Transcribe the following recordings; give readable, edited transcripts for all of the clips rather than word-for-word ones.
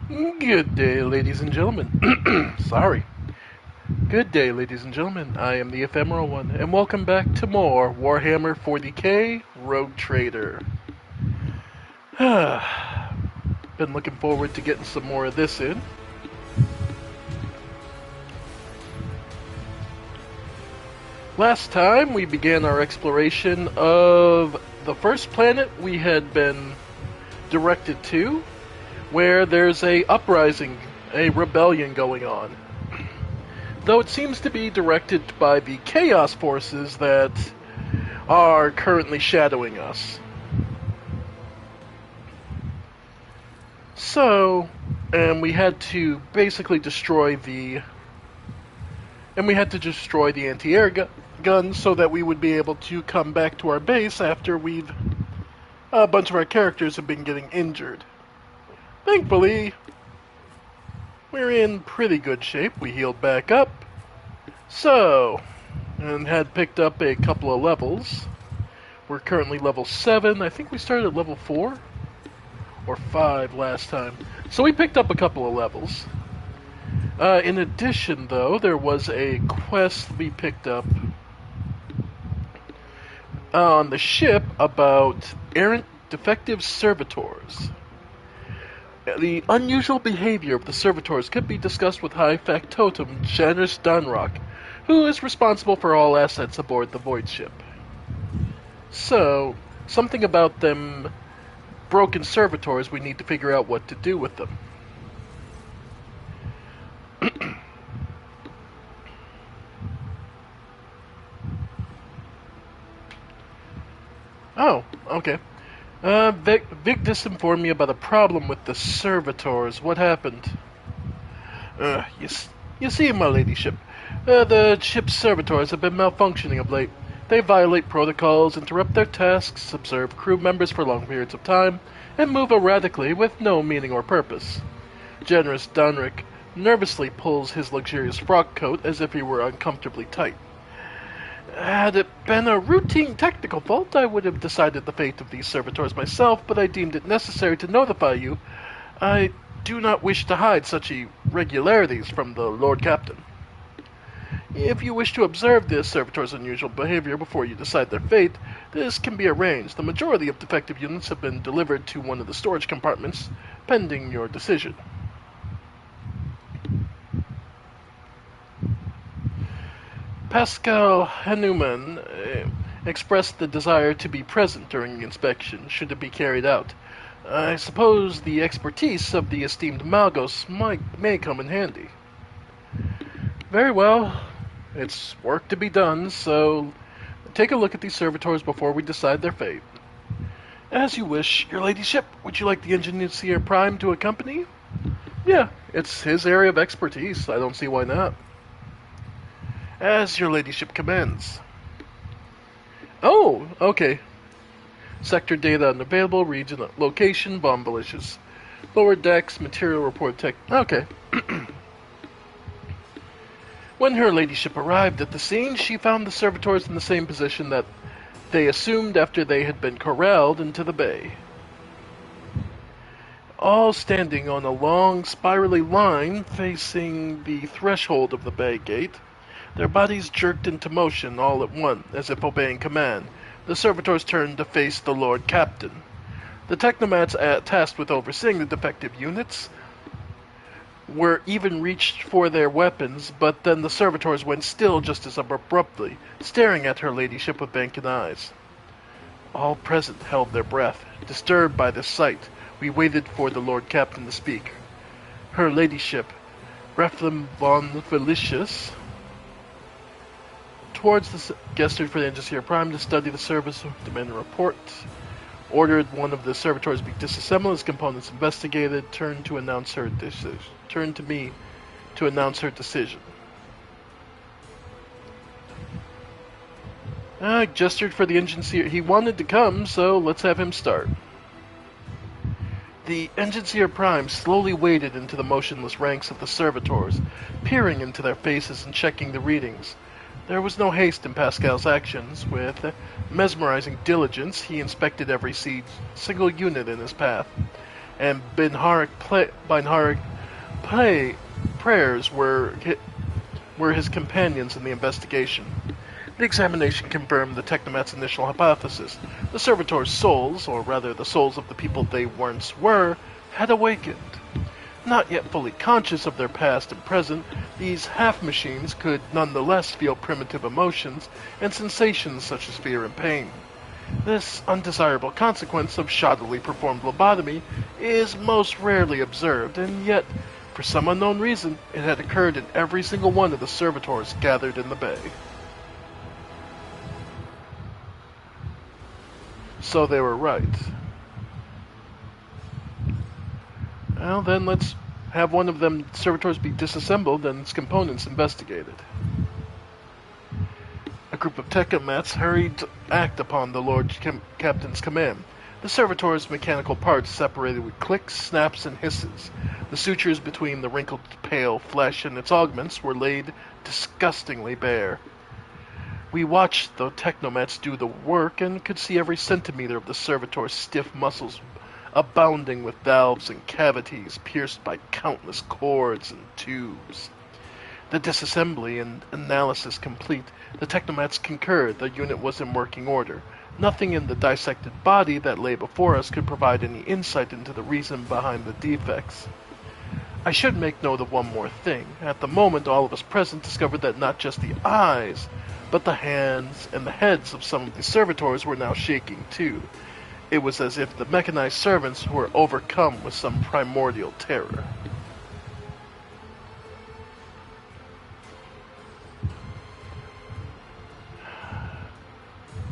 Good day, ladies and gentlemen. Sorry. Good day, ladies and gentlemen. I am the Ephemeral One, and welcome back to more Warhammer 40k Rogue Trader. Been looking forward to getting some more of this in. Last time, we began our exploration of the first planet we had been directed to, where there's a uprising, a rebellion going on. Though it seems to be directed by the Chaos forces that are currently shadowing us. So, and we had to basically destroy the anti-air guns so that we would be able to come back to our base after a bunch of our characters have been getting injured. Thankfully, we're in pretty good shape. We healed back up. So, and had picked up a couple of levels. We're currently level 7. I think we started at level 4 or 5 last time. So we picked up a couple of levels. In addition, though, there was a quest we picked up on the ship about errant defective servitors. The unusual behavior of the servitors could be discussed with High Factotum Janice Dunrock, who is responsible for all assets aboard the Void ship. So, something about them broken servitors, we need to figure out what to do with them. Oh, okay. Victus informed me about a problem with the servitors. What happened? You see, my ladyship, the ship's servitors have been malfunctioning of late. They violate protocols, interrupt their tasks, observe crew members for long periods of time, and move erratically with no meaning or purpose. Generous Dunrick nervously pulls his luxurious frock coat as if he were uncomfortably tight. Had it been a routine technical fault, I would have decided the fate of these servitors myself, but I deemed it necessary to notify you. I do not wish to hide such irregularities from the Lord Captain. If you wish to observe this servitor's unusual behavior before you decide their fate, this can be arranged. The majority of defective units have been delivered to one of the storage compartments, pending your decision. Pascal Hanuman expressed the desire to be present during the inspection, should it be carried out. I suppose the expertise of the esteemed Malgos may come in handy. Very well. It's work to be done, so take a look at these servitors before we decide their fate. As you wish, your ladyship. Would you like the Engineer Prime to accompany? Yeah, it's his area of expertise. I don't see why not. As your ladyship commands. Oh, okay. Sector data unavailable, region location, bomb malicious. Lower decks, material report tech. Okay. When her ladyship arrived at the scene, she found the servitors in the same position that they assumed after they had been corralled into the bay. All standing on a long, spirally line facing the threshold of the bay gate, their bodies jerked into motion all at once, as if obeying command. The servitors turned to face the Lord Captain. The technomats tasked with overseeing the defective units were even reached for their weapons, but then the servitors went still just as abruptly, staring at her ladyship with vacant eyes. All present held their breath. Disturbed by this sight, we waited for the Lord Captain to speak. Her ladyship, Reflem von Felicius, towards the gestured for the Engineer Prime to study the service, demand a report, ordered one of the servitors be disassembled, his components investigated, turned to me to announce her decision. I gestured for the engineer. He wanted to come, so let's have him start. The Engineer Prime slowly waded into the motionless ranks of the servitors, peering into their faces and checking the readings. There was no haste in Pascal's actions. With mesmerizing diligence, he inspected every single unit in his path. and Binharic prayers were his companions in the investigation. The examination confirmed the Technomat's initial hypothesis. The servitors' souls, or rather the souls of the people they once were, had awakened. Not yet fully conscious of their past and present, these half-machines could nonetheless feel primitive emotions and sensations such as fear and pain. This undesirable consequence of shoddily performed lobotomy is most rarely observed, and yet, for some unknown reason, it had occurred in every single one of the servitors gathered in the bay. So they were right. Well, then let's have one of them servitors be disassembled and its components investigated. A group of Technomats hurried to act upon the Lord Captain's command. The servitor's mechanical parts separated with clicks, snaps, and hisses. The sutures between the wrinkled, pale flesh and its augments were laid disgustingly bare. We watched the Technomats do the work and could see every centimeter of the servitor's stiff muscles abounding with valves and cavities pierced by countless cords and tubes. The disassembly and analysis complete, the Technomats concurred the unit was in working order. Nothing in the dissected body that lay before us could provide any insight into the reason behind the defects. I should make note of one more thing. At the moment, all of us present discovered that not just the eyes, but the hands and the heads of some of the servitors were now shaking too. It was as if the mechanized servants were overcome with some primordial terror.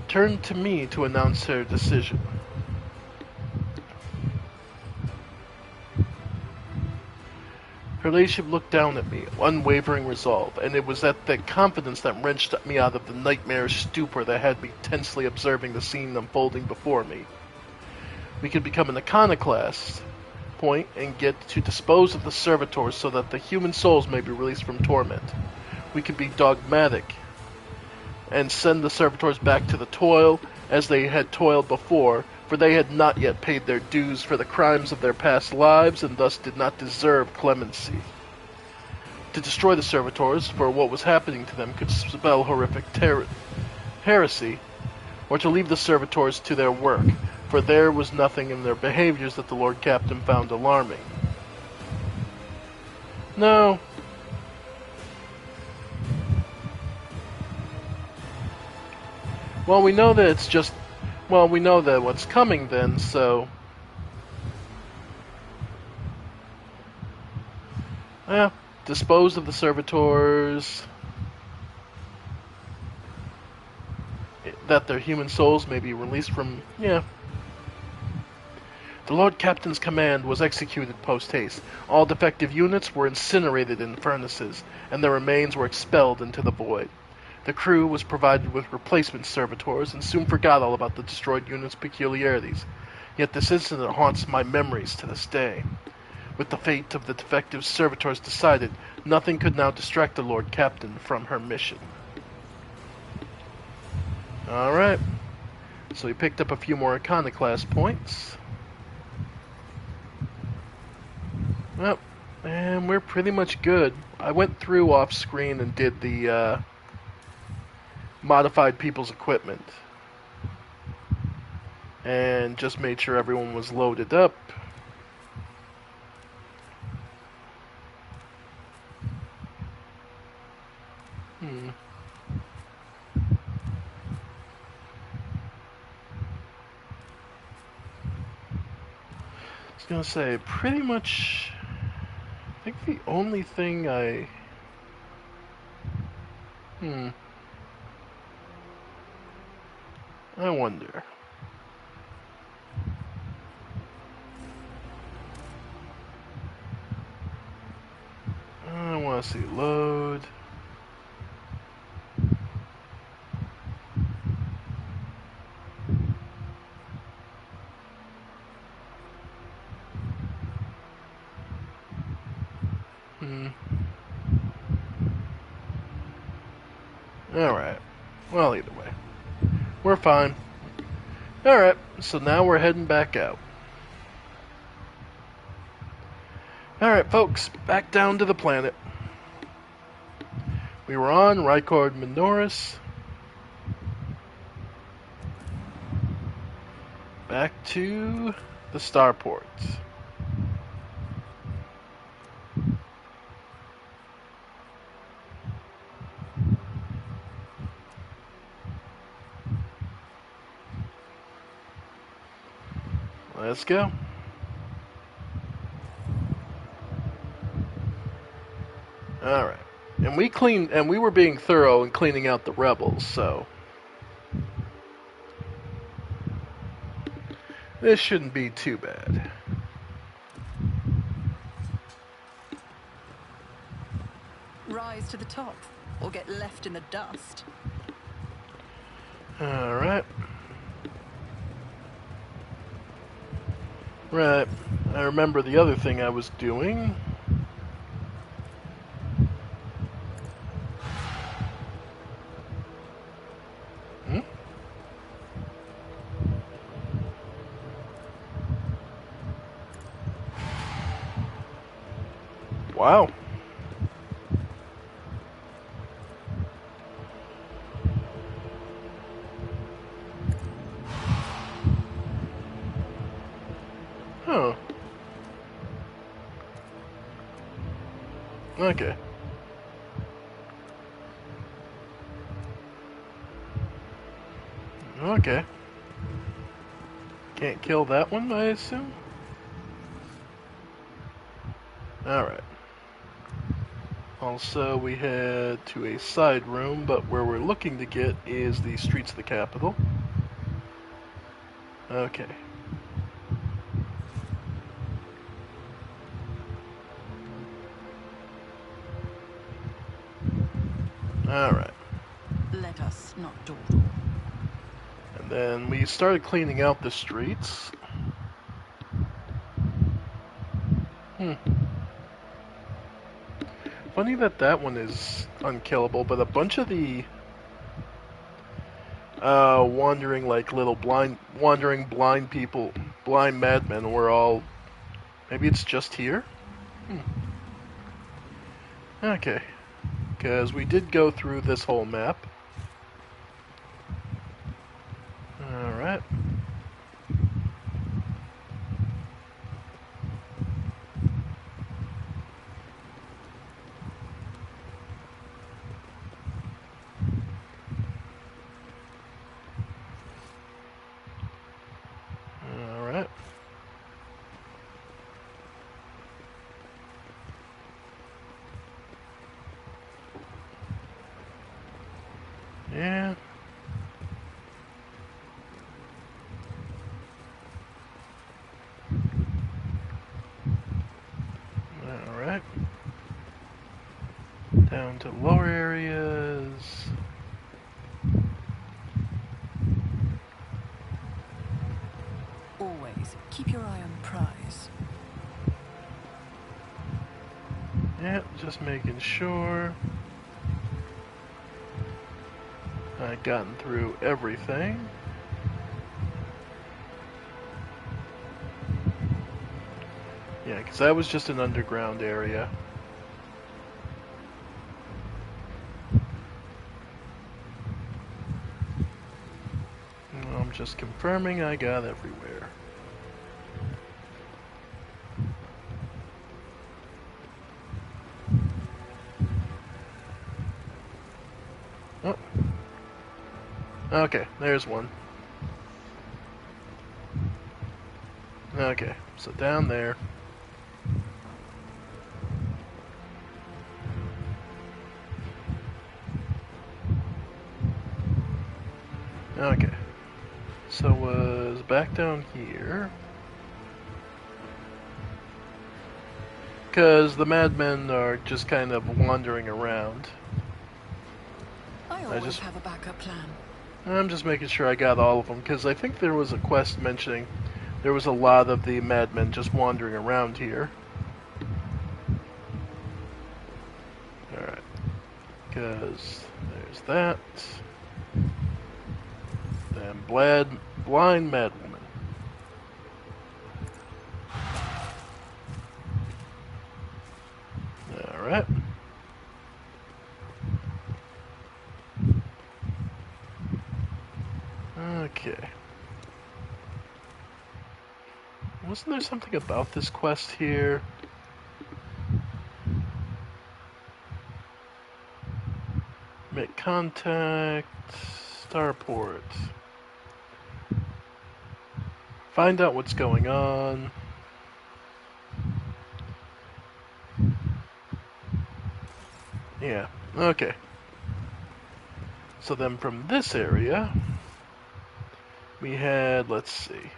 Turned to me to announce her decision. Her ladyship looked down at me, unwavering resolve, and it was that confidence that wrenched me out of the nightmarish stupor that had me tensely observing the scene unfolding before me. We could become an iconoclast point and get to dispose of the servitors so that the human souls may be released from torment. We could be dogmatic and send the servitors back to the toil as they had toiled before, for they had not yet paid their dues for the crimes of their past lives and thus did not deserve clemency. To destroy the servitors for what was happening to them could spell horrific heresy, or to leave the servitors to their work, for there was nothing in their behaviors that the Lord Captain found alarming. No. Well, we know that it's just... Well, we know that what's coming then, so... dispose of the servitors... that their human souls may be released from... The Lord Captain's command was executed post-haste. All defective units were incinerated in furnaces, and their remains were expelled into the void. The crew was provided with replacement servitors and soon forgot all about the destroyed unit's peculiarities. Yet this incident haunts my memories to this day. With the fate of the defective servitors decided, nothing could now distract the Lord Captain from her mission. Alright, so we picked up a few more iconoclast points. Well, and we're pretty much good. I went through off screen and did the modified people's equipment and just made sure everyone was loaded up. I was gonna say, pretty much, I think the only thing I wonder. I want to see load. Alright. Well, either way. We're fine. Alright, so now we're heading back out. Alright, folks, back down to the planet. We were on Rykord Minoris. Back to the starport. Let's go. Alright. And we were being thorough in cleaning out the rebels, so this shouldn't be too bad. Rise to the top, or get left in the dust. Alright. Right. I remember the other thing I was doing. Wow. Huh. Okay. Okay. Can't kill that one, I assume? Alright. Also, we head to a side room, but where we're looking to get is the streets of the capital. Okay. Alright. Let us not dawdle. And then we started cleaning out the streets. Funny that that one is unkillable, but a bunch of the wandering like little wandering blind people, blind madmen were all. Maybe it's just here? Okay. Because we did go through this whole map. Alright. Alright. Yeah. Alright. Down to lower areas. Always keep your eye on the prize. Yeah, just making sure I've gotten through everything. Yeah, because that was just an underground area. I'm just confirming I got everywhere. Oh. Okay, there's one. Okay, so down there. Okay. So was back down here. Because the madmen are just kind of wandering around. I always have a backup plan. I'm just making sure I got all of them, because I think there was a quest mentioning there was a lot of the madmen just wandering around here. Alright. Because there's that. Then blind madwoman. Alright. Okay. Wasn't there something about this quest here? Make contact. Starport. Find out what's going on. Yeah, okay. So then from this area, we had, let's see.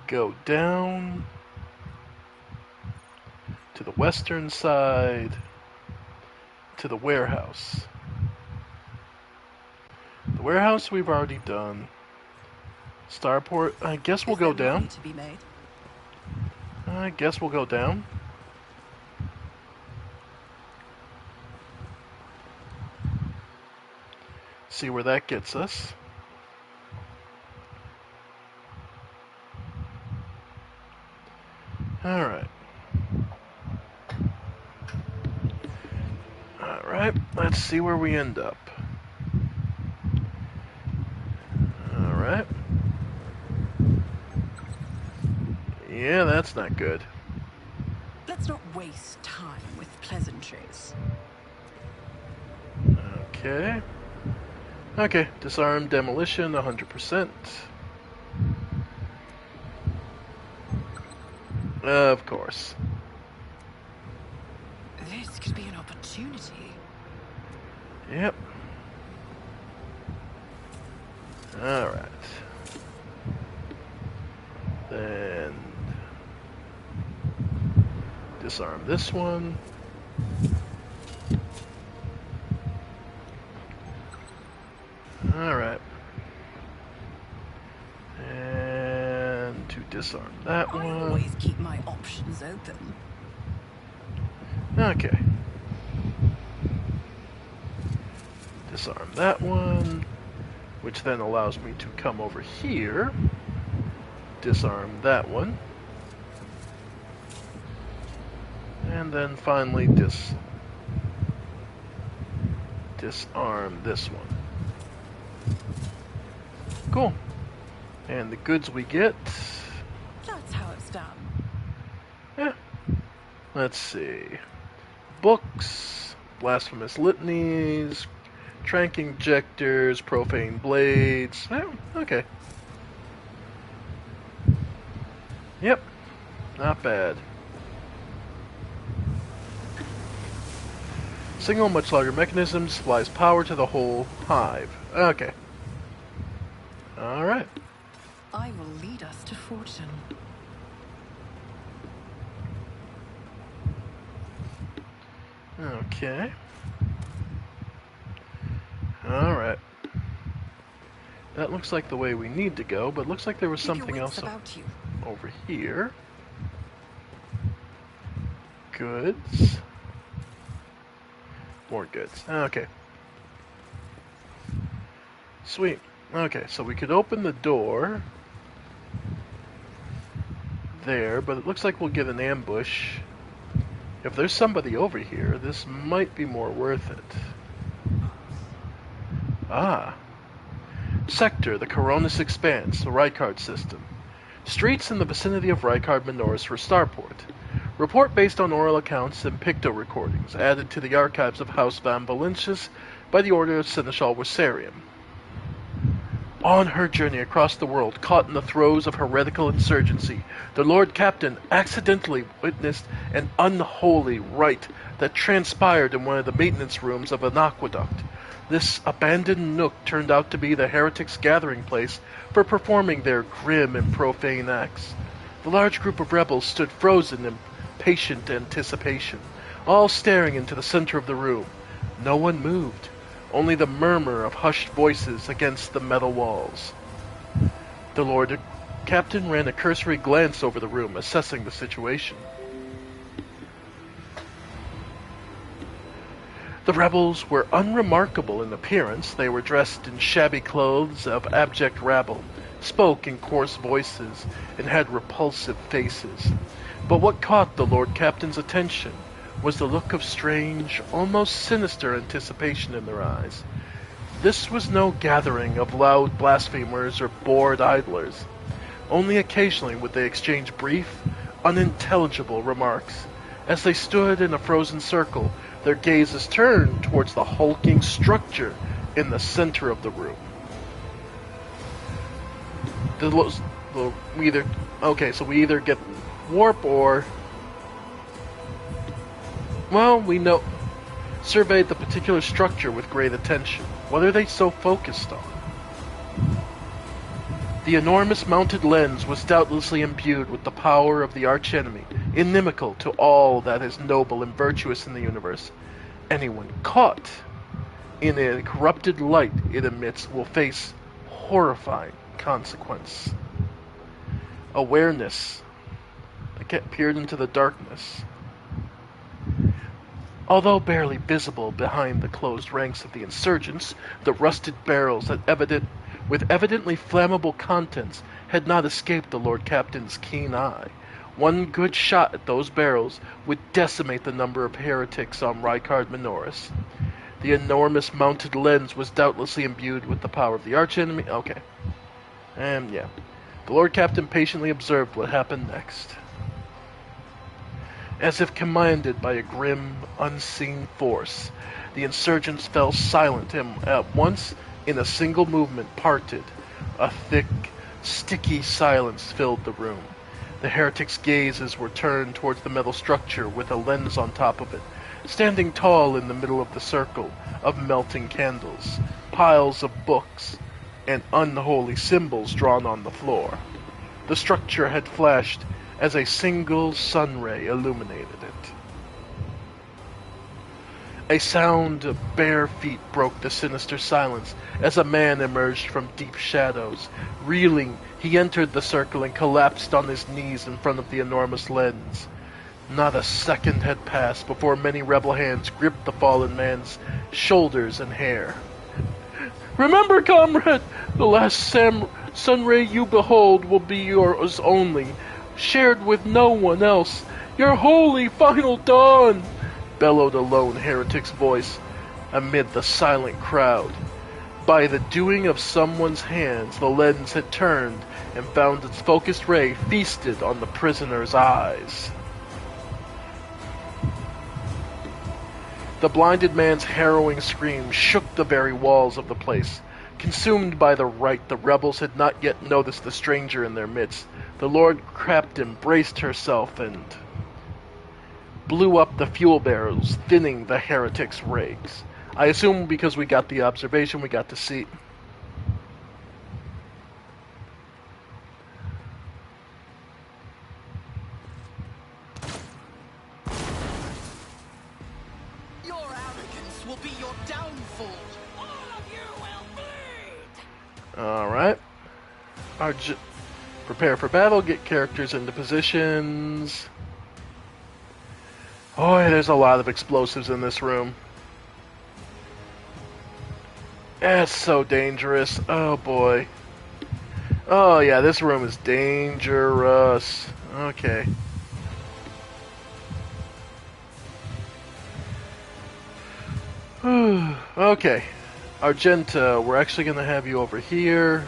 Go down to the western side to the warehouse. The warehouse we've already done. Starport, I guess we'll go down. To be made? I guess we'll go down. See where that gets us. Alright. Alright, let's see where we end up. Alright. Yeah, that's not good. Let's not waste time with pleasantries. Okay. Okay, disarm demolition 100%. Of course. This could be an opportunity. Yep. Alright. Then disarm this one. Alright. And to disarm that I one. always keep my options open. Okay. Disarm that one, which then allows me to come over here. Disarm that one. And then finally disarm this one. Cool. And the goods we get. That's how it's done. Yeah. Let's see. Books, blasphemous litanies, trank injectors, profane blades. Oh, okay. Yep. Not bad. Single, much larger mechanism supplies power to the whole hive. Okay. Alright. I will lead us to fortune. Okay. Alright. That looks like the way we need to go, but looks like there was something else about you. over here. Goods. More goods. Okay. Sweet. Okay, so we could open the door there, but it looks like we'll get an ambush. If there's somebody over here, this might be more worth it. Ah. Sector, the Coronis Expanse, the Rykard system. Streets in the vicinity of Rykard Minoris for Starport. Report based on oral accounts and picto recordings, added to the archives of House Van Valentius by the order of Seneschal Wissarium. On her journey across the world, caught in the throes of heretical insurgency, the Lord Captain accidentally witnessed an unholy rite that transpired in one of the maintenance rooms of an aqueduct. This abandoned nook turned out to be the heretics' gathering place for performing their grim and profane acts. The large group of rebels stood frozen in patient anticipation, all staring into the center of the room. No one moved. Only the murmur of hushed voices against the metal walls. The Lord Captain ran a cursory glance over the room, assessing the situation. The rebels were unremarkable in appearance. They were dressed in shabby clothes of abject rabble, spoke in coarse voices, and had repulsive faces. But what caught the Lord Captain's attention was the look of strange, almost sinister anticipation in their eyes. This was no gathering of loud blasphemers or bored idlers. Only occasionally would they exchange brief, unintelligible remarks. As they stood in a frozen circle, their gazes turned towards the hulking structure in the center of the room. We either get warp or... Well, we know... Surveyed the particular structure with great attention. What are they so focused on? The enormous mounted lens was doubtlessly imbued with the power of the archenemy, inimical to all that is noble and virtuous in the universe. Anyone caught in a corrupted light it emits will face horrifying consequence. Awareness peered into the darkness. Although barely visible behind the closed ranks of the insurgents, the rusted barrels with evidently flammable contents had not escaped the Lord Captain's keen eye. One good shot at those barrels would decimate the number of heretics on Rykard Minoris. The enormous mounted lens was doubtlessly imbued with the power of the archenemy. Okay. Yeah. The Lord Captain patiently observed what happened next. As if commanded by a grim, unseen force, the insurgents fell silent and at once, in a single movement, parted. A thick, sticky silence filled the room. The heretics' gazes were turned towards the metal structure with a lens on top of it, standing tall in the middle of the circle of melting candles, piles of books, and unholy symbols drawn on the floor. The structure had flashed as a single sun ray illuminated it. A sound of bare feet broke the sinister silence as a man emerged from deep shadows. Reeling, he entered the circle and collapsed on his knees in front of the enormous lens. Not a second had passed before many rebel hands gripped the fallen man's shoulders and hair. "Remember, comrade, the last sun ray you behold will be yours only, shared with no one else. Your holy final dawn!" bellowed a lone heretic's voice amid the silent crowd. By the doing of someone's hands, the lens had turned and found its focused ray feasted on the prisoner's eyes. The blinded man's harrowing scream shook the very walls of the place. Consumed by the right, the rebels had not yet noticed the stranger in their midst. The Lord Captain braced herself and blew up the fuel barrels, thinning the heretics' rays. I assume because we got the observation, we got to see. Your arrogance will be your downfall. All of you will bleed. Alright. Prepare for battle, get characters into positions. Oh, there's a lot of explosives in this room. That's so dangerous. Oh boy. Oh yeah, this room is dangerous. Okay. Okay. Argenta, we're actually going to have you over here.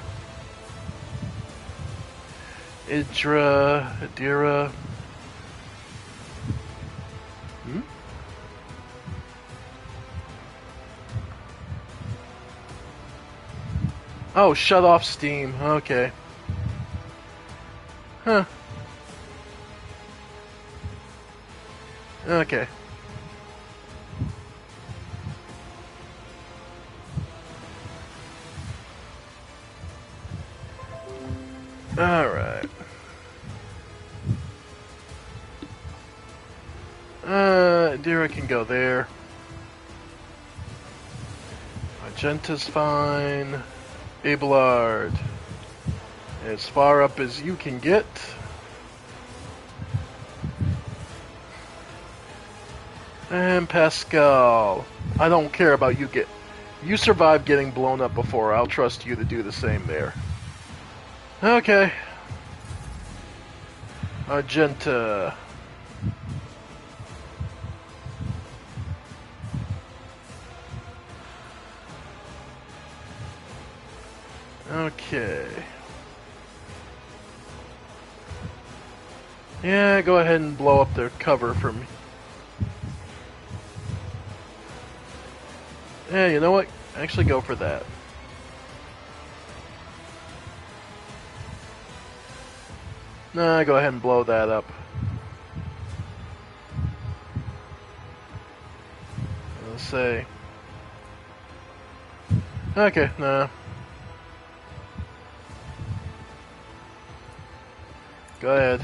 Adira. Oh, shut off steam. Okay. Huh. Okay. Alright. Dira can go there. Magenta's fine. Abelard. As far up as you can get. And Pascal. I don't care about you You survived getting blown up before. I'll trust you to do the same there. Okay. Argenta. Okay. Yeah, go ahead and blow up their cover for me. Yeah, you know what? Actually go for that. Nah, go ahead and blow that up. Let's say. Okay, nah. Go ahead.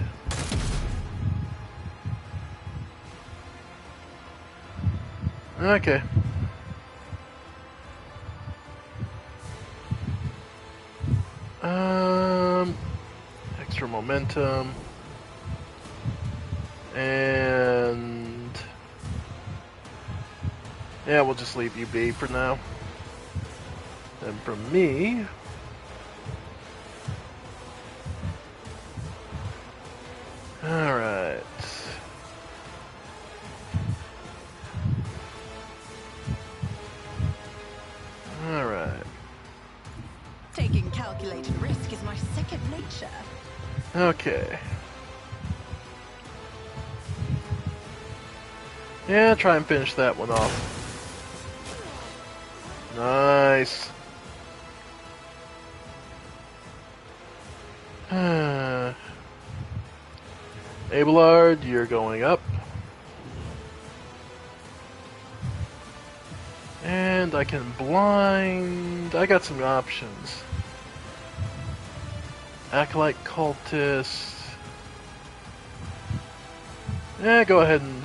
Okay. Extra momentum. And yeah, we'll just leave you be for now. And for me, alright. Alright. Taking calculated risk is my second nature. Okay. Yeah, try and finish that one off. Nice. Abelard, you're going up. And I can blind. I got some options. Acolyte cultist. Yeah, go ahead and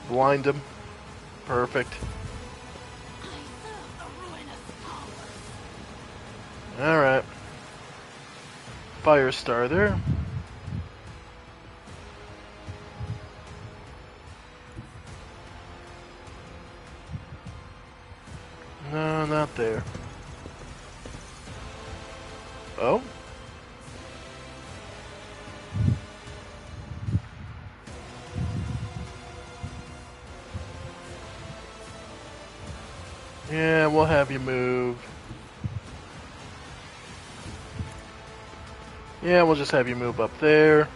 blind him. Perfect. Alright. Fire starter. No, not there. Oh? Yeah, we'll have you move. Yeah, we'll just have you move up there.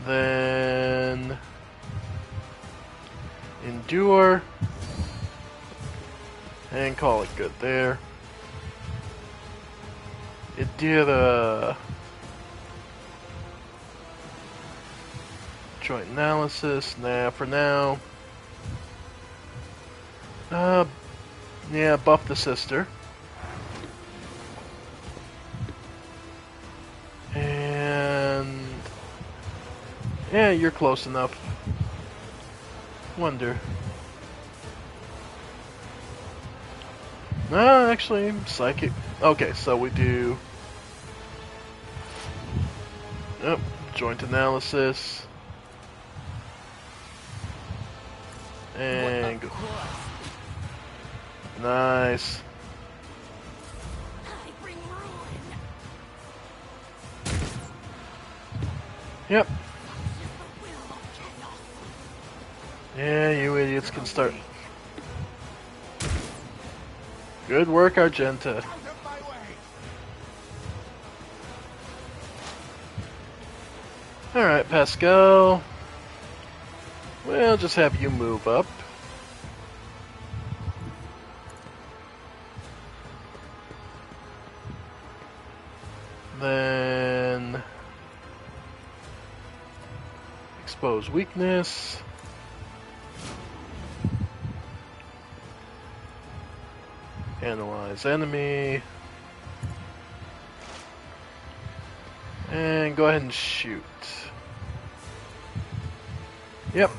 Then endure. And call it good there. It did joint analysis. Nah, for now. Yeah, buff the sister. And yeah, you're close enough. Wonder. No, actually, psychic. Okay, so we do. Yep, joint analysis. And go. Nice. Yep. Yeah, you idiots can start. Good work, Argenta. Alright, Pascal. We'll just have you move up. Then expose weakness. Analyze enemy. And go ahead and shoot. Yep.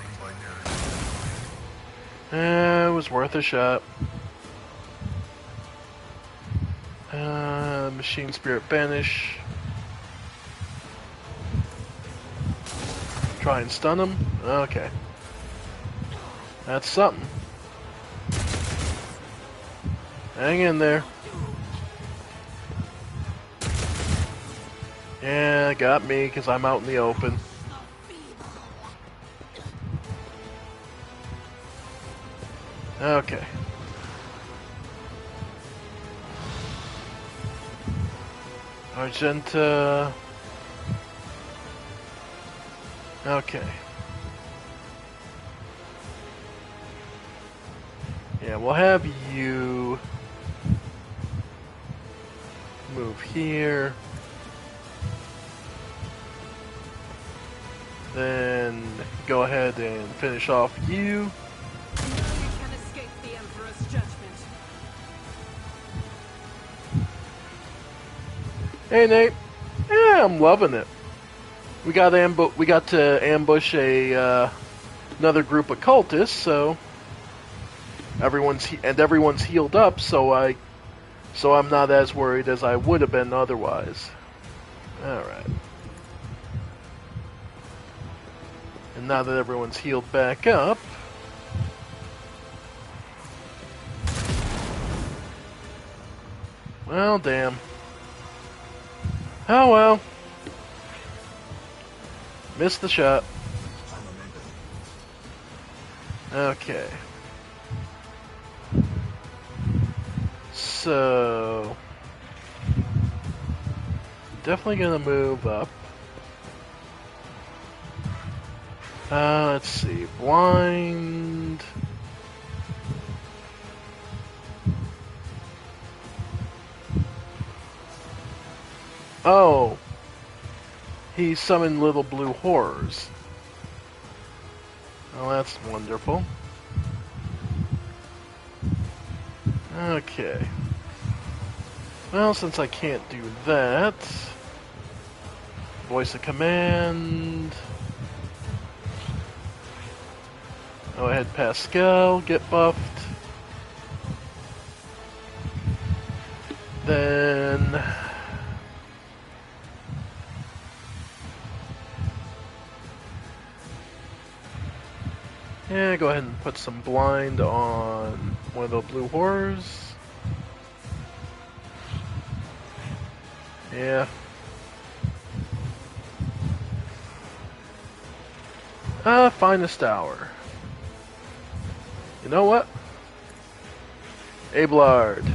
It was worth a shot. Machine Spirit Banish. Try and stun him. Okay. That's something. Hang in there. Yeah, got me because I'm out in the open. Okay. Argenta. Okay. Yeah, we'll have you move here. Then go ahead and finish off you. Now you can escape the Emperor's judgment. Hey Nate. Yeah, I'm loving it. We got to ambush a another group of cultists, so everyone's healed up, so I'm not as worried as I would have been otherwise. All right. And now that everyone's healed back up, well, damn. Oh well. Missed the shot. Okay. So, definitely gonna move up. Let's see. Blind. Oh. He summoned little blue horrors. Oh, that's wonderful. Okay. Well, since I can't do that, voice of command. Go ahead, Pascal, get buffed. Then yeah, go ahead and put some blind on one of the blue horrors. Yeah. Finest hour. You know what? Abelard.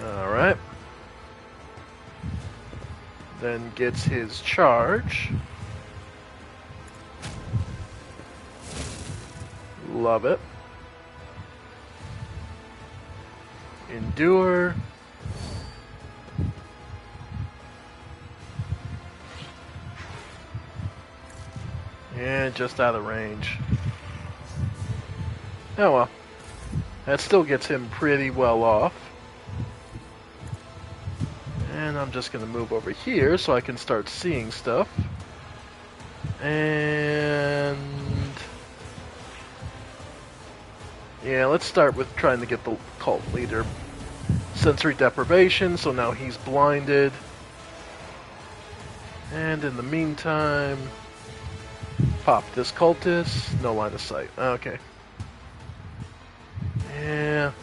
Alright. Then gets his charge. Love it. Endure. And just out of range. Oh well. That still gets him pretty well off. And I'm just going to move over here so I can start seeing stuff. And yeah, let's start with trying to get the cult leader sensory deprivation, so now he's blinded. And in the meantime, pop this cultist, no line of sight. Okay. Yeah.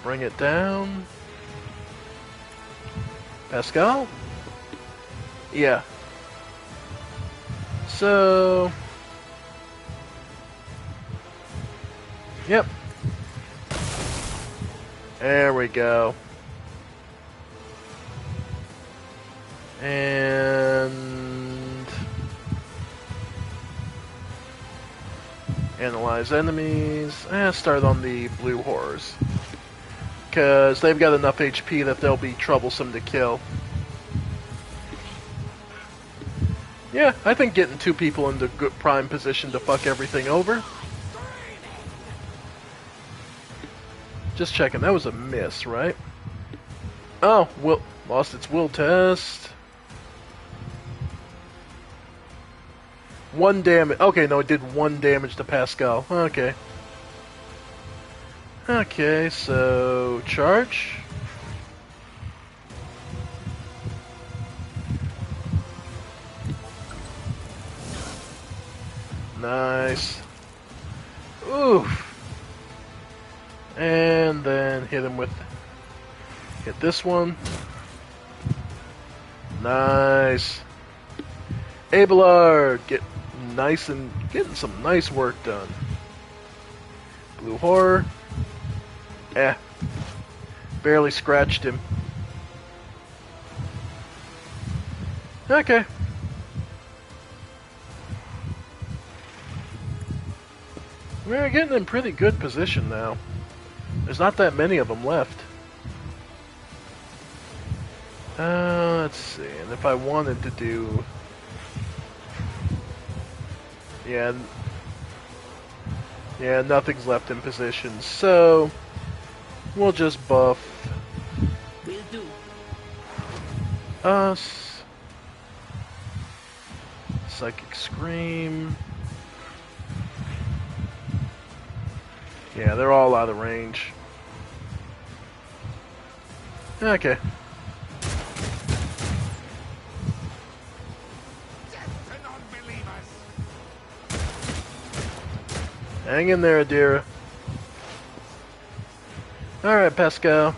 Bring it down. Pascal? Yeah. So yep. There we go. And analyze enemies. Start on the blue horrors. Because they've got enough HP that they'll be troublesome to kill. Yeah, I think getting two people into good prime position to fuck everything over. Just checking, that was a miss, right? Oh, lost its will test. 1 damage. Okay, no, it did 1 damage to Pascal. Okay. Okay, so charge. Nice. Oof. And then hit him with... Hit this one. Nice. Abelard, get nice and getting some nice work done. Blue Horror. Barely scratched him. Okay. We're getting in pretty good position now. There's not that many of them left. Let's see, and if I wanted to do... Yeah, nothing's left in position, so we'll just buff Will do. us. Psychic Scream. Yeah, they're all out of range. Okay. Hang in there, Adira. Alright, Pascal.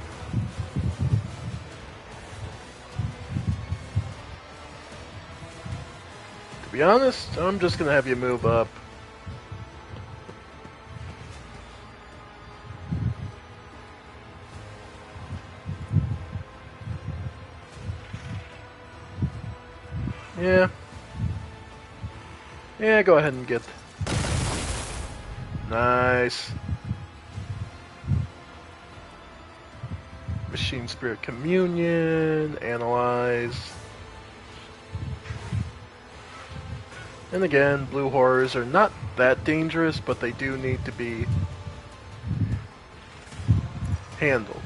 To be honest, I'm just gonna have you move up. Yeah. Yeah, go ahead and get... Nice. Machine Spirit Communion, Analyze. And again, blue horrors are not that dangerous, but they do need to be handled.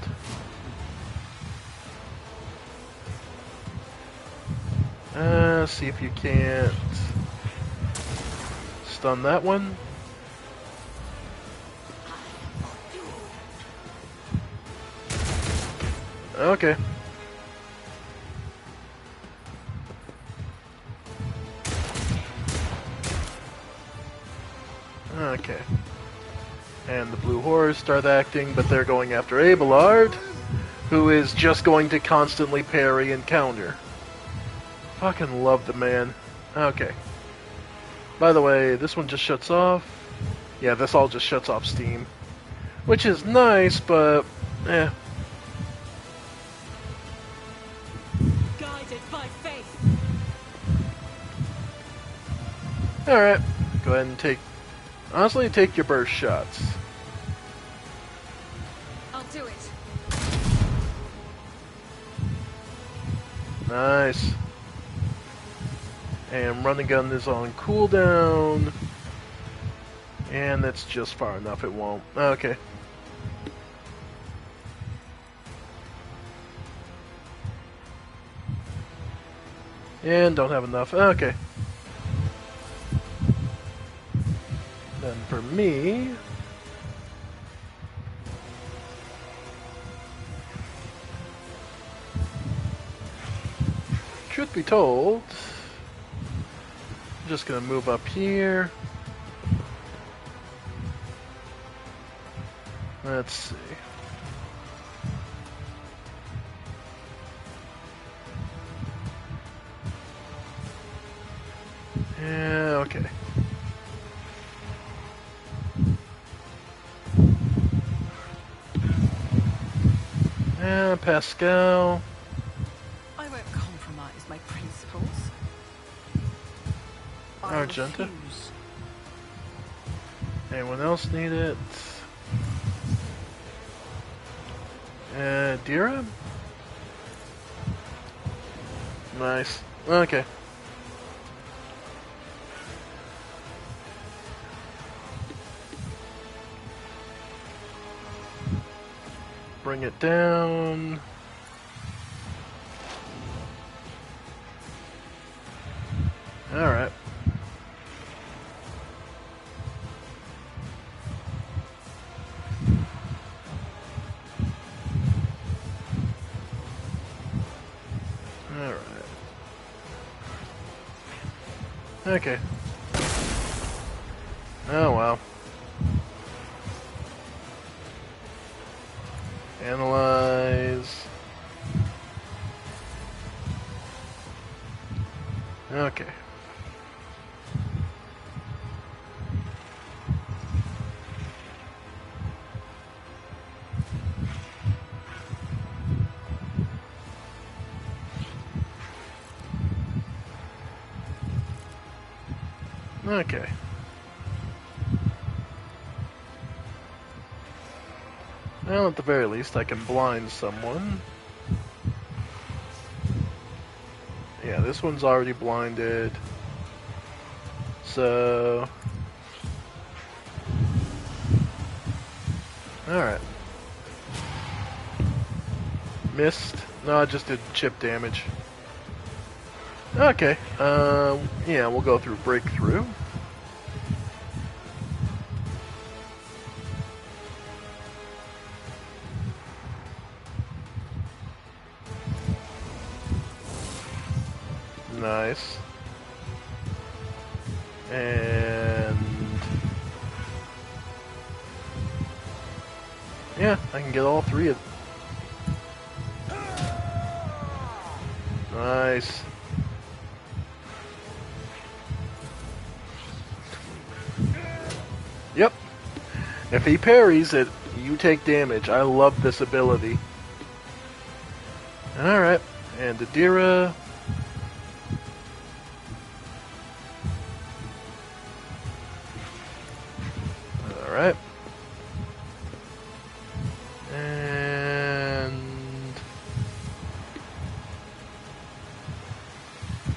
See if you can't stun that one. Okay. Okay. And the blue horrors start acting, but they're going after Abelard, who is just going to constantly parry and counter. Fucking love the man. Okay. By the way, this one just shuts off. Yeah, this all just shuts off steam. Which is nice, but... Guided by faith. Alright. Go ahead and take... Honestly, take your burst shots. I'll do it. Nice. And run and gun is on cooldown. And that's just far enough, it won't. Okay. And don't have enough. Okay. Then for me... Truth be told... I'm just gonna move up here. Let's see. Yeah, okay. Yeah, Pascal. I won't compromise my principles. I Argenta. refuse. Anyone else need it? Dira? Nice. Okay. Bring it down. Alright. Alright. Okay. Oh well. Analyze. Okay. Okay. Well, at the very least, I can blind someone. Yeah, this one's already blinded. So... Alright. Missed. No, I just did chip damage. Okay. Yeah, we'll go through breakthrough. Nice. And... yeah, I can get all three of... Nice. Yep. If he parries it, you take damage. I love this ability. Alright. And Adira... Alright. And...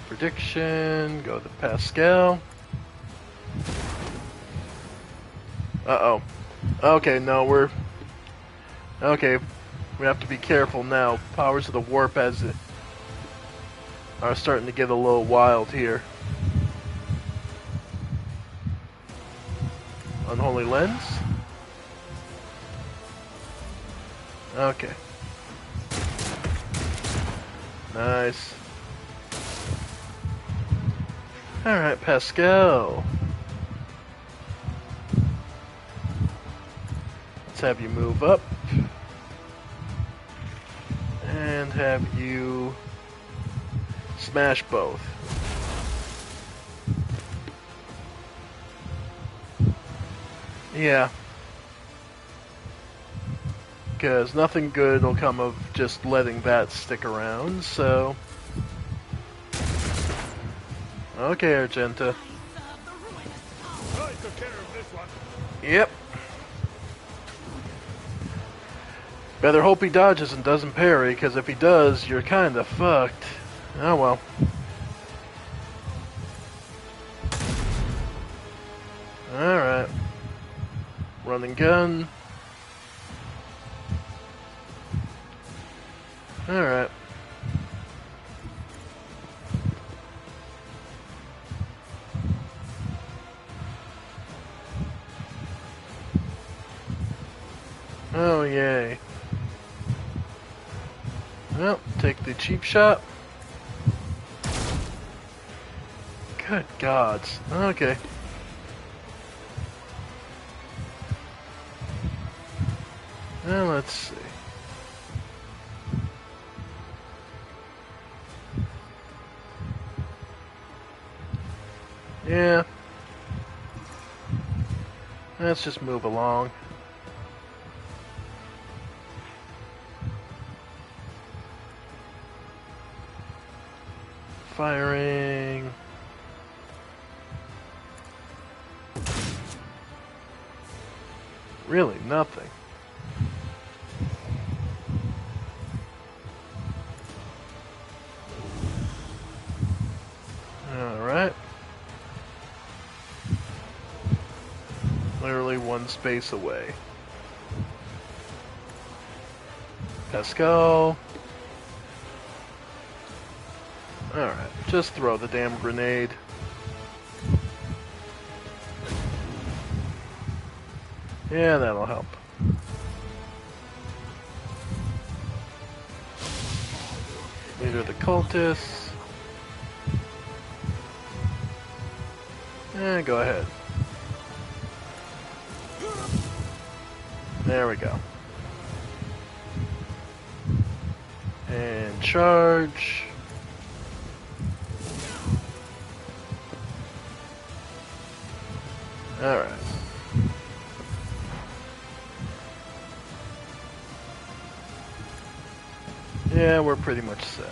prediction, go to Pascal. Uh-oh. Okay, no, we're... okay, we have to be careful now. Powers of the warp as it are starting to get a little wild here. Unholy Lens? Okay. Nice. Alright, Pascal. Let's have you move up. And have you smash both. Yeah. Because nothing good will come of just letting that stick around, so... okay, Argenta. I took care of this one. Yep. Better hope he dodges and doesn't parry, because if he does, you're kinda fucked. Oh well. Alright. Run and gun. Alright. Oh, yay. Well, take the cheap shot. Good gods. Okay. Now let's see. Yeah. Let's just move along. Firing. Really, nothing. Alright. Literally one space away. Pascal. Alright, just throw the damn grenade. Yeah, that'll help. Leader of the cultists. Go ahead. There we go. And charge. Alright. Yeah, we're pretty much set.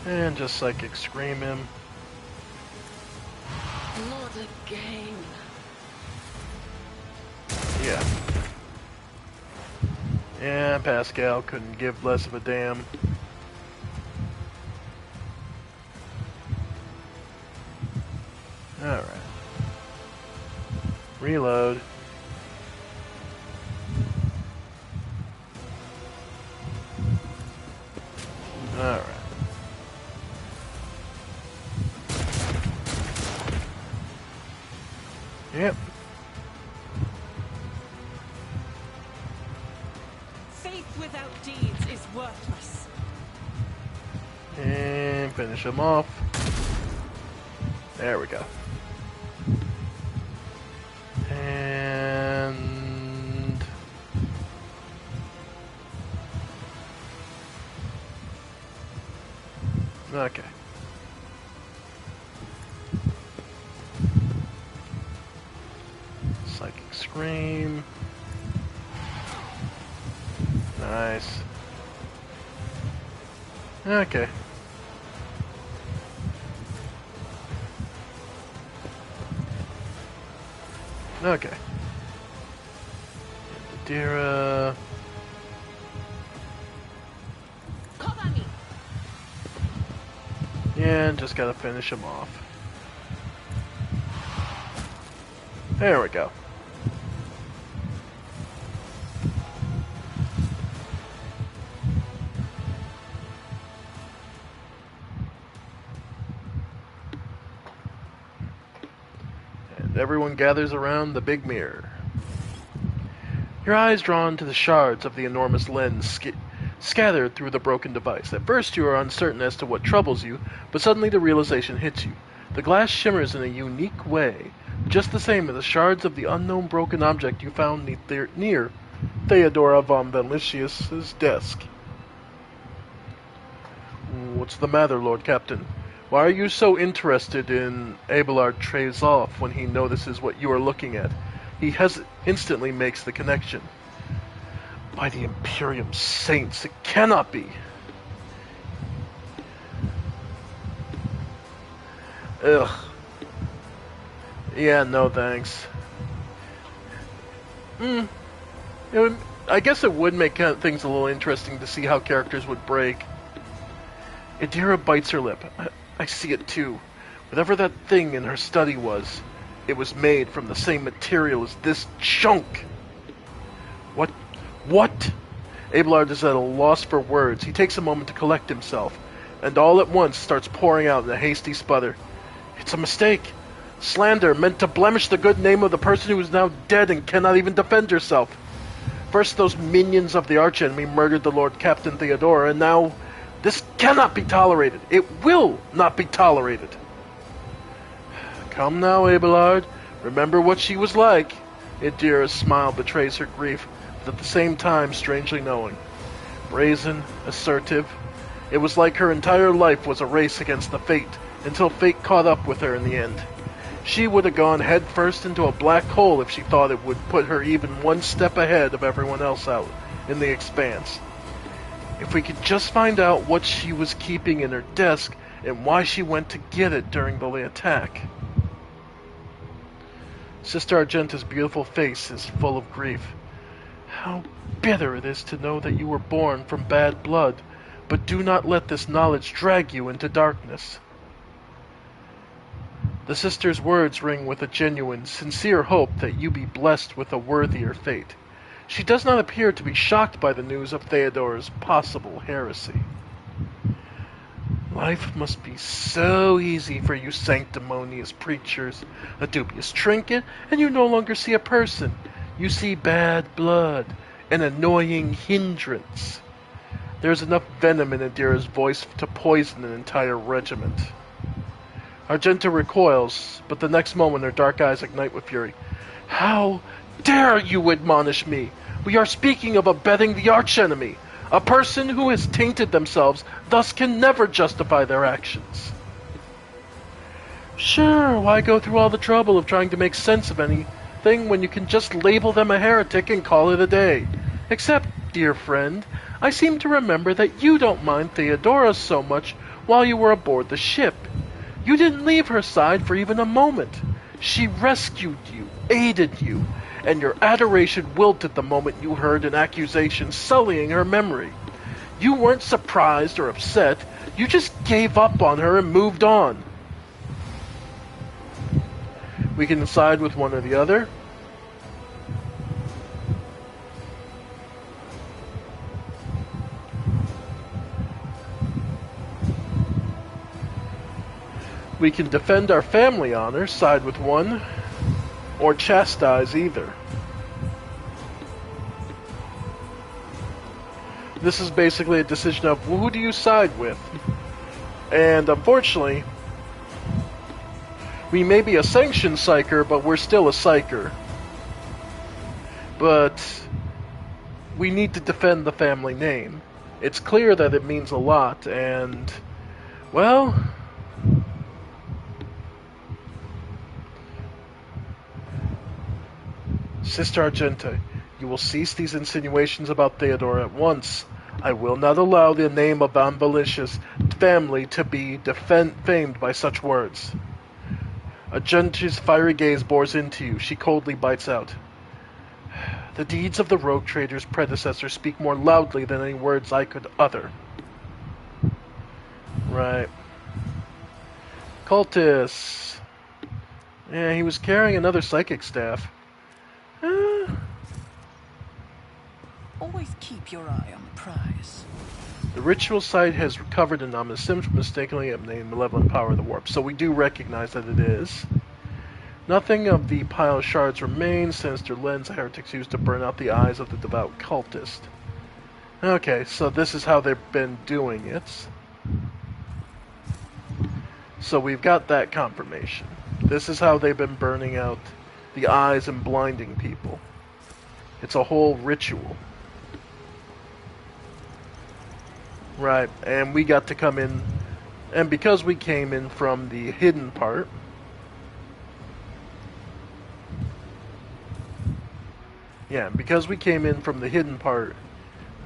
And just Psychic Scream him. Not again. Yeah. Yeah, Pascal couldn't give less of a damn. Alright. Reload. Alright. Yep. Faith without deeds is worthless. And finish him off. There we go. And okay. Psychic Scream. Nice. Okay. Okay. Dira. Cover me. Yeah, just gotta finish him off. There we go. And everyone gathers around the big mirror. Your eyes drawn to the shards of the enormous lens scattered through the broken device. At first you are uncertain as to what troubles you, but suddenly the realization hits you. The glass shimmers in a unique way, just the same as the shards of the unknown broken object you found near Theodora von Valentius's desk. What's the matter, Lord Captain? Why are you so interested in Abelard Trezov when he notices what you are looking at? He instantly makes the connection. By the Imperium Saints, it cannot be! Ugh. Yeah, no thanks. I guess it would make things a little interesting to see how characters would break. Adira bites her lip. I see it too. Whatever that thing in her study was, it was made from the same material as this chunk. What? Abelard is at a loss for words. He takes a moment to collect himself, and all at once starts pouring out in a hasty sputter. It's a mistake. Slander meant to blemish the good name of the person who is now dead and cannot even defend herself. First those minions of the archenemy murdered the Lord Captain Theodora, and now this cannot be tolerated. It will not be tolerated. Come now, Abelard. Remember what she was like. Adira's smile betrays her grief, but at the same time strangely knowing. Brazen, assertive. It was like her entire life was a race against the fate, until fate caught up with her in the end. She would have gone headfirst into a black hole if she thought it would put her even one step ahead of everyone else out in the expanse. If we could just find out what she was keeping in her desk and why she went to get it during the attack. Sister Argenta's beautiful face is full of grief. How bitter it is to know that you were born from bad blood, but do not let this knowledge drag you into darkness. The sister's words ring with a genuine, sincere hope that you be blessed with a worthier fate. She does not appear to be shocked by the news of Theodora's possible heresy. Life must be so easy for you sanctimonious preachers. A dubious trinket, and you no longer see a person. You see bad blood, an annoying hindrance. There's enough venom in Adira's voice to poison an entire regiment. Argenta recoils, but the next moment her dark eyes ignite with fury. How dare you admonish me? We are speaking of abetting the archenemy, a person who has tainted themselves, thus can never justify their actions. Sure, why go through all the trouble of trying to make sense of anything when you can just label them a heretic and call it a day? Except, dear friend, I seem to remember that you don't mind Theodora so much while you were aboard the ship. You didn't leave her side for even a moment. She rescued you, aided you, and your adoration wilted the moment you heard an accusation sullying her memory. You weren't surprised or upset, you just gave up on her and moved on. We can decide with one or the other. We can defend our family honor, side with one, or chastise either. This is basically a decision of who do you side with. And unfortunately, we may be a sanctioned psyker, but we're still a psyker. But we need to defend the family name. It's clear that it means a lot, and, well, Sister Argenta, you will cease these insinuations about Theodora at once. I will not allow the name of Ambalicious family to be defamed by such words. Argenta's fiery gaze bores into you. She coldly bites out. The deeds of the rogue trader's predecessor speak more loudly than any words I could utter. Right. Cultist. Yeah, he was carrying another psychic staff. Always keep your eye on the prize. The ritual site has recovered an ominous symptom, mistakenly named Malevolent Power of the Warp, so we do recognize that it is. Nothing of the pile of shards remains. Sinister lens heretics used to burn out the eyes of the devout cultist. Okay, so this is how they've been doing it. So we've got that confirmation. This is how they've been burning out the eyes and blinding people. It's a whole ritual. Right, and we got to come in, and because we came in from the hidden part, yeah, because we came in from the hidden part,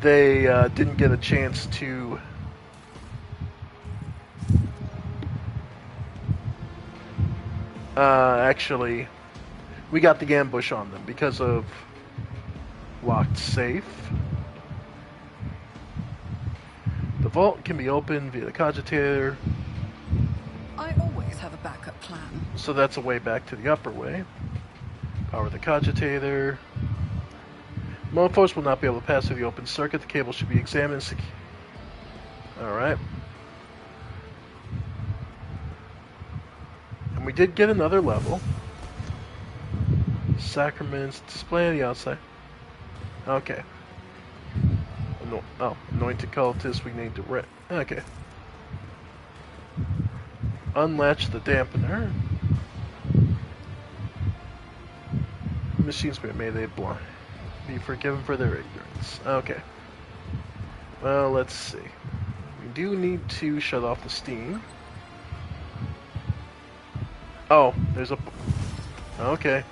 they didn't get a chance to actually, we got the ambush on them because of locked safe. The vault can be opened via the cogitator. I always have a backup plan. So that's a way back to the upper way. Power the cogitator. Mofos will not be able to pass through the open circuit. The cable should be examined. Alright. And we did get another level. Sacraments, display on the outside. Okay. Anointed cultist, we need to okay. Unlatch the dampener. Machine spirit, may they blind. Be forgiven for their ignorance. Okay. Well, let's see. We do need to shut off the steam. Oh, there's a... Okay.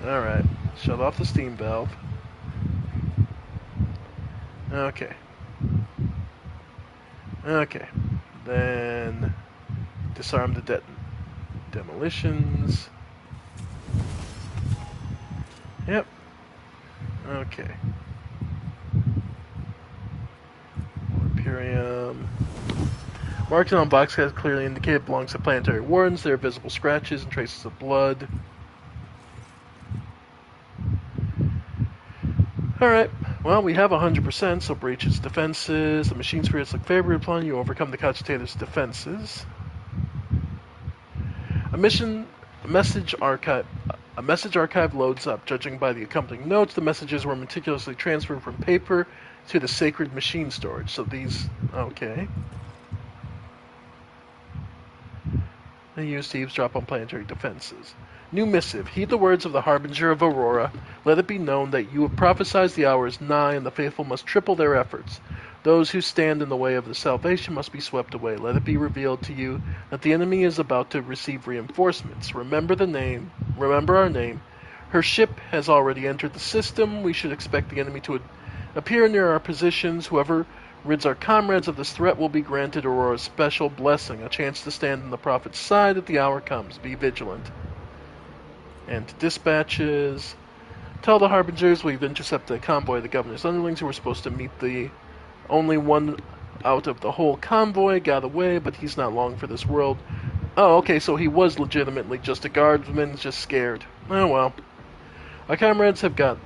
Alright. Shut off the steam valve. Okay. Okay. Then disarm the demolitions. Yep. Okay. Imperium. Marked on box has clearly indicated belongs to planetary wardens. There are visible scratches and traces of blood. Alright, well, we have 100%, so breach its defenses. The machine spirits look favorably upon you. Overcome the cogitator's defenses. A message archive loads up. Judging by the accompanying notes, the messages were meticulously transferred from paper to the sacred machine storage. So these, okay. They used to eavesdrop on planetary defenses. New missive. Heed the words of the Harbinger of Aurora. Let it be known that you have prophesied the hour is nigh, and the faithful must triple their efforts. Those who stand in the way of the salvation must be swept away. Let it be revealed to you that the enemy is about to receive reinforcements. Remember the name. Remember our name. Her ship has already entered the system. We should expect the enemy to appear near our positions. Whoever rids our comrades of this threat will be granted Aurora's special blessing, a chance to stand on the Prophet's side if the hour comes. Be vigilant. And dispatches. Tell the Harbingers we've intercepted a convoy of the Governor's underlings who were supposed to meet the only one out of the whole convoy. Got away, but he's not long for this world. Oh, okay, so he was legitimately just a guardsman, just scared. Oh well. Our comrades have got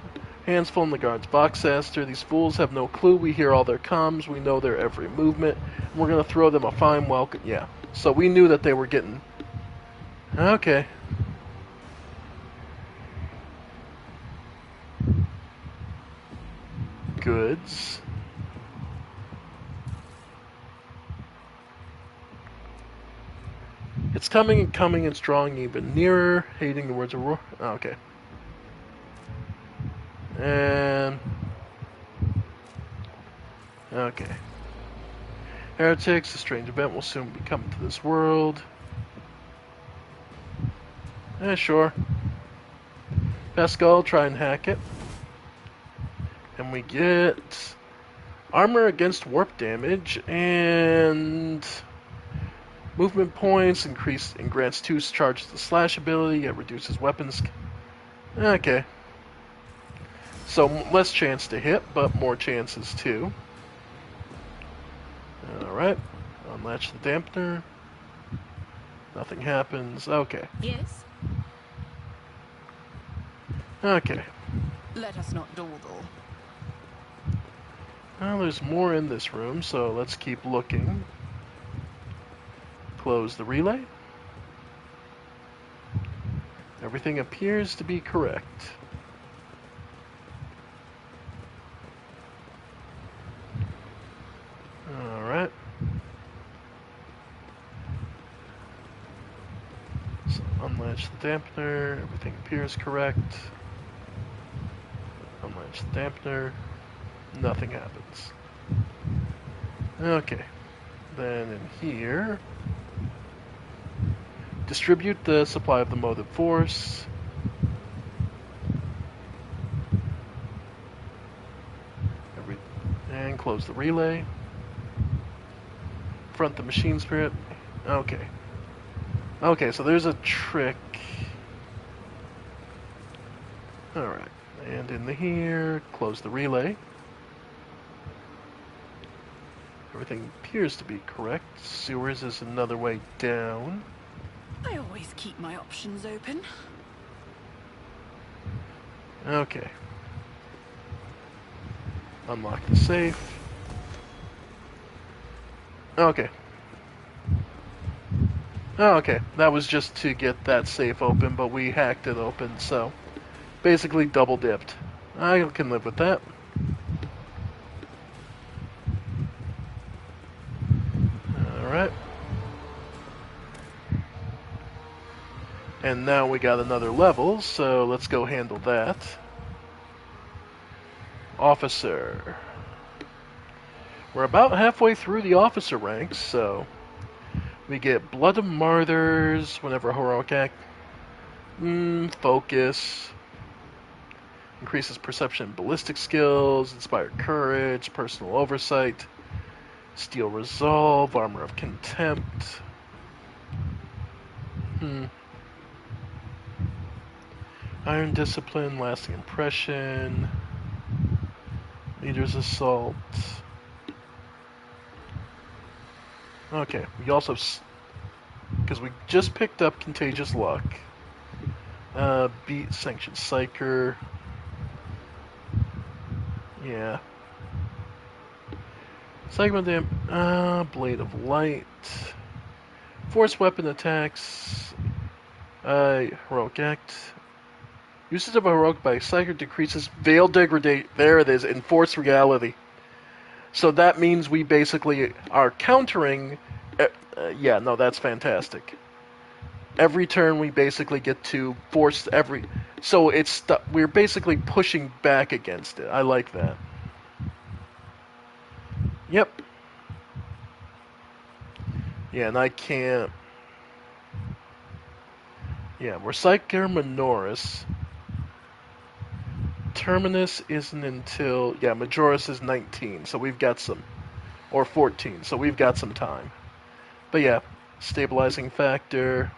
hands full in the guards' box aster. These fools have no clue. We hear all their comms. We know their every movement. And we're going to throw them a fine welcome. Yeah. So we knew that they were getting... Okay. Goods. It's coming and coming and drawing even nearer. Hating the words of roar. Oh, okay. And... Okay. Heretics, a strange event will soon be coming to this world. Sure. Pascal, try and hack it. And we get armor against warp damage and movement points increase and grants 2 charges the slash ability. It reduces weapons. Okay. So less chance to hit, but more chances too. Alright. Unlatch the dampener. Nothing happens. Okay. Yes? Okay. Let us not dawdle. Well, there's more in this room, so let's keep looking. Close the relay. Everything appears to be correct. Alright. So unlatch the dampener. Everything appears correct. Unlatch the dampener. Nothing happens. Okay. Then in here, distribute the supply of the motive force. And close the relay. Front the machine spirit. Okay. Okay, so there's a trick. Alright. And in here, close the relay. Everything appears to be correct. Sewers is another way down. I always keep my options open. Okay. Unlock the safe. Okay. Oh, okay. That was just to get that safe open, but we hacked it open, so basically double dipped. I can live with that. Alright. And now we got another level, so let's go handle that. Officer. We're about halfway through the officer ranks, so we get Blood of Martyrs whenever a heroic act. Focus. Increases perception and ballistic skills, inspired courage, personal oversight, steel resolve, armor of contempt. Iron discipline, lasting impression, leader's assault. Okay, we also, because we just picked up contagious luck. Beat sanctioned psyker. Yeah. Segment blade of light. Force weapon attacks. Heroic act. Usage of a heroic by psyker decreases veil degradation. There it is, enforce reality. So that means we basically are countering. Yeah, no, that's fantastic. every turn we basically get to force every. So we're basically pushing back against it. I like that. Yep. Yeah, and I can't. Yeah, we're Psyker Minoris. Terminus isn't until. Yeah, Majoris is 19, so we've got some. Or 14, so we've got some time. But yeah, stabilizing factor.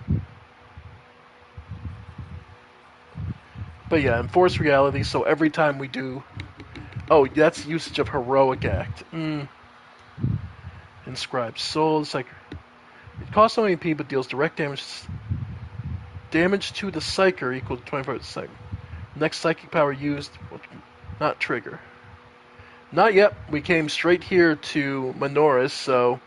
But yeah, enforce reality, so every time we do. Oh, that's usage of heroic act. Inscribed soul. It's like. It costs no AP but deals direct damage. Damage to the Psyker equal to 25%. Next psychic power used. Not trigger. Not yet. We came straight here to Minoris, so.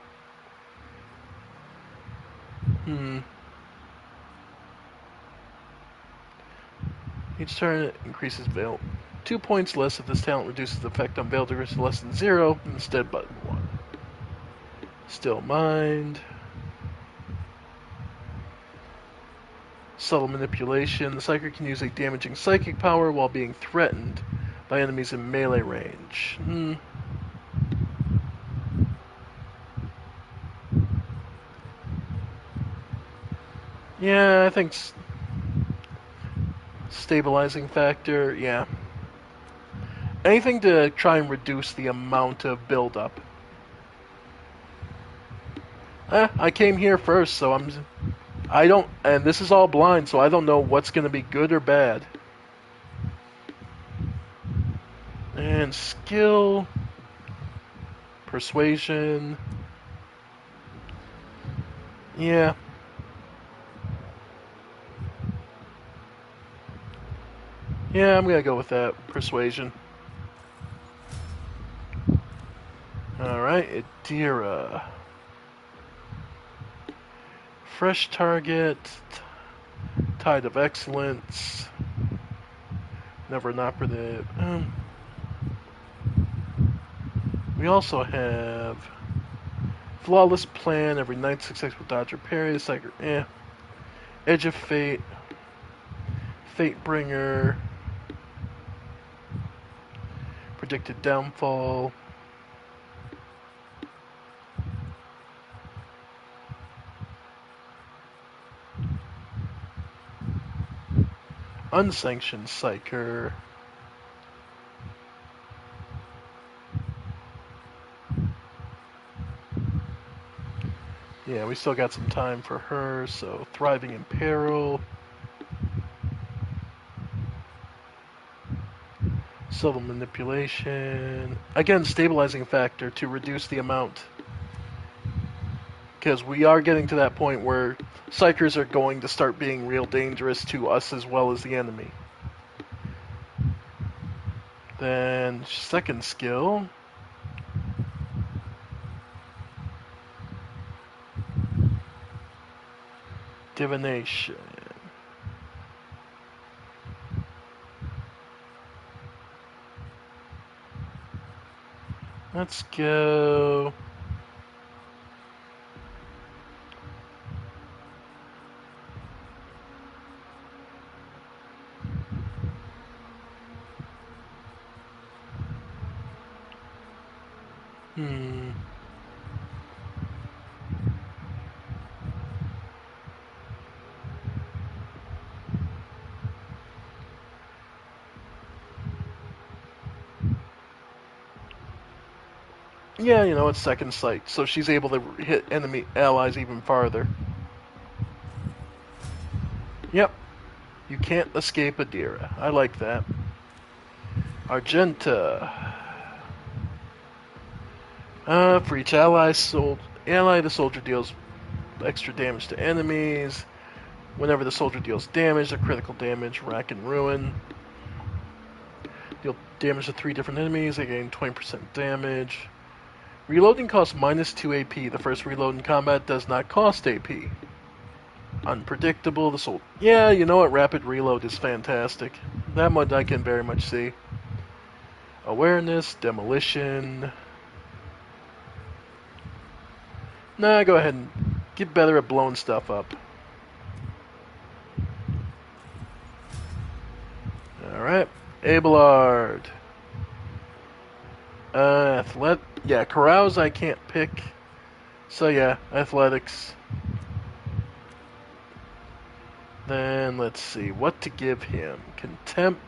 Each turn it increases Veil. 2 points less if this talent reduces the effect on Veil to less than 0, instead but 1. Still Mind. Subtle Manipulation. The Psyker can use a damaging psychic power while being threatened by enemies in melee range. Yeah, I think stabilizing factor, yeah. Anything to try and reduce the amount of buildup. I came here first, so I don't, and this is all blind, so I don't know what's going to be good or bad. And skill, persuasion, yeah. Yeah, I'm going to go with that, persuasion. Alright, Adira. Fresh target, Tide of Excellence, never an operative. We also have Flawless Plan, every 9 successful dodge or parry, Psyker, Edge of Fate, Fatebringer, Predicted Downfall. Unsanctioned Psyker. Yeah, we still got some time for her, so Thriving in Peril. Subtle Manipulation. Again, stabilizing factor to reduce the amount. Because we are getting to that point where Psykers are going to start being real dangerous to us as well as the enemy. Then, second skill. Divination. Let's go. Yeah, you know, it's second sight, so she's able to hit enemy allies even farther. Yep. You can't escape Adira. I like that. Argenta. For each ally, the soldier deals extra damage to enemies. Whenever the soldier deals damage, or critical damage, rack and ruin. Deal damage to 3 different enemies, they gain 20% damage. Reloading costs minus 2 AP. The first reload in combat does not cost AP. Unpredictable, the soldier. Yeah, you know what? Rapid reload is fantastic. That much I can very much see. Awareness, demolition. Nah, go ahead and get better at blowing stuff up. Abelard. Yeah, carouse I can't pick. So yeah, athletics. Then let's see what to give him. Contempt.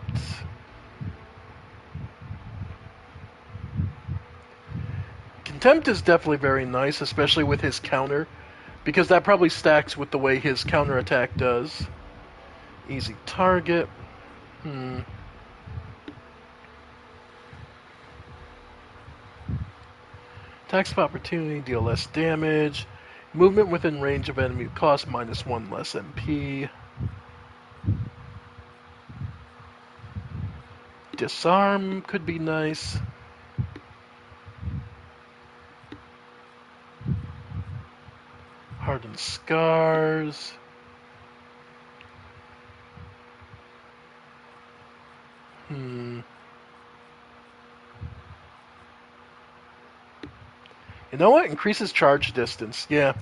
Contempt is definitely very nice, especially with his counter, because that probably stacks with the way his counterattack does. Easy target. Attacks of opportunity, deal less damage. Movement within range of enemy cost -1 less MP. Disarm could be nice. Hardened Scars. You know what? Increases charge distance. Yeah.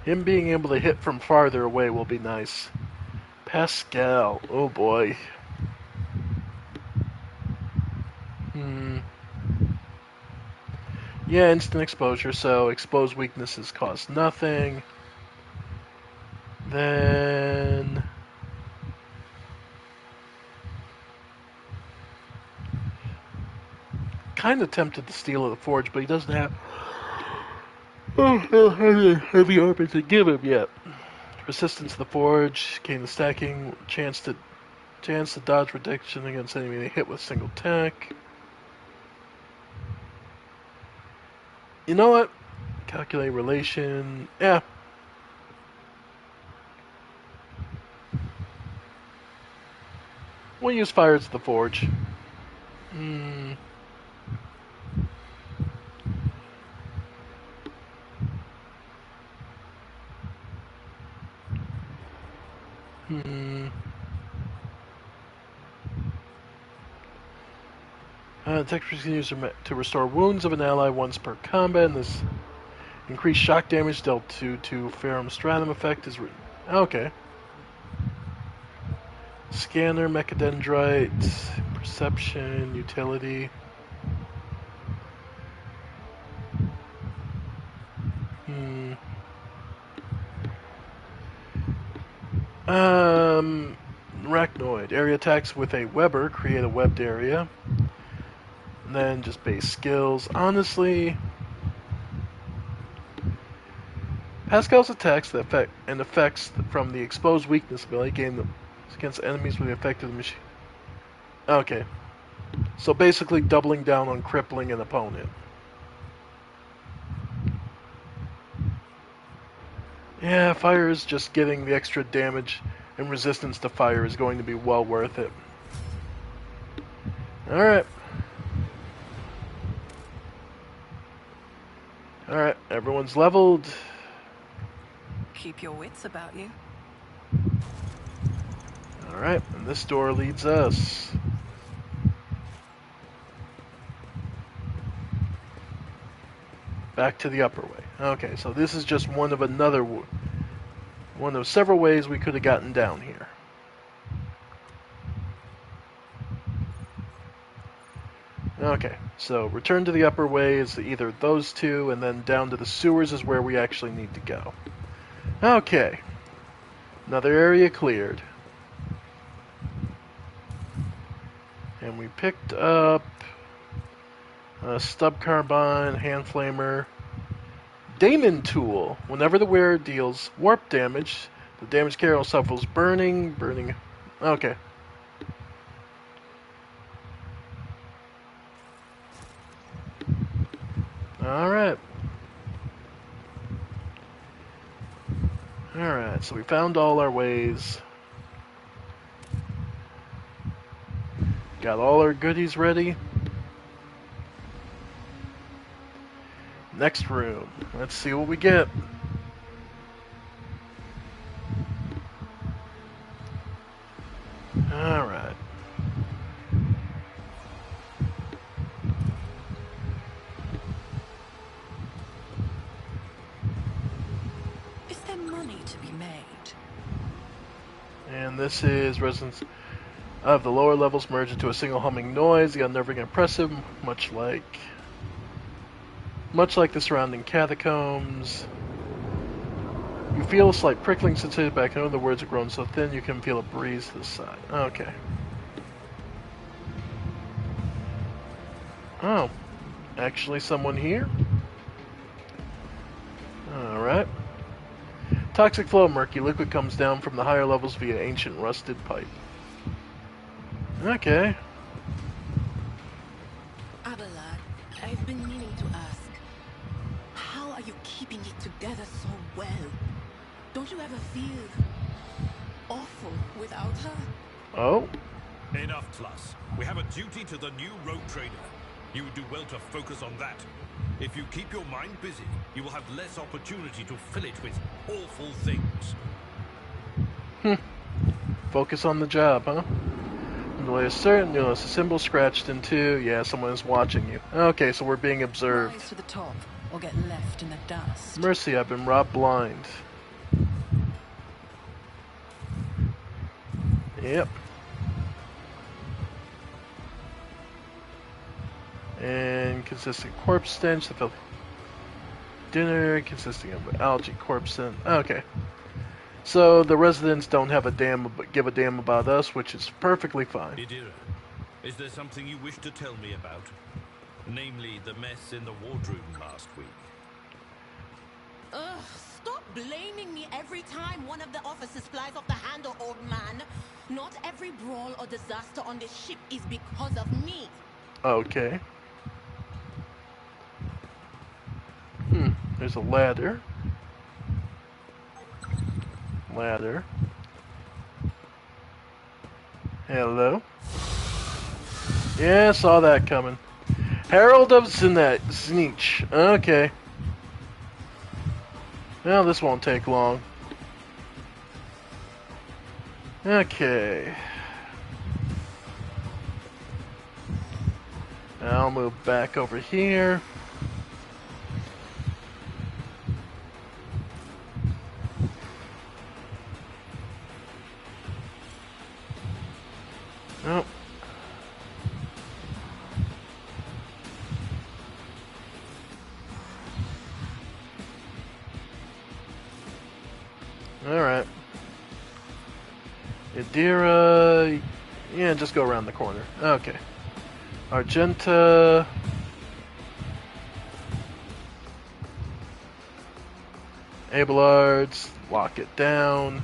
Him being able to hit from farther away will be nice. Pascal. Oh boy. Yeah, instant exposure, so exposed weaknesses cost nothing. Then... kind of tempted to steal of the Forge, but he doesn't have... heavy armor to give him yet. Resistance to the Forge, gain the stacking, chance to dodge protection against enemy hit with single attack. You know what? Calculate relation. Yeah. We'll use fire to the Forge. Text used to restore wounds of an ally once per combat, and this increased shock damage dealt to Ferrum Stratum effect is written. Okay. Scanner, Mechadendrite, Perception, Utility. Arachnoid. Area attacks with a Weber create a webbed area. And then just base skills. Honestly, Pascal's attacks that affect and effects from the exposed weakness ability gain them against enemies with the effect of the machine. Okay. So basically doubling down on crippling an opponent. Yeah, fire is just getting the extra damage and resistance to fire is going to be well worth it. Alright. Alright, everyone's leveled. Keep your wits about you. Alright, and this door leads us. Back to the upper way. Okay, so this is just one of several ways we could have gotten down here. Okay, so return to the upper way is either those two, and then down to the sewers is where we actually need to go. Okay, another area cleared. And we picked up a stub carbine, hand flamer, Daemon tool. Whenever the wearer deals warp damage, the damage carrier suffers burning. Okay. Alright. Alright, so we found all our ways. Got all our goodies ready. Next room. Let's see what we get. Alright. This is residents of the lower levels merge into a single humming noise, the unnerving and oppressive, much like the surrounding catacombs. You feel a slight prickling sensation back home. The words are grown so thin you can feel a breeze to the side. Okay. Oh, actually someone here? Alright. Toxic flow of murky liquid comes down from the higher levels via ancient rusted pipe. Okay. Abelard, I've been meaning to ask, how are you keeping it together so well? Don't you ever feel awful without her? Oh? Enough, Tluss. We have a duty to the new rogue trader. You would do well to focus on that. If you keep your mind busy, you will have less opportunity to fill it with awful things. Focus on the job, huh? Delay is certain. You'll notice a symbol scratched in two. Yeah, someone is watching you. Okay, so we're being observed. Rise to the top, or get left in the dust. Mercy, I've been robbed blind. Yep. And consisting corpse stench, the filthy dinner consisting of algae corpse stench. Okay. So the residents don't have give a damn about us, which is perfectly fine. Idira, is there something you wish to tell me about? Namely, the mess in the wardroom last week. Ugh, stop blaming me every time one of the officers flies off the handle, old man. Not every brawl or disaster on this ship is because of me. Okay. There's a ladder. Ladder. Hello. Yeah, saw that coming. Herald of Sneech. Okay. Well, this won't take long. Okay. I'll move back over here. Oh. Alright. Idira. Yeah, just go around the corner. Okay. Argenta. Abelards. Lock it down.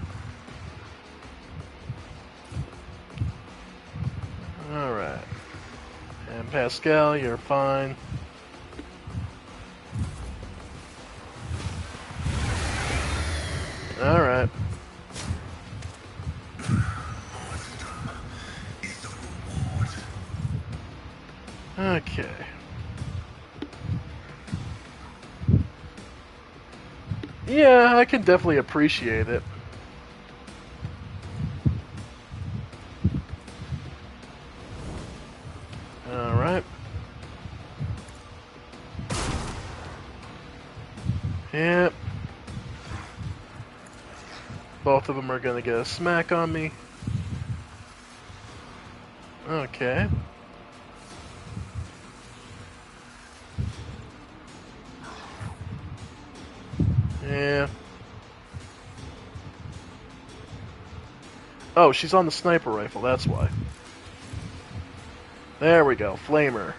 Alright. And Pascal, you're fine. Alright. Okay. Yeah, I can definitely appreciate it. Alright. Yep. Both of them are gonna get a smack on me. Okay. Yeah. Oh, she's on the sniper rifle, that's why. There we go, flamer.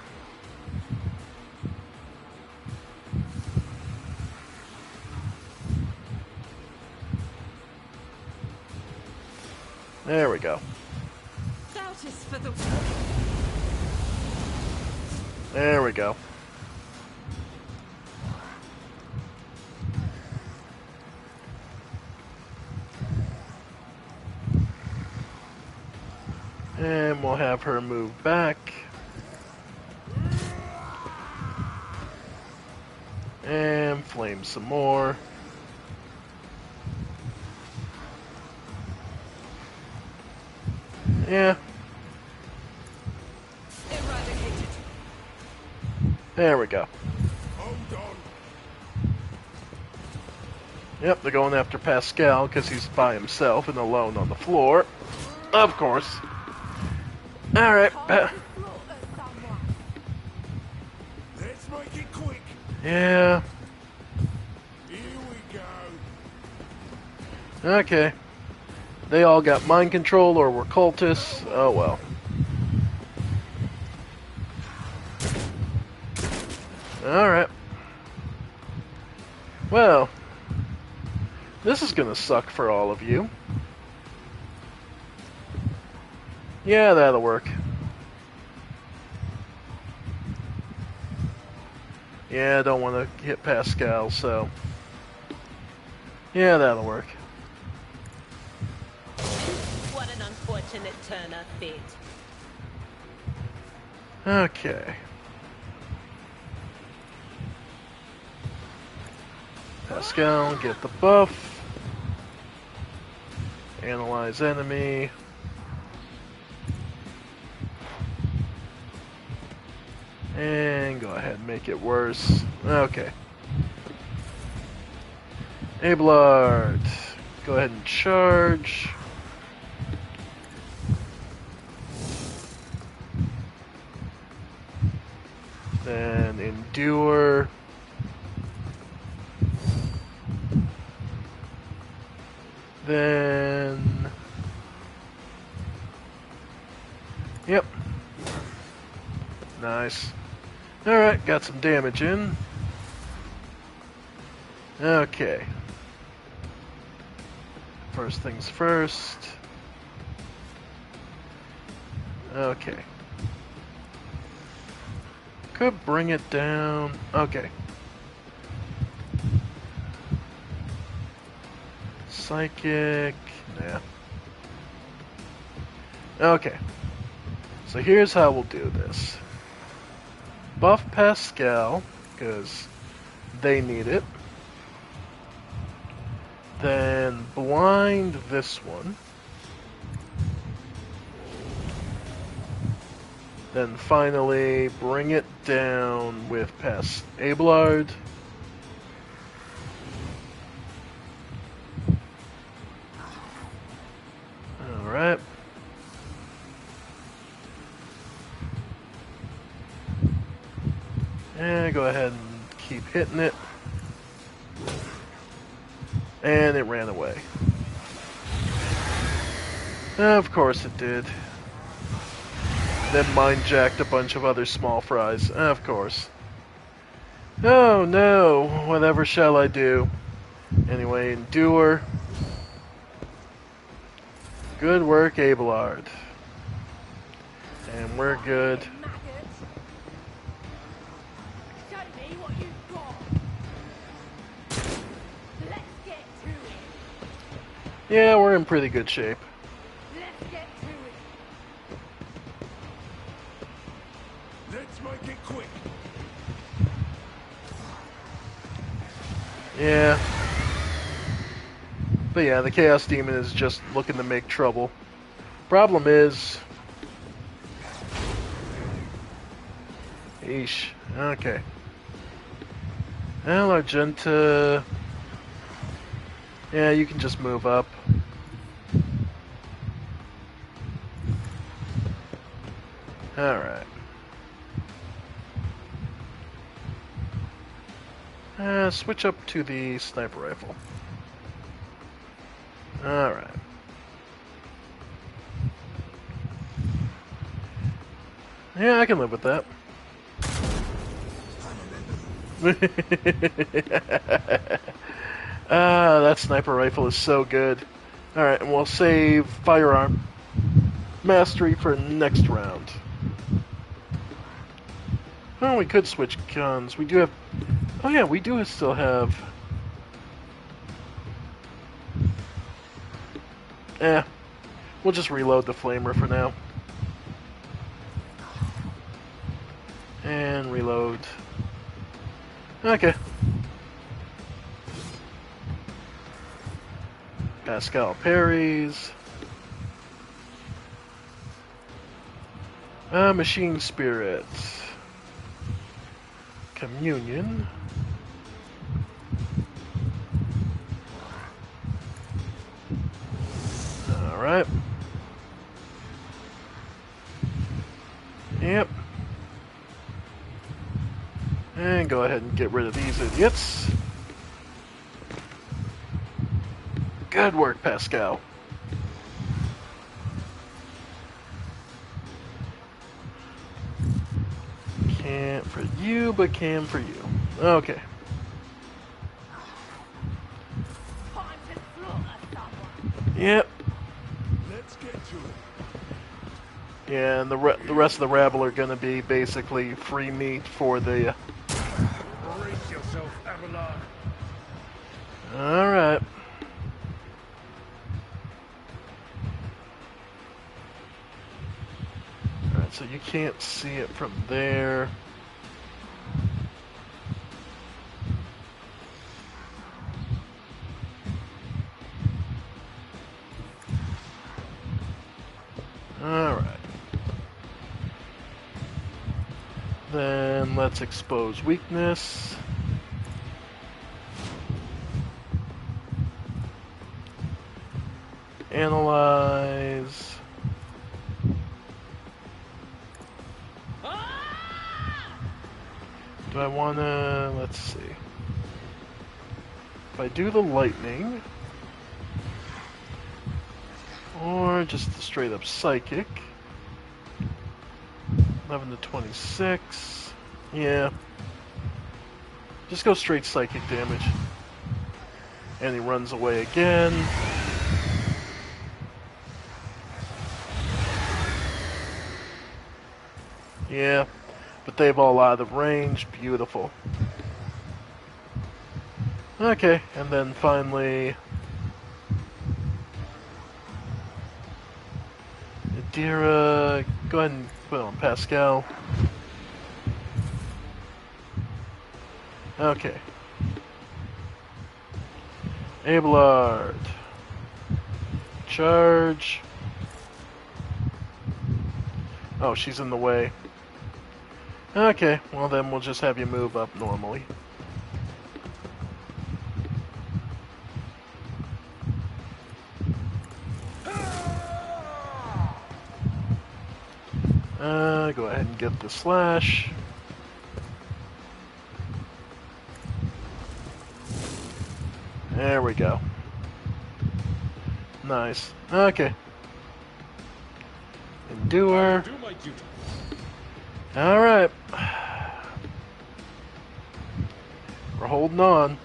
There we go. Doubt is for the... There we go. And we'll have her move back. And flame some more. Yeah. Eradicated. There we go. Hold on. Yep, they're going after Pascal because he's by himself and alone on the floor. Of course. Alright. Let's make it quick. Yeah. Here we go. Okay. They all got mind control or were cultists. Oh well. Alright. Well, this is gonna suck for all of you. Yeah, that'll work. Yeah, I don't want to hit Pascal, so... yeah, that'll work. What an unfortunate turn of fate. Okay. Pascal, get the buff. Analyze enemy. And go ahead and make it worse. Okay. Abelard. Go ahead and charge. Then endure. Then... yep. Nice. Alright, got some damage in. Okay. First things first. Okay. Could bring it down. Okay. Psychic. Nah. Okay. So here's how we'll do this. Buff Pascal, because they need it. Then blind this one. Then finally bring it down with Abelard. Alright. And go ahead and keep hitting it. And it ran away. Of course it did. Then mind jacked a bunch of other small fries. Of course. Oh no, whatever shall I do? Anyway, endure. Good work, Abelard. And we're good. Show me what you've got. Let's get to it. Yeah, we're in pretty good shape. Let's get to it. Let's make it quick. Yeah. But yeah, the Chaos Demon is just looking to make trouble. Problem is... eesh. Okay. Well, Argenta... yeah, you can just move up. Alright. Switch up to the sniper rifle. Alright. Yeah, I can live with that. That sniper rifle is so good. Alright, and we'll save firearm mastery for next round. Oh, we could switch guns. We do have... oh yeah, we do still have... we'll just reload the flamer for now. And reload. Okay. Pascal parries. Machine Spirit. Communion. Alright. Yep. And go ahead and get rid of these idiots. Good work, Pascal. Can't for you, but can for you. Okay. Yep. Let's get to it. Yeah, and the rest of the rabble are going to be basically free meat for the... Brace yourself, Abelard. Alright. Alright, so you can't see it from there. Alright. Then let's expose weakness. Analyze. Do I wanna, let's see. If I do the lightning, or just the straight up psychic, 11 to 26, yeah. Just go straight psychic damage. And he runs away again. Yeah, but they've all out of range. Beautiful. Okay, and then finally... Adira, go ahead and put on Pascal. Okay. Abelard. Charge. Oh, she's in the way. Okay, well then we'll just have you move up normally. Go ahead and get the slash. There we go. Nice. Okay. Endure. Alright. We're holding on.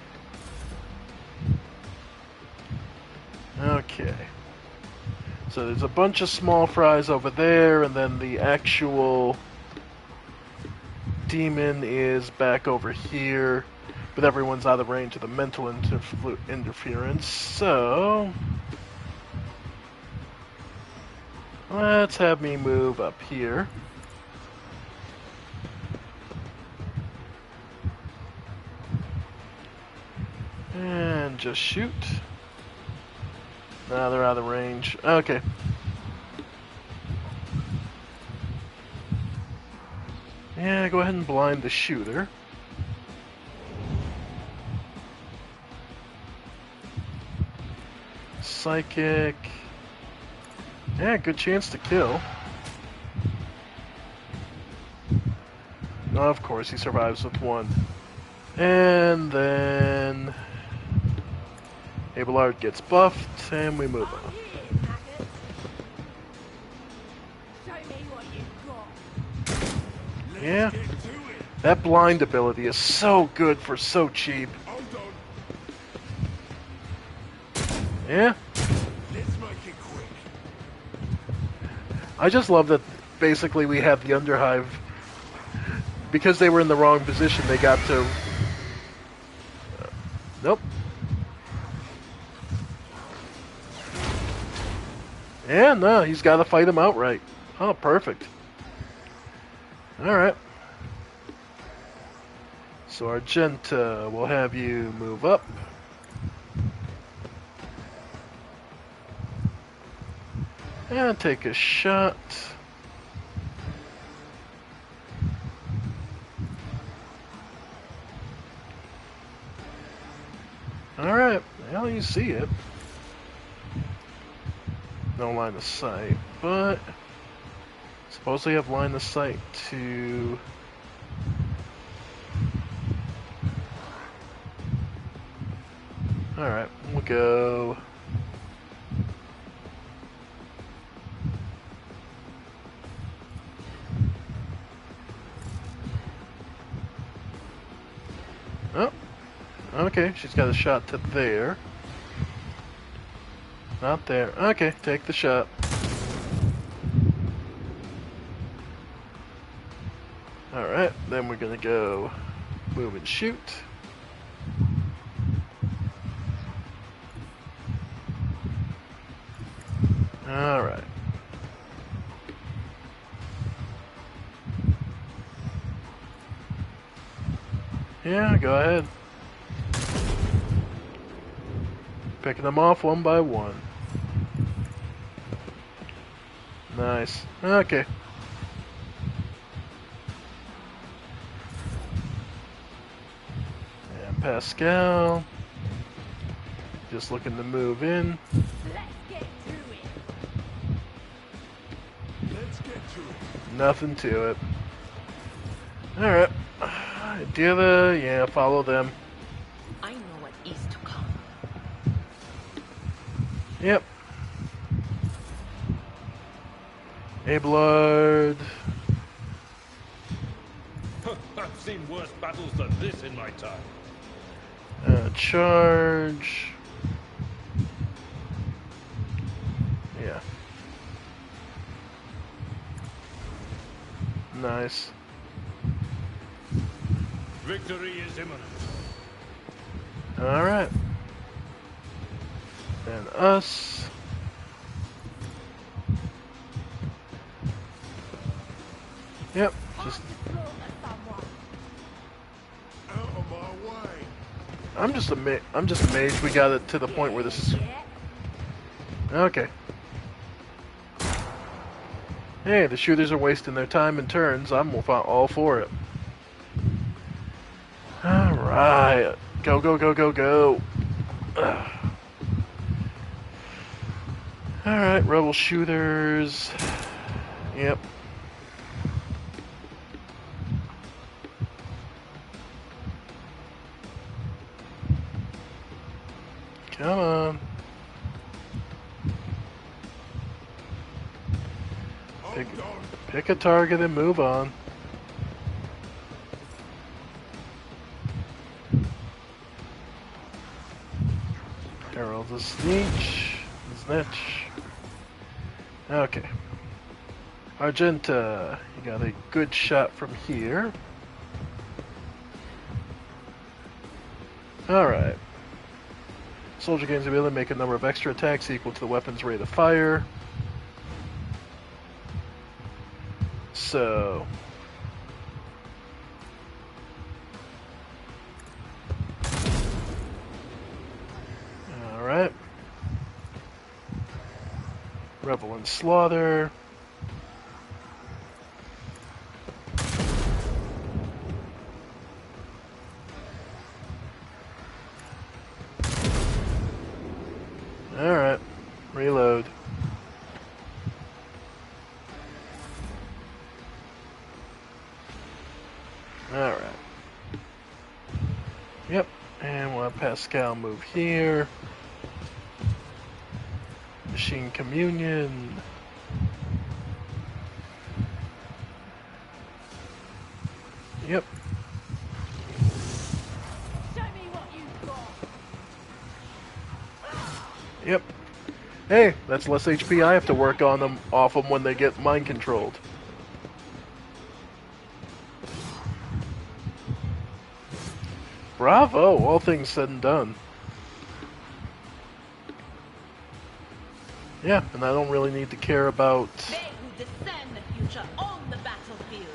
Okay. So there's a bunch of small fries over there, and then the actual demon is back over here, but everyone's out of range of the mental interference, so let's have me move up here. And just shoot. Now they're out of range. Okay. Yeah, go ahead and blind the shooter. Psychic. Yeah, good chance to kill. No, of course, he survives with one. And then Abelard gets buffed, and we move on. Yeah, that blind ability is so good for so cheap. Yeah. Let's make it quick. I just love that basically we have the Underhive. Because they were in the wrong position, they got to... nope. Yeah, no, he's got to fight him outright. Oh, perfect. Alright. So Argenta, we'll have you move up. And take a shot. Alright, well, you see it. No line of sight, but... Suppose they have line of sight to... Alright, we'll go... Oh, okay, she's got a shot to there. Not there. Okay, take the shot. Alright, then we're gonna go move and shoot. Alright. Yeah, go ahead. Picking them off one by one. Nice. Okay. And Pascal. Just looking to move in. Let's get to it. Nothing to it. Alright. Do you have a... Yeah, follow them. I know what is to come. Yep. Abelard. I've seen worse battles than this in my time. Charge. Yeah. Nice. Victory is imminent. Alright. And us. Yep, just... Out of my way. I'm just amazed we got it to the point where this is... Okay. Hey, the shooters are wasting their time and turns. I'm all for it. Alright. Go, go, go, go, go. Alright, rebel shooters. Yep. Come on. Pick a target and move on. Herald the Snitch. Okay. Argenta, you got a good shot from here. Alright. Soldier gains the ability to make a number of extra attacks equal to the weapon's rate of fire. So... Alright. Revel and Slaughter. Alright. Reload. Alright. Yep. And we'll have Pascal move here. Machine Communion. Yep. Show me what you've got. Yep. Hey, that's less HP I have to work on them off them when they get mind controlled. Bravo, all things said and done. Yeah, and I don't really need to care about... They who discern the future on the battlefield.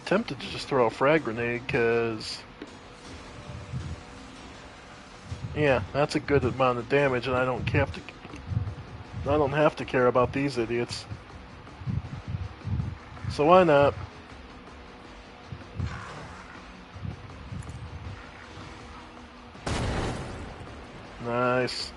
Tempted to just throw a frag grenade, because... Yeah, that's a good amount of damage, and I don't have to care about these idiots. So why not? Nice.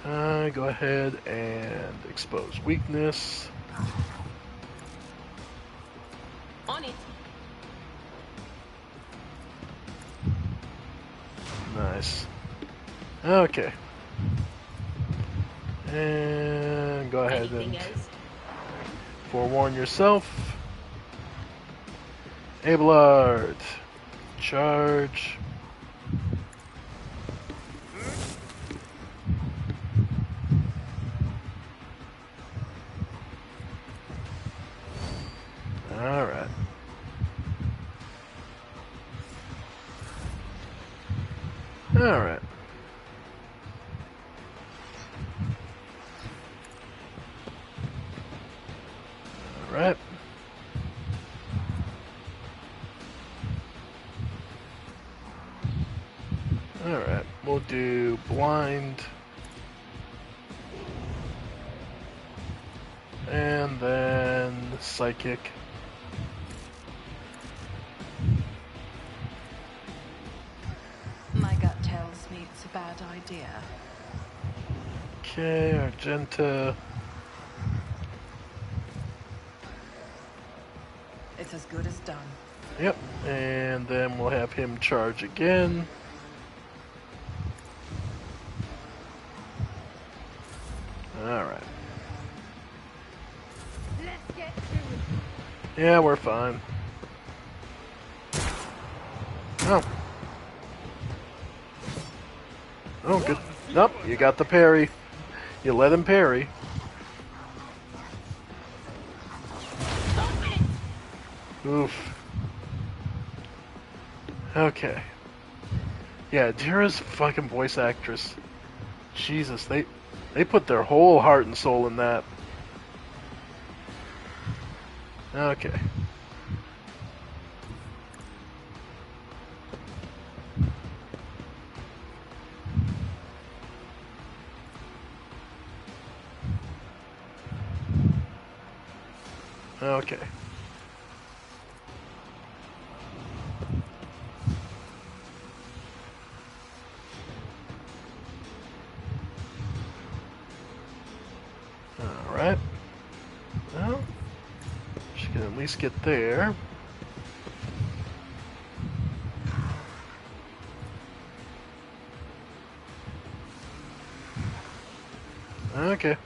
Go ahead and expose weakness. On it. Nice. Okay. And go ahead Anything and else? forewarn yourself. Abelard. Charge. Alright. Alright. Alright. Alright, we'll do blind. And then psychic. My gut tells me it's a bad idea. Okay, Argenta. It's as good as done. Yep, and then we'll have him charge again. Alright. Let's get to it. Yeah, we're fine. Oh. Oh, good. Nope, you got the parry. You let him parry. Oof. Okay. Yeah, Dira's fucking voice actress. Jesus, they put their whole heart and soul in that. Okay. Okay. Alright. Well, she can at least get there. Okay.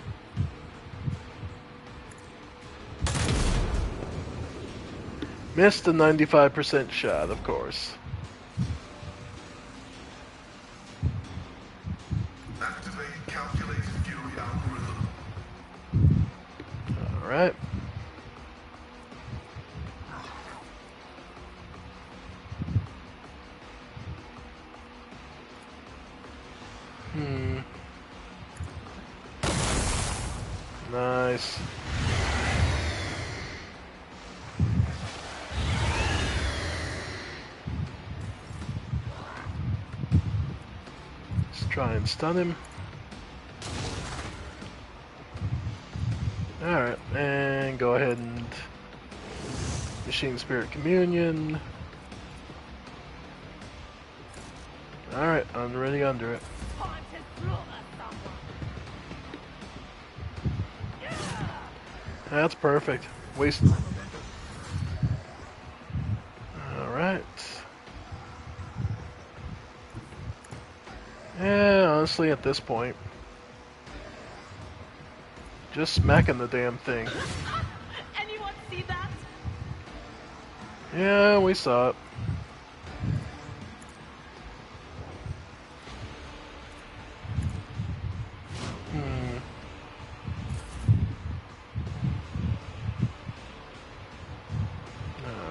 Missed a 95% shot, of course. Activate calculated fury algorithm. Alright. Nice. Let's try and stun him. Alright, and go ahead and Machine Spirit Communion. Alright, I'm ready under it. Time to slaughter someone. That's perfect. Waste. Alright. Yeah, honestly, at this point, just smacking the damn thing. Anyone see that? Yeah, we saw it.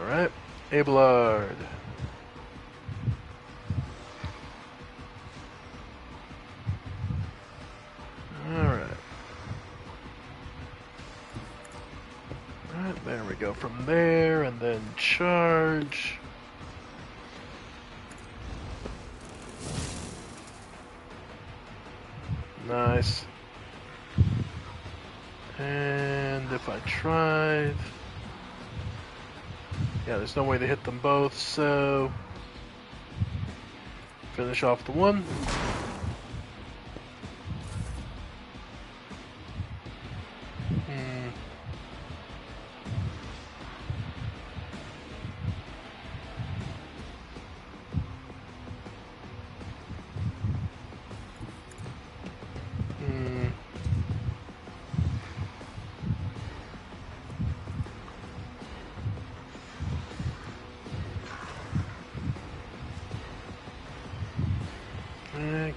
Alright. Abelard. Alright. Alright, there we go. From there, and then charge. Nice. And if I tried... Yeah, there's no way to hit them both, so... Finish off the one.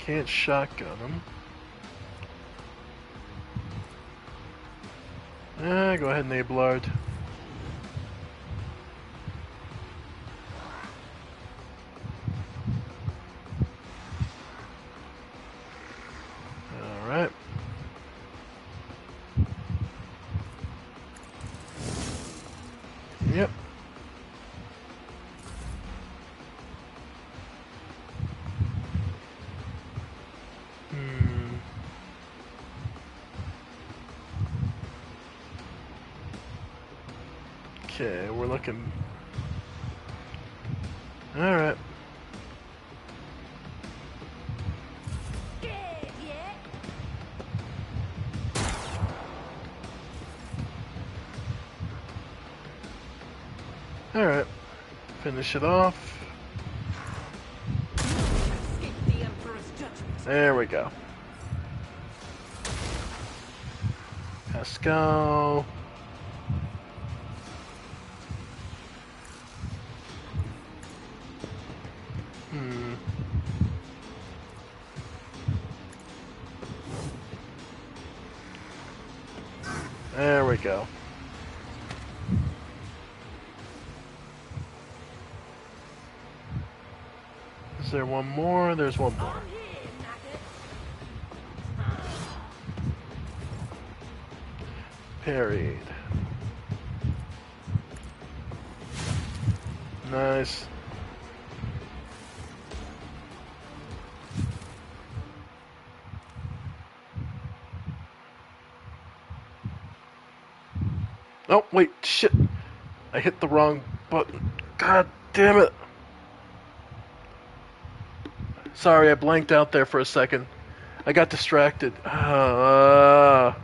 Can't shotgun him. Go ahead, Nablard. Alright. Yep. Okay, we're looking. Alright. Alright. Finish it off. Escape the Emperor's judgment. There we go. Pascal. There we go. Is there one more? There's one more. Parried. Nice. Oh, wait, shit. I hit the wrong button. God damn it. Sorry, I blanked out there for a second. I got distracted. God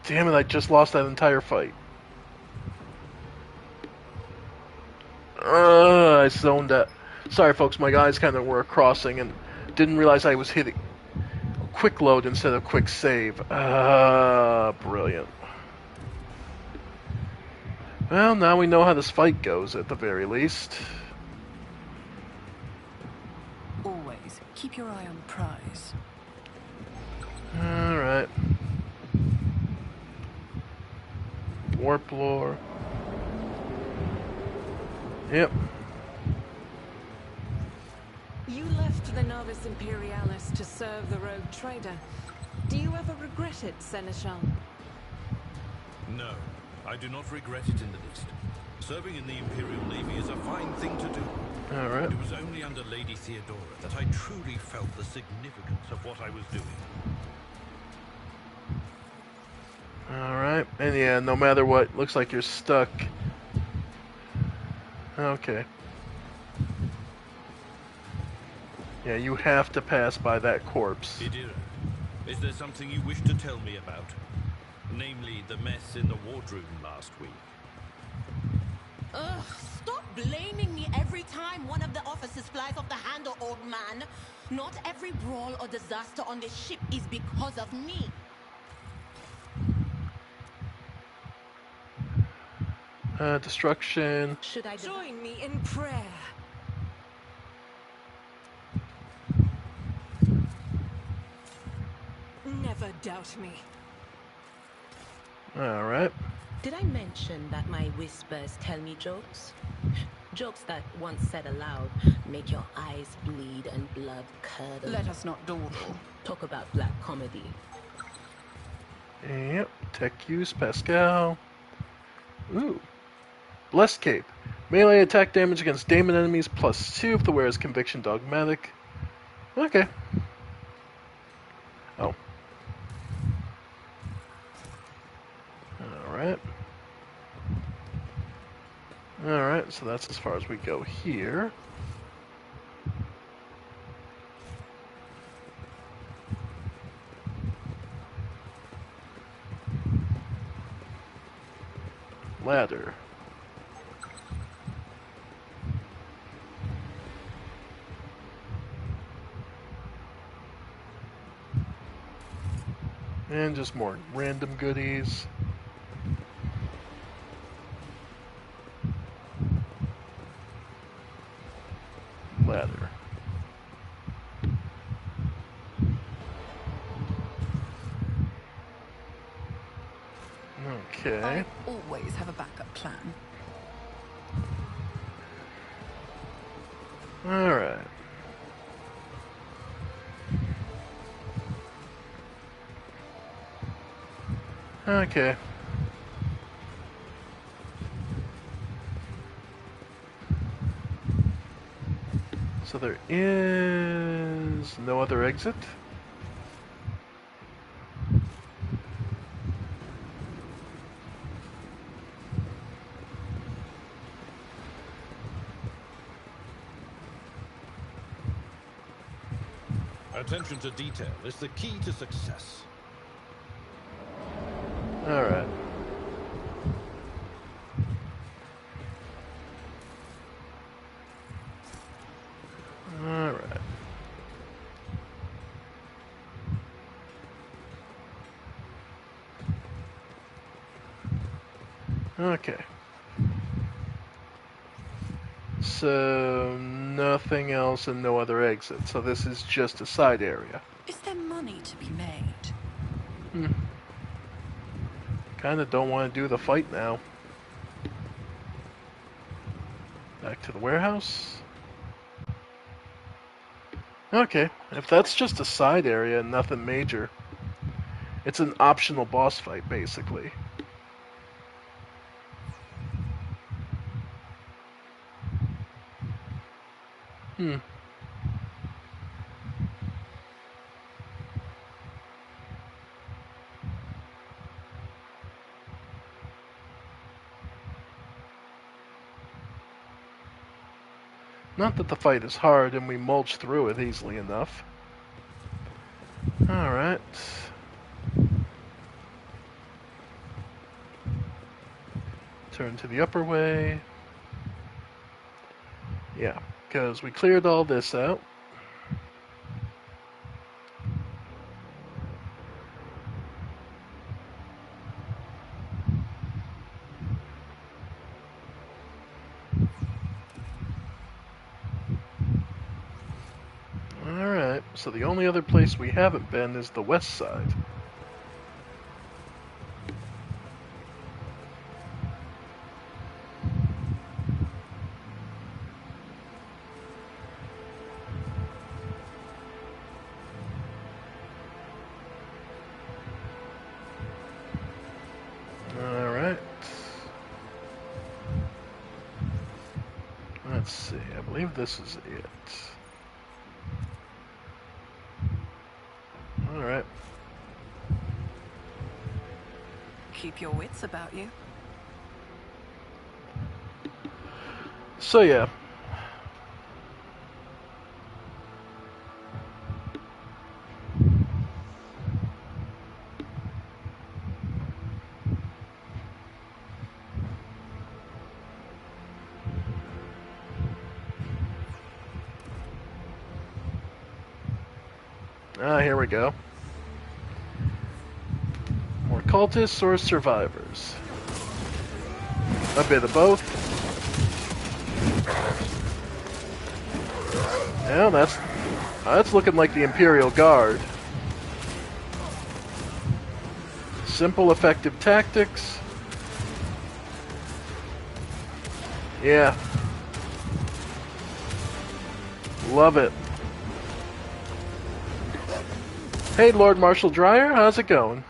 damn it, I just lost that entire fight. I zoned out. Sorry, folks, my eyes kind of were crossing and didn't realize I was hitting quick load instead of quick save. Brilliant. Well, now we know how this fight goes, at the very least. Always keep your eye on the prize. Alright. Warp lore. Yep. You left the Novus Imperialis to serve the rogue trader. Do you ever regret it, Seneschal? No, I do not regret it in the least. Serving in the Imperial Navy is a fine thing to do. Alright. It was only under Lady Theodora that I truly felt the significance of what I was doing. Alright. And yeah, no matter what, looks like you're stuck. Okay. Yeah, you have to pass by that corpse. Idira, is there something you wish to tell me about? Namely, the mess in the wardroom last week. Ugh, stop blaming me every time one of the officers flies off the handle, old man. Not every brawl or disaster on this ship is because of me. Destruction. Should I Join me in prayer. Never doubt me. Alright. Did I mention that my whispers tell me jokes? Jokes that, once said aloud, make your eyes bleed and blood curdle. Let us not dawdle. Talk about black comedy. Yep. Tech use, Pascal. Ooh. Blessed Cape. Melee attack damage against daemon enemies +2 if the wearer's conviction dogmatic. Okay. Oh. Alright. Alright, so that's as far as we go here. Ladder. And just more random goodies. Ladder. Okay. I always have a backup plan. Alright. Okay. So there is no other exit? Attention to detail is the key to success. Alright. Alright. Okay. So, nothing else and no other exit. So this is just a side area. Is there money to be made? Kinda don't want to do the fight now. Back to the warehouse. Okay, if that's just a side area and nothing major, it's an optional boss fight, basically. Not that the fight is hard and we mulch through it easily enough. Alright. Turn to the upper way. Yeah, because we cleared all this out. Alright, so the only other place we haven't been is the west side. Alright. Let's see, I believe this is it. Alright. Keep your wits about you. So yeah. Here we go. More cultists or survivors? A bit of both. Yeah, that's looking like the Imperial Guard. Simple, effective tactics. Yeah. Love it. Hey, Lord Marshal Dreyer, how's it going?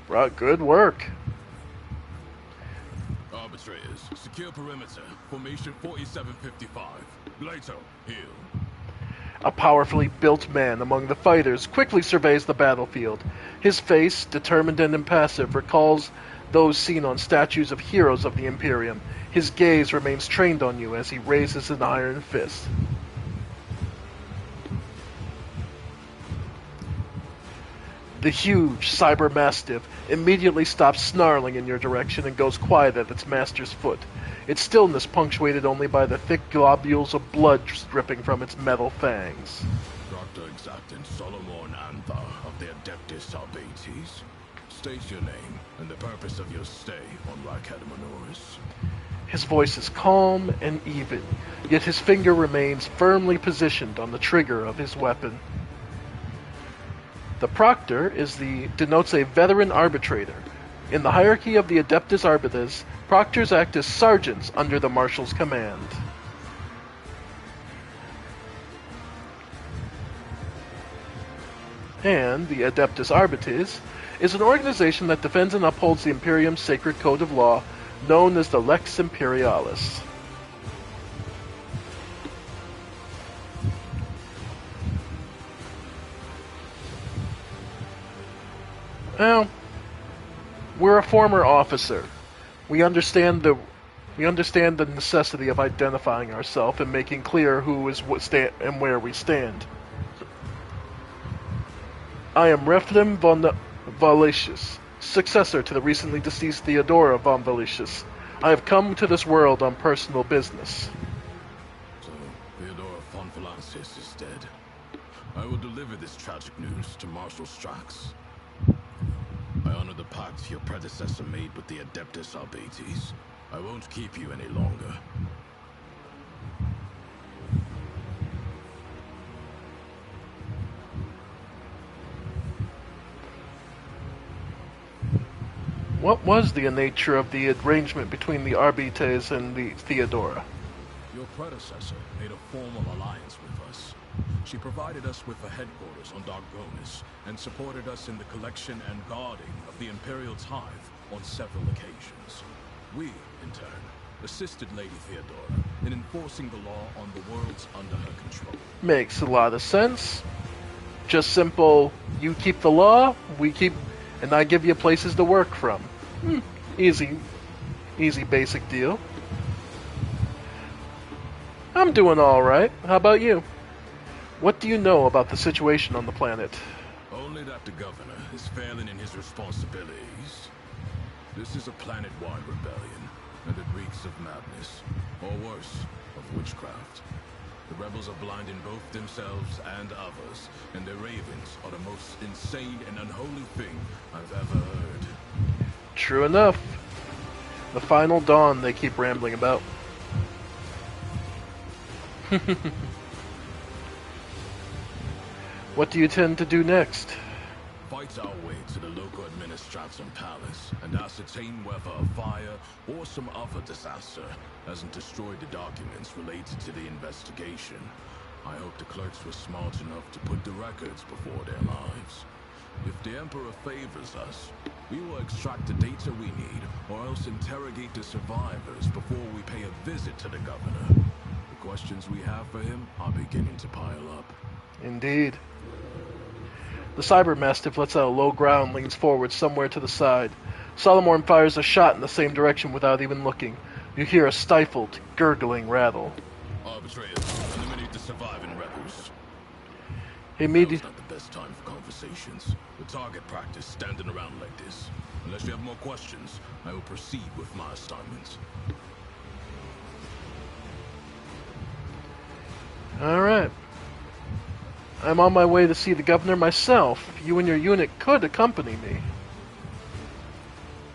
Brought good work. Arbitrators, secure perimeter. Formation 4755. Later, heal. A powerfully built man among the fighters quickly surveys the battlefield. His face, determined and impassive, recalls those seen on statues of heroes of the Imperium. His gaze remains trained on you as he raises an iron fist. The huge cyber mastiff immediately stops snarling in your direction and goes quiet at its master's foot. its stillness punctuated only by the thick globules of blood dripping from its metal fangs. Dr. Exactant Solomon Antha of the Adeptus Albates. State your name and the purpose of your stay on Ricadamanoris. His voice is calm and even, yet his finger remains firmly positioned on the trigger of his weapon. The Proctor denotes a veteran arbitrator. In the hierarchy of the Adeptus Arbites, Proctors act as sergeants under the Marshal's command. And the Adeptus Arbites is an organization that defends and upholds the Imperium's sacred code of law, known as the Lex Imperialis. Well, we're a former officer. We understand the necessity of identifying ourselves and making clear who is and where we stand. I am Reflim von Valetius, successor to the recently deceased Theodora von Valetius. I have come to this world on personal business. So, Theodora von Valetius is dead. I will deliver this tragic news to Marshal Strax. I honor the pact your predecessor made with the Adeptus Albates. I won't keep you any longer. What was the nature of the arrangement between the Arbites and the Theodora? Your predecessor made a formal alliance with us. She provided us with a headquarters on Dargonis and supported us in the collection and guarding of the Imperial tithe on several occasions. We, in turn, assisted Lady Theodora in enforcing the law on the worlds under her control. Makes a lot of sense. Just simple, you keep the law, we keep, and I give you places to work from. Easy basic deal. I'm doing alright. How about you? What do you know about the situation on the planet? Only that the governor is failing in his responsibilities. This is a planet-wide rebellion, and it reeks of madness, or worse, of witchcraft. The rebels are blinding both themselves and others, and their ravens are the most insane and unholy thing I've ever heard. True enough. The final dawn they keep rambling about. What do you intend to do next? Fight our way to the local administration palace and ascertain whether a fire or some other disaster hasn't destroyed the documents related to the investigation. I hope the clerks were smart enough to put the records before their lives. If the Emperor favors us, we will extract the data we need, or else interrogate the survivors before we pay a visit to the governor. The questions we have for him are beginning to pile up. Indeed. The Cyber Mastiff lets out a low growl and leans forward somewhere to the side. Solomon fires a shot in the same direction without even looking. You hear a stifled, gurgling rattle. Arbitrators, eliminate the surviving rebels. Immediately. Now's not the best time for conversations. The target practice standing around like this. Unless you have more questions, I will proceed with my assignments. Alright. I'm on my way to see the governor myself. You and your unit could accompany me.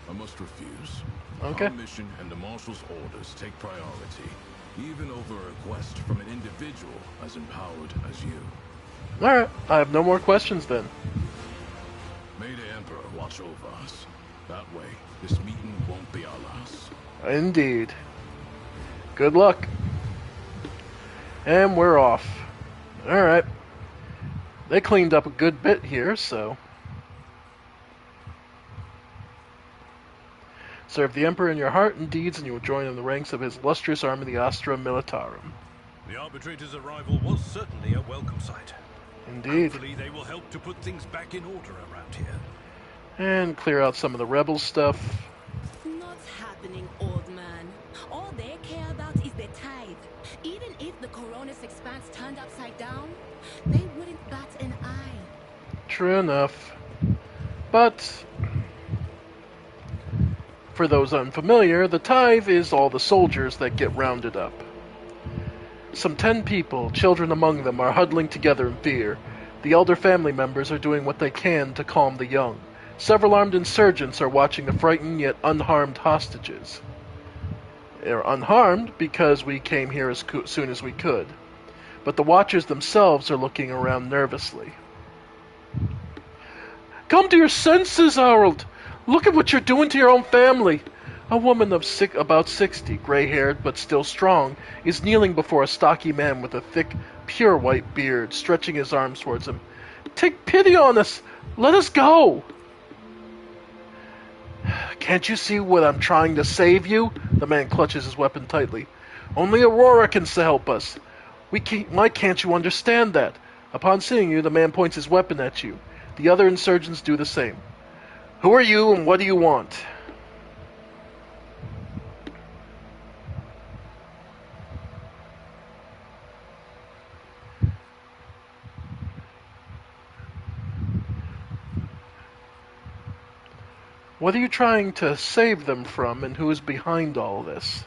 I must refuse. Okay. Our mission and the Marshal's orders take priority, even over a request from an individual as empowered as you. Alright, I have no more questions then. May the Emperor watch over us. That way, this meeting won't be our last. Indeed. Good luck. And we're off. Alright. They cleaned up a good bit here, so... Serve the Emperor in your heart and deeds, and you will join in the ranks of his illustrious army, the Astra Militarum. The Arbitrator's arrival was certainly a welcome sight. Indeed. Hopefully they will help to put things back in order around here. And clear out some of the rebel stuff. Not happening, old man. All they care about is the tithe. Even if the Coronis expanse turned upside down, they wouldn't bat an eye. True enough. But... For those unfamiliar, the tithe is all the soldiers that get rounded up. Some 10 people, children among them, are huddling together in fear. The elder family members are doing what they can to calm the young. Several armed insurgents are watching the frightened yet unharmed hostages. They're unharmed because we came here as soon as we could. But the watchers themselves are looking around nervously. Come to your senses, Harold! Look at what you're doing to your own family! A woman of about 60, gray-haired but still strong, is kneeling before a stocky man with a thick, pure white beard, stretching his arms towards him. Take pity on us! Let us go! Can't you see what I'm trying to save you? The man clutches his weapon tightly. Only Aurora can help us. Why can't you understand that? Upon seeing you, the man points his weapon at you. The other insurgents do the same. Who are you and what do you want? What are you trying to save them from, and who is behind all this?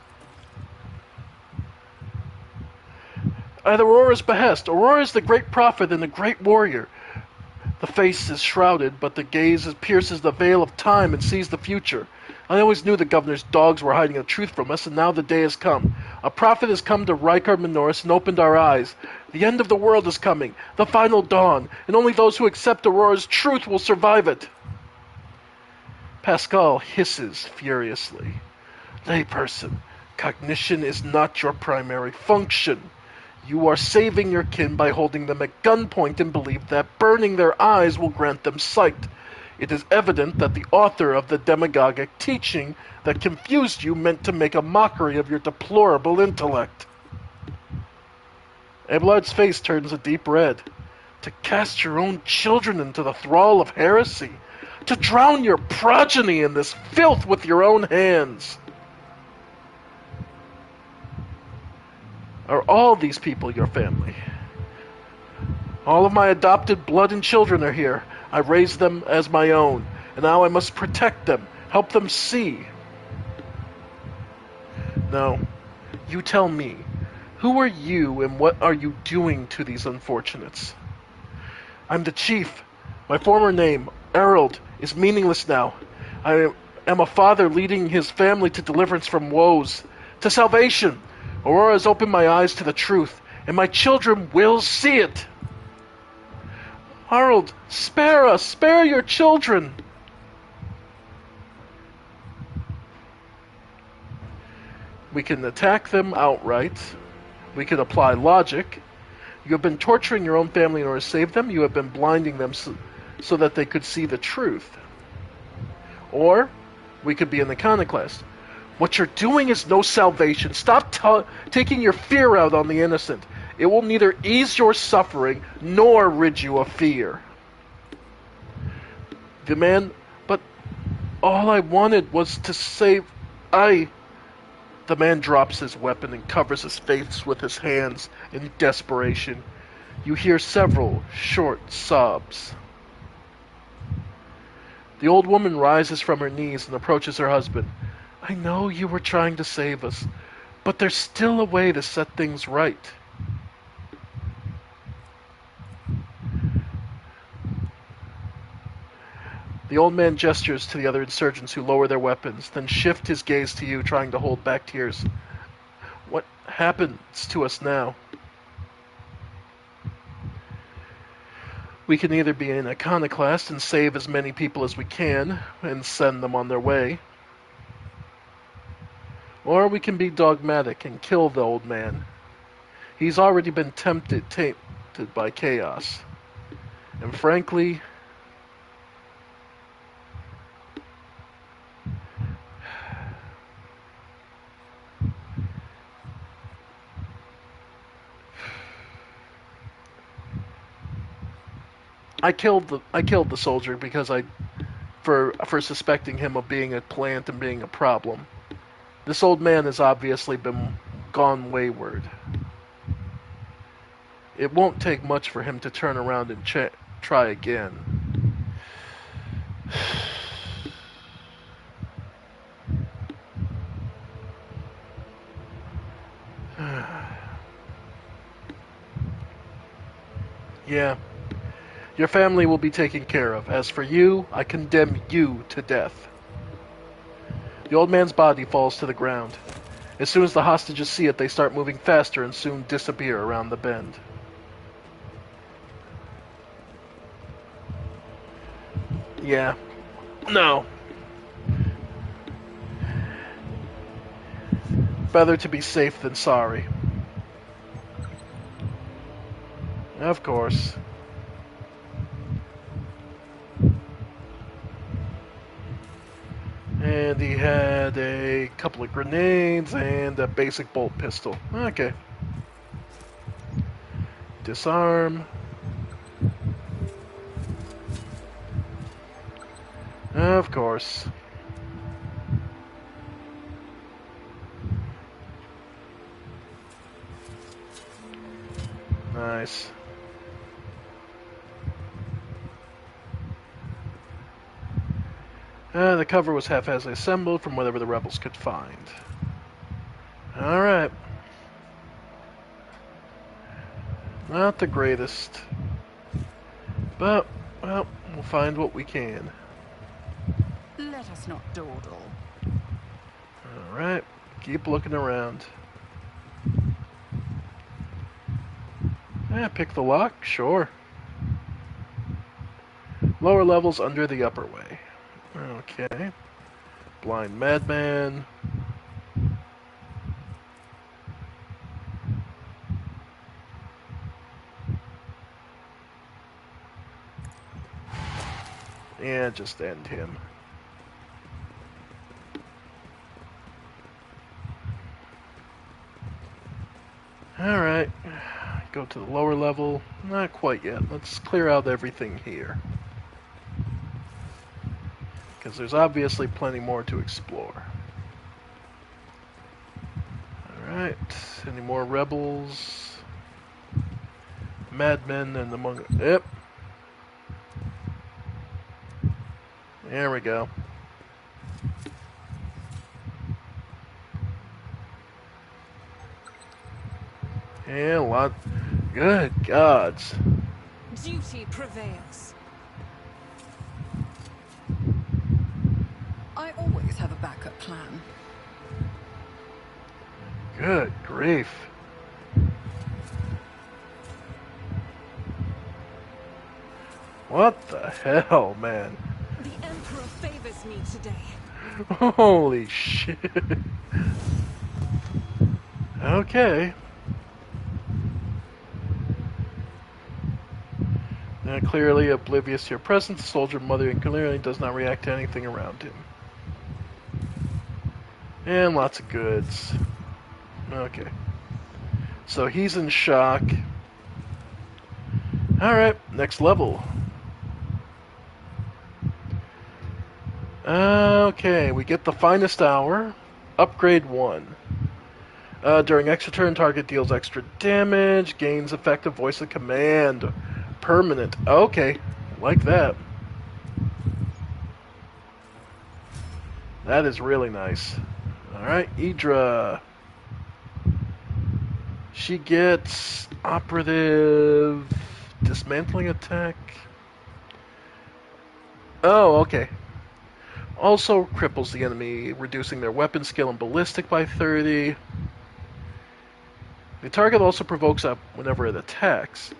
At Aurora's behest. Aurora is the great prophet and the great warrior. The face is shrouded, but the gaze pierces the veil of time and sees the future. I always knew the governor's dogs were hiding the truth from us, and now the day has come. A prophet has come to Rykard Minoris and opened our eyes. The end of the world is coming, the final dawn, and only those who accept Aurora's truth will survive it. Pascal hisses furiously. Layperson, cognition is not your primary function. You are saving your kin by holding them at gunpoint and believe that burning their eyes will grant them sight. It is evident that the author of the demagogic teaching that confused you meant to make a mockery of your deplorable intellect. Abelard's face turns a deep red. To cast your own children into the thrall of heresy. To drown your progeny in this filth with your own hands. Are all these people your family? All of my adopted blood and children are here. I raised them as my own, and now I must protect them, help them see. No, you tell me, who are you and what are you doing to these unfortunates? I'm the chief. My former name, Harold, is meaningless now. I am a father leading his family to deliverance from woes, to salvation. Aurora has opened my eyes to the truth, and my children will see it. Harold, spare us! Spare your children! We can attack them outright. We can apply logic. You have been torturing your own family in order to save them. You have been blinding them so that they could see the truth. Or we could be an iconoclast. What you're doing is no salvation. Stop taking your fear out on the innocent. It will neither ease your suffering nor rid you of fear. The man, but all I wanted was to save... The man drops his weapon and covers his face with his hands in desperation. You hear several short sobs. The old woman rises from her knees and approaches her husband. I know you were trying to save us, but there's still a way to set things right. The old man gestures to the other insurgents who lower their weapons, then shift his gaze to you, trying to hold back tears. What happens to us now? We can either be an iconoclast and save as many people as we can and send them on their way, or we can be dogmatic and kill the old man. He's already been tainted by chaos. And frankly, I killed the soldier because for suspecting him of being a plant and being a problem. This old man has obviously been gone wayward. It won't take much for him to turn around and try again. Yeah. Your family will be taken care of. As for you, I condemn you to death. The old man's body falls to the ground. As soon as the hostages see it, they start moving faster and soon disappear around the bend. Yeah. No. Better to be safe than sorry. Of course. And he had a couple of grenades and a basic bolt pistol. Okay. Disarm. Of course. Nice. The cover was haphazardly assembled from whatever the rebels could find. Alright. Not the greatest. But, well, we'll find what we can. Let us not dawdle. Alright. Keep looking around. Pick the lock? Sure. Lower levels under the upper way. Okay. Blind madman. Yeah, just end him. Alright. Go to the lower level. Not quite yet. Let's clear out everything here. Because there's obviously plenty more to explore. Alright. Any more rebels? Madmen and among... Yep. There we go. Yeah, a lot. Good gods. Duty prevails. I always have a backup plan. Good grief. What the hell, man? The Emperor favors me today. Holy shit. Okay. Now, clearly oblivious to your presence, the soldier mothering clearly does not react to anything around him. And lots of goods. Okay. So he's in shock. Alright, next level. Okay, we get the finest hour. Upgrade 1. During extra turn, target deals extra damage, gains effective voice of command. Permanent. Okay, like that. That is really nice. Alright, Idra. She gets operative dismantling attack. Oh, okay. Also cripples the enemy, reducing their weapon skill and ballistic by 30. The target also provokes up whenever it attacks.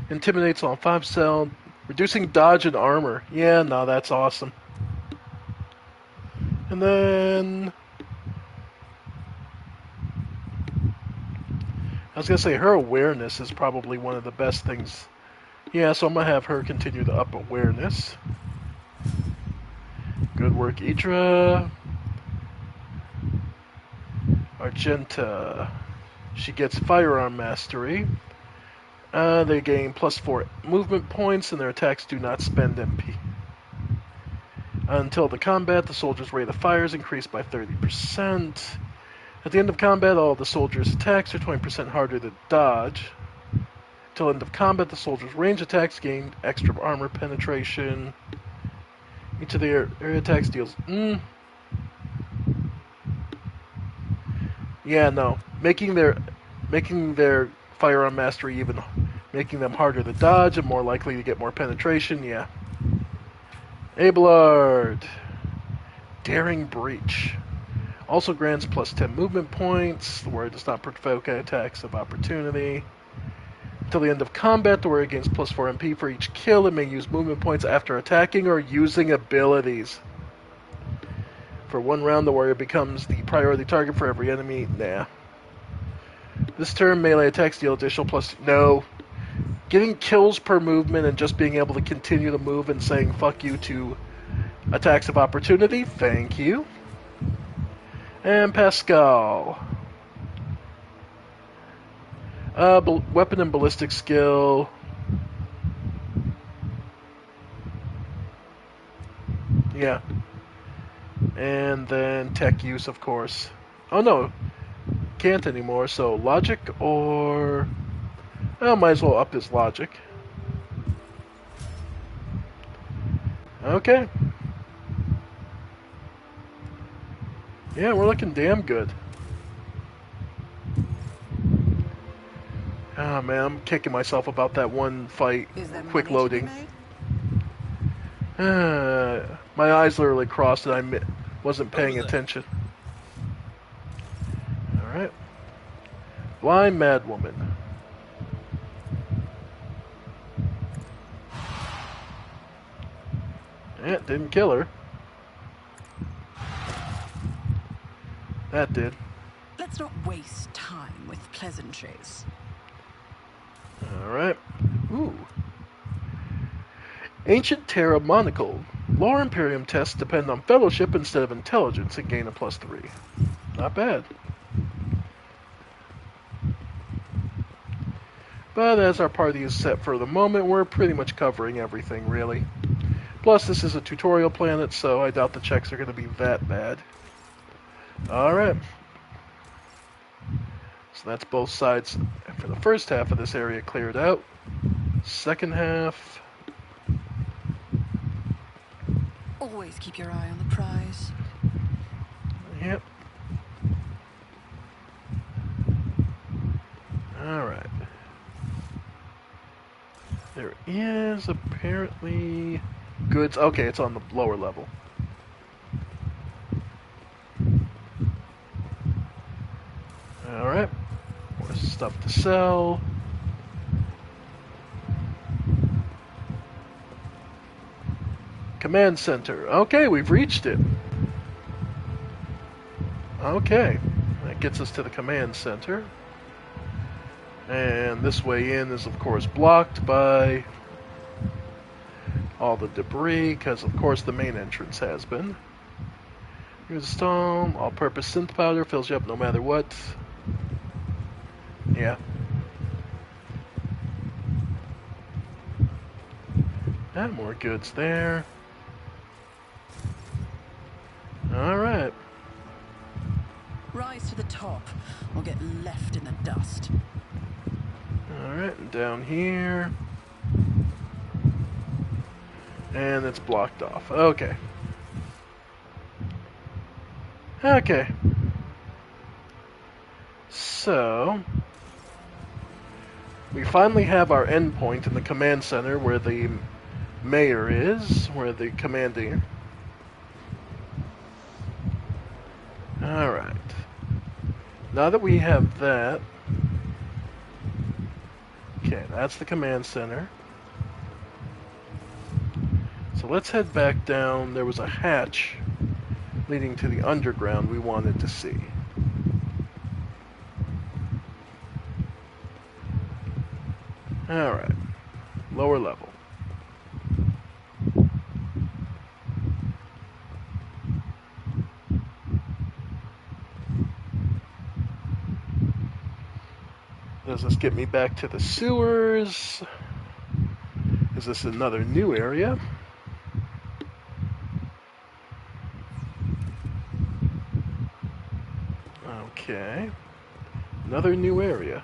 Intimidates on 5 cell, reducing dodge and armor. Yeah, no, that's awesome. And then I was gonna say her awareness is probably one of the best things. Yeah, so I'm gonna have her continue to up awareness. Good work, Idra. Argenta. She gets firearm mastery. They gain +4 movement points, and their attacks do not spend MP. Until the combat, the soldier's rate of fire is increased by 30%. At the end of combat, all of the soldier's attacks are 20% harder to dodge. Until end of combat, the soldier's range attacks gain extra armor penetration. Each of the area attacks deals. Yeah, no. Making their firearm mastery even making them harder to dodge and more likely to get more penetration, yeah. Abelard. Daring Breach. Also grants plus 10 movement points. The warrior does not provoke attacks of opportunity. Until the end of combat, the warrior gains plus 4 MP for each kill and may use movement points after attacking or using abilities. For 1 round, the warrior becomes the priority target for every enemy. Nah. This turn, melee attacks deal additional plus... No. Getting kills per movement and just being able to continue to move and saying fuck you to attacks of opportunity. Thank you. And Pascal. Weapon and ballistic skill. Yeah. And then tech use, of course. Oh no, can't anymore, so logic or... I might as well up his logic. Okay. Yeah, we're looking damn good. Oh man, I'm kicking myself about that one fight. Is there Quick money to be loading. made? My eyes literally crossed and I wasn't paying Over there. attention. Alright. Blind Madwoman. Yeah, didn't kill her. That did. Let's not waste time with pleasantries. Alright. Ooh. Ancient Terra Monocle. Lore Imperium tests depend on fellowship instead of intelligence and gain a +3. Not bad. But as our party is set for the moment, we're pretty much covering everything, really. Plus, this is a tutorial planet, so I doubt the checks are going to be that bad. Alright. So that's both sides for the first half of this area cleared out. Second half... Always keep your eye on the prize. Yep. Alright. There is apparently goods. Okay, it's on the lower level. Alright. More stuff to sell. Command center. Okay, we've reached it. Okay. That gets us to the command center. And this way in is, of course, blocked by all the debris, because, of course, the main entrance has been. Here's a stone. All-purpose synth powder. Fills you up no matter what. Yeah. And more goods there. Alright. Rise to the top, or get left in the dust. Alright, and down here. And it's blocked off. Okay. Okay. So... we finally have our endpoint in the command center where the mayor is, where the commanding... Alright. Now that we have that... Okay, that's the command center. So let's head back down. There was a hatch leading to the underground we wanted to see. Alright. Lower level. Does this get me back to the sewers? Is this another new area? Okay. Another new area.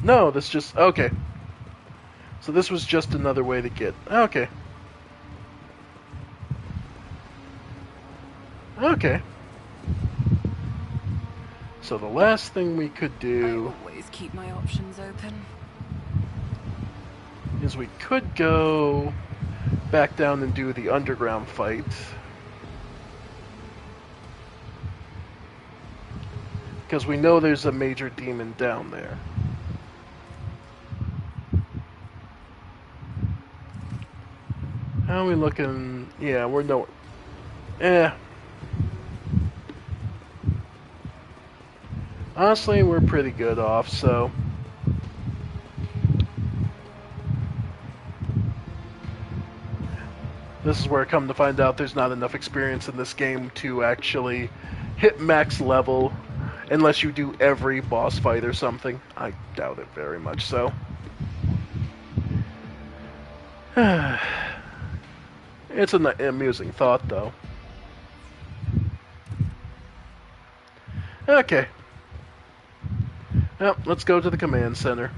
No, this just... okay. So this was just another way to get... okay. Okay. So the last thing we could I do always keep my options open. is we could go back down and do the underground fight. Because we know there's a major demon down there. How are we looking? Yeah, we're no... Honestly, we're pretty good off, so... This is where I come to find out there's not enough experience in this game to actually hit max level unless you do every boss fight or something. I doubt it very much so. It's an amusing thought, though. Okay. Well, let's go to the command center.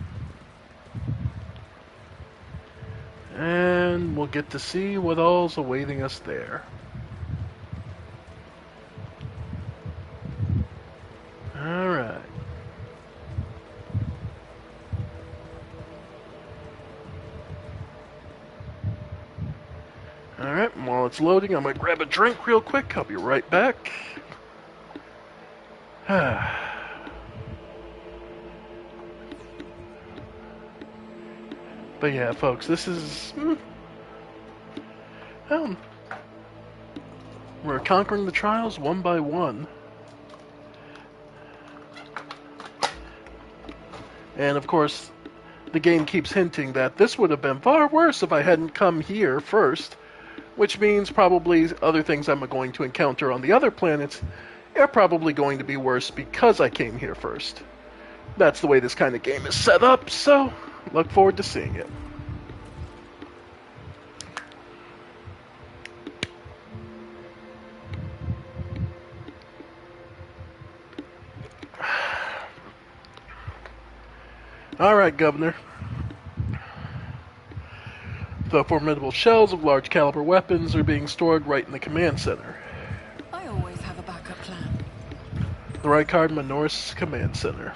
And we'll get to see what all's awaiting us there. Alright. Alright, while it's loading, I'm gonna grab a drink real quick. I'll be right back. But yeah, folks, this is... we're conquering the trials one by one. And of course, the game keeps hinting that this would have been far worse if I hadn't come here first, which means probably other things I'm going to encounter on the other planets are probably going to be worse because I came here first. That's the way this kind of game is set up, so look forward to seeing it. Alright, Governor. The formidable shells of large caliber weapons are being stored right in the command center. I always have a backup plan. The Rykard Minor's command center.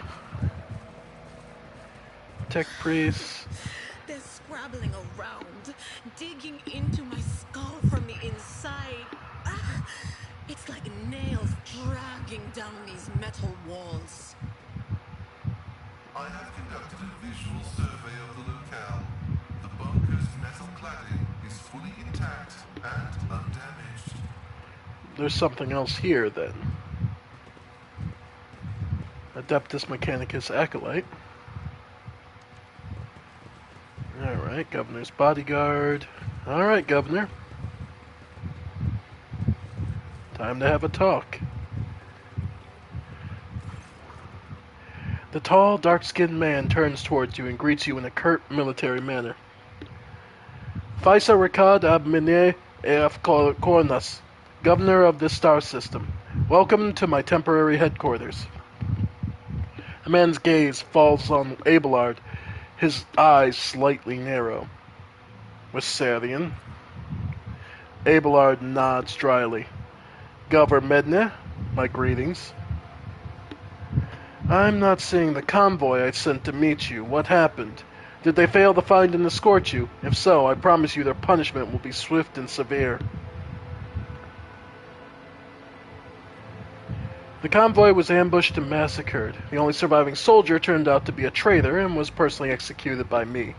Tech Priest. They're scrabbling around, digging into my skull from the inside. It's like nails dragging down these metal walls. I have conducted a visual survey of the locale. The bunker's metal cladding is fully intact and undamaged. There's something else here, then. Adeptus Mechanicus Acolyte. Alright, Governor's bodyguard. Alright, Governor. Time to have a talk. The tall, dark-skinned man turns towards you and greets you in a curt, military manner. Faisa Ricard Abmine Ef Cornas, Governor of this star system. Welcome to my temporary headquarters. The man's gaze falls on Abelard, his eyes slightly narrow. Wissarian. Abelard nods dryly. Gover Medne, my greetings. I'm not seeing the convoy I sent to meet you. What happened? Did they fail to find and escort you? If so, I promise you their punishment will be swift and severe. The convoy was ambushed and massacred. The only surviving soldier turned out to be a traitor and was personally executed by me.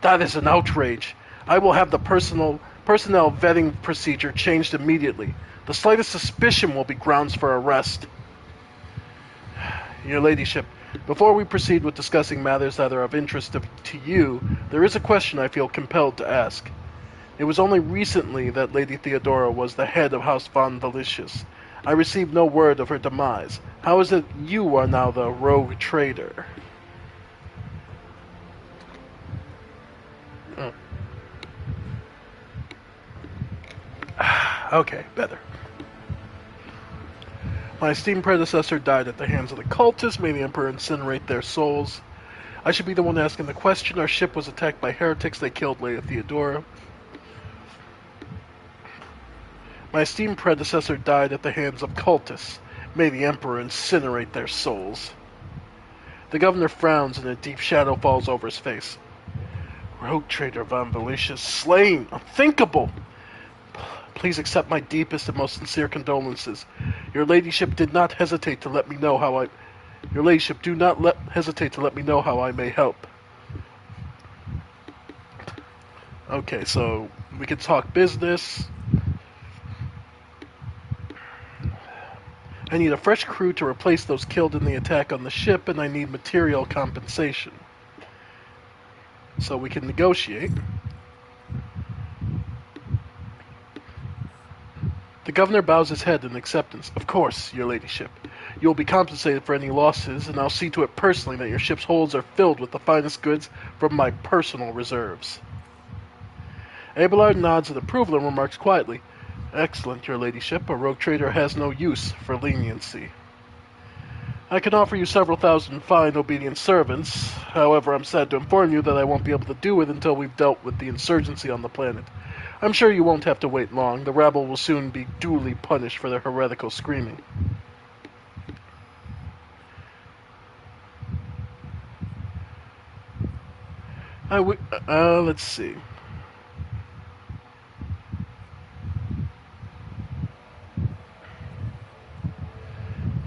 That is an outrage. I will have the personnel vetting procedure changed immediately. The slightest suspicion will be grounds for arrest. Your Ladyship, before we proceed with discussing matters that are of interest to you, there is a question I feel compelled to ask. It was only recently that Lady Theodora was the head of House von Delicious. I received no word of her demise. How is it you are now the rogue traitor? Okay, better. My esteemed predecessor died at the hands of the cultists. May the Emperor incinerate their souls. I should be the one asking the question. Our ship was attacked by heretics. They killed Lady Theodora. My esteemed predecessor died at the hands of cultists. May the Emperor incinerate their souls. The governor frowns and a deep shadow falls over his face. Rogue trader Von Valicius slain! Unthinkable! Please accept my deepest and most sincere condolences. Your ladyship did not hesitate to let me know how I... Your ladyship, do not hesitate to let me know how I may help. Okay, so we can talk business. I need a fresh crew to replace those killed in the attack on the ship, and I need material compensation. So we can negotiate. The governor bows his head in acceptance. Of course, your ladyship. You will be compensated for any losses, and I'll see to it personally that your ship's holds are filled with the finest goods from my personal reserves. Abelard nods in approval and remarks quietly, Excellent, your ladyship. A rogue trader has no use for leniency. I can offer you several thousand fine, obedient servants. However, I'm sad to inform you that I won't be able to do it until we've dealt with the insurgency on the planet. I'm sure you won't have to wait long. The rabble will soon be duly punished for their heretical screaming. Let's see.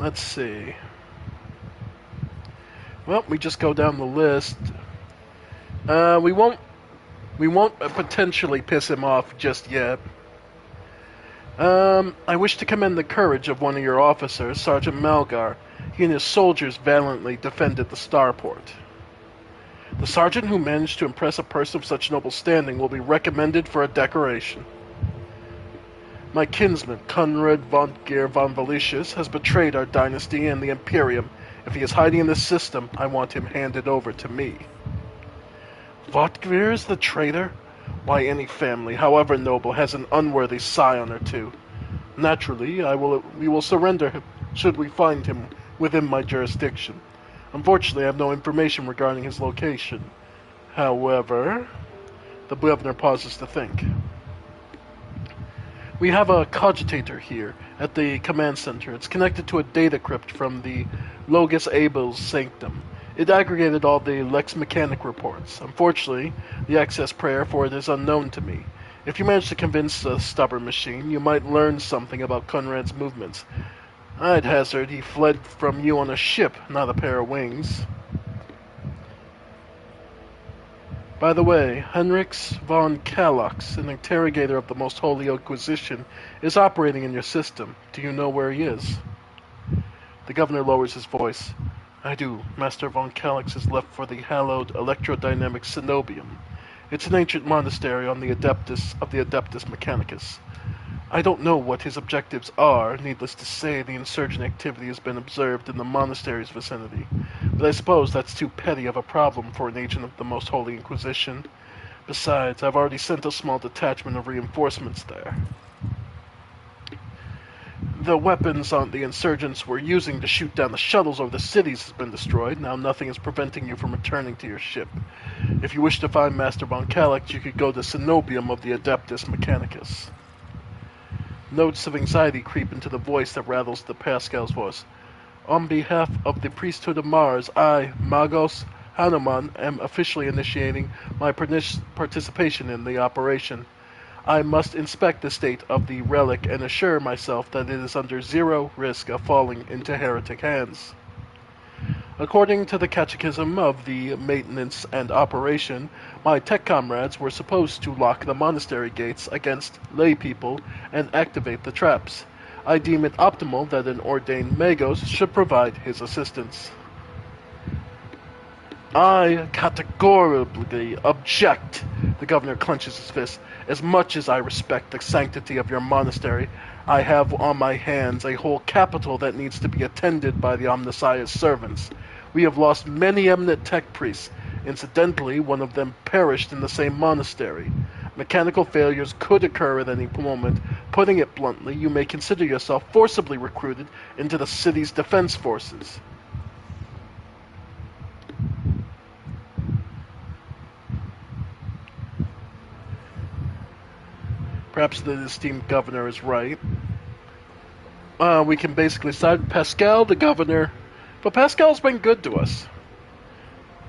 Let's see. Well, we just go down the list. We won't potentially piss him off just yet. I wish to commend the courage of one of your officers, Sergeant Malgar. He and his soldiers valiantly defended the starport. The sergeant who managed to impress a person of such noble standing will be recommended for a decoration. My kinsman, Conrad von Geer von Valicius, has betrayed our dynasty and the Imperium. If he is hiding in this system, I want him handed over to me. Votgir is the traitor? Why, any family, however noble, has an unworthy scion or two. Naturally, we will surrender him, should we find him within my jurisdiction. Unfortunately, I have no information regarding his location. However, the governor pauses to think. We have a cogitator here at the command center. It's connected to a data crypt from the Logus Abel's sanctum. It aggregated all the Lex Mechanic reports. Unfortunately, the access prayer for it is unknown to me. If you manage to convince the stubborn machine, you might learn something about Conrad's movements. I'd hazard he fled from you on a ship, not a pair of wings. By the way, Henriks von Kalox, an interrogator of the Most Holy Inquisition, is operating in your system. Do you know where he is? The governor lowers his voice. I do. Master von Kalox has left for the hallowed electrodynamic Cenobium. It's an ancient monastery on the Adeptus Mechanicus. I don't know what his objectives are. Needless to say, the insurgent activity has been observed in the monastery's vicinity. But I suppose that's too petty of a problem for an agent of the Most Holy Inquisition. Besides, I've already sent a small detachment of reinforcements there. The weapons the insurgents were using to shoot down the shuttles over the cities has been destroyed. Now nothing is preventing you from returning to your ship. If you wish to find Master von Kalox, you could go to Cenobium of the Adeptus Mechanicus. Notes of anxiety creep into the voice that rattles the Pascal's voice. On behalf of the priesthood of Mars, I, Magos Hanuman, am officially initiating my participation in the operation. I must inspect the state of the relic and assure myself that it is under zero risk of falling into heretic hands. According to the Catechism of the Maintenance and Operation, my tech comrades were supposed to lock the monastery gates against lay people and activate the traps. I deem it optimal that an ordained magos should provide his assistance. I categorically object, the governor clenches his fist. As much as I respect the sanctity of your monastery, I have on my hands a whole capital that needs to be attended by the Omnissiah's servants. We have lost many eminent tech priests. Incidentally, one of them perished in the same monastery. Mechanical failures could occur at any moment. Putting it bluntly, you may consider yourself forcibly recruited into the city's defense forces. Perhaps the esteemed governor is right. We can basically side with Pascal, the governor, but Pascal's been good to us.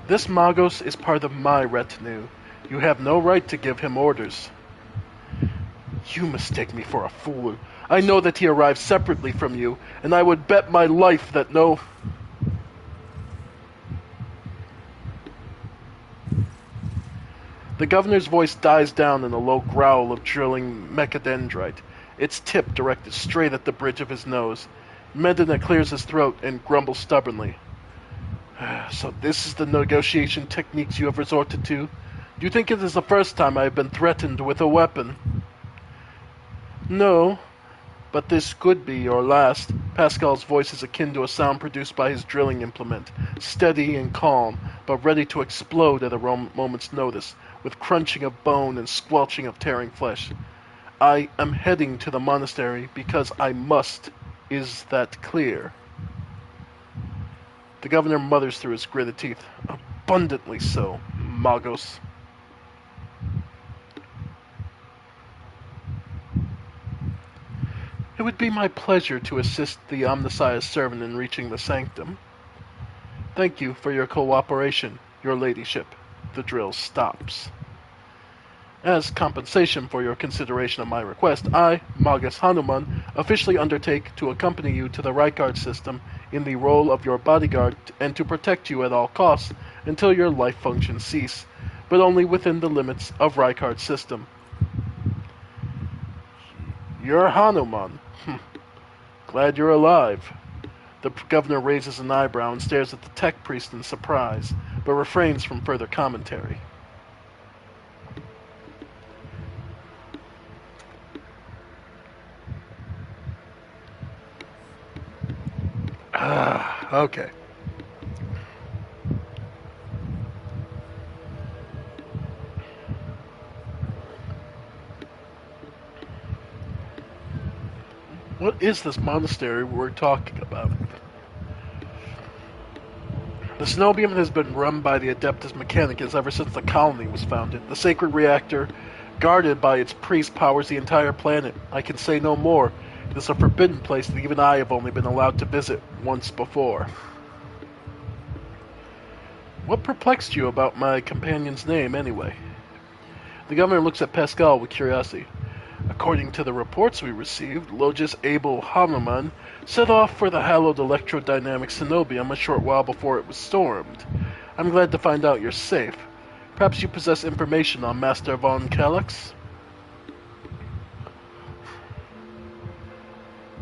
This Magos is part of my retinue. You have no right to give him orders. You mistake me for a fool. I know that he arrived separately from you, and I would bet my life that no... The governor's voice dies down in a low growl of drilling mechadendrite, its tip directed straight at the bridge of his nose. Medina clears his throat and grumbles stubbornly. So this is the negotiation techniques you have resorted to? Do you think it is the first time I have been threatened with a weapon? No, but this could be your last. Pascal's voice is akin to a sound produced by his drilling implement, steady and calm, but ready to explode at a moment's notice, with crunching of bone and squelching of tearing flesh. I am heading to the monastery because I must. Is that clear? The governor mutters through his gritted teeth. Abundantly so, Magos. It would be my pleasure to assist the Omnissiah's servant in reaching the sanctum. Thank you for your cooperation, your ladyship. The drill stops. As compensation for your consideration of my request, I, Magus Hanuman, officially undertake to accompany you to the Rykard system in the role of your bodyguard and to protect you at all costs until your life functions cease, but only within the limits of Rykard system. You're Hanuman. Glad you're alive. The governor raises an eyebrow and stares at the tech priest in surprise, but refrains from further commentary. Okay. What is this monastery we're talking about? The Cenobium has been run by the Adeptus Mechanicus ever since the colony was founded. The sacred reactor, guarded by its priest, powers the entire planet. I can say no more. It is a forbidden place that even I have only been allowed to visit once before. What perplexed you about my companion's name, anyway? The governor looks at Pascal with curiosity. According to the reports we received, Logis Abel Hanuman set off for the hallowed electrodynamic Cenobium a short while before it was stormed. I'm glad to find out you're safe. Perhaps you possess information on Master von Calyx?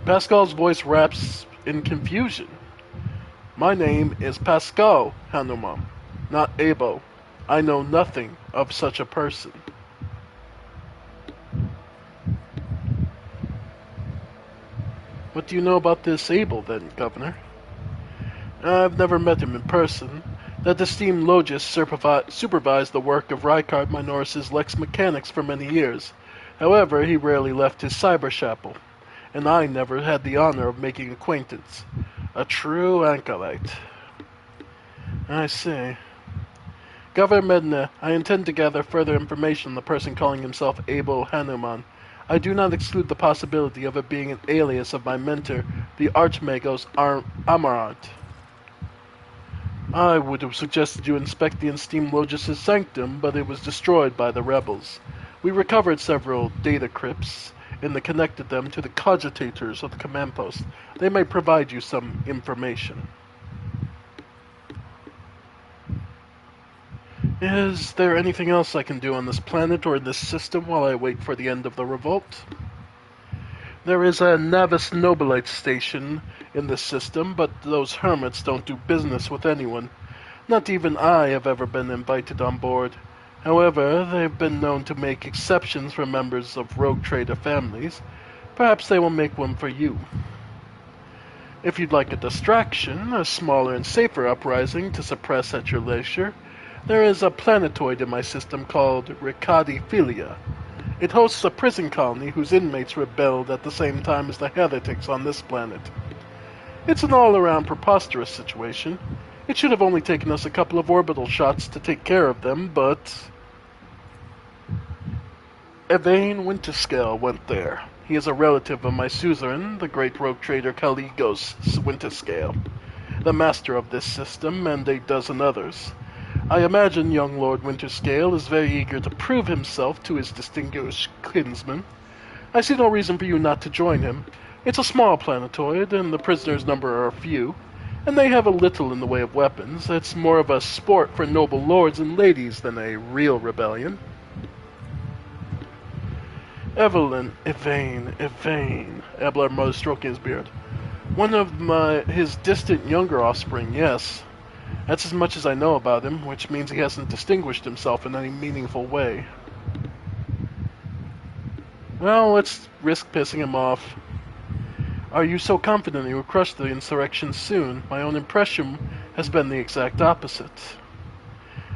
Pascal's voice raps in confusion. My name is Pascal Hanuman, not Abel. I know nothing of such a person. What do you know about this Abel, then, Governor? I've never met him in person. That esteemed Logis supervised the work of Rykard Minoris's Lex Mechanics for many years. However, he rarely left his cyber chapel, and I never had the honor of making acquaintance. A true anchorite. I see. Governor Medina, I intend to gather further information on the person calling himself Abel Hanuman. I do not exclude the possibility of it being an alias of my mentor, the Archmagos Amarant. I would have suggested you inspect the esteemed Logis' sanctum, but it was destroyed by the rebels. We recovered several data crypts and connected them to the cogitators of the command post. They may provide you some information. Is there anything else I can do on this planet or in this system while I wait for the end of the revolt? There is a Navis Nobilite station in this system, but those hermits don't do business with anyone. Not even I have ever been invited on board. However, they've been known to make exceptions for members of rogue trader families. Perhaps they will make one for you. If you'd like a distraction, a smaller and safer uprising to suppress at your leisure, there is a planetoid in my system called Ricadiphilia. It hosts a prison colony whose inmates rebelled at the same time as the heretics on this planet. It's an all-around preposterous situation. It should have only taken us a couple of orbital shots to take care of them, but... Evane Winterscale went there. He is a relative of my suzerain, the great rogue trader Caligos Winterscale, the master of this system and a dozen others. I imagine young Lord Winterscale is very eager to prove himself to his distinguished kinsman. I see no reason for you not to join him. It's a small planetoid, and the prisoners' number are few, and they have a little in the way of weapons. It's more of a sport for noble lords and ladies than a real rebellion. Evane, Abelard muttered, stroking his beard. One of his distant younger offspring, yes. That's as much as I know about him, which means he hasn't distinguished himself in any meaningful way. Well, let's risk pissing him off. Are you so confident you will crush the insurrection soon? My own impression has been the exact opposite.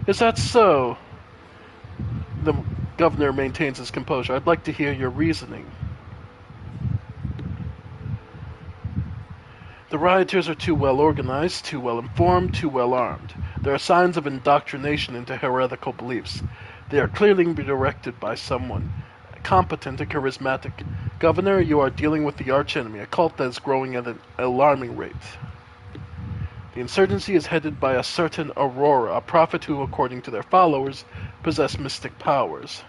Is that so? The governor maintains his composure. I'd like to hear your reasoning. The rioters are too well organized, too well informed, too well armed. There are signs of indoctrination into heretical beliefs. They are clearly being directed by someone competent and charismatic. Governor, you are dealing with the archenemy, a cult that is growing at an alarming rate. The insurgency is headed by a certain Aurora, a prophet who, according to their followers, possess mystic powers.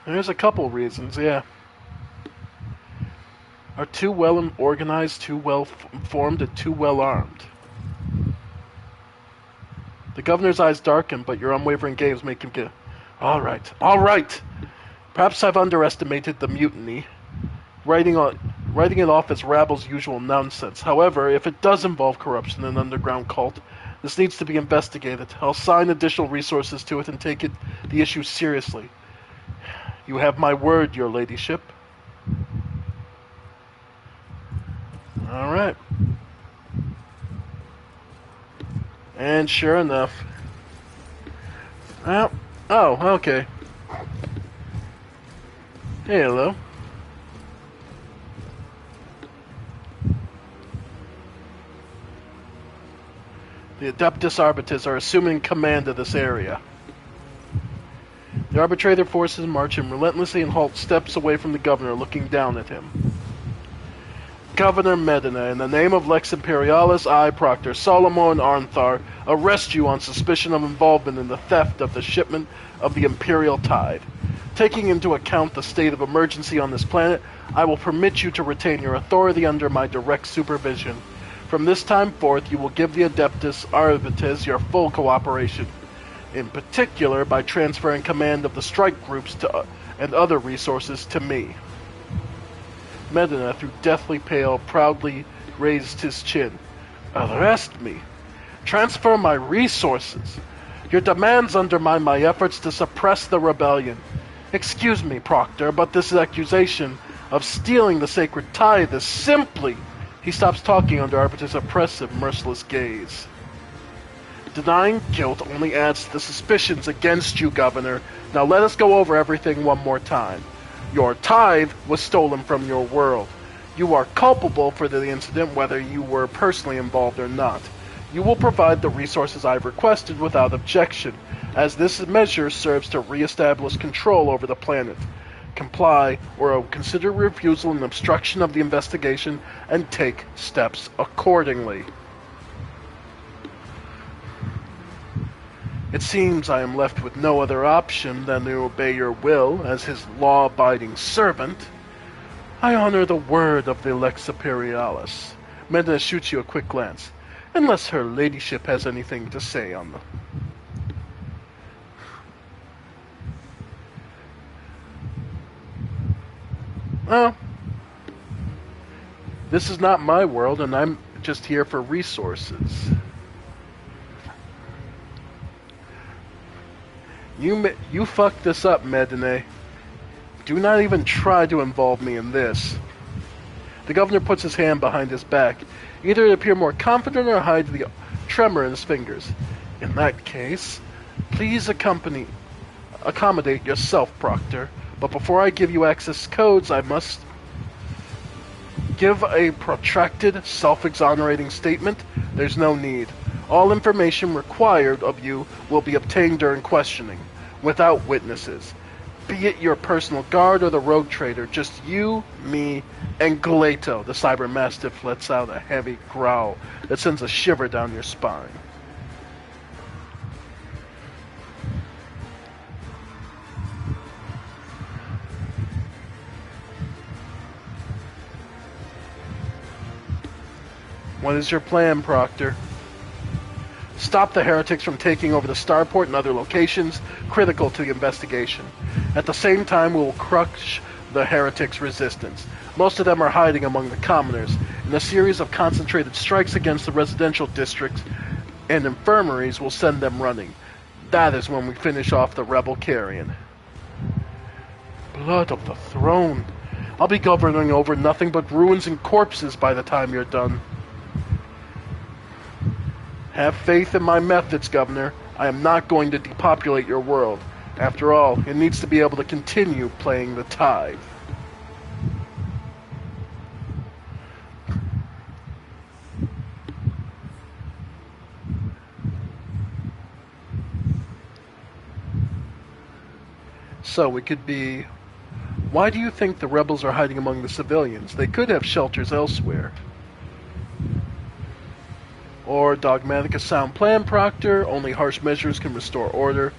There's a couple reasons, yeah. Are too well organized, too well formed, and too well armed. The governor's eyes darken, but your unwavering gaze make him get... All right. Perhaps I've underestimated the mutiny, writing it off as Rabble's usual nonsense. However, if it does involve corruption and an underground cult, this needs to be investigated. I'll assign additional resources to it and take the issue seriously. You have my word, your ladyship. All right. And sure enough. Oh, okay. Hey, hello. The Adeptus Arbites are assuming command of this area. The arbitrator forces march him relentlessly and halt steps away from the governor, looking down at him. Governor Medina, in the name of Lex Imperialis, I, Proctor Solomon Arnthar, arrest you on suspicion of involvement in the theft of the shipment of the Imperial Tide. Taking into account the state of emergency on this planet, I will permit you to retain your authority under my direct supervision. From this time forth, you will give the Adeptus Arbites your full cooperation, in particular by transferring command of the strike groups and other resources to me. Medina, through deathly pale, proudly raised his chin. Arrest me. Transfer my resources. Your demands undermine my efforts to suppress the rebellion. Excuse me, Proctor, but this accusation of stealing the sacred tithe is simply... He stops talking under Arbiter's oppressive, merciless gaze. Denying guilt only adds to the suspicions against you, Governor. Now let us go over everything one more time. Your tithe was stolen from your world. You are culpable for the incident whether you were personally involved or not. You will provide the resources I've requested without objection, as this measure serves to re-establish control over the planet. Comply, or I will consider refusal an obstruction of the investigation and take steps accordingly. It seems I am left with no other option than to obey your will as his law-abiding servant. I honor the word of the Lex Imperialis. Medina shoots you a quick glance, unless her ladyship has anything to say on the... Well, this is not my world, and I'm just here for resources. You fucked this up, Medina. Do not even try to involve me in this. The governor puts his hand behind his back, either to appear more confident or hide the tremor in his fingers. In that case, please accommodate yourself, Proctor. But before I give you access codes, I must give a protracted, self-exonerating statement. There's no need. All information required of you will be obtained during questioning, without witnesses. Be it your personal guard or the rogue trader, just you, me, and Galeto. The cyber mastiff lets out a heavy growl that sends a shiver down your spine. What is your plan, Proctor? Stop the heretics from taking over the starport and other locations critical to the investigation. At the same time, we will crush the heretics' resistance. Most of them are hiding among the commoners, and a series of concentrated strikes against the residential districts and infirmaries will send them running. That is when we finish off the rebel carrion. Blood of the throne. I'll be governing over nothing but ruins and corpses by the time you're done. Have faith in my methods, Governor. I am not going to depopulate your world. After all, it needs to be able to continue playing the tithe. So we could be... Why do you think the rebels are hiding among the civilians? They could have shelters elsewhere. Or dogmatic a sound plan, Proctor. Only harsh measures can restore order.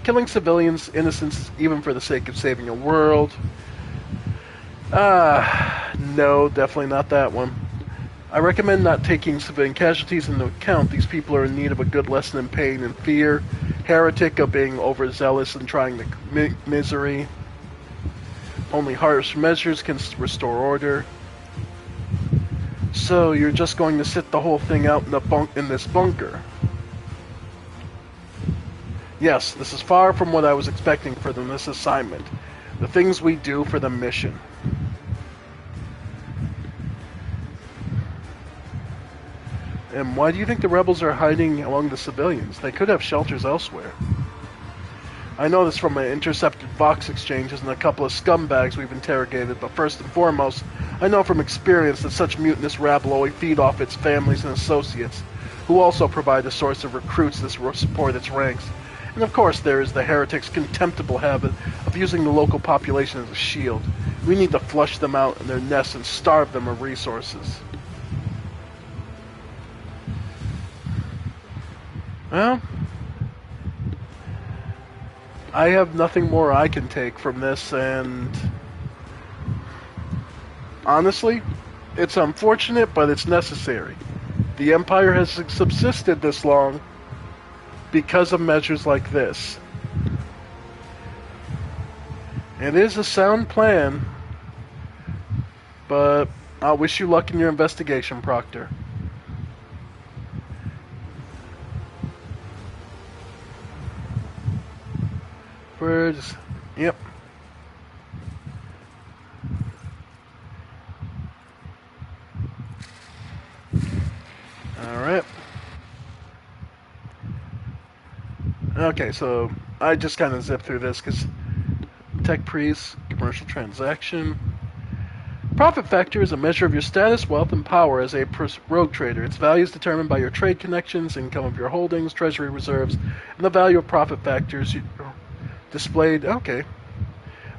Killing civilians, innocents, even for the sake of saving a world. No, definitely not that one. I recommend not taking civilian casualties into account. These people are in need of a good lesson in pain and fear. Heretic of being overzealous and trying to misery. Only harsh measures can restore order. So you're just going to sit the whole thing out in this bunker? Yes, this is far from what I was expecting from this assignment. The things we do for the mission. And why do you think the rebels are hiding among the civilians? They could have shelters elsewhere. I know this from my intercepted Vox exchanges and a couple of scumbags we've interrogated, but first and foremost, I know from experience that such mutinous rabble only feed off its families and associates, who also provide a source of recruits that support its ranks. And of course there is the heretics' contemptible habit of using the local population as a shield. We need to flush them out in their nests and starve them of resources. Well, I have nothing more I can take from this, and honestly, it's unfortunate, but it's necessary. The Empire has subsisted this long because of measures like this. It is a sound plan, but I'll wish you luck in your investigation, Proctor. Words. Yep. Alright. Okay, so I just kind of zipped through this because tech priest, commercial transaction. Profit factor is a measure of your status, wealth, and power as a rogue trader. Its value is determined by your trade connections, income of your holdings, treasury reserves, and the value of profit factors displayed. Okay.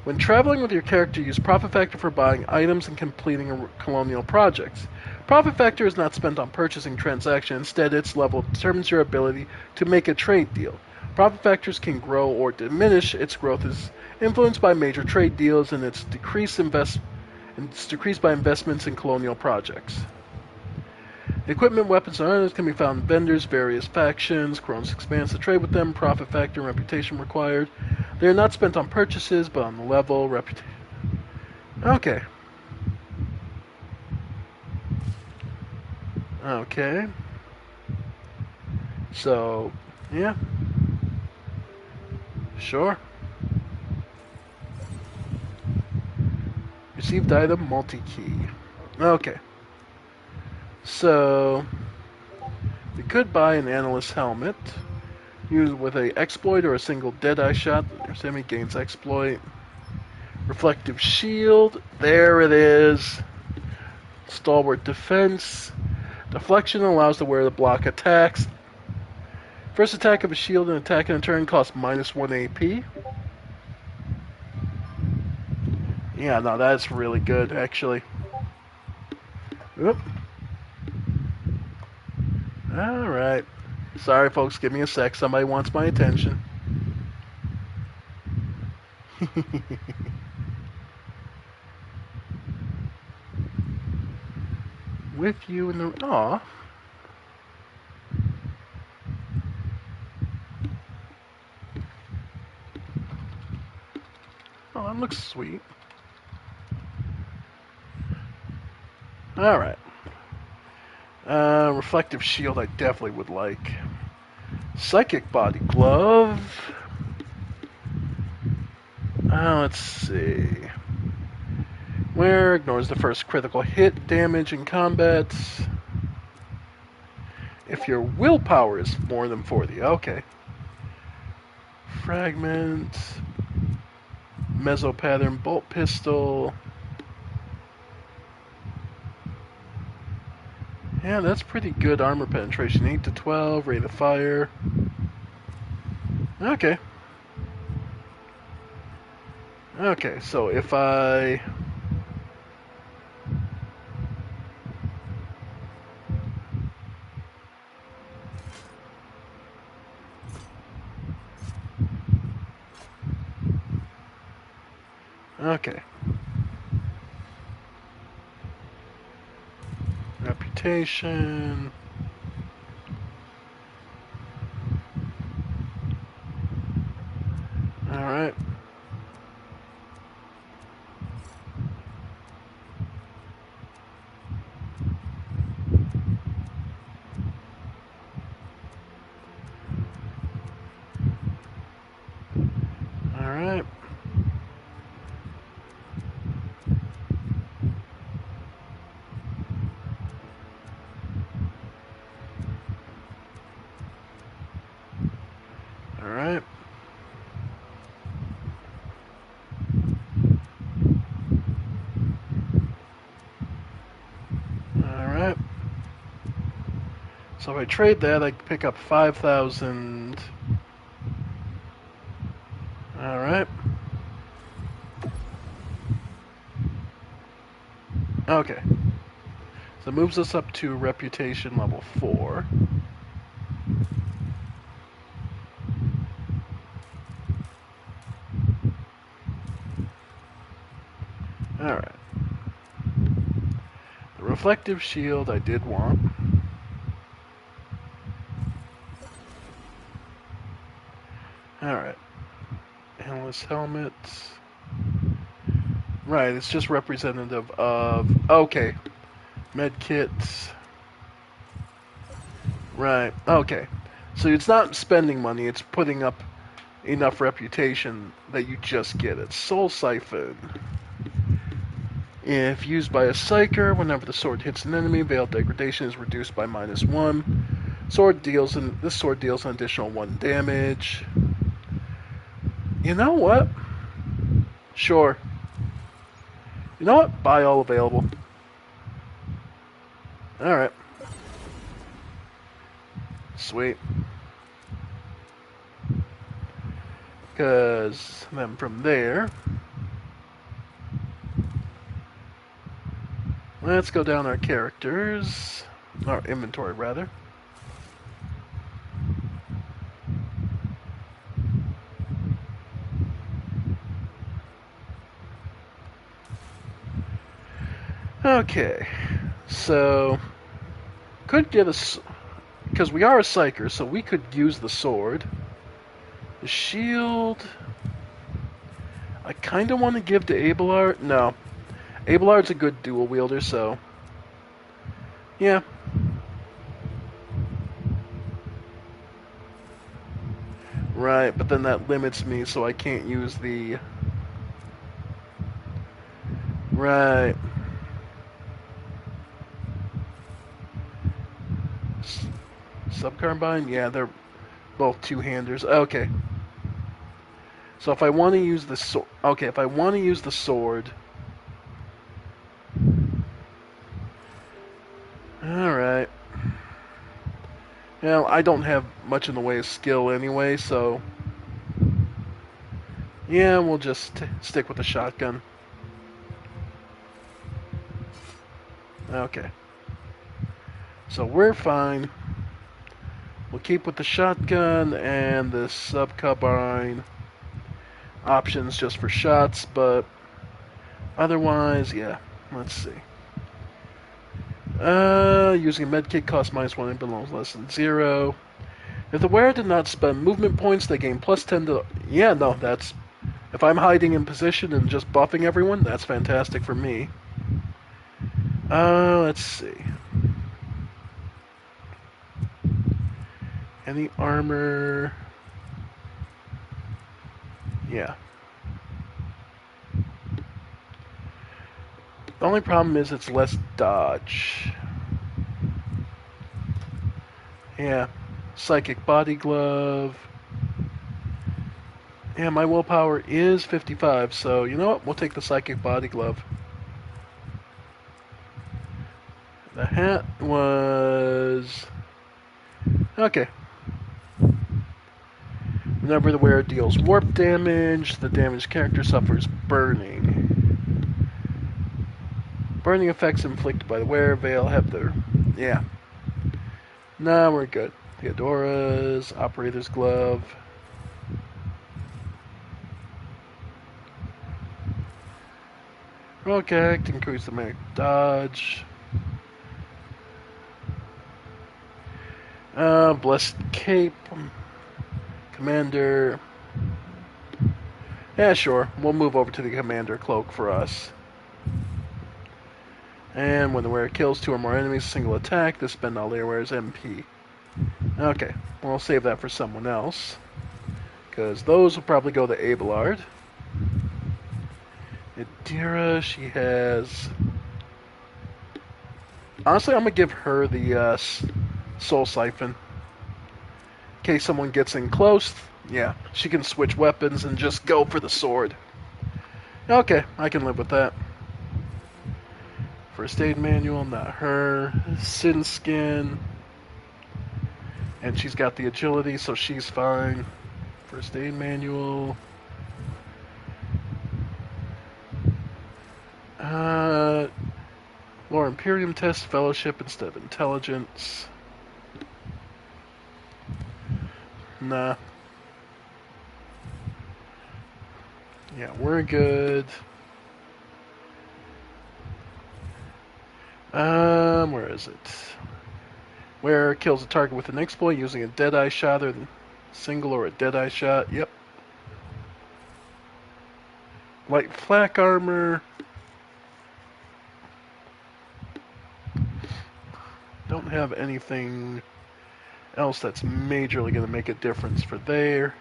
When traveling with your character, use profit factor for buying items and completing colonial projects. Profit factor is not spent on purchasing transactions. Instead, its level determines your ability to make a trade deal. Profit factors can grow or diminish. Its growth is influenced by major trade deals, and it's decreased by investments in colonial projects. Equipment, weapons, and others can be found in vendors, various factions. Cronus expands the trade with them. Profit factor and reputation required. They are not spent on purchases, but on the level, reputation. Okay. Okay. So, yeah. Sure. Received item, multi-key. Okay. So, we could buy an analyst helmet. Used with a exploit or a single deadeye shot. Your semi gains exploit. Reflective shield. There it is. Stalwart defense. Deflection allows to wear the block attacks. First attack of a shield and attack in a turn costs -1 AP. Yeah, no, that's really good, actually. Oop. Alright. Sorry, folks, give me a sec. Somebody wants my attention. With you in the... Aw. Oh, that looks sweet. Alright. Reflective shield I definitely would like. Psychic body glove. Let's see. Where ignores the first critical hit damage in combat. If your willpower is more than 40. Okay. Fragment. Mesopattern bolt pistol. Yeah, that's pretty good armor penetration. 8 to 12, rate of fire. Okay. Okay, so if I... Okay. Reputation. Alright. Alright. Alright. Alright. So if I trade that, I can pick up 5,000. Alright. Okay. So it moves us up to reputation level 4. Alright. The reflective shield I did want. Alright. Endless helmet. Right, it's just representative of... Okay. Medkits. Right, okay. So it's not spending money, it's putting up enough reputation that you just get it. Soul Siphon. If used by a Psyker, whenever the sword hits an enemy, Veiled Degradation is reduced by -1. This sword deals an additional 1 damage. You know what? Sure. You know what? Buy all available. Alright. Sweet. Because then from there... Let's go down our characters. Our inventory, rather. Okay. So... Could get us... Because we are a Psyker, so we could use the sword. The shield... I kind of want to give to Abelard. No. Abelard's a good dual wielder, so... Yeah. Right, but then that limits me, so I can't use the... Right. Subcarbine? Yeah, they're both two-handers. Okay. So if I want to use the sword... Okay, if I want to use the sword... Alright. You know, I don't have much in the way of skill anyway, so yeah, we'll just stick with the shotgun. Okay. So we're fine. We'll keep with the shotgun and the sub-carbine options just for shots, but otherwise, yeah. Let's see. Using a medkit costs -1 and belongs less than 0. If the wearer did not spend movement points, they gain +10 to... Yeah, no, that's... If I'm hiding in position and just buffing everyone, that's fantastic for me. Let's see. Any armor? Yeah. The only problem is it's less dodge. Yeah. Psychic body glove. Yeah, my willpower is 55, so you know what? We'll take the psychic body glove. The hat was... Okay. Whenever the wearer deals warp damage, the damaged character suffers burning. Burning effects inflicted by the wearer veil have their... Yeah. Nah, we're good. Theodora's, Operator's Glove. Okay, to increase the magic dodge. Blessed Cape. Commander. Yeah, sure. We'll move over to the Commander Cloak for us. And when the wearer kills 2 or more enemies, single attack, this spend all the wearer's MP. Okay, we'll save that for someone else. Because those will probably go to Abelard. Adira, she has... Honestly, I'm going to give her the Soul Siphon. In case someone gets in close, yeah, she can switch weapons and just go for the sword. Okay, I can live with that. First aid manual, not her. Sin Skin. And she's got the agility, so she's fine. First aid manual. Lore Imperium test fellowship instead of intelligence. Nah. Yeah, we're good. Where is it? Where kills a target with an exploit using a Deadeye shot or single or a Deadeye shot. Yep. Light flak armor. Don't have anything else that's majorly going to make a difference for there.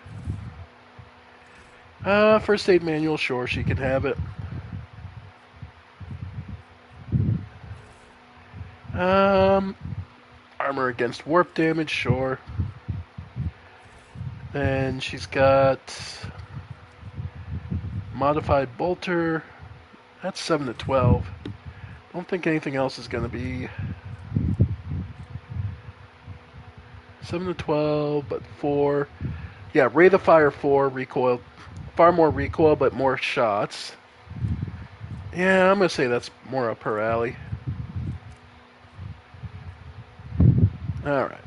First aid manual, sure, she can have it. Armor against warp damage, sure. Then she's got modified bolter. That's 7 to 12. Don't think anything else is going to be 7 to 12, but 4. Yeah, Wraith of Fire 4, recoil. Far more recoil, but more shots. Yeah, I'm going to say that's more up her alley. Alright.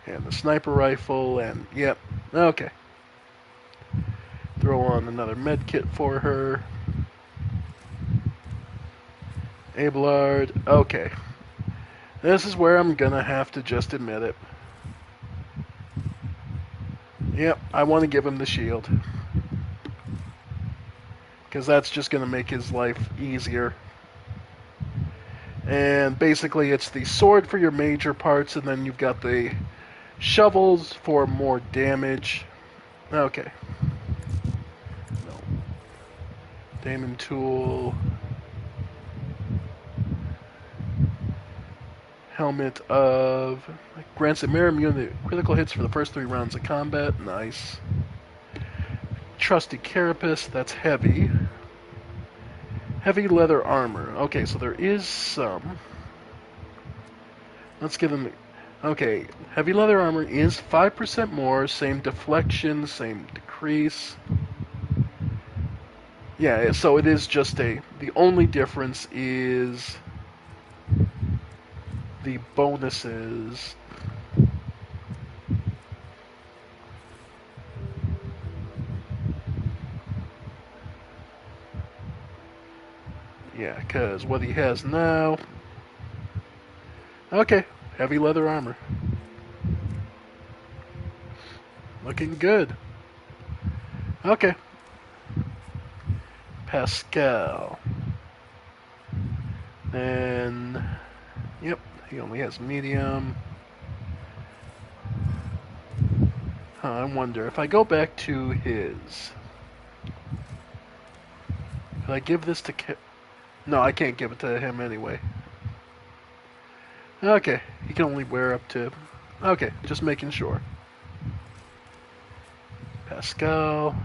And the sniper rifle, and yep. Okay. Throw on another med kit for her. Abelard. Okay. This is where I'm going to have to just admit it. Yep, I want to give him the shield. Because that's just going to make his life easier. And basically it's the sword for your major parts, and then you've got the shovels for more damage. Okay. No. Daemon tool. Helmet of... Grants a mirror immune to critical hits for the first 3 rounds of combat. Nice. Trusty carapace. That's heavy. Heavy leather armor. Okay, so there is some. Let's give him... Okay, heavy leather armor is 5% more, same deflection, same decrease. Yeah, so it is just a... The only difference is the bonuses. Yeah, because what he has now... Okay, heavy leather armor. Looking good. Okay. Pascal. And... Yep, he only has medium. I wonder, if I go back to his... Could I give this to... No, I can't give it to him anyway. Okay, he can only wear up to... Okay, just making sure. Pascal.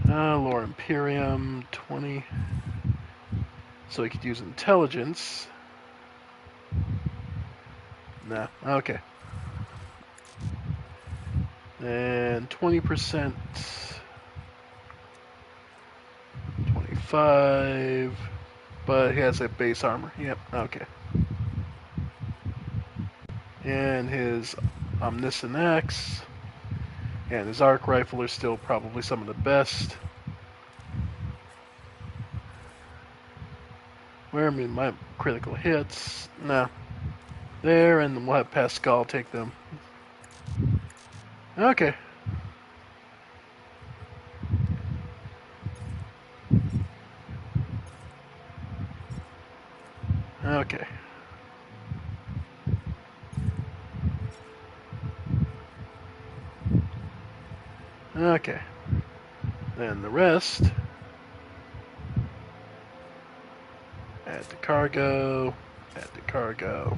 Lore Imperium, 20. So he could use intelligence. Nah, okay. And 20%. 25. But he has a base armor. Yep, okay. And his Omniscient Axe. And his arc rifle are still probably some of the best. Where, I mean, my critical hits. Nah. There, and we'll have Pascal take them. Okay. Okay. Okay. Then the rest. Add to cargo. Add to cargo.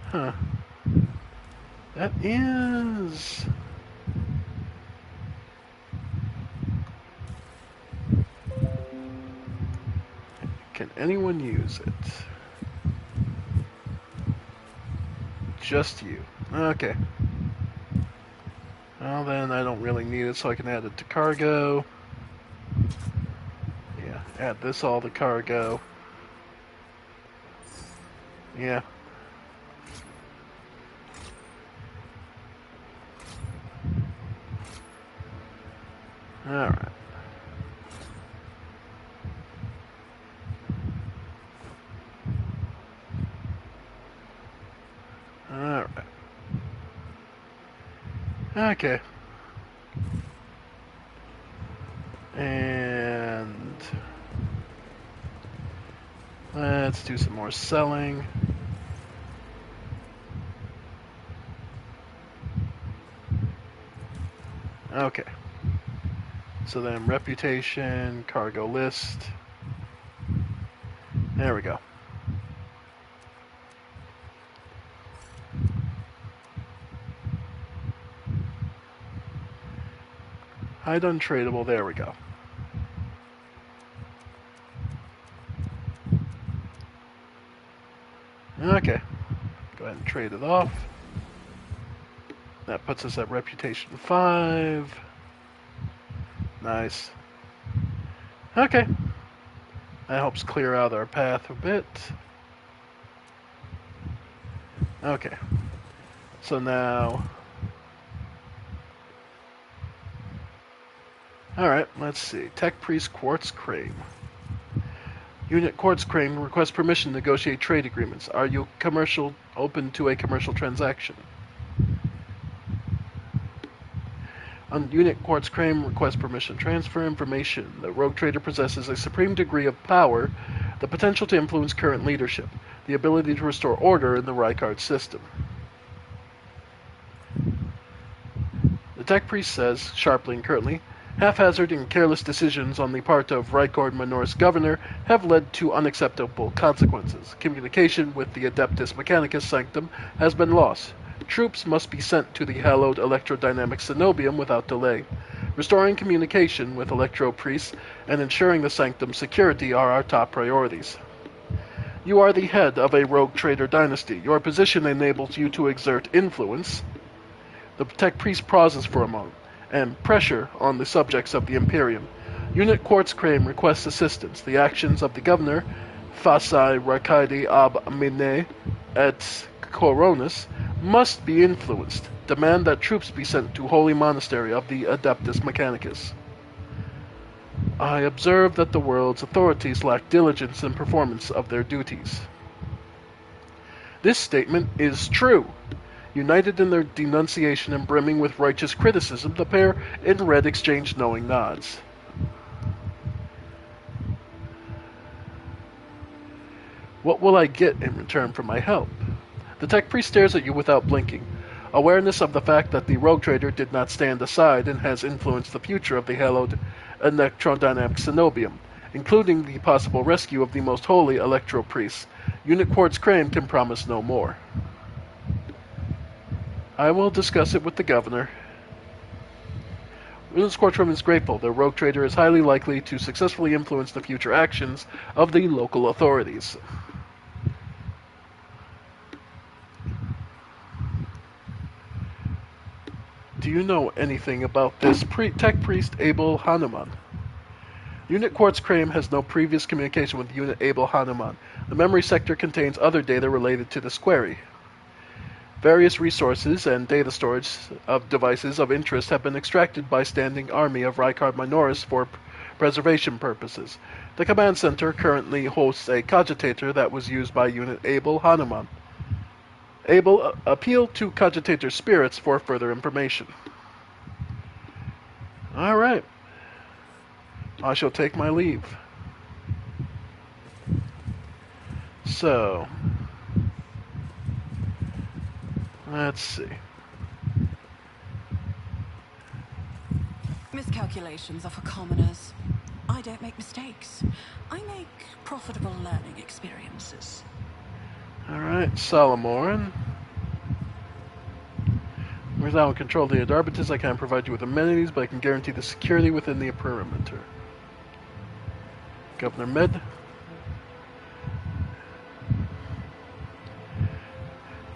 Huh. That is... Can anyone use it? Just you. Okay. Well then, I don't really need it, so I can add it to cargo. Yeah, add this all to cargo. Yeah. Alright. Alright. Okay. And let's do some more selling. Okay. So then reputation, cargo list. There we go. Hide untradeable, there we go. Okay. Go ahead and trade it off. That puts us at reputation 5. Nice. Okay. That helps clear out our path a bit. Okay. So now... Alright, let's see. Tech Priest Quartz Crane. Unit Quartz Crane requests permission to negotiate trade agreements. Are you open to a commercial transaction? Unit Quartz Crane requests permission to transfer information. The rogue trader possesses a supreme degree of power, the potential to influence current leadership, the ability to restore order in the Rykard system. The Tech Priest says, sharply and curtly, haphazard and careless decisions on the part of Rykard Minor's governor have led to unacceptable consequences. Communication with the Adeptus Mechanicus Sanctum has been lost. Troops must be sent to the hallowed electrodynamic cenobium without delay. Restoring communication with Electro Priests and ensuring the Sanctum's security are our top priorities. You are the head of a rogue trader dynasty. Your position enables you to exert influence. The Tech Priest pauses for a moment, and pressure on the subjects of the Imperium. Unit Quartz Crane requests assistance. The actions of the governor, Fasai Rakadi Ab Mine et Coronis, must be influenced. Demand that troops be sent to Holy Monastery of the Adeptus Mechanicus. I observe that the world's authorities lack diligence in performance of their duties. This statement is true. United in their denunciation and brimming with righteous criticism, the pair in red exchange knowing nods. What will I get in return for my help? The Tech Priest stares at you without blinking. Awareness of the fact that the rogue trader did not stand aside and has influenced the future of the hallowed electrodynamic cenobium, including the possible rescue of the most holy Electro Priests. Unit Quartz Crane can promise no more. I will discuss it with the governor. Unit Quartz is grateful. The rogue trader is highly likely to successfully influence the future actions of the local authorities. Do you know anything about this Tech Priest Abel Hanuman? Unit Quartz Crane has no previous communication with Unit Abel Hanuman. The memory sector contains other data related to this query. Various resources and data storage of devices of interest have been extracted by standing army of Rykard Minoris for preservation purposes. The command center currently hosts a cogitator that was used by Unit Abel Hanuman. Abel appealed to cogitator spirits for further information. Alright. I shall take my leave. So, let's see. Miscalculations are for commoners. I don't make mistakes. I make profitable learning experiences. Alright, Salomoran. Without control of the Adarbitus, I can't provide you with amenities, but I can guarantee the security within the perimeter. Governor Med.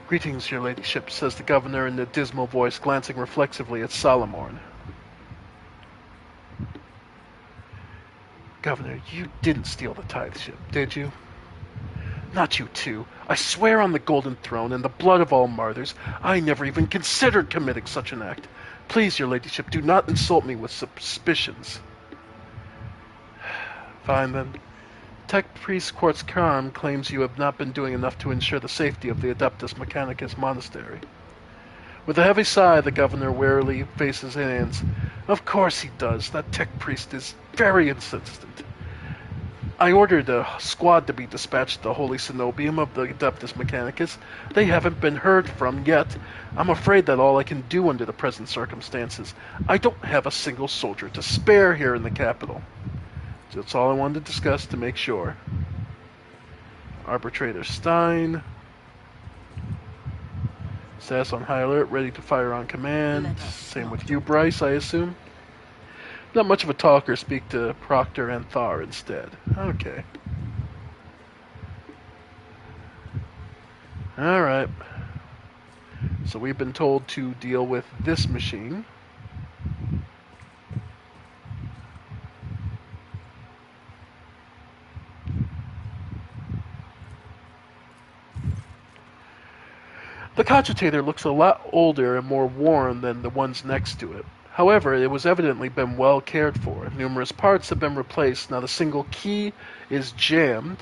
Greetings, your ladyship, says the governor in a dismal voice, glancing reflexively at Salomoran. Governor, you didn't steal the tithe ship, did you? Not you too. I swear on the Golden Throne and the blood of all martyrs, I never even considered committing such an act. Please, your ladyship, do not insult me with suspicions. Fine then. Tech Priest Quartz Karm claims you have not been doing enough to ensure the safety of the Adeptus Mechanicus Monastery. With a heavy sigh, the governor wearily faces his hands. Of course he does. That Tech Priest is very insistent. I ordered a squad to be dispatched to the Holy Cenobium of the Adeptus Mechanicus. They haven't been heard from yet. I'm afraid that all I can do under the present circumstances. I don't have a single soldier to spare here in the capital. That's all I wanted to discuss to make sure. Arbitrator Stein. Sass on high alert, ready to fire on command. Same with you, Bryce, I assume. Not much of a talker, speak to Proctor and Thar instead. Okay. Alright. So we've been told to deal with this machine. The cogitator looks a lot older and more worn than the ones next to it. However, it was evidently been well cared for. Numerous parts have been replaced. Now the single key is jammed,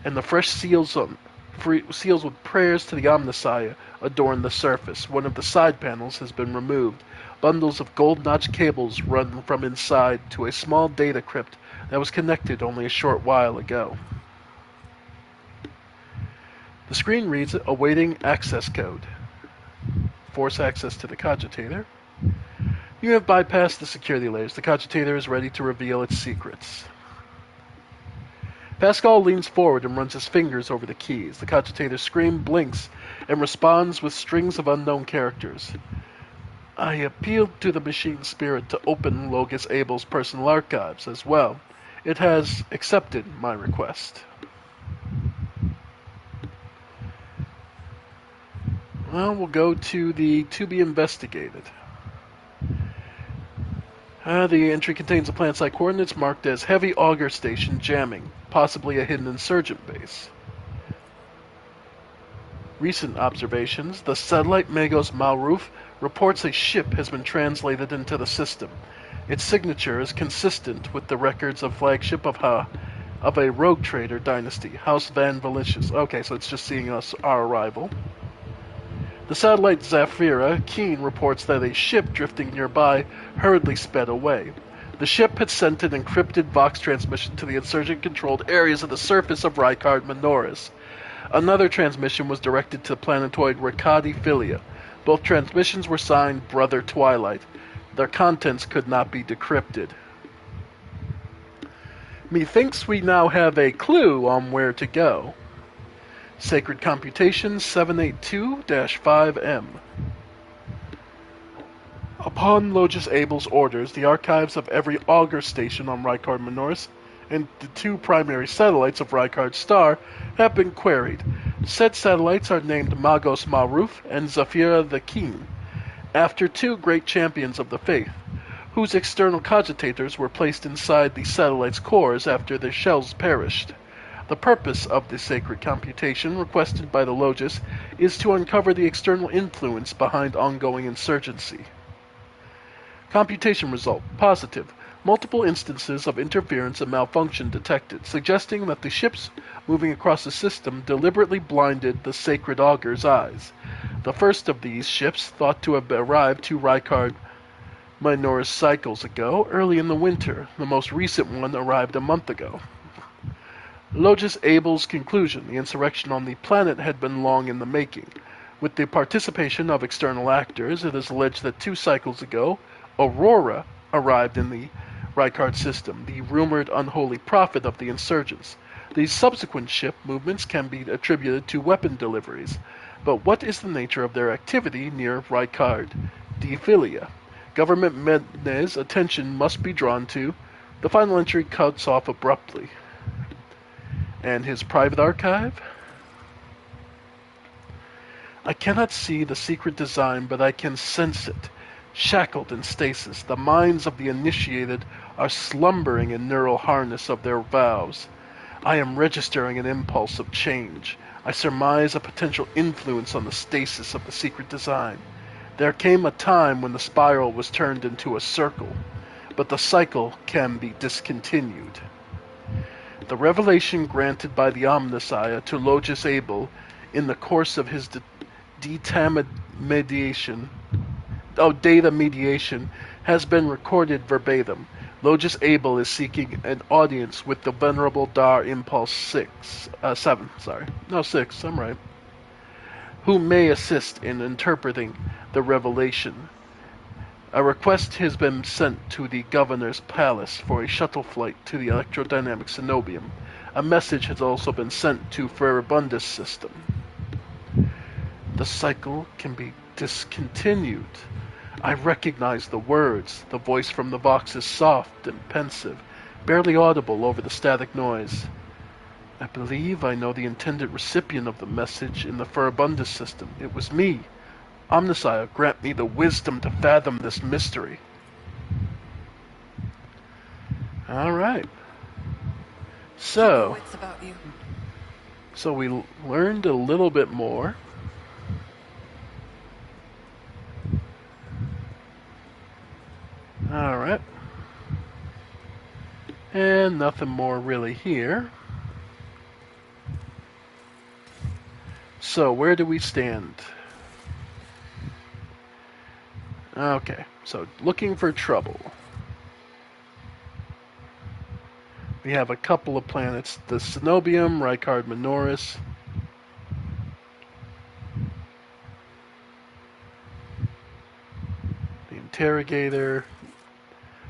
and the fresh seals with prayers to the Omnissiah adorn the surface. One of the side panels has been removed. Bundles of gold-notched cables run from inside to a small data crypt that was connected only a short while ago. The screen reads, awaiting access code. Force access to the cogitator. You have bypassed the security layers. The cogitator is ready to reveal its secrets. Pascal leans forward and runs his fingers over the keys. The cogitator's screen blinks and responds with strings of unknown characters. I appealed to the machine spirit to open Logus Abel's personal archives as well. It has accepted my request. Well, we'll go to the to be investigated. The entry contains the plant site coordinates marked as Heavy Auger Station jamming, possibly a hidden insurgent base. Recent observations, the satellite Magos Malruf reports a ship has been translated into the system. Its signature is consistent with the records of flagship of a rogue trader dynasty, House Van Valicious. Okay, so it's just seeing us our arrival. The satellite Zafira Keen reports that a ship drifting nearby hurriedly sped away. The ship had sent an encrypted Vox transmission to the insurgent-controlled areas of the surface of Rykard Minoris. Another transmission was directed to the planetoid Rakadi Philia. Both transmissions were signed Brother Twilight. Their contents could not be decrypted. Methinks we now have a clue on where to go. Sacred Computation 782-5M. Upon Logus Abel's orders, the archives of every auger station on Rykard Minoris and the two primary satellites of Rykard Star have been queried. Said satellites are named Magos Malruf and Zafira the Keen, after two great champions of the faith, whose external cogitators were placed inside the satellites' cores after their shells perished. The purpose of the sacred computation requested by the Logus is to uncover the external influence behind ongoing insurgency. Computation result, positive. Multiple instances of interference and malfunction detected, suggesting that the ships moving across the system deliberately blinded the sacred auger's eyes. The first of these ships, thought to have arrived to Rykard Minoris cycles ago, early in the winter. The most recent one arrived a month ago. Logus Abel's conclusion, the insurrection on the planet had been long in the making. With the participation of external actors, it is alleged that 2 cycles ago, Aurora arrived in the Rykard system, the rumored unholy prophet of the insurgents. These subsequent ship movements can be attributed to weapon deliveries, but what is the nature of their activity near Rykard Philia? Government Medne's attention must be drawn to. The final entry cuts off abruptly. And his private archive? I cannot see the secret design, but I can sense it. Shackled in stasis, the minds of the initiated are slumbering in neural harness of their vows. I am registering an impulse of change. I surmise a potential influence on the stasis of the secret design. There came a time when the spiral was turned into a circle, but the cycle can be discontinued. The revelation granted by the Omnissiah to Logus Abel in the course of his data mediation has been recorded verbatim. Logus Abel is seeking an audience with the Venerable Dar Impulse 6, I'm right, who may assist in interpreting the revelation. A request has been sent to the governor's palace for a shuttle flight to the electrodynamic cenobium. A message has also been sent to Ferabundus system. The cycle can be discontinued. I recognize the words. The voice from the Vox is soft and pensive, barely audible over the static noise. I believe I know the intended recipient of the message in the Ferabundus system. It was me. Omnissiah, grant me the wisdom to fathom this mystery. Alright. So we learned a little bit more. Alright. And nothing more really here. So where do we stand? Okay, so looking for trouble. We have a couple of planets, the Cenobium, Rykard Minoris. The Interrogator,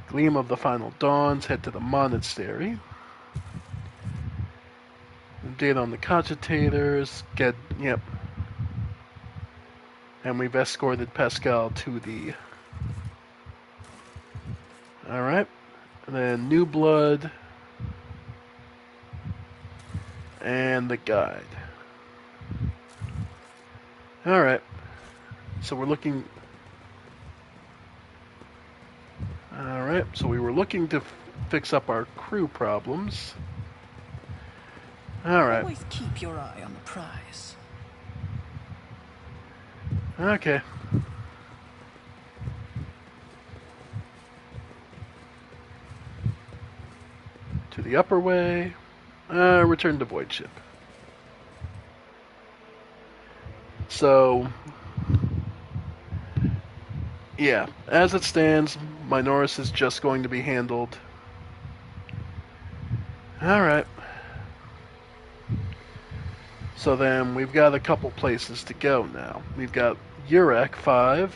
Gleam of the Final Dawns, head to the Monastery. Data on the Cogitators, yep. And we've escorted Pascal to the Alright. And then New Blood. And the guide. Alright. So we're looking... Alright, so we were looking to fix up our crew problems. Alright. Always keep your eye on the prize. Okay. To the upper way. Return to Void Ship. So... yeah, as it stands, Minoris is just going to be handled. Alright. So then we've got a couple places to go now. We've got Urek 5.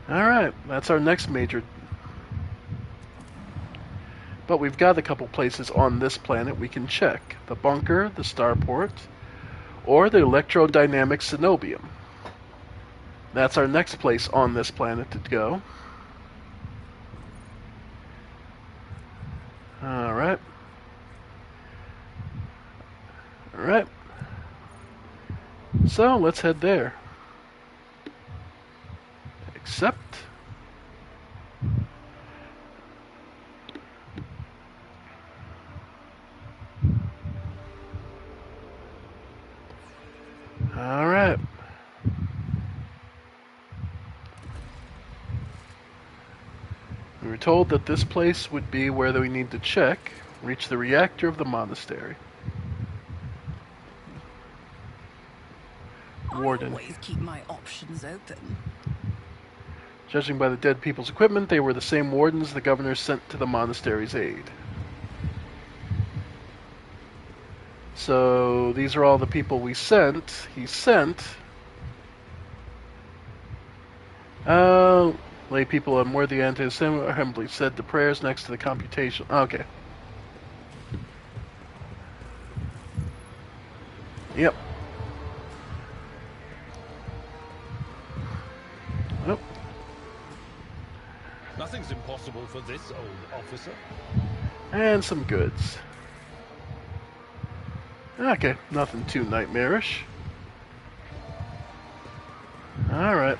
Alright, that's our next major. But we've got a couple places on this planet we can check. The bunker, the starport, or the electrodynamic cenobium. That's our next place on this planet to go. Alright. Alright. So, let's head there. Except... Alright. We were told that this place would be where we need to check, reach the reactor of the monastery. Warden. I always keep my options open. Judging by the dead people's equipment, they were the same wardens the governor sent to the monastery's aid. So, these are all the people he sent. Lay people unworthy anti-assembly said the prayers next to the computation. Okay. Yep. Oh. Nothing's impossible for this old officer. And some goods. Okay, nothing too nightmarish. Alright.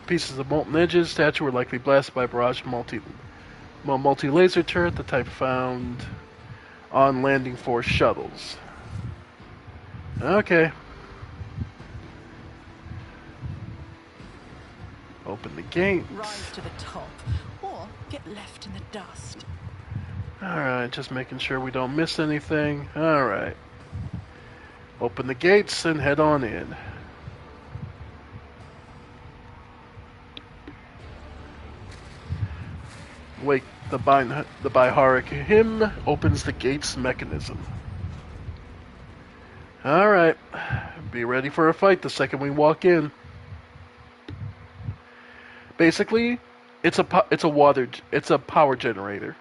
Pieces of molten edges, statue were likely blasted by a barrage of multi-laser turret, the type found on landing force shuttles. Okay. Open the gate. Rise to the top, or get left in the dust. Alright, just making sure we don't miss anything. Alright. Open the gates and head on in. Wake the Biharic hymn opens the gates mechanism. Alright. Be ready for a fight the second we walk in. Basically, it's a power generator.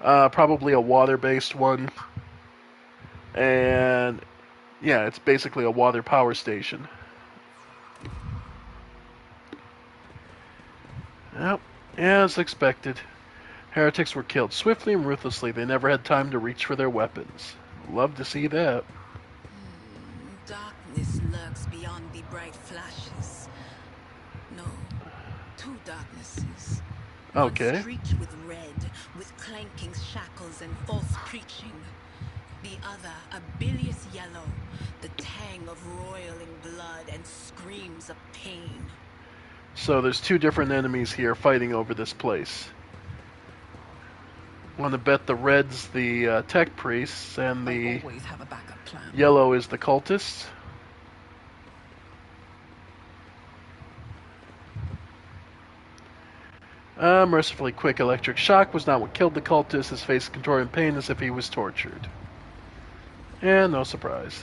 Probably a water-based one. And yeah, it's basically a water power station. Yep. As expected, heretics were killed swiftly and ruthlessly. They never had time to reach for their weapons. Love to see that. Darkness lurks beyond the bright flashes. No, two darknesses. Okay. One streaked with red, with clanking shackles and false preaching. The other, a bilious yellow, the tang of roiling blood and screams of pain. So there's two different enemies here fighting over this place. Want to bet the red's the tech priests and the always have a backup plan. Yellow is the cultists. Mercifully quick electric shock was not what killed the cultist. His face contorted in pain as if he was tortured. And no surprise.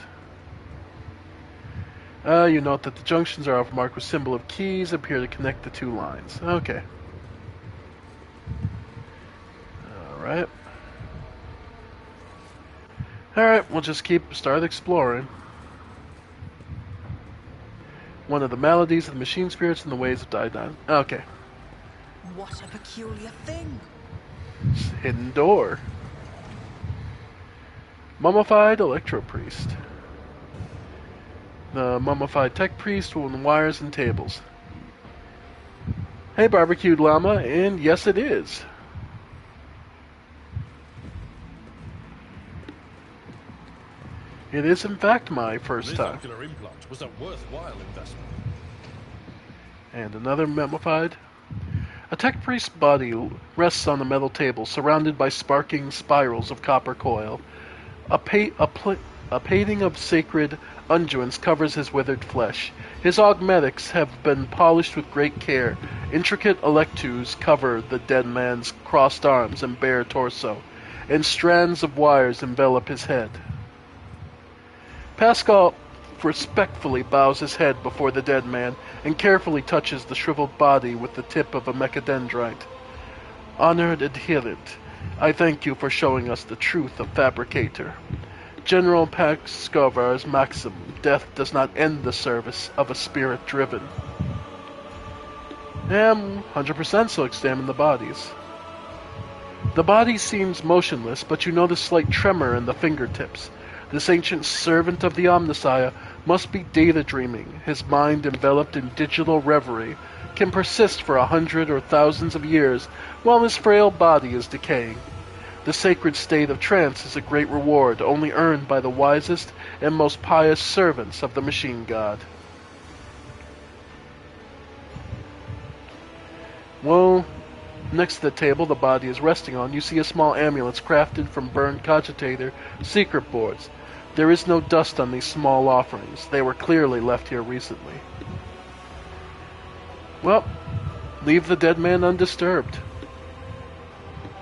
You note that the junctions are often marked with symbol of keys appear to connect the two lines. Okay. Alright. Alright, we'll just start exploring. One of the maladies of the machine spirits and the ways of Didon. Okay. What a peculiar thing. Hidden door. Mummified Electro Priest. The mummified tech priest will wires and tables. Hey, barbecued llama, and yes, it is. It is, in fact, my first This time. ocular implant was a worthwhile investment. And another mummified. A tech priest's body rests on a metal table, surrounded by sparking spirals of copper coil. A painting of sacred unguents covers his withered flesh. His augmetics have been polished with great care. Intricate electus cover the dead man's crossed arms and bare torso, and strands of wires envelop his head. Pascal respectfully bows his head before the dead man and carefully touches the shriveled body with the tip of a mechadendrite. Honored adherent, I thank you for showing us the truth of Fabricator. General Pascovar's maxim, death does not end the service of a spirit driven. 100%, so examine the bodies. The body seems motionless, but you notice slight tremor in the fingertips. This ancient servant of the Omnissiah must be data dreaming. His mind, enveloped in digital reverie, can persist for 100 or thousands of years while his frail body is decaying. The sacred state of trance is a great reward only earned by the wisest and most pious servants of the machine god. Well, next to the table the body is resting on, you see a small amulet crafted from burned cogitator secret boards. There is no dust on these small offerings. They were clearly left here recently. Well, leave the dead man undisturbed.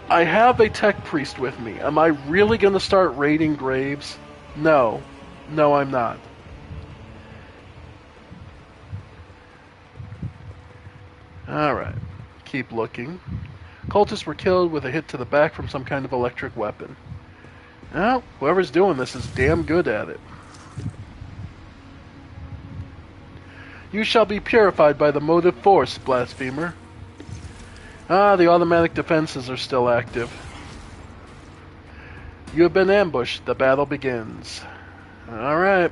I have a tech priest with me. Am I really going to start raiding graves? No. No, I'm not. Alright. Keep looking. Cultists were killed with a hit to the back from some kind of electric weapon. Well, whoever's doing this is damn good at it. You shall be purified by the motive force, blasphemer. The automatic defenses are still active. You have been ambushed. The battle begins. Alright.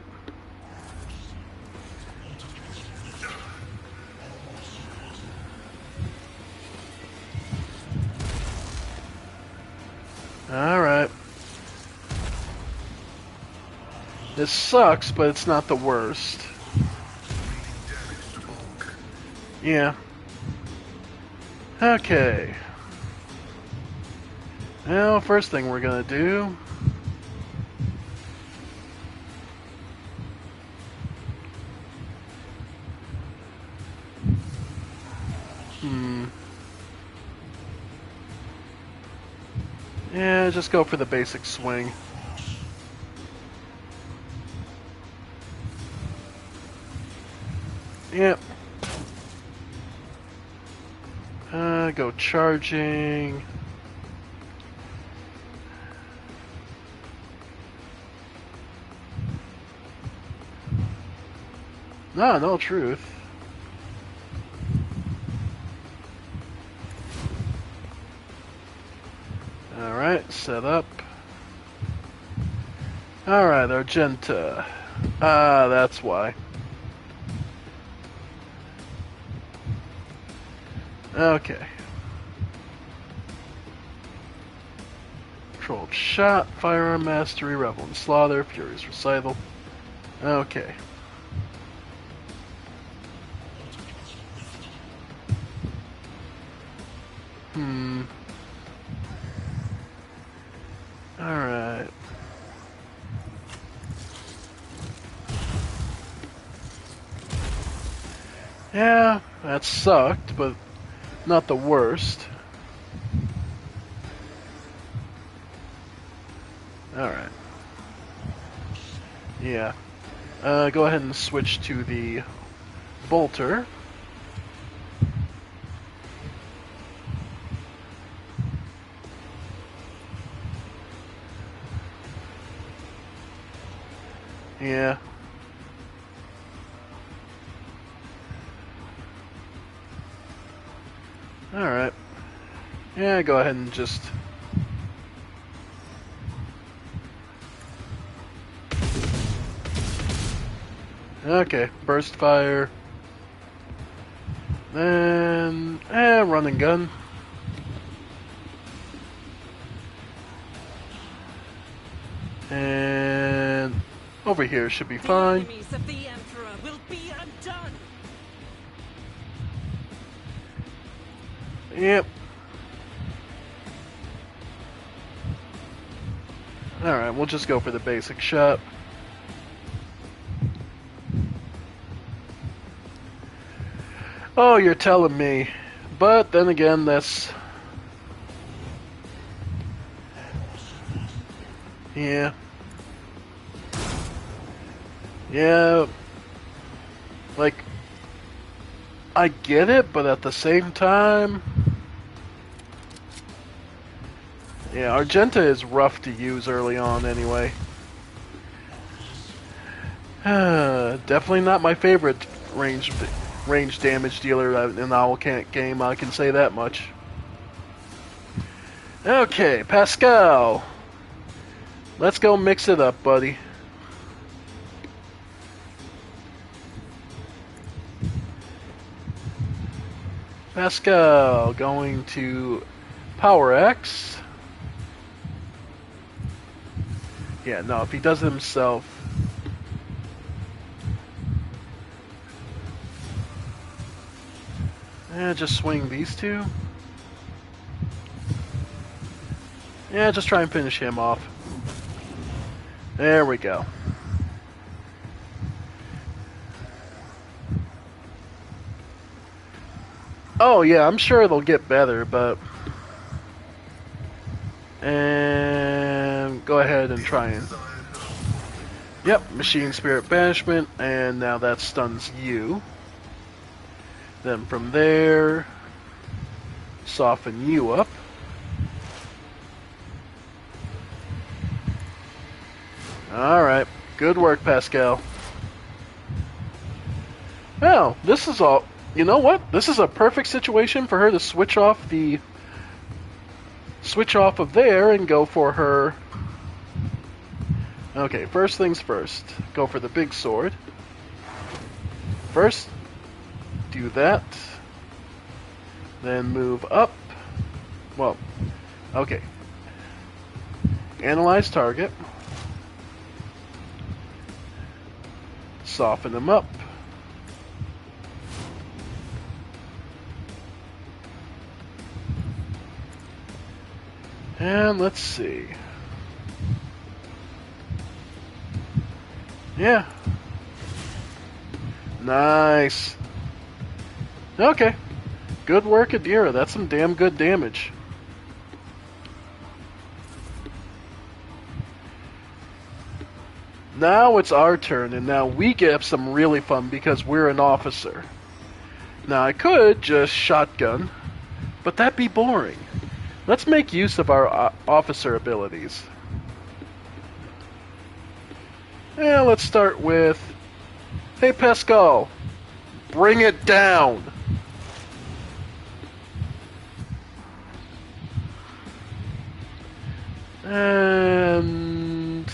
Alright. This sucks, but it's not the worst. Yeah. Okay. Now, first thing we're gonna do... Yeah, just go for the basic swing. Yep. Go charging. No truth. Alright, set up. Alright, Argenta. That's why. Okay. Controlled shot, firearm mastery, revel and slaughter, furious recital. Okay. Alright. Yeah, that sucked, but not the worst. Alright. Yeah. Go ahead and switch to the bolter. Yeah. Alright. Yeah, go ahead and just... Okay, burst fire. Then... run and gun. And... over here should be fine. The enemies of the Emperor will be undone. Yep. Alright, we'll just go for the basic shot. Oh, you're telling me. But then again, that's... Yeah. Yeah. Like, I get it, but at the same time... Yeah, Argenta is rough to use early on anyway. Definitely not my favorite range damage dealer in the Owl game, I can say that much. Okay, Pascal. Let's go mix it up, buddy. Pascal going to Power X. Yeah, no, if he does it himself... just swing these two. Yeah, just try and finish him off. There we go. Oh yeah, I'm sure it'll get better, but... And go ahead and try and... Yep, Machine Spirit Banishment, and now that stuns you. Then from there, soften you up. Alright, good work, Pascal. Well, this is all... You know what? This is a perfect situation for her to switch off the... Switch off of there and go for her... Okay, first things first. Go for the big sword. First, do that. Then move up. Well, okay. Analyze target. Soften them up. And let's see. Yeah. Nice. Okay. Good work, Adira. That's some damn good damage. Now it's our turn, and now we get some really fun because we're an officer. Now I could just shotgun, but that'd be boring. Let's make use of our officer abilities. Yeah, let's start with... Hey, Pascal, bring it down. And...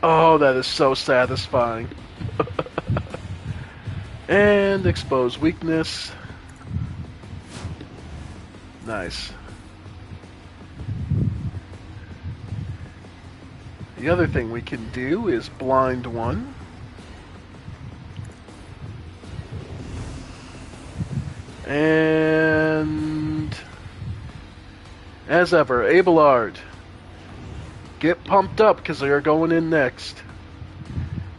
Oh, that is so satisfying. And expose weakness. Nice. The other thing we can do is blind one. And as ever, Abelard, get pumped up because they are going in next.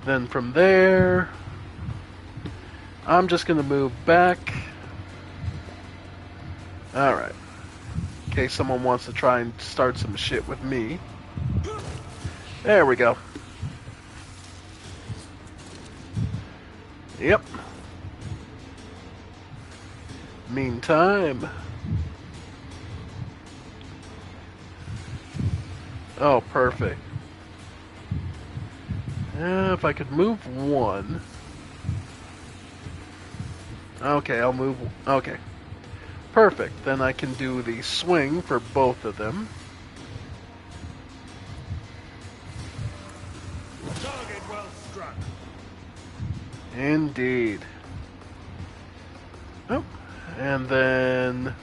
Then from there, I'm just going to move back. Alright. In case someone wants to try and start some shit with me. There we go. Yep. Meantime. Oh, perfect. If I could move one. Okay, I'll move. Okay. Perfect. Then I can do the swing for both of them. Target well struck. Indeed. Oh, and then...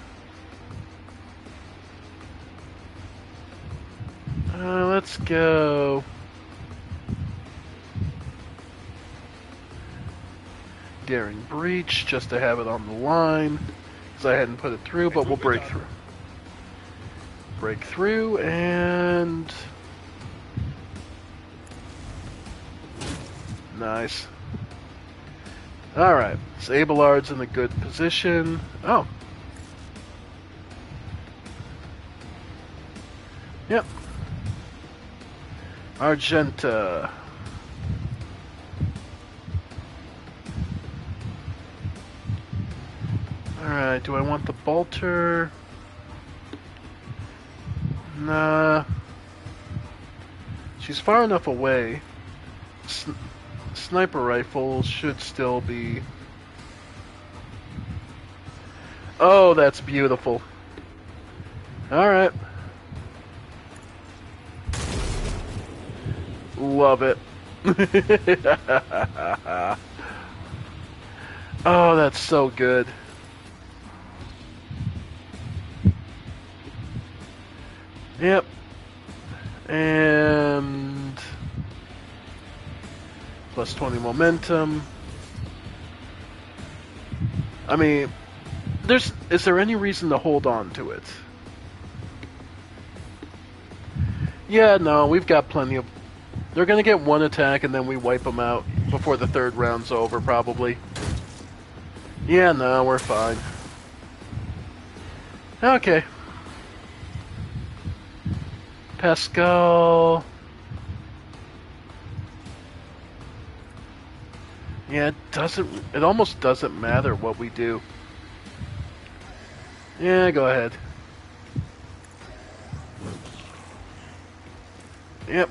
let's go... Daring Breach, just to have it on the line. Because I hadn't put it through, but we'll break through. Break through, and... Nice. Alright, so Abelard's in a good position. Oh. Yep. Argenta. Alright, do I want the bolter? Nah. She's far enough away. Sniper rifles should still be... Oh, that's beautiful. Alright. Love it. Oh, that's so good. Yep. And... plus 20 momentum. I mean, is there any reason to hold on to it? Yeah, no, we've got plenty of... They're gonna get one attack and then we wipe them out before the third round's over, probably. Yeah, no, we're fine. Okay. Pascal... Yeah, it almost doesn't matter what we do. Yeah, go ahead. Yep.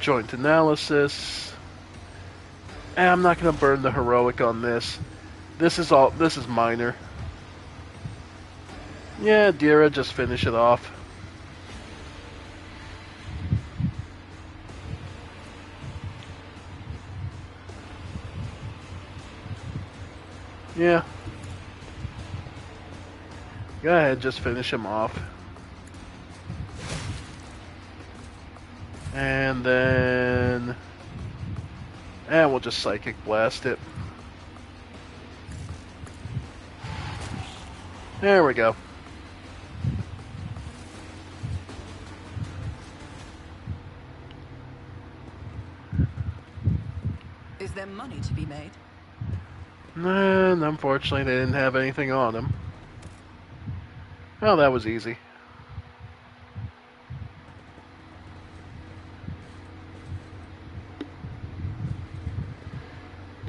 Joint analysis. I'm not gonna burn the heroic on this. This is minor. Yeah, Dira, just finish it off. Yeah. Go ahead, just finish him off. And then... And we'll just Psychic Blast it. There we go. Is there money to be made? And unfortunately they didn't have anything on him. Well, that was easy.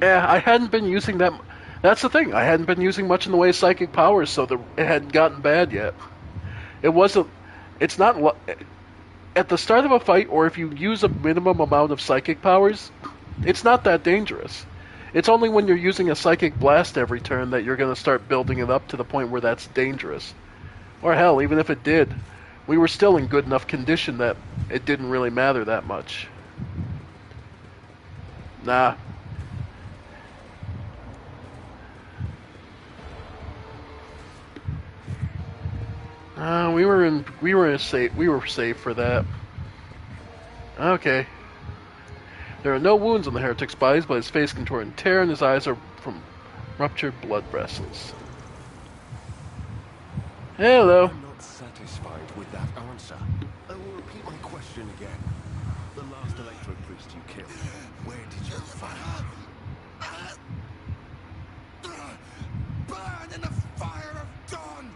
Yeah, I hadn't been using that. That's the thing. I hadn't been using much in the way of psychic powers, so it hadn't gotten bad yet. It wasn't. It's not at the start of a fight, or if you use a minimum amount of psychic powers, it's not that dangerous. It's only when you're using a psychic blast every turn that you're going to start building it up to the point where that's dangerous. Or hell, even if it did, we were still in good enough condition that it didn't really matter that much. Nah. We were safe for that. Okay. There are no wounds on the heretic's bodies, but his face contorted and tear, and his eyes are from ruptured blood vessels. Hello. I'm not satisfied with that answer. I will repeat my question again. The last electro priest you killed, where did you find him? Burn in the fire of dawn,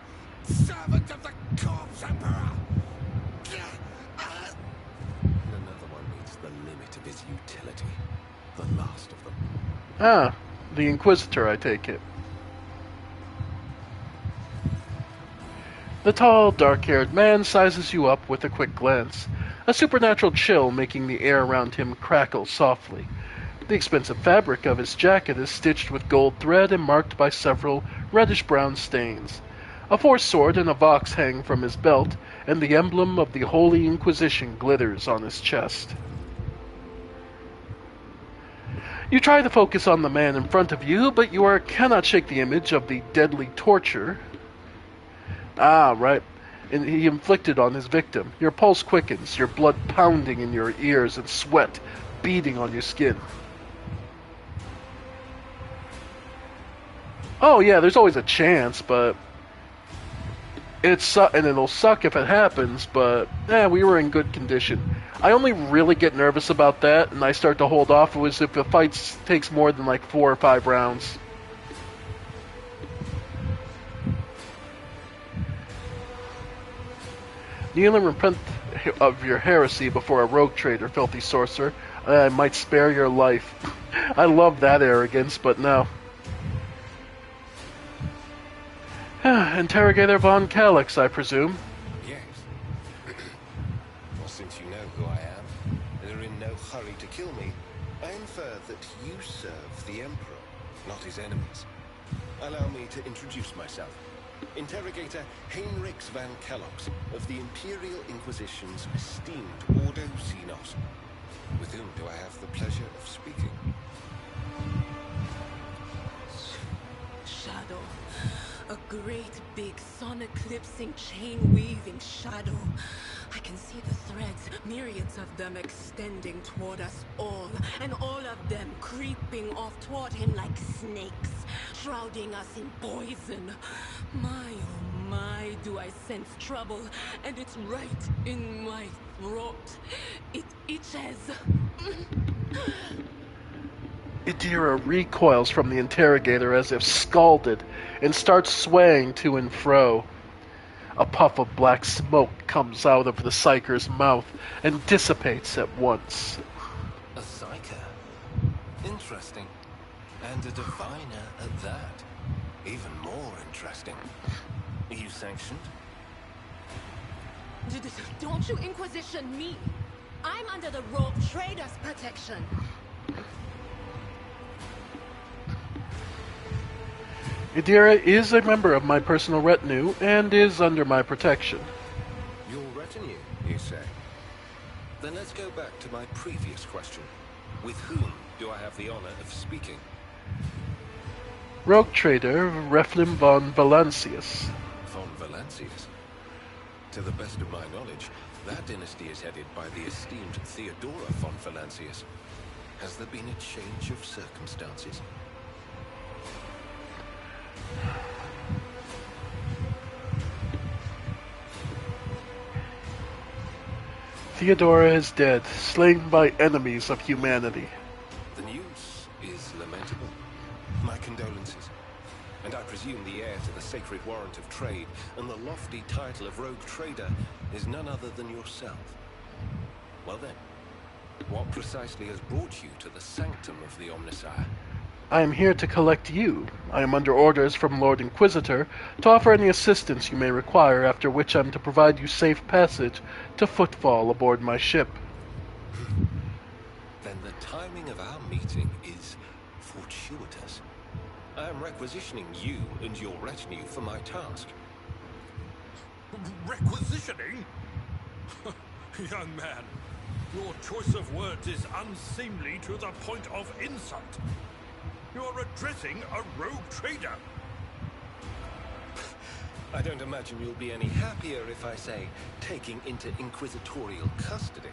servant of the corpse emperor. Another one meets the limit of his utility. The last of them. Ah, the Inquisitor, I take it. The tall, dark-haired man sizes you up with a quick glance, a supernatural chill making the air around him crackle softly. The expensive fabric of his jacket is stitched with gold thread and marked by several reddish-brown stains. A force sword and a vox hang from his belt, and the emblem of the Holy Inquisition glitters on his chest. You try to focus on the man in front of you, but cannot shake the image of the deadly torture. Ah, right. And he inflicted on his victim. Your pulse quickens, your blood pounding in your ears and sweat beading on your skin. Oh yeah, there's always a chance, but and it'll suck if it happens, but we were in good condition. I only really get nervous about that, and I start to hold off if the fight takes more than like 4 or 5 rounds. Kneel and repent of your heresy before a rogue trader, filthy sorcerer. I might spare your life. I love that arrogance, but no. Interrogator von Calyx, I presume. Yes. Well, since you know who I am, and are in no hurry to kill me, I infer that you serve the Emperor, not his enemies. Allow me to introduce myself. Interrogator Heinrichs van Calyx of the Imperial Inquisition's esteemed Ordo Xenos. With whom do I have the pleasure of speaking? Shadow. A great big sun-eclipsing, chain-weaving shadow. I can see the threads, myriads of them extending toward us all, and all of them creeping off toward him like snakes, shrouding us in poison. My, oh my, do I sense trouble, and it's right in my throat. It itches. Idira recoils from the interrogator as if scalded and starts swaying to and fro. A puff of black smoke comes out of the psyker's mouth and dissipates at once. A psyker? Interesting. And a diviner at that. Even more interesting. Are you sanctioned? Don't you Inquisition me! I'm under the Rogue Trader's protection. Idira is a member of my personal retinue and is under my protection. Your retinue, you say? Then let's go back to my previous question. With whom do I have the honor of speaking? Rogue trader Reflim von Valancius. Von Valancius? To the best of my knowledge, that dynasty is headed by the esteemed Theodora von Valancius. Has there been a change of circumstances? Theodora is dead, slain by enemies of humanity. The news is lamentable. My condolences. And I presume the heir to the sacred warrant of trade and the lofty title of rogue trader is none other than yourself. Well then, what precisely has brought you to the sanctum of the Omnissiah? I am here to collect you. I am under orders from Lord Inquisitor to offer any assistance you may require, after which I am to provide you safe passage to footfall aboard my ship. Then the timing of our meeting is fortuitous. I am requisitioning you and your retinue for my task. Requisitioning? Young man, your choice of words is unseemly to the point of insult. You're addressing a rogue trader. I don't imagine you'll be any happier if I say taking into inquisitorial custody.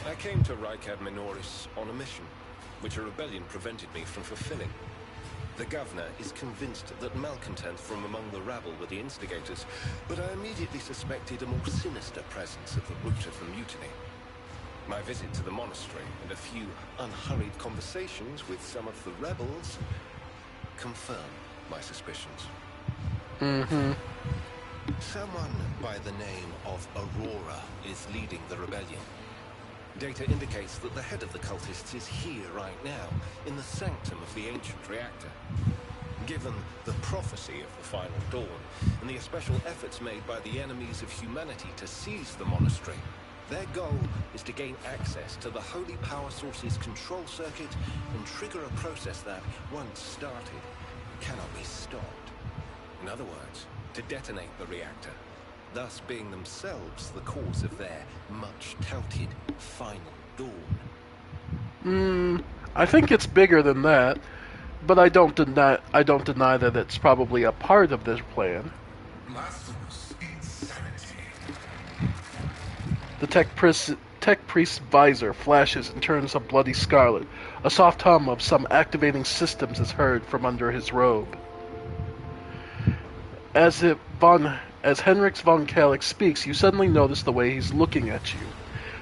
I came to Reich ad Minoris on a mission, which a rebellion prevented me from fulfilling. The governor is convinced that malcontents from among the rabble were the instigators, but I immediately suspected a more sinister presence at the root of the mutiny. My visit to the monastery and a few unhurried conversations with some of the rebels confirm my suspicions. Someone by the name of Aurora is leading the rebellion. Data indicates that the head of the cultists is here right now, in the sanctum of the ancient reactor. Given the prophecy of the Final Dawn, and the special efforts made by the enemies of humanity to seize the monastery, their goal is to gain access to the Holy Power Source's control circuit and trigger a process that, once started, cannot be stopped. In other words, to detonate the reactor, thus being themselves the cause of their much-touted Final Dawn. I think it's bigger than that, but I don't deny that it's probably a part of this plan. Blasphemous insanity. The tech priest's visor flashes and turns a bloody scarlet. A soft hum of some activating systems is heard from under his robe. As Henrix von Kalik speaks, you suddenly notice the way he's looking at you,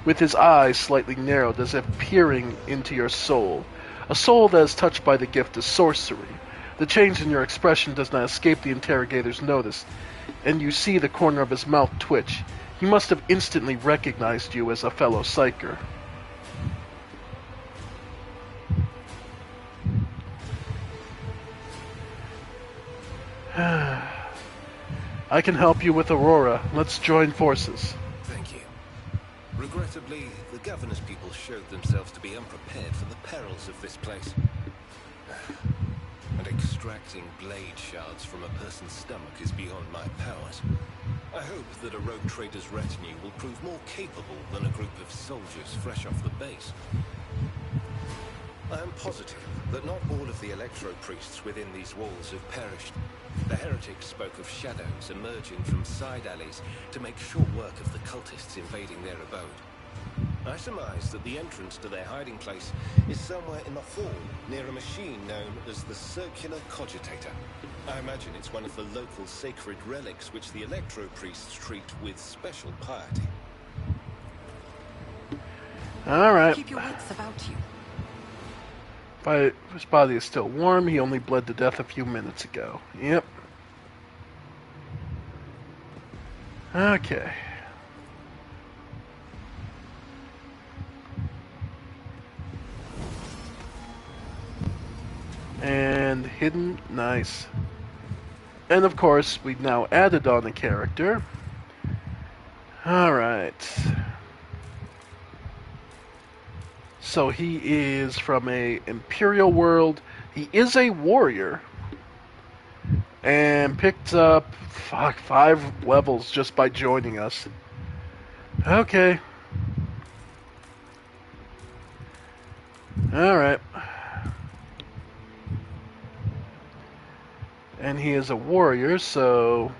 with his eyes slightly narrowed as if peering into your soul. A soul that is touched by the gift of sorcery. The change in your expression does not escape the interrogator's notice, and you see the corner of his mouth twitch. He must have instantly recognized you as a fellow psyker. I can help you with Aurora. Let's join forces. Thank you. Regrettably, the governor's people showed themselves to be unprepared for the perils of this place. And extracting blade shards from a person's stomach is beyond my powers. I hope that a rogue trader's retinue will prove more capable than a group of soldiers fresh off the base. I am positive that not all of the electro-priests within these walls have perished. The heretics spoke of shadows emerging from side alleys to make short work of the cultists invading their abode. I surmise that the entrance to their hiding place is somewhere in the hall, near a machine known as the Circular Cogitator. I imagine it's one of the local sacred relics which the electro-priests treat with special piety. Alright. Keep your wits about you. His body is still warm. He only bled to death a few minutes ago. Yep. Okay. And hidden. Nice. And of course, we've now added on a character. Alright. So he is from a Imperial world. He is a warrior. And picked up 5 levels just by joining us. Okay. Alright. And he is a warrior, so...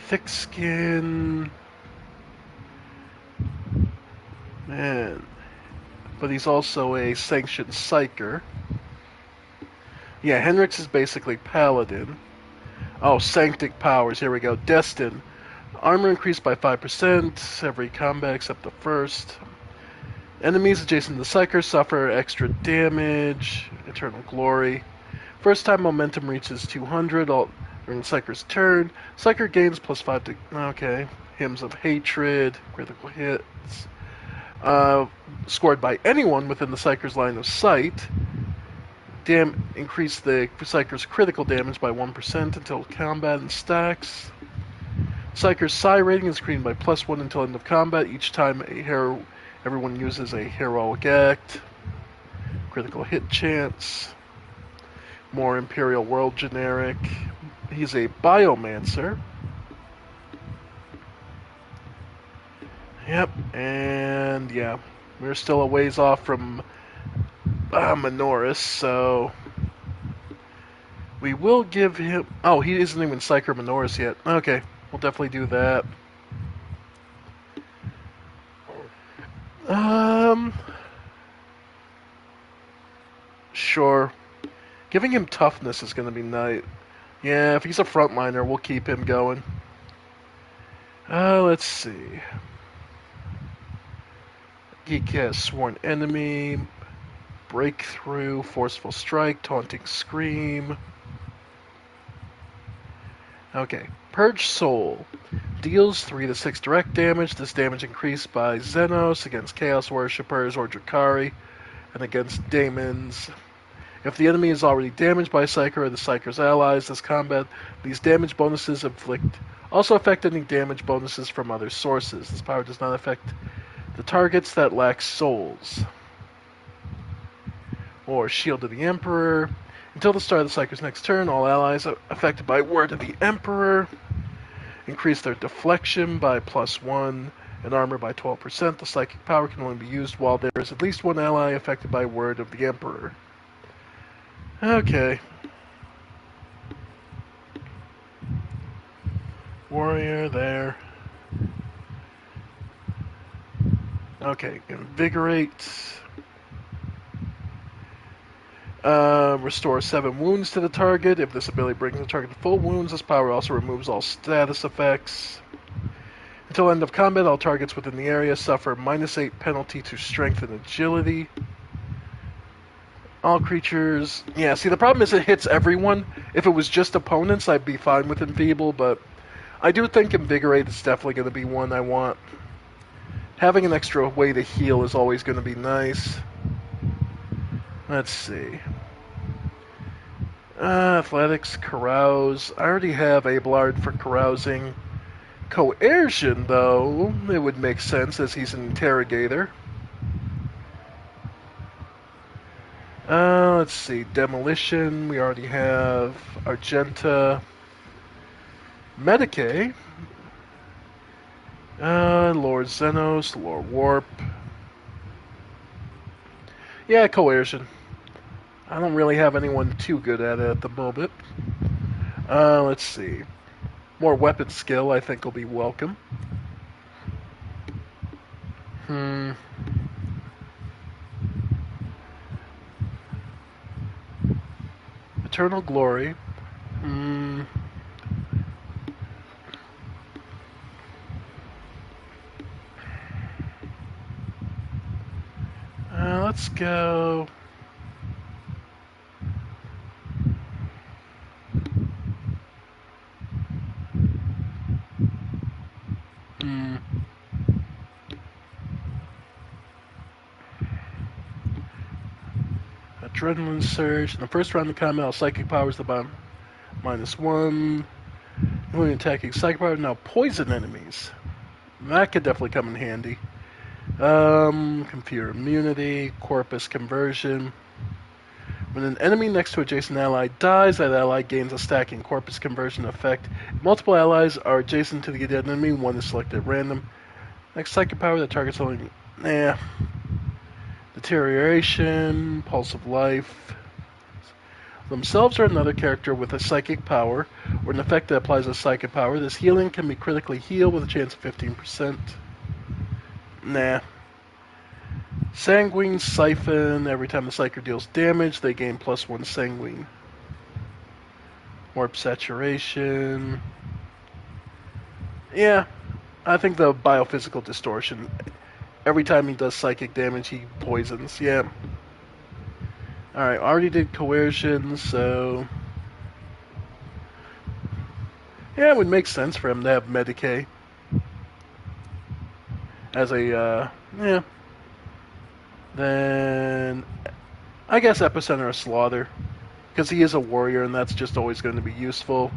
thick skin... Man. But he's also a sanctioned psyker. Yeah, Henrix is basically paladin. Oh, sanctic powers, here we go. Destin. Armor increased by 5% every combat except the first. Enemies adjacent to the psyker suffer extra damage. Eternal glory. First time momentum reaches 200 during the psyker's turn. Psyker gains +5 to... Okay. Hymns of hatred. Critical hits. Scored by anyone within the psyker's line of sight. Increase the psyker's critical damage by 1% until combat and stacks. Psyker's psi rating is increased by +1 until end of combat each time everyone uses a heroic act. Critical hit chance. More Imperial World generic. He's a biomancer. Yep, and yeah, we're still a ways off from Minoris, so we will give him... Oh, he isn't even Psyker Minoris yet. Okay, we'll definitely do that. Sure. Giving him toughness is going to be nice. Yeah, if he's a frontliner, we'll keep him going. Let's see. Geek has Sworn Enemy, Breakthrough, Forceful Strike, Taunting Scream. Okay, Purge Soul. Deals 3 to 6 direct damage. This damage increased by Xenos against Chaos Worshippers or Drakari, and against Daemons. If the enemy is already damaged by a Psyker or the Psyker's allies this combat, these damage bonuses also affect any damage bonuses from other sources. This power does not affect the targets that lack souls. Or Shield of the Emperor. Until the start of the Psyker's next turn, all allies affected by Word of the Emperor increase their deflection by +1 and armor by 12%. The psychic power can only be used while there is at least one ally affected by Word of the Emperor. Okay. Warrior there. Okay, invigorate. Restore 7 wounds to the target. If this ability brings the target to full wounds, this power also removes all status effects. Until end of combat, all targets within the area suffer -8 penalty to strength and agility. All creatures... Yeah, see, the problem is it hits everyone. If it was just opponents, I'd be fine with Enfeeble, but I do think Invigorate is definitely going to be one I want. Having an extra way to heal is always going to be nice. Let's see. Athletics, Carouse. I already have Abelard for carousing. Coercion, though, it would make sense as he's an interrogator. Let's see. Demolition, we already have. Argenta. Medicae. Lord Xenos, Lord Warp. Yeah, Coercion. I don't really have anyone too good at it at the moment. Let's see. More weapon skill, I think, will be welcome. Eternal Glory. Let's go... Adrenaline Surge. In the first round of combat, all psychic powers the bottom -1. Including attacking psychic power. Now poison enemies. That could definitely come in handy. Computer immunity, corpus conversion. When an enemy next to adjacent ally dies, that ally gains a stacking corpus conversion effect. If multiple allies are adjacent to the dead enemy, one is selected at random. Next psychic power that targets only... Deterioration, Pulse of Life. Themselves are another character with a psychic power, or an effect that applies a psychic power. This healing can be critically healed with a chance of 15%. Nah. Sanguine Siphon. Every time the Psyker deals damage, they gain +1 Sanguine. Warp Saturation. Yeah, I think the Biophysical Distortion. Every time he does psychic damage, he poisons. Yeah. Alright, already did Coercion, so... Yeah, it would make sense for him to have Medicae. As a, yeah. Then... I guess Epicenter of Slaughter. Because he is a warrior, and that's just always going to be useful.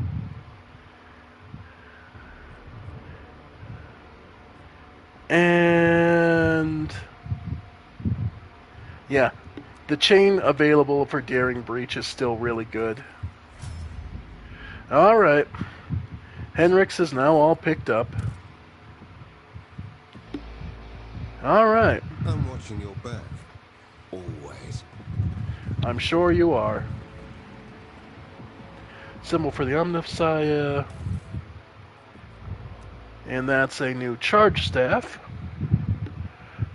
And... yeah. The chain available for Daring Breach is still really good. Alright. Henrix is now all picked up. Alright. I'm watching your back. Always. I'm sure you are. Symbol for the Omnissiah. And that's a new charge staff.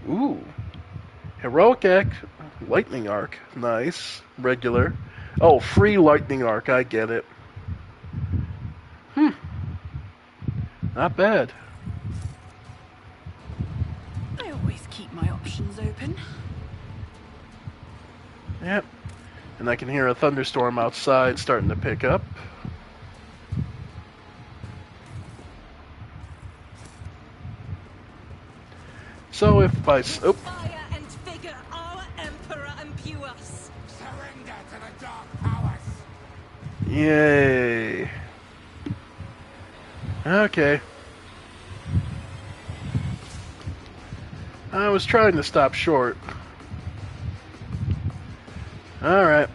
Ooh. Heroic Act. Lightning Arc. Nice. Regular. Oh, free Lightning Arc. I get it. Not bad. I always keep my options open. Yep. And I can hear a thunderstorm outside starting to pick up. So if I... Oh. Fire and vigor, our emperor imbue us. Surrender to the Yay. Okay. I was trying to stop short. Alright.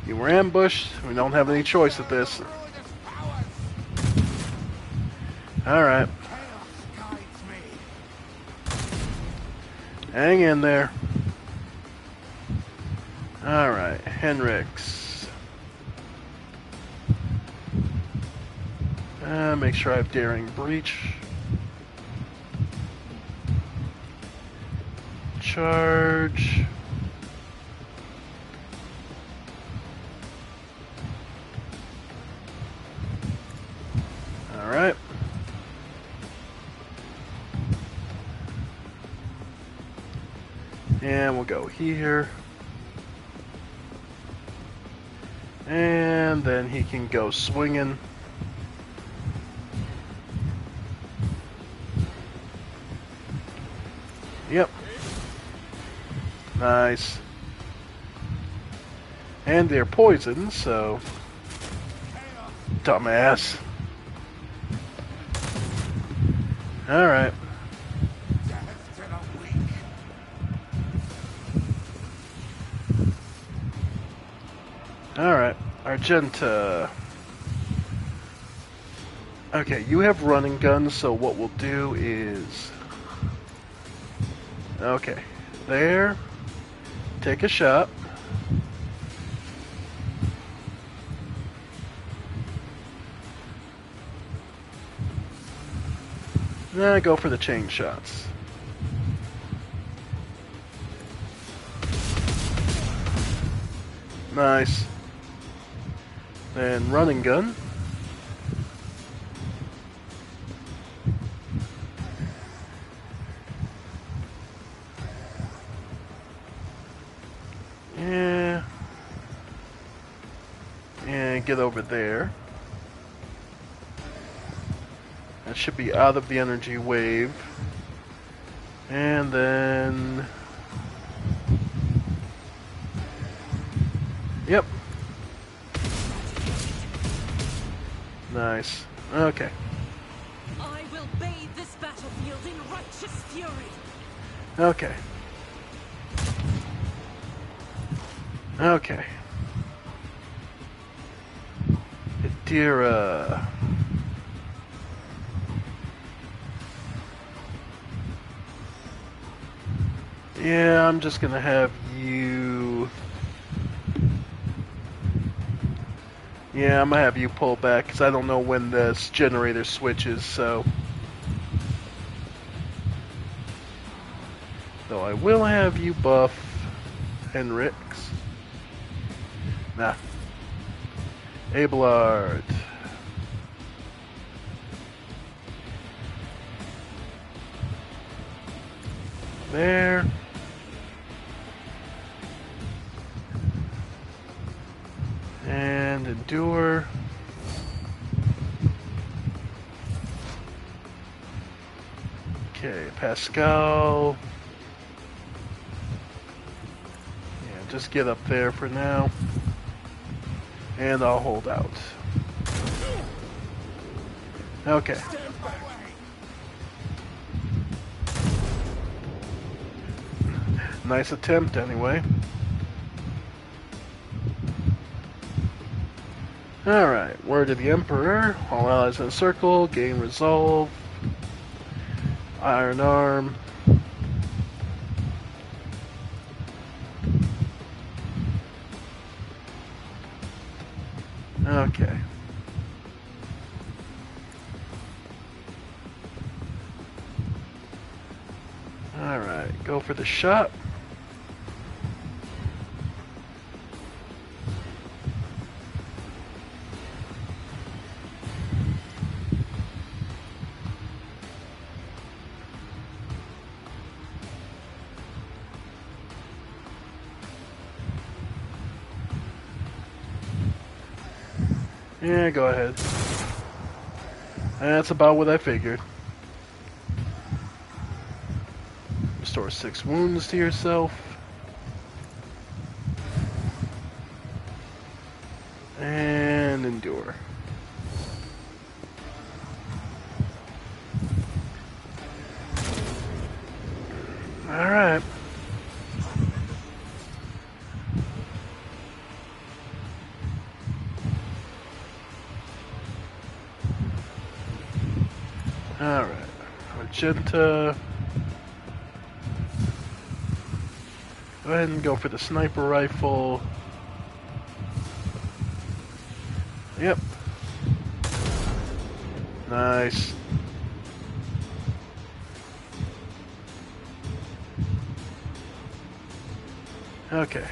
You were ambushed. We don't have any choice at this. Alright. Hang in there. Alright, Henrix. Make sure I have Daring Breach. Charge. Alright. And we'll go here. And then he can go swinging. Yep. Nice. And they're poisoned, so... Dumbass. Alright. Alright. Argenta. Okay, you have running guns, so what we'll do is... Okay. There. Take a shot. Then go for the chain shots. Nice. Then running gun. Yeah. And get over there. That should be out of the energy wave. And then... Yep. Nice. Okay. I will bathe this battlefield in righteous fury. Okay. Okay. Adira. Yeah, I'm just gonna have you... Yeah, I'm gonna have you pull back, because I don't know when this generator switches, so... Though I will have you buff Henrix. Nah. Abelard. There. And endure. Okay, Pascal. Yeah, just get up there for now. And I'll hold out. Okay. Nice attempt, anyway. Alright, word of the Emperor. All allies in a circle. Gain resolve. Iron Arm. Okay. Alright, go for the shot. Yeah, go ahead. That's about what I figured. Restore 6 wounds to yourself. and endure. Alright. Alright. Magenta. Go ahead and go for the sniper rifle. Yep. Nice. Okay.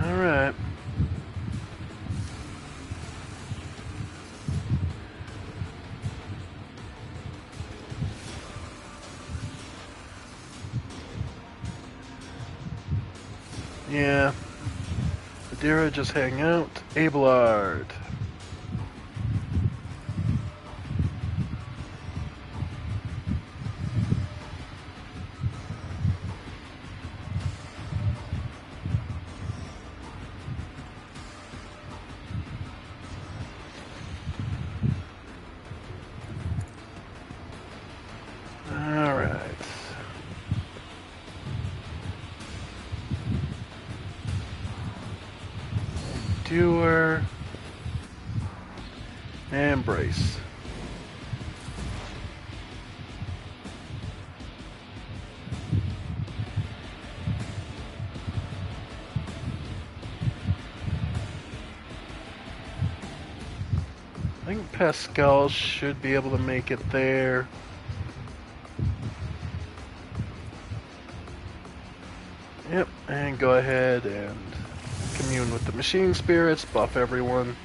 Alright. Yeah. Adira, just hang out. Abelard. Alright. Endure. Embrace. I think Pascal should be able to make it there. Yep, and go ahead and commune with the machine spirits, buff everyone.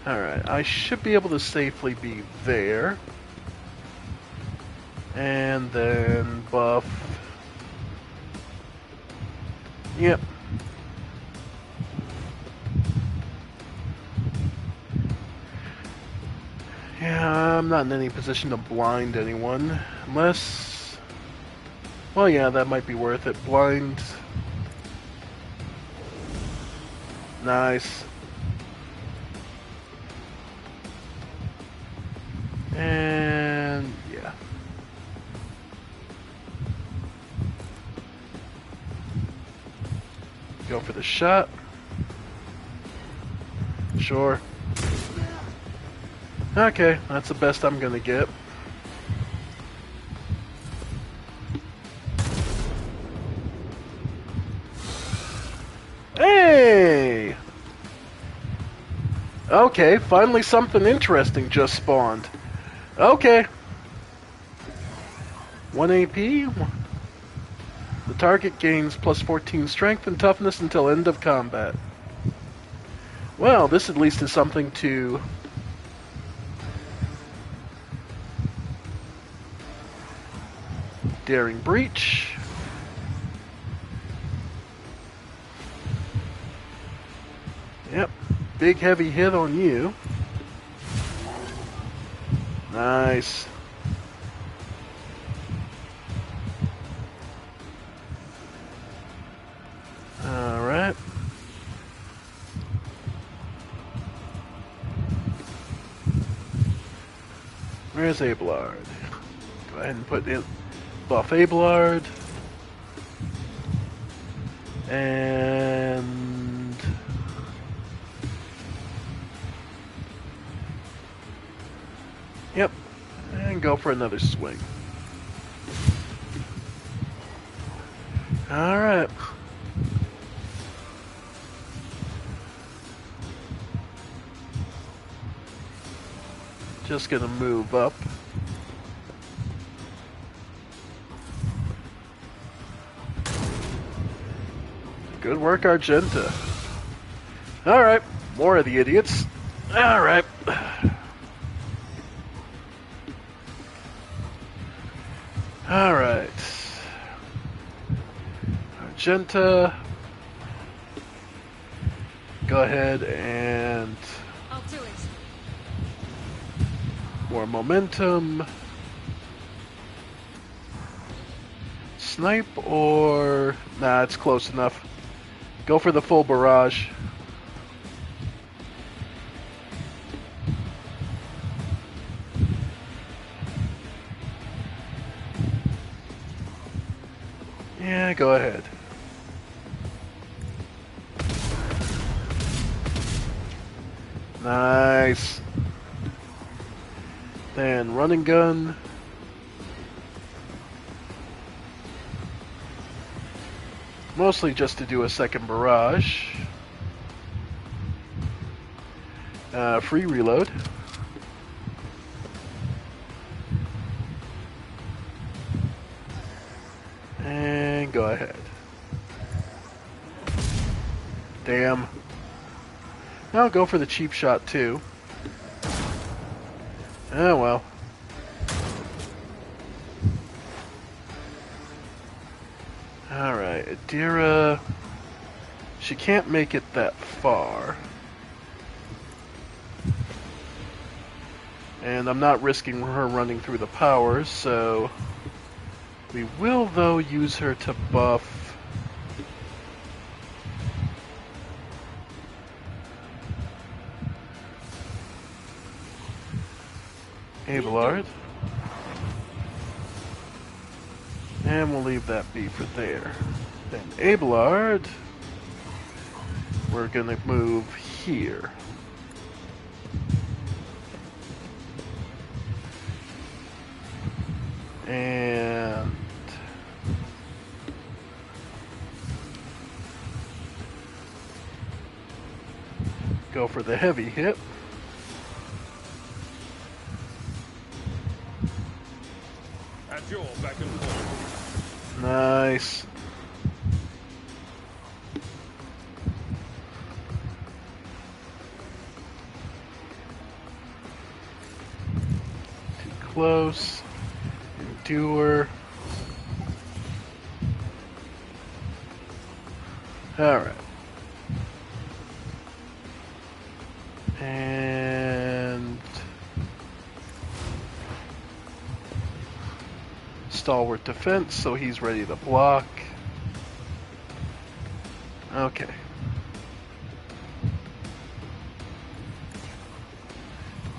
Alright, I should be able to safely be there. And then buff. Yep. Yeah, I'm not in any position to blind anyone. Unless... Well, yeah, that might be worth it. Blind. Nice. And... yeah. Go for the shot. Sure. Okay, that's the best I'm gonna get. Hey! Okay, finally something interesting just spawned. Okay. 1 AP. The target gains plus 14 strength and toughness until end of combat. Well, this at least is something to... Daring Breach. Yep. Big heavy hit on you. Nice. Alright. Where's Abelard? Go ahead and put in buff Abelard. And... Yep. And go for another swing. Alright. Just gonna move up. Good work, Argenta. Alright, more of the idiots. Alright. Alright. Argenta. Go ahead and... I'll do it. More momentum. snipe or... Nah, it's close enough. Go for the full barrage. Yeah, go ahead. Nice. Then run and gun. Mostly just to do a second barrage. Free reload. And go ahead. Damn. I'll go for the cheap shot too. Oh well. Alright, Adira... She can't make it that far. And I'm not risking her running through the powers, so... We will, though, use her to buff... Abelard. And we'll leave that be for there. Then Abelard, we're gonna move here. And go for the heavy hit. At your beck and call. Nice. Too close. Endure. Alright. And stalwart defense, so he's ready to block. Okay.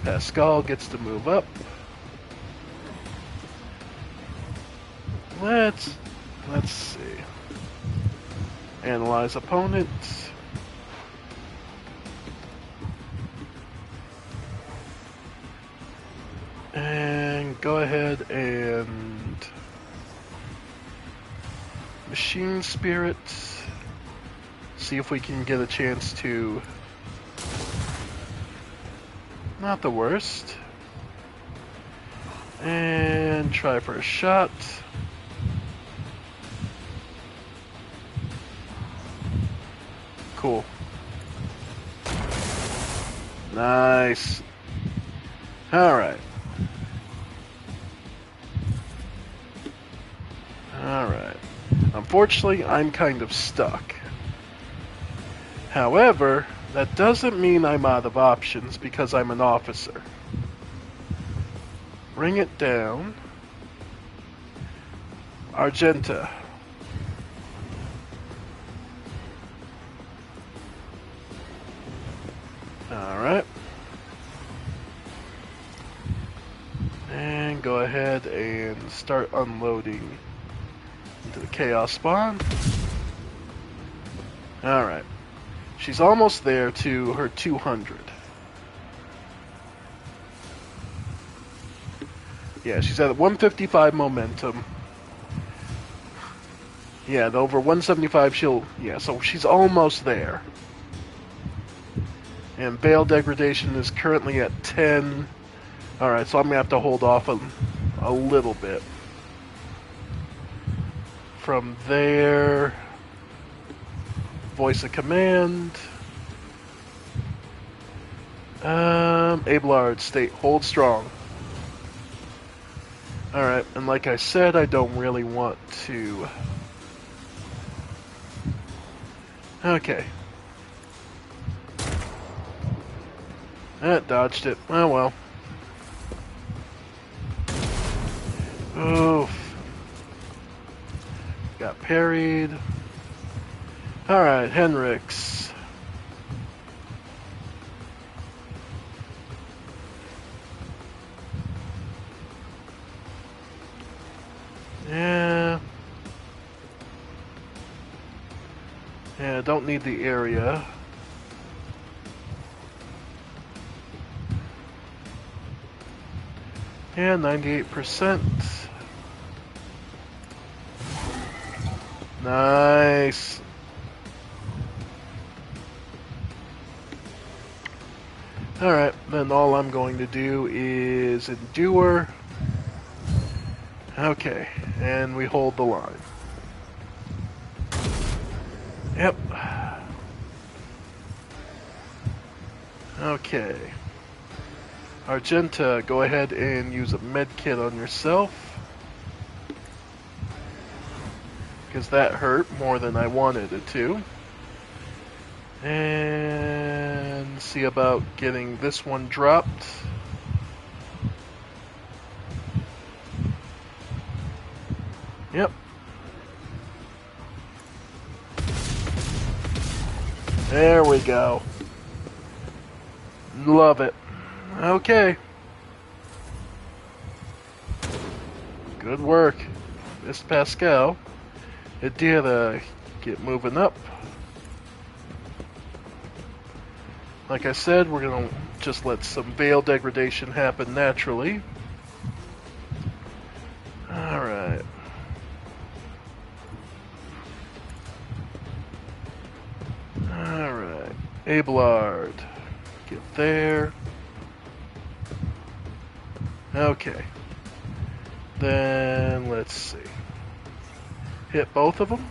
Pascal gets to move up. Let's see. Analyze opponent. And go ahead and Machine Spirit. See if we can get a chance to... Not the worst. And try for a shot. Cool. Nice. Alright. Alright. Unfortunately, I'm kind of stuck. However, that doesn't mean I'm out of options because I'm an officer. Bring it down. Argenta. Alright. And go ahead and start unloading into the Chaos Spawn. Alright. She's almost there to her 200. Yeah, she's at 155 momentum. Yeah, over 175 she'll... Yeah, so she's almost there. And Veil Degradation is currently at 10. Alright, so I'm going to have to hold off a little bit. From there... Voice of Command. Abelard, hold strong. Alright, and like I said, I don't really want to... Okay. Dodged it. Oh well. Oof. parried. Alright, Henrik's. Yeah. Yeah, don't need the area. Yeah, 98%. Nice. Alright, then all I'm going to do is endure. Okay, and we hold the line. Yep. Okay. Argenta, go ahead and use a med kit on yourself. Because that hurt more than I wanted it to. And see about getting this one dropped. Yep. There we go. Love it. Okay. Good work, Miss Pascal. It did get moving up. Like I said, we're gonna just let some veil degradation happen naturally. Alright. Alright. Abelard. Get there. Okay. Then, let's see. Hit both of them?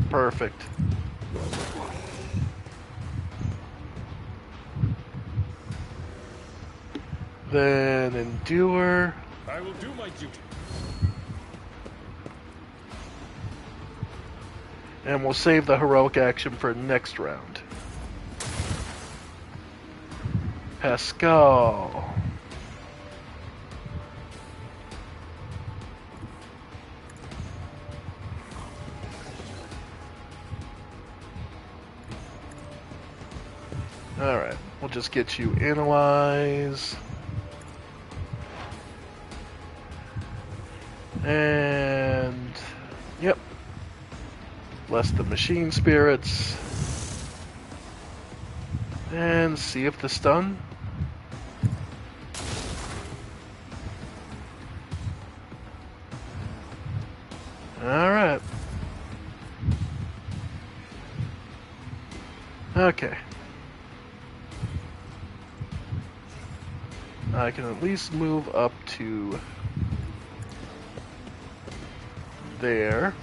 Perfect. Then endure. I will do my duty. And we'll save the heroic action for next round. Pascal. Alright, we'll just get you analyze. And yep. Bless the machine spirits. And see if the stun. Alright. Okay. I can at least move up to there.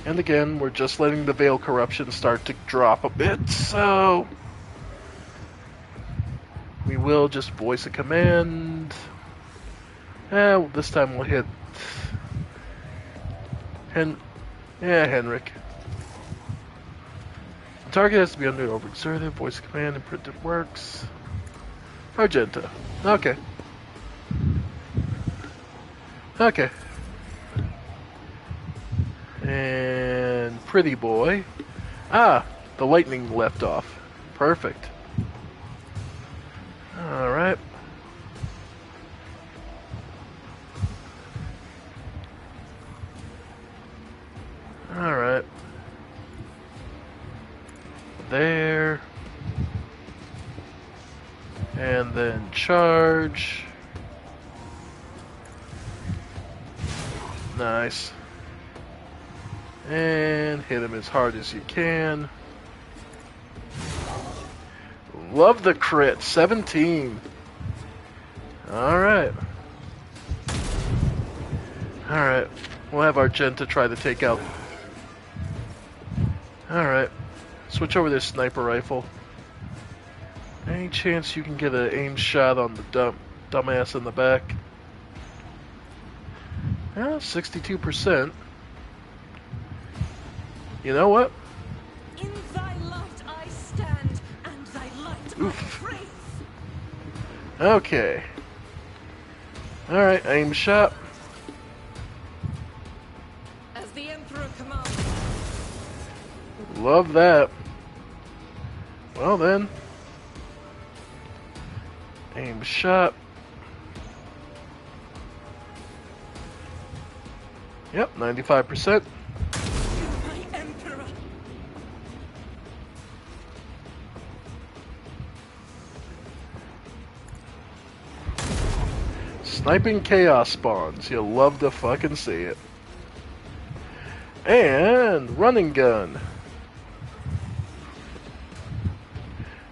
And again, we're just letting the veil corruption start to drop a bit, so we will just voice a command. This time we'll hit Henrik. The target has to be under overexerted, voice a command, and printed works. Argenta. Okay. Okay. And pretty boy. Ah, the lightning left off. Perfect. Alright. Alright. There. And then charge. Nice. And hit him as hard as you can. Love the crit. 17. Alright. Alright. We'll have Argenta try to take out. Alright. Switch over this sniper rifle. Any chance you can get an aim shot on the dumbass in the back? Yeah, 62%. You know what? In thy light I stand, and thy light I praise. Okay. Alright, aim shot. love that. Well then. Aim shot. Yep, 95%. My Emperor! Sniping chaos spawns. You'll love to fucking see it. And running gun.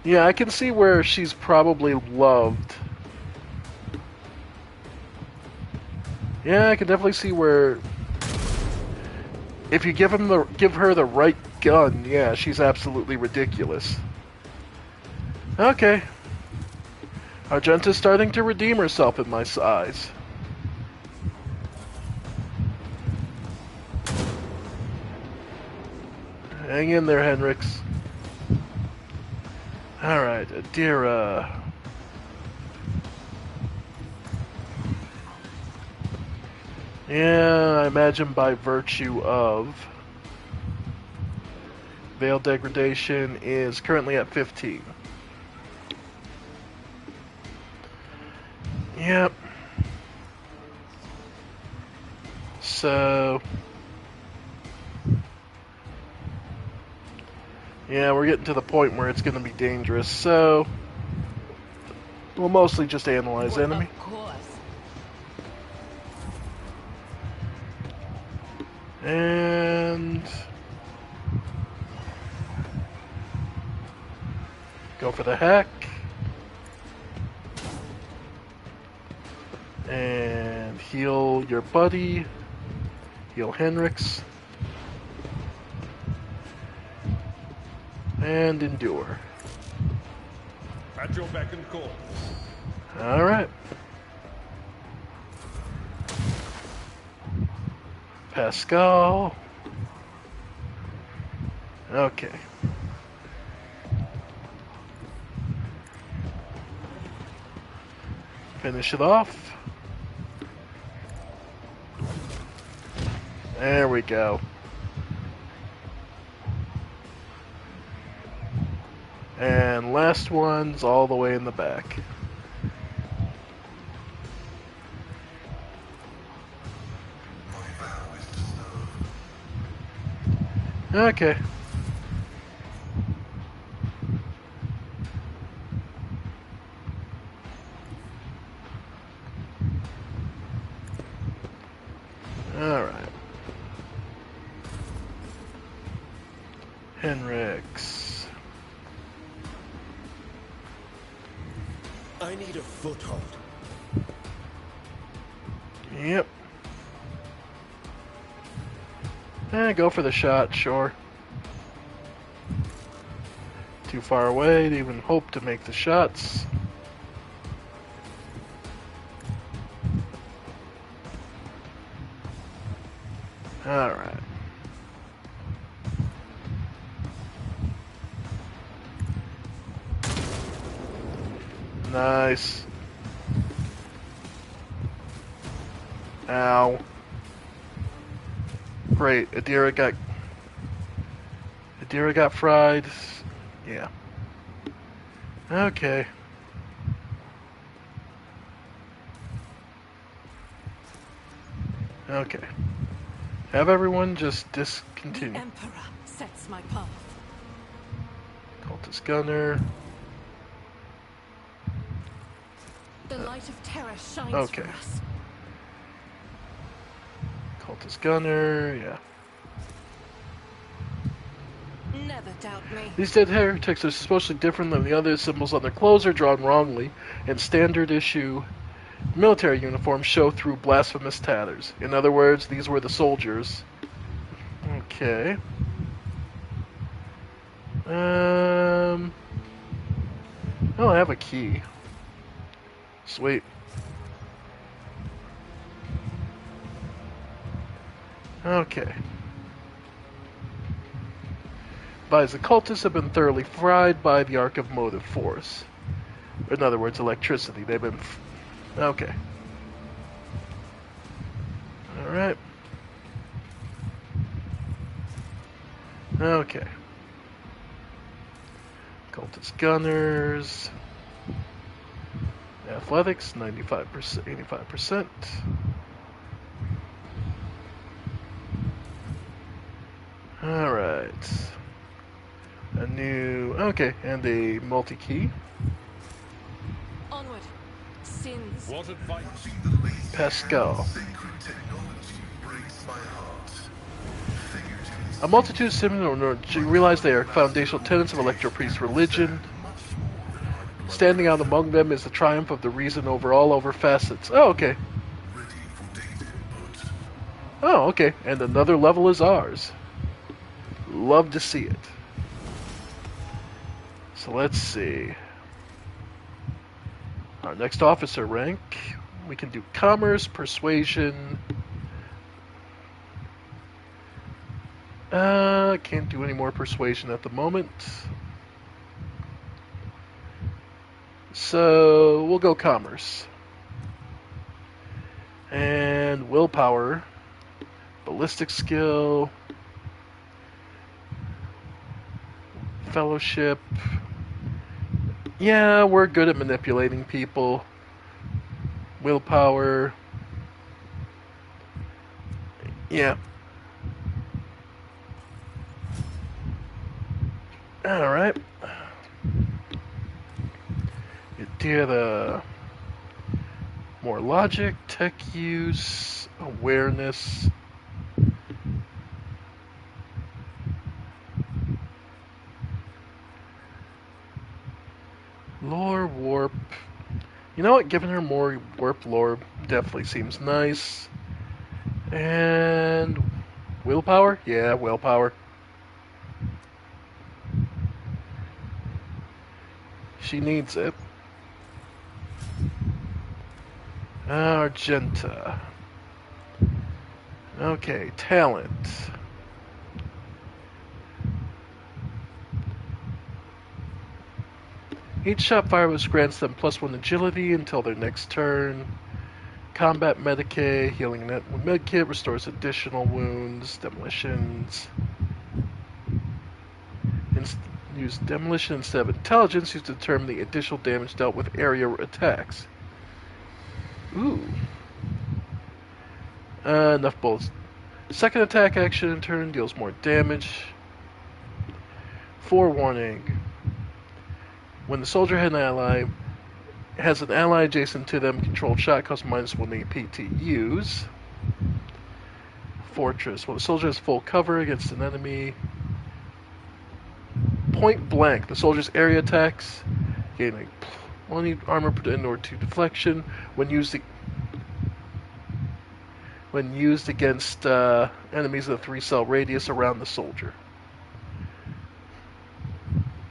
Yeah, I can see where she's probably loved. Yeah, I can definitely see where if you give her the right gun, yeah, she's absolutely ridiculous. Okay. Argenta's starting to redeem herself in my eyes. Hang in there, Henrix. Alright, Adira. Yeah, I imagine by virtue of Veil Degradation is currently at 15. Yep. So... yeah, we're getting to the point where it's going to be dangerous, so... we'll mostly just analyze enemy. Of course. And... go for the hack. And heal your buddy. Heal Henrix. And endure. At your beck and call. Alright. Pascal. Okay. Finish it off. There we go. And last one's all the way in the back. Okay. Alright. Henrix. I need a foothold. Yep. Go for the shot, sure. Too far away to even hope to make the shots. Alright. Nice. Ow. Great, Adira got fried. Yeah. Okay. Okay. Have everyone just discontinue. The Emperor sets my path. Cultist Gunner. The light of terror shines Okay. for us. Cultist Gunner, yeah. Never doubt me. These dead heretics are supposedly different than the other symbols on their clothes are drawn wrongly, and standard issue military uniforms show through blasphemous tatters. In other words, these were the soldiers. Okay. Oh, I have a key. Sweet. Okay. Buys the cultists have been thoroughly fried by the arc of motive force. In other words, electricity. They've been... okay. Alright. Okay. Cultist Gunners. Athletics, 95%, 85%. Alright. A new... Okay, and a multi-key. Onward. Sins. What advice? Pascal. Sacred technology breaks my heart. Figuratively A multitude of similar you realize they are foundational tenets of Electro-Priest religion. Standing out among them is the triumph of the reason over all over facets. Oh, okay. ready for data input. Oh, okay. And another level is ours. Love to see it. So let's see. Our next officer rank. We can do commerce, persuasion. Can't do any more persuasion at the moment. So we'll go commerce. And willpower. Ballistic skill. Fellowship. Yeah, we're good at manipulating people. Willpower. Yeah. Alright. It did more logic, tech use, awareness. Lore, warp. You know what? Giving her more warp lore definitely seems nice. And willpower? Yeah, willpower. She needs it. Argenta. Okay, talent. Each shot fired grants them +1 agility until their next turn. Combat Medicae, healing net with medkit, restores additional wounds, demolitions. Use demolition instead of intelligence, used to determine the additional damage dealt with area attacks. Ooh. Enough bullets. Second attack action in turn deals more damage. Forewarning. When the soldier has an ally adjacent to them, controlled shot costs -1 AP to use. Fortress. When the soldier has full cover against an enemy. Point blank. The soldier's area attacks gain a only armor in order to deflection when used against enemies of a 3-cell radius around the soldier.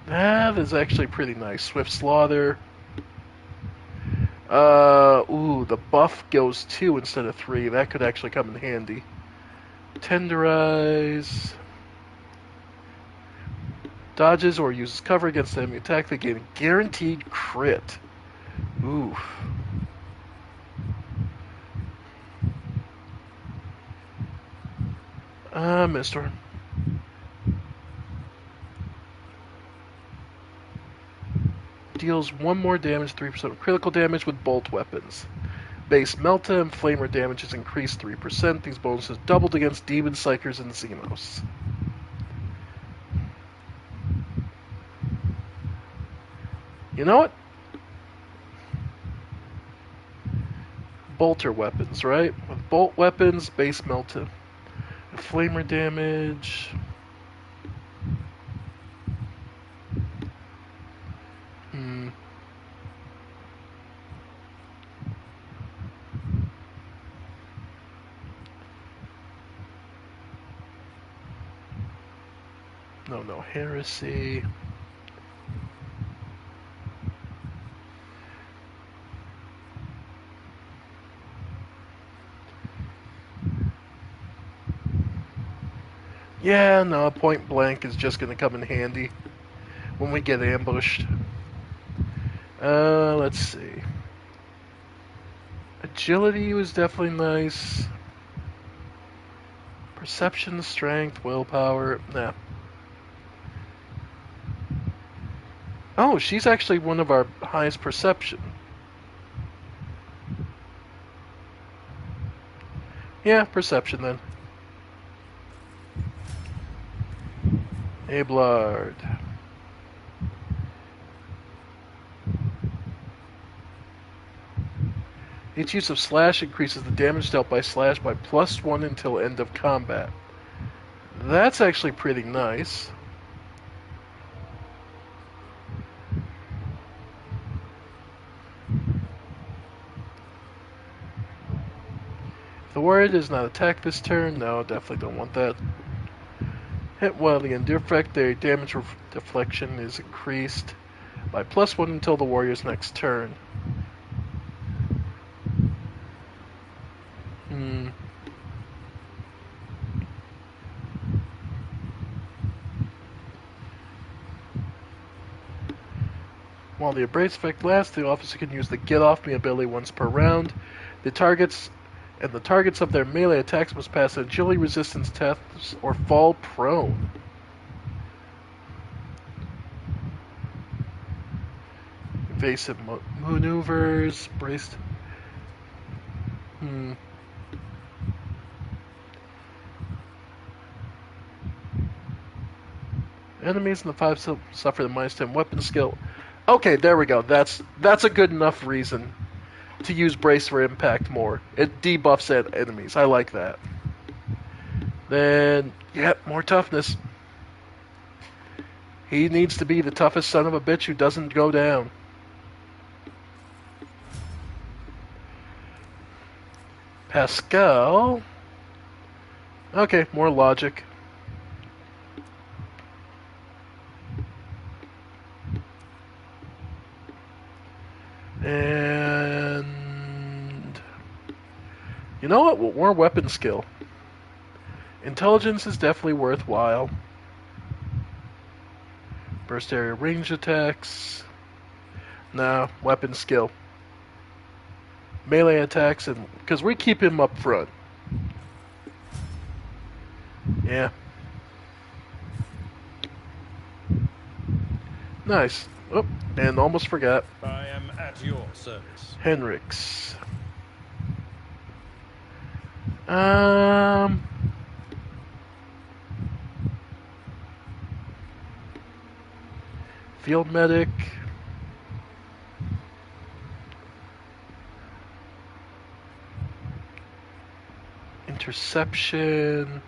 That is actually pretty nice. Swift Slaughter. Ooh, the buff goes 2 instead of 3. That could actually come in handy. Tenderize. Dodges or uses cover against the enemy attack. They gain a guaranteed crit. Ooh. Mister. Deals 1 more damage, 3% of critical damage with bolt weapons. Base Melta and Flamer damage is increased 3%. These bonuses doubled against Demon Psychers and Xenos. You know what? Bolter weapons, right? With bolt weapons, base Melta. Flamer damage. No heresy. Yeah, no, point blank is just going to come in handy when we get ambushed. Let's see. Agility was definitely nice. Perception, strength, willpower, nah. Oh, she's actually one of our highest perception. Yeah, perception then. Ablard. Each use of slash increases the damage dealt by slash by +1 until end of combat. That's actually pretty nice. The warrior does not attack this turn. No, definitely don't want that. Hit while the endure effect, their damage deflection is increased by +1 until the warrior's next turn. While the abrasive effect lasts, the officer can use the Get Off Me ability once per round. The targets of their melee attacks must pass an agility resistance test or fall prone. Evasive maneuvers, braced. Enemies in the 5 suffer the -10 weapon skill. Okay, there we go. That's a good enough reason to use Brace for Impact more. It debuffs enemies. I like that. Then, yep, more toughness. He needs to be the toughest son of a bitch who doesn't go down. Pascal. Okay, more logic. And you know what? More weapon skill. Intelligence is definitely worthwhile. Burst area range attacks. Nah, weapon skill. Melee attacks, and because we keep him up front. Yeah. Nice. Oh, and almost forgot. I am at your service. Henrix. Field medic. Interception.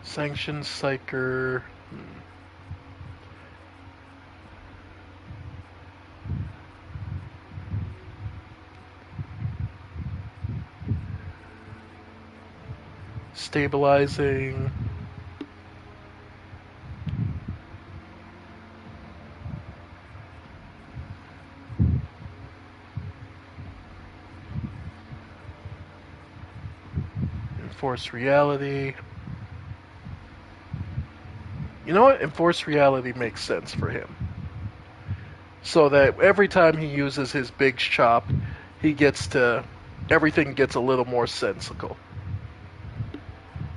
Sanction Psyker. Stabilizing. Enforce reality. You know what? Enforce reality makes sense for him. So that every time he uses his big chop, everything gets a little more sensical.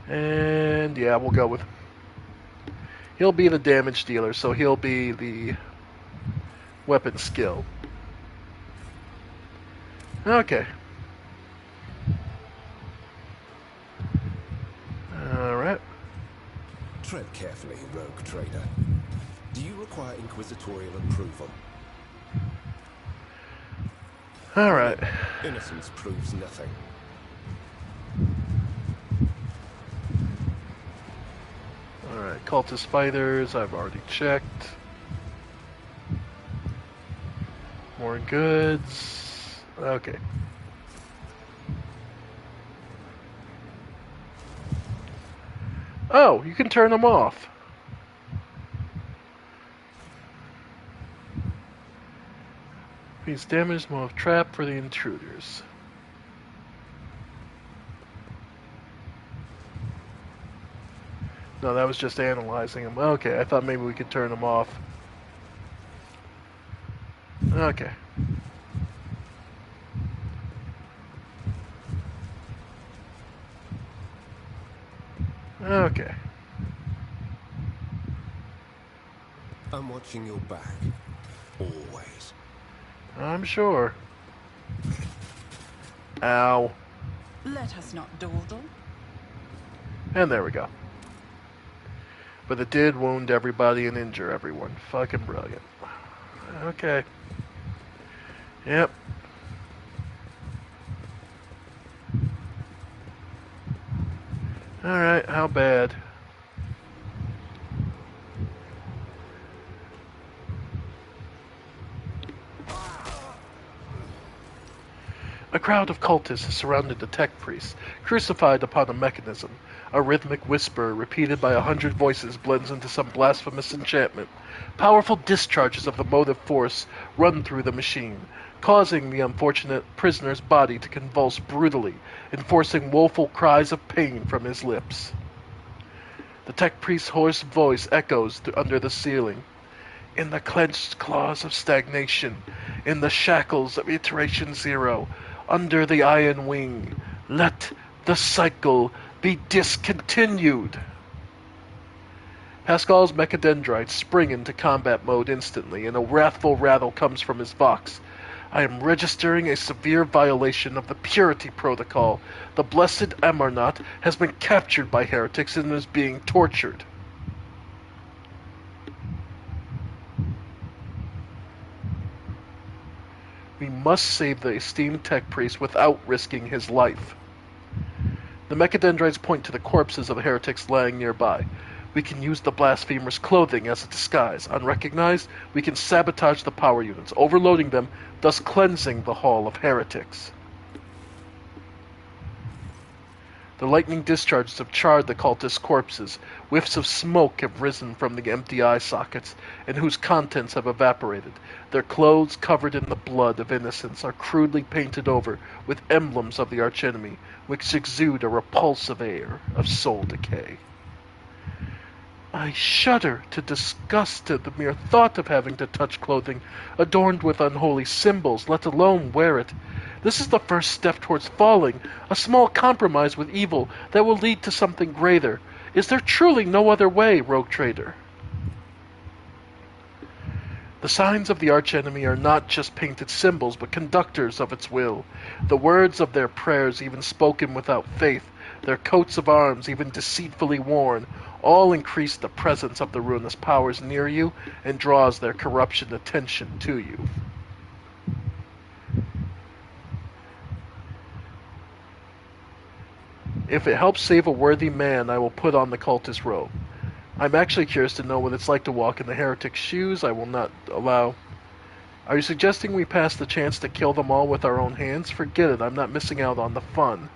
And yeah, we'll go with, he'll be the damage dealer, so he'll be the weapon skill. Okay. Alright. Tread carefully, rogue trader. Do you require inquisitorial approval? Alright. Innocence proves nothing. Alright, cultist fighters, I've already checked. More goods. Okay. Oh, you can turn them off. These damage move trap for the intruders. No, that was just analyzing them. Okay, I thought maybe we could turn them off. Okay. Okay. I'm watching your back. Always. I'm sure. Ow. Let us not dawdle. And there we go. But it did wound everybody and injure everyone. Fucking brilliant. Okay. Yep. Alright, how bad? A crowd of cultists surrounded the tech priest, crucified upon a mechanism. A rhythmic whisper, repeated by 100 voices, blends into some blasphemous enchantment. Powerful discharges of the motive force run through the machine, causing the unfortunate prisoner's body to convulse brutally, enforcing woeful cries of pain from his lips. The tech priest's hoarse voice echoes under the ceiling. In the clenched claws of stagnation, in the shackles of iteration zero, under the iron wing, let the cycle be discontinued. Pascal's mechadendrites spring into combat mode instantly, and a wrathful rattle comes from his vox. I am registering a severe violation of the purity protocol. The blessed Amarnat has been captured by heretics and is being tortured. We must save the esteemed tech priest without risking his life. The mechadendrites point to the corpses of heretics lying nearby. We can use the blasphemer's clothing as a disguise. Unrecognized, we can sabotage the power units, overloading them, thus cleansing the hall of heretics. The lightning discharges have charred the cultists' corpses. Whiffs of smoke have risen from the empty eye sockets, and whose contents have evaporated. Their clothes, covered in the blood of innocents, are crudely painted over with emblems of the archenemy, which exude a repulsive air of soul decay. I shudder to disgust at the mere thought of having to touch clothing adorned with unholy symbols, let alone wear it. This is the first step towards falling, a small compromise with evil that will lead to something greater. Is there truly no other way, rogue trader? The signs of the archenemy are not just painted symbols, but conductors of its will. The words of their prayers, even spoken without faith, their coats of arms, even deceitfully worn, all increase the presence of the ruinous powers near you and draws their corruption attention to you. If it helps save a worthy man, I will put on the cultist robe. I'm actually curious to know what it's like to walk in the heretic's shoes. I will not allow... Are you suggesting we pass the chance to kill them all with our own hands? Forget it, I'm not missing out on the fun.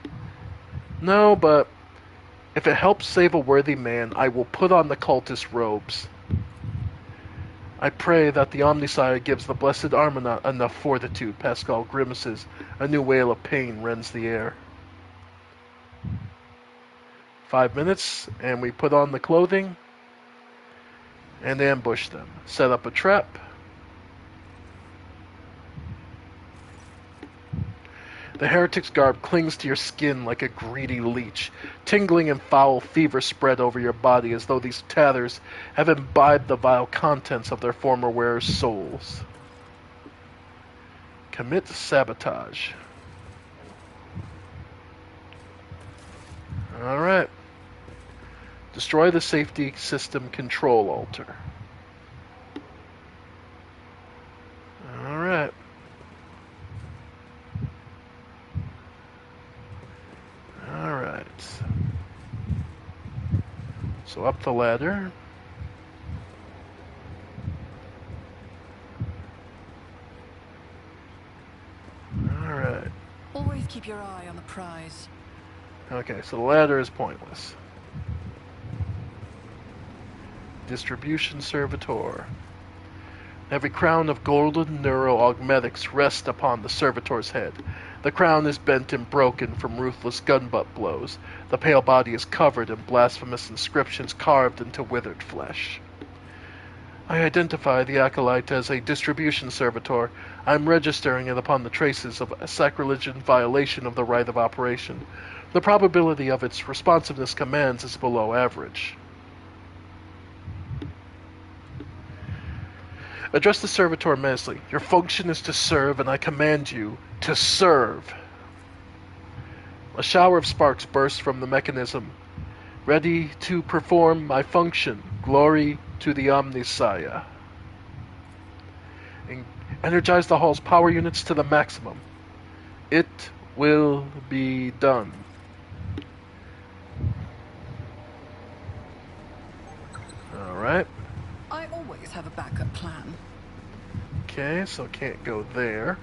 No, but if it helps save a worthy man, I will put on the cultist robes. I pray that the Omnisire gives the blessed Armana enough fortitude. Pascal grimaces. A new wail of pain rends the air. 5 minutes, and we put on the clothing and ambush them. Set up a trap. The heretic's garb clings to your skin like a greedy leech. Tingling and foul fever spread over your body as though these tatters have imbibed the vile contents of their former wearers' souls. Commit sabotage. Alright. Destroy the safety system control altar. Alright. Alright. So up the ladder. Alright. Always keep your eye on the prize. Okay, so the ladder is pointless. Distribution servitor. Every crown of golden neuroaugmetics rests upon the servitor's head. The crown is bent and broken from ruthless gunbutt blows. The pale body is covered in blasphemous inscriptions carved into withered flesh. I identify the Acolyte as a distribution servitor. I'm registering it upon the traces of a sacrilegious violation of the right of operation. The probability of its responsiveness commands is below average. Address the servitor menacingly. Your function is to serve, and I command you to serve. A shower of sparks bursts from the mechanism. Ready to perform my function. Glory to the Omnissiah. Energize the hall's power units to the maximum. It will be done. Alright. I always have a backup plan. Okay, so can't go there.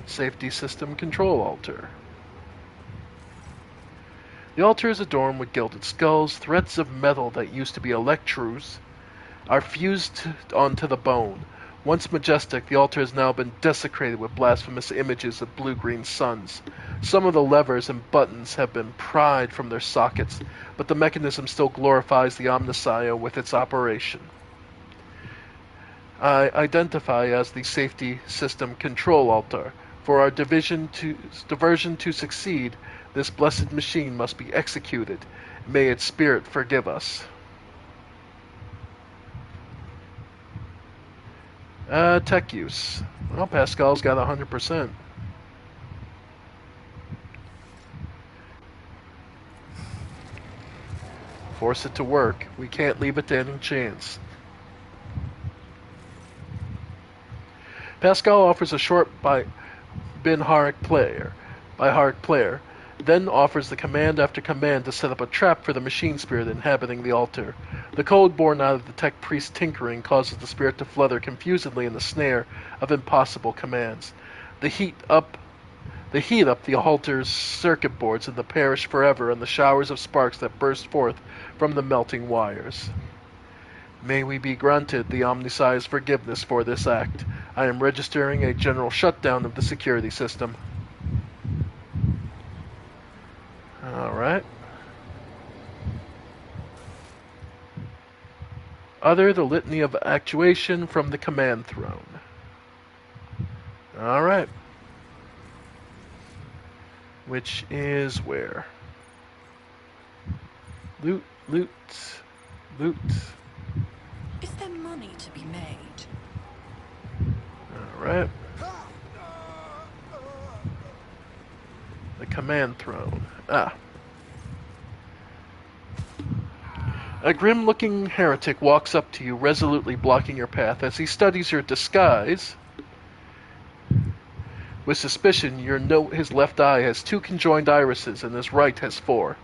Safety system control altar. The altar is adorned with gilded skulls. Threads of metal that used to be electrodes are fused onto the bone. Once majestic, the altar has now been desecrated with blasphemous images of blue-green suns. Some of the levers and buttons have been pried from their sockets, but the mechanism still glorifies the Omnissiah with its operation. I identify as the safety system control altar. For our diversion to succeed, this blessed machine must be executed. May its spirit forgive us. Tech use. Well, Pascal's got 100%. Force it to work. We can't leave it to any chance. Pascal offers a short by Harrick player, then offers the command after command to set up a trap for the machine spirit inhabiting the altar. The code born out of the tech priest's tinkering causes the spirit to flutter confusedly in the snare of impossible commands. The heat up the altar's circuit boards and the perish forever in the showers of sparks that burst forth from the melting wires. May we be granted the Omnissiah's forgiveness for this act. I am registering a general shutdown of the security system. Alright. Utter the litany of actuation from the command throne. Alright. Which is where? Loot, loot, loot. Is there money to be made? Alright. The command throne. Ah. A grim-looking heretic walks up to you, resolutely blocking your path. As he studies your disguise, with suspicion, you note his left eye has 2 conjoined irises and his right has 4.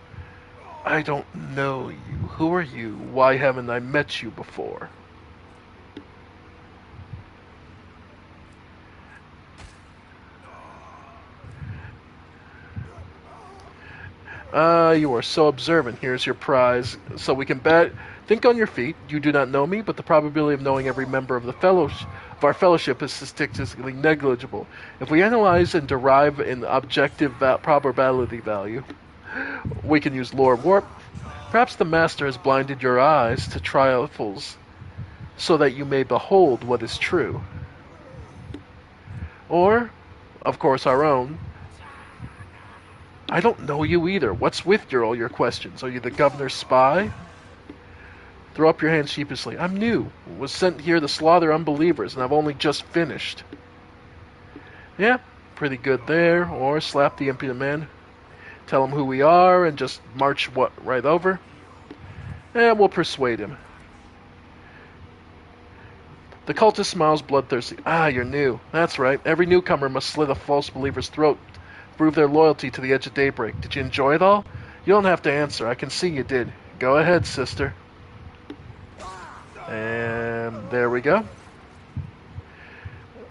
I don't know you. Who are you? Why haven't I met you before? You are so observant. Here's your prize. So we can bet. Think on your feet. You do not know me, but the probability of knowing every member of our fellowship is statistically negligible. If we analyze and derive an objective probability value, we can use lore warp. Perhaps the master has blinded your eyes to trifles, so that you may behold what is true. Or, of course, our own. I don't know you either. What's with all your questions? Are you the governor's spy? Throw up your hands sheepishly. I'm new. Was sent here to slaughter unbelievers, and I've only just finished. Yeah, pretty good there. Or slap the impudent man. Tell him who we are, and just march right over. And we'll persuade him. The cultist smiles bloodthirsty. Ah, you're new. That's right. Every newcomer must slit a false believer's throat. Prove their loyalty to the edge of daybreak. Did you enjoy it all? You don't have to answer. I can see you did. Go ahead, sister. And there we go.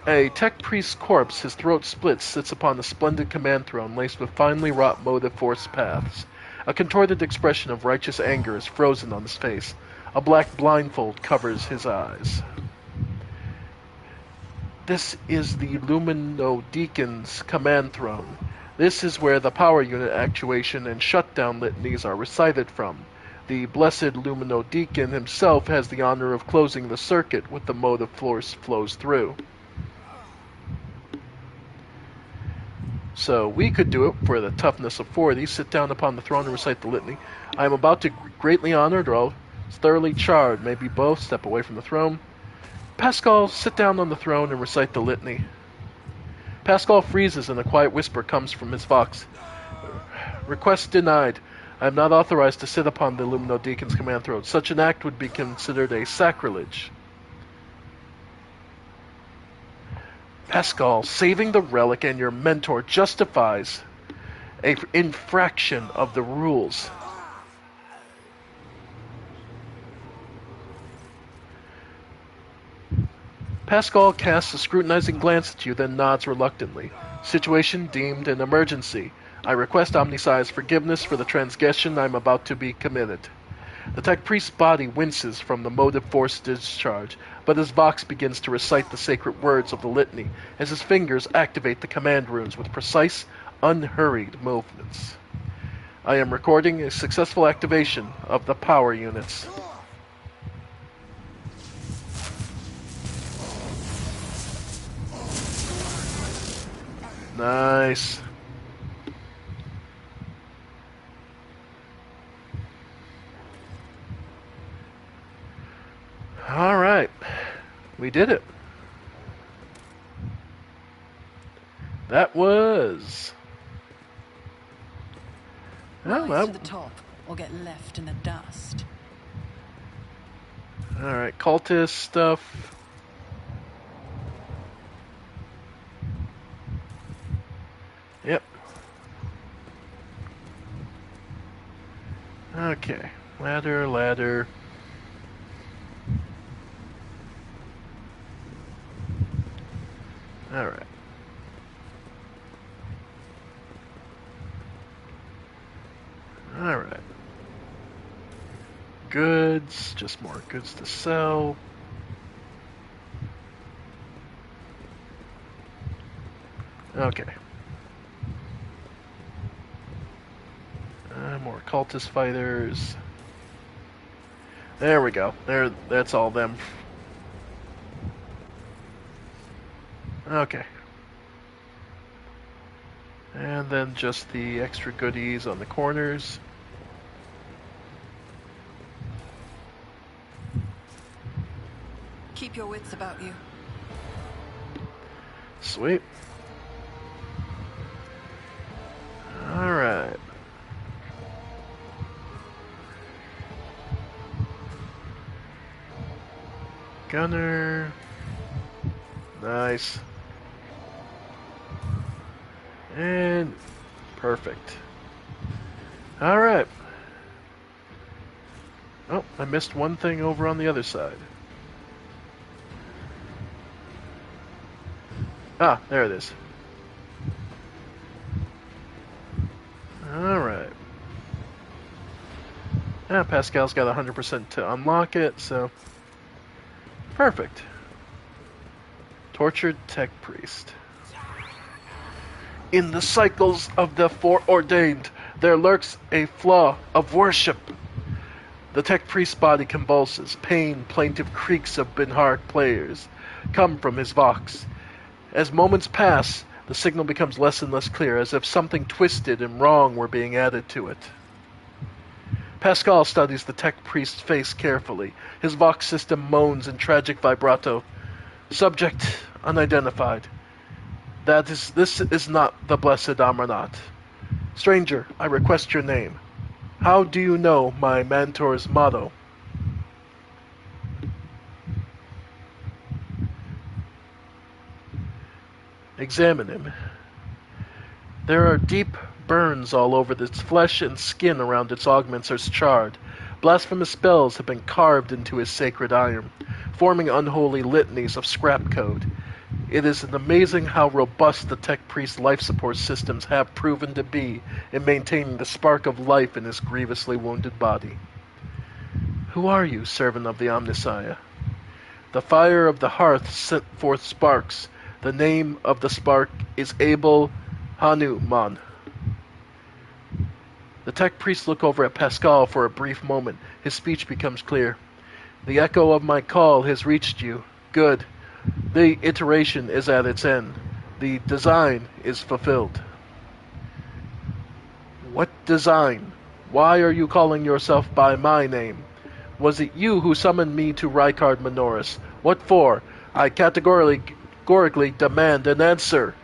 A tech priest's corpse, his throat split, sits upon the splendid command throne laced with finely wrought motive force paths. A contorted expression of righteous anger is frozen on his face. A black blindfold covers his eyes. This is the Lumino Deacon's command throne. This is where the power unit actuation and shutdown litanies are recited from. The blessed Lumino Deacon himself has the honor of closing the circuit with the motive force flows through. So we could do it for the toughness of 40. Sit down upon the throne and recite the litany. I am about to greatly honored, or thoroughly charred, maybe both. Step away from the throne. Pascal, sit down on the throne and recite the litany. Pascal freezes and a quiet whisper comes from his vox. Request denied. I am not authorized to sit upon the Lumino Deacon's command throne. Such an act would be considered a sacrilege. Pascal, saving the relic and your mentor justifies an infraction of the rules. Pascal casts a scrutinizing glance at you, then nods reluctantly. Situation deemed an emergency. I request Omnisci's forgiveness for the transgression I am about to be committed. The tech priest's body winces from the motive force discharge, but his vox begins to recite the sacred words of the litany as his fingers activate the command runes with precise, unhurried movements. I am recording a successful activation of the power units. Nice. All right. We did it. That was... Rise to the top, or get left in the dust. Alright, cultist stuff. Yep. Okay. Ladder. Alright. Alright. Goods. Just more goods to sell. Okay. More cultist fighters. There we go. That's all them. Okay. And then just the extra goodies on the corners. Keep your wits about you. Sweet. Alright. Gunner. Nice. And perfect. Alright. Oh, I missed one thing over on the other side. Ah, there it is. Alright. Ah, Pascal's got 100% to unlock it, so... Perfect. Tortured Tech Priest. In the cycles of the foreordained, there lurks a flaw of worship. The Tech Priest's body convulses. Pain, plaintive creaks of Binhar players come from his vox. As moments pass, the signal becomes less and less clear, as if something twisted and wrong were being added to it. Pascal studies the Tech Priest's face carefully. His vox system moans in tragic vibrato. Subject unidentified. This is not the blessed Amarnat. Stranger, I request your name. How do you know my mentor's motto? Examine him. There are deep burns all over its flesh, and skin around its augments are charred. Blasphemous spells have been carved into his sacred iron, forming unholy litanies of scrap code. It is amazing how robust the Tech Priest's life support systems have proven to be in maintaining the spark of life in his grievously wounded body. Who are you, servant of the Omnissiah? The fire of the hearth sent forth sparks. The name of the spark is Abel Hanuman. The tech priests look over at Pascal for a brief moment. His speech becomes clear. The echo of my call has reached you. Good. The iteration is at its end. The design is fulfilled. What design? Why are you calling yourself by my name? Was it you who summoned me to Rykard Minoris? What for? I categorically demand an answer.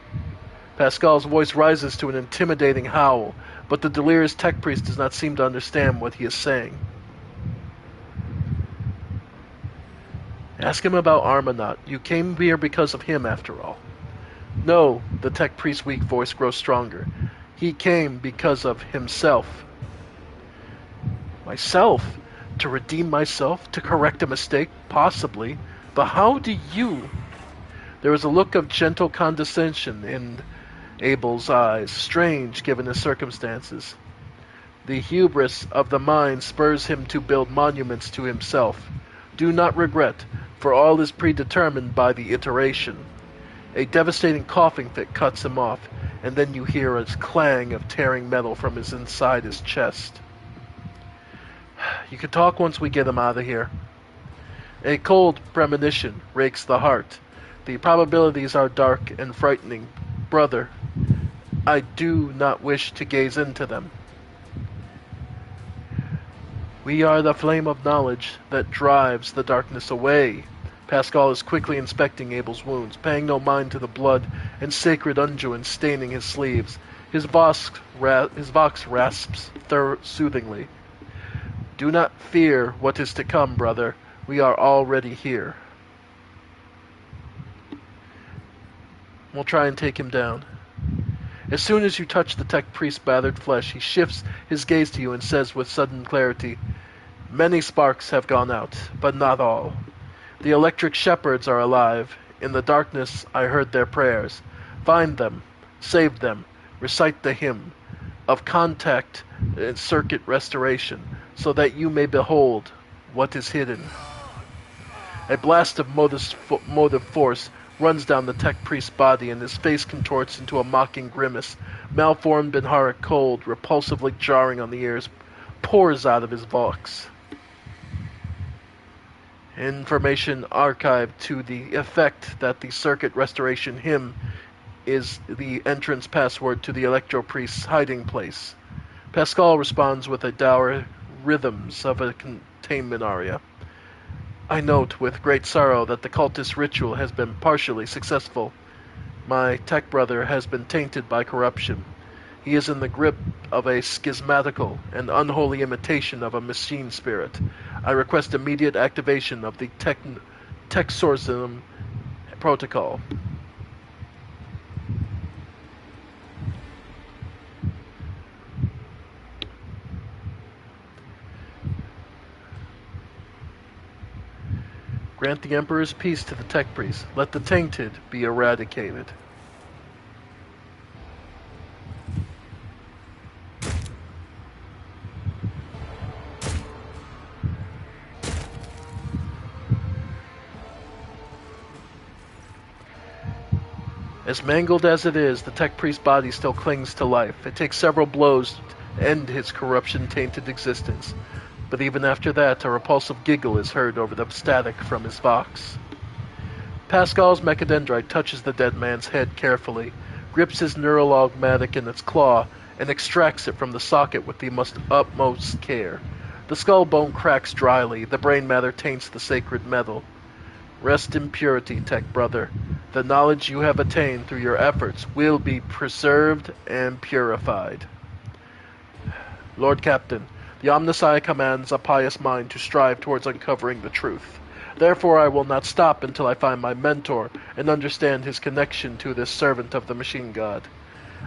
Pascal's voice rises to an intimidating howl, but the delirious tech priest does not seem to understand what he is saying. Ask him about Armanaut. You came here because of him, after all. No, the tech priest's weak voice grows stronger. He came because of himself. Myself? To redeem myself? To correct a mistake? Possibly. But how do you... There is a look of gentle condescension in Abel's eyes, strange given his circumstances. The hubris of the mind spurs him to build monuments to himself. Do not regret, for all is predetermined by the iteration. A devastating coughing fit cuts him off, and then you hear a clang of tearing metal from inside his chest. You can talk once we get him out of here. A cold premonition rakes the heart. The probabilities are dark and frightening. Brother, I do not wish to gaze into them. We are the flame of knowledge that drives the darkness away. Pascal is quickly inspecting Abel's wounds, paying no mind to the blood and sacred unguent staining his sleeves. His vox rasps soothingly. Do not fear what is to come, brother. We are already here. We'll try and take him down. As soon as you touch the tech priest's battered flesh, he shifts his gaze to you and says with sudden clarity, Many sparks have gone out, but not all. The electric shepherds are alive. In the darkness I heard their prayers. Find them, save them, recite the hymn of contact and circuit restoration, so that you may behold what is hidden. A blast of motive force runs down the tech priest's body, and his face contorts into a mocking grimace. Malformed Benhara cold, repulsively jarring on the ears, pours out of his vox. Information archived to the effect that the circuit restoration hymn is the entrance password to the electro priest's hiding place. Pascal responds with a dour rhythms of a containment aria. I note with great sorrow that the cultist ritual has been partially successful. My tech brother has been tainted by corruption. He is in the grip of a schismatical and unholy imitation of a machine spirit. I request immediate activation of the Texorcism protocol. Grant the Emperor's peace to the tech priest. Let the tainted be eradicated. As mangled as it is, the tech priest's body still clings to life. It takes several blows to end his corruption-tainted existence. But even after that, a repulsive giggle is heard over the static from his vox. Pascal's mechadendrite touches the dead man's head carefully, grips his neurologmatic in its claw, and extracts it from the socket with the utmost care. The skull bone cracks dryly, the brain matter taints the sacred metal. Rest in purity, tech brother. The knowledge you have attained through your efforts will be preserved and purified. Lord Captain, the Omnissiah commands a pious mind to strive towards uncovering the truth. Therefore I will not stop until I find my mentor and understand his connection to this servant of the machine god.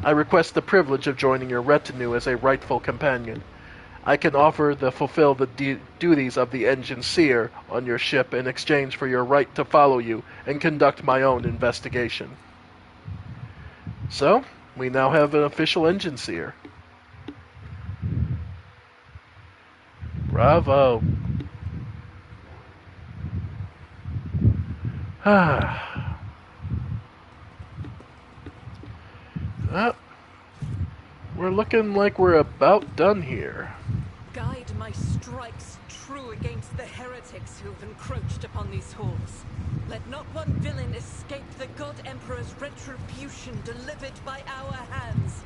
I request the privilege of joining your retinue as a rightful companion. I can offer to fulfill the duties of the engine seer on your ship in exchange for your right to follow you and conduct my own investigation. So, we now have an official engine seer. Bravo. Ah. We're looking like we're about done here. Guide my strikes true against the heretics who have encroached upon these halls. Let not one villain escape the God Emperor's retribution delivered by our hands.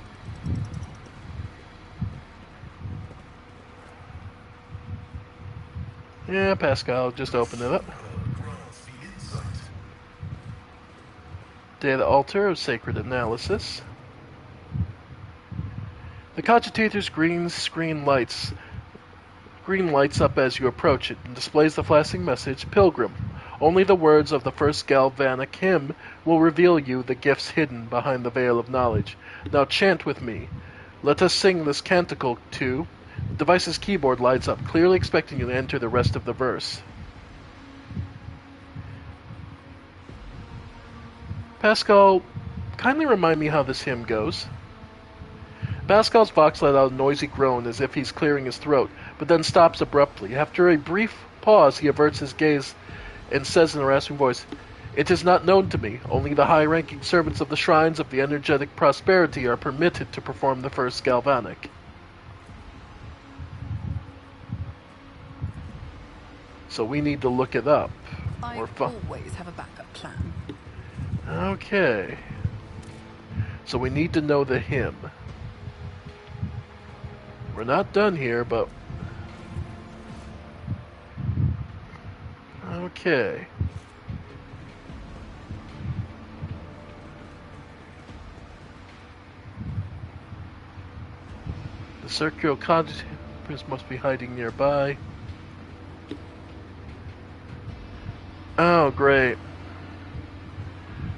Yeah, Pascal, just open it up. Data altar of sacred analysis. The cogitator's green screen lights up as you approach it and displays the flashing message, Pilgrim. Only the words of the first galvanic hymn will reveal you the gifts hidden behind the veil of knowledge. Now chant with me. Let us sing this canticle too. The device's keyboard lights up, clearly expecting you to enter the rest of the verse. Pascal, kindly remind me how this hymn goes. Pascal's vox let out a noisy groan as if he's clearing his throat, but then stops abruptly. After a brief pause, he averts his gaze and says in a rasping voice, "It is not known to me. Only the high-ranking servants of the shrines of the energetic prosperity are permitted to perform the first galvanic." So we need to look it up. I always have a backup plan. Okay. So we need to know the hymn. We're not done here, but... Okay. The circular conduit must be hiding nearby. Oh, great.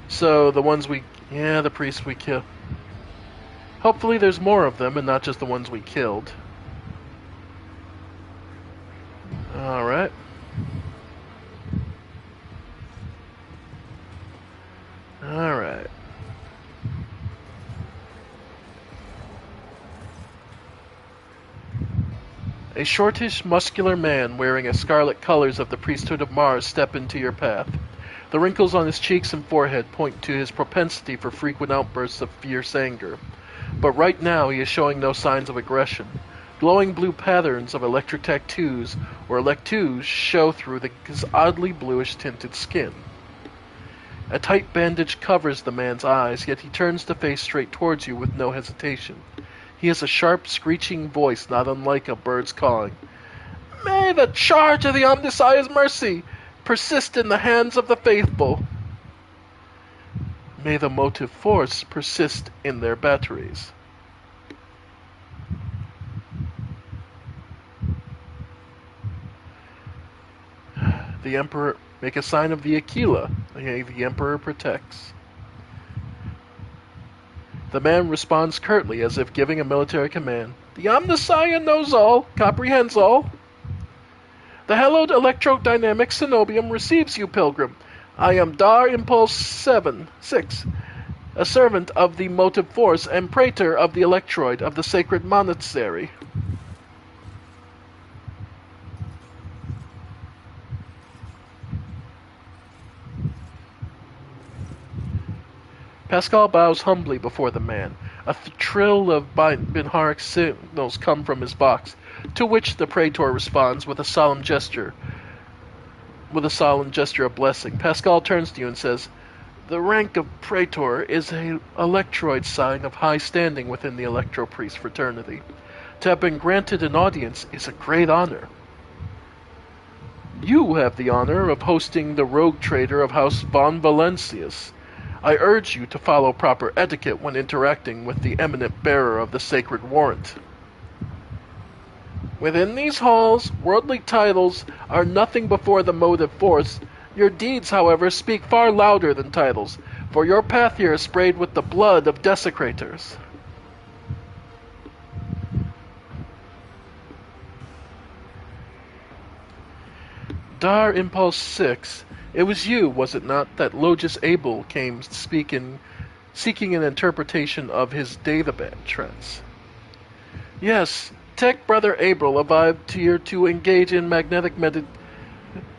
So the ones the priests we kill. Hopefully there's more of them and not just the ones we killed. Alright. Alright. A shortish, muscular man wearing a scarlet colors of the priesthood of Mars step into your path. The wrinkles on his cheeks and forehead point to his propensity for frequent outbursts of fierce anger. But right now he is showing no signs of aggression. Glowing blue patterns of electric tattoos or electus show through his oddly bluish tinted skin. A tight bandage covers the man's eyes, yet he turns the face straight towards you with no hesitation. He has a sharp, screeching voice not unlike a bird's cawing. "May the charge of the Omnissiah's mercy persist in the hands of the faithful. May the motive force persist in their batteries." The Emperor, make a sign of the Aquila. The Emperor protects. The man responds curtly, as if giving a military command. "The Omnissiah knows all, comprehends all. The hallowed electrodynamic cenobium receives you, pilgrim. I am Dar Impulse 6, a servant of the motive force and praetor of the electroid of the sacred monastery." Pascal bows humbly before the man. A trill of Binharic signals come from his box, to which the praetor responds with a solemn gesture of blessing. Pascal turns to you and says, "The rank of praetor is an electroid sign of high standing within the electro-priest fraternity. To have been granted an audience is a great honor. You have the honor of hosting the rogue trader of House von Valentius. I urge you to follow proper etiquette when interacting with the eminent bearer of the sacred warrant. Within these halls, worldly titles are nothing before the motive force. Your deeds, however, speak far louder than titles, for your path here is sprayed with the blood of desecrators." Dar Impulse 6, it was you, was it not, that Logus Abel came seeking an interpretation of his database trends? Yes, Tech Brother Abel arrived here to engage in magnetic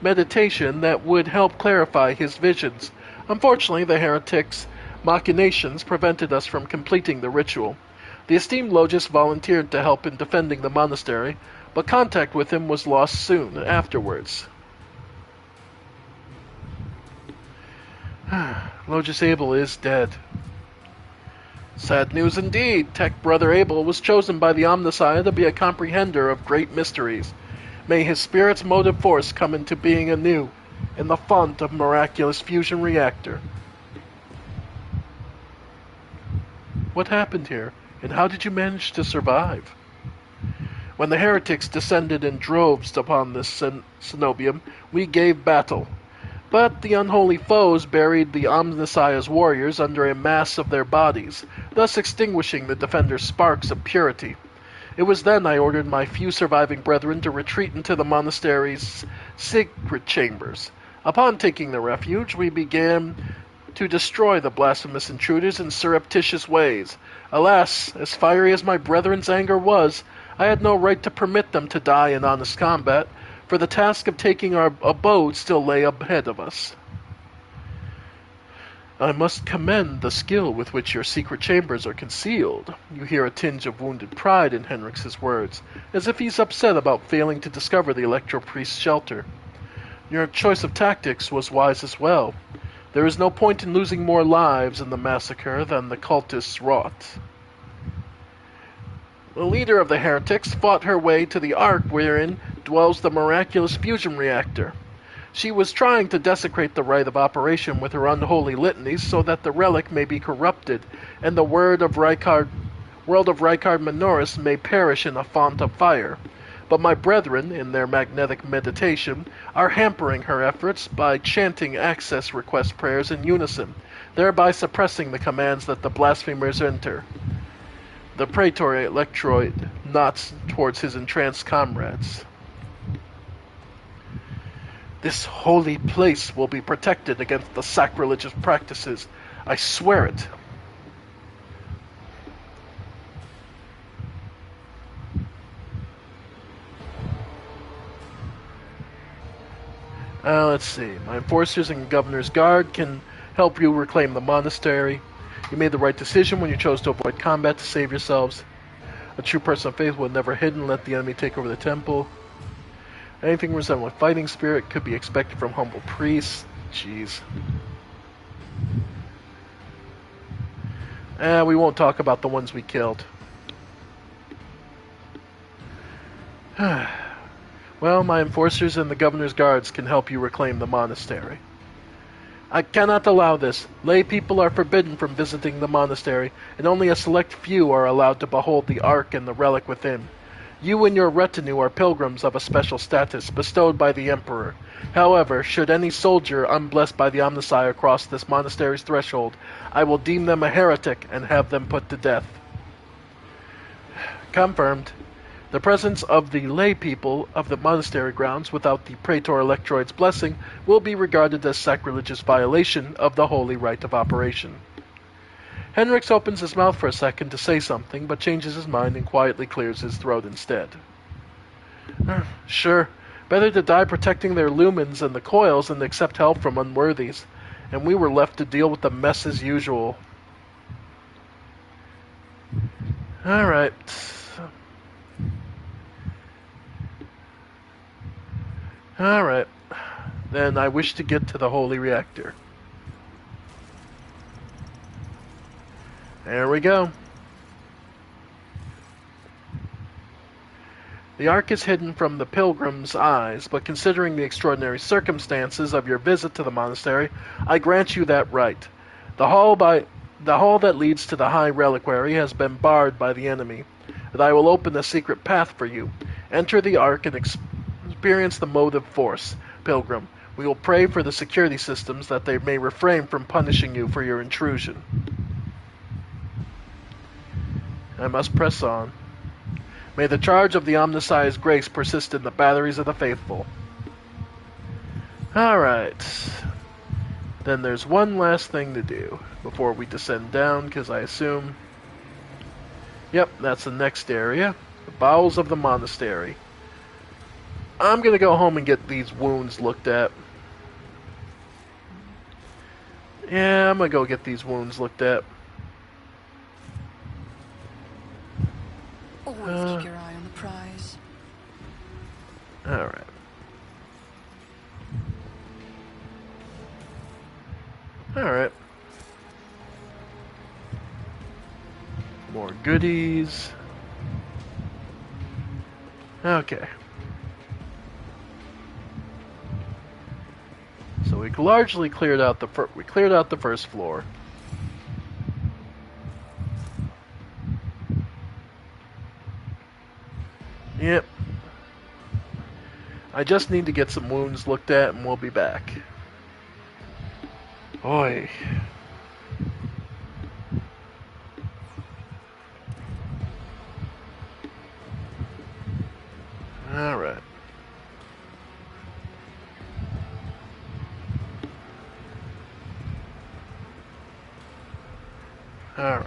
meditation that would help clarify his visions. Unfortunately, the heretics' machinations prevented us from completing the ritual. The esteemed Logis volunteered to help in defending the monastery, but contact with him was lost soon afterwards. Logis Abel is dead. Sad news indeed. Tech Brother Abel was chosen by the Omnissiah to be a comprehender of great mysteries. May his spirit's motive force come into being anew in the font of miraculous fusion reactor. What happened here, and how did you manage to survive? When the heretics descended in droves upon this cenobium, we gave battle. But the unholy foes buried the Omnissiah's warriors under a mass of their bodies, thus extinguishing the defenders' sparks of purity. It was then I ordered my few surviving brethren to retreat into the monastery's secret chambers. Upon taking the refuge, we began to destroy the blasphemous intruders in surreptitious ways. Alas, as fiery as my brethren's anger was, I had no right to permit them to die in honest combat, for the task of taking our abode still lay ahead of us. I must commend the skill with which your secret chambers are concealed. You hear a tinge of wounded pride in Henrik's words, as if he's upset about failing to discover the Electro-Priest's shelter. Your choice of tactics was wise as well. There is no point in losing more lives in the massacre than the cultists wrought. The leader of the heretics fought her way to the ark wherein dwells the miraculous fusion reactor. She was trying to desecrate the rite of operation with her unholy litanies so that the relic may be corrupted, and the world of Rykard Minoris may perish in a font of fire. But my brethren, in their magnetic meditation, are hampering her efforts by chanting access request prayers in unison, thereby suppressing the commands that the blasphemers enter. The Praetor Electroid nods towards his entranced comrades. This holy place will be protected against the sacrilegious practices. I swear it. Let's see. My enforcers and Governor's Guard can help you reclaim the monastery. You made the right decision when you chose to avoid combat to save yourselves. A true person of faith will never hide and let the enemy take over the temple. Anything resembling fighting spirit could be expected from humble priests. Jeez. We won't talk about the ones we killed. Well, my enforcers and the Governor's Guards can help you reclaim the monastery. I cannot allow this. Lay people are forbidden from visiting the monastery, and only a select few are allowed to behold the Ark and the relic within. You and your retinue are pilgrims of a special status bestowed by the Emperor. However, should any soldier unblessed by the Omnissiah cross this monastery's threshold, I will deem them a heretic and have them put to death. Confirmed. The presence of the lay people of the monastery grounds without the Praetor Electroid's blessing will be regarded as sacrilegious violation of the holy rite of operation. Henrix opens his mouth for a second to say something, but changes his mind and quietly clears his throat instead. Sure, better to die protecting their lumens and the coils than to accept help from unworthies, and we were left to deal with the mess as usual. Alright. Alright. Then I wish to get to the holy reactor. There we go. The Ark is hidden from the pilgrim's eyes, but considering the extraordinary circumstances of your visit to the monastery, I grant you that right. The hall that leads to the High Reliquary has been barred by the enemy, and I will open a secret path for you. Enter the Ark and experience the motive force, pilgrim. We will pray for the security systems that they may refrain from punishing you for your intrusion. I must press on. May the charge of the Omnissiah's grace persist in the batteries of the faithful. Alright. Then there's one last thing to do before we descend down, because I assume... Yep, that's the next area. The bowels of the monastery. I'm gonna go home and get these wounds looked at. Yeah, I'm gonna go get these wounds looked at. Alright. More goodies. Okay. So we largely cleared out the first floor. Yep. I just need to get some wounds looked at and we'll be back. Oi. Alright. Alright.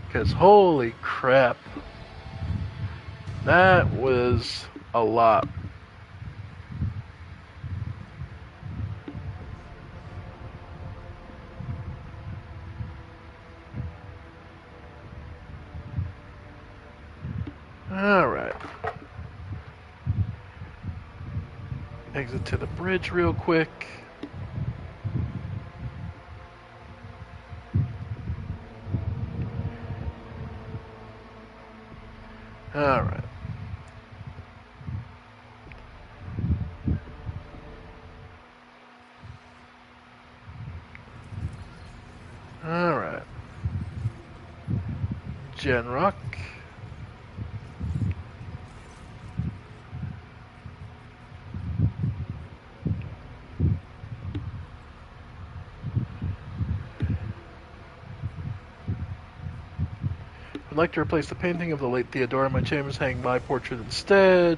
Because holy crap. That was a lot. Alright. Exit to the bridge real quick. Alright. Alright. Genrock. I'd like to replace the painting of the late Theodora in my chambers, hang my portrait instead.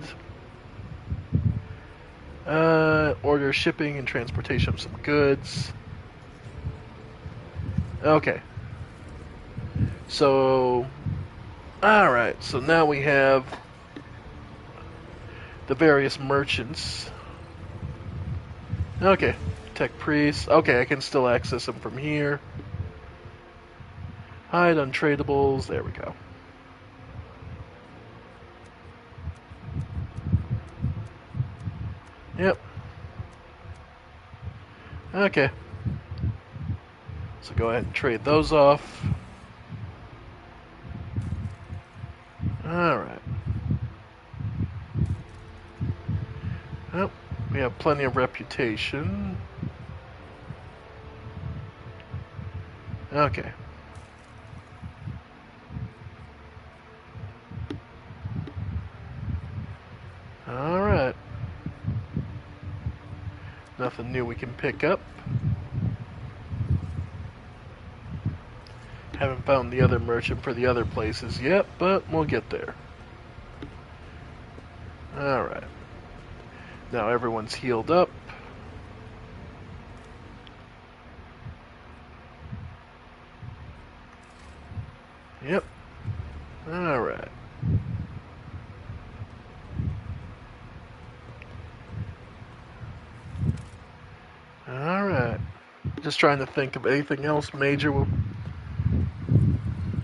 Order shipping and transportation of some goods. Okay. So, alright, so now we have the various merchants. Okay, tech priest. Okay, I can still access them from here. Hide untradables. There we go. Yep. Okay. So go ahead and trade those off. Alright. Well, we have plenty of reputation. Okay. Alright. Nothing new we can pick up. Haven't found the other merchant for the other places yet, but we'll get there. Alright. Now everyone's healed up. Yep. Alright. Alright. Just trying to think of anything else major.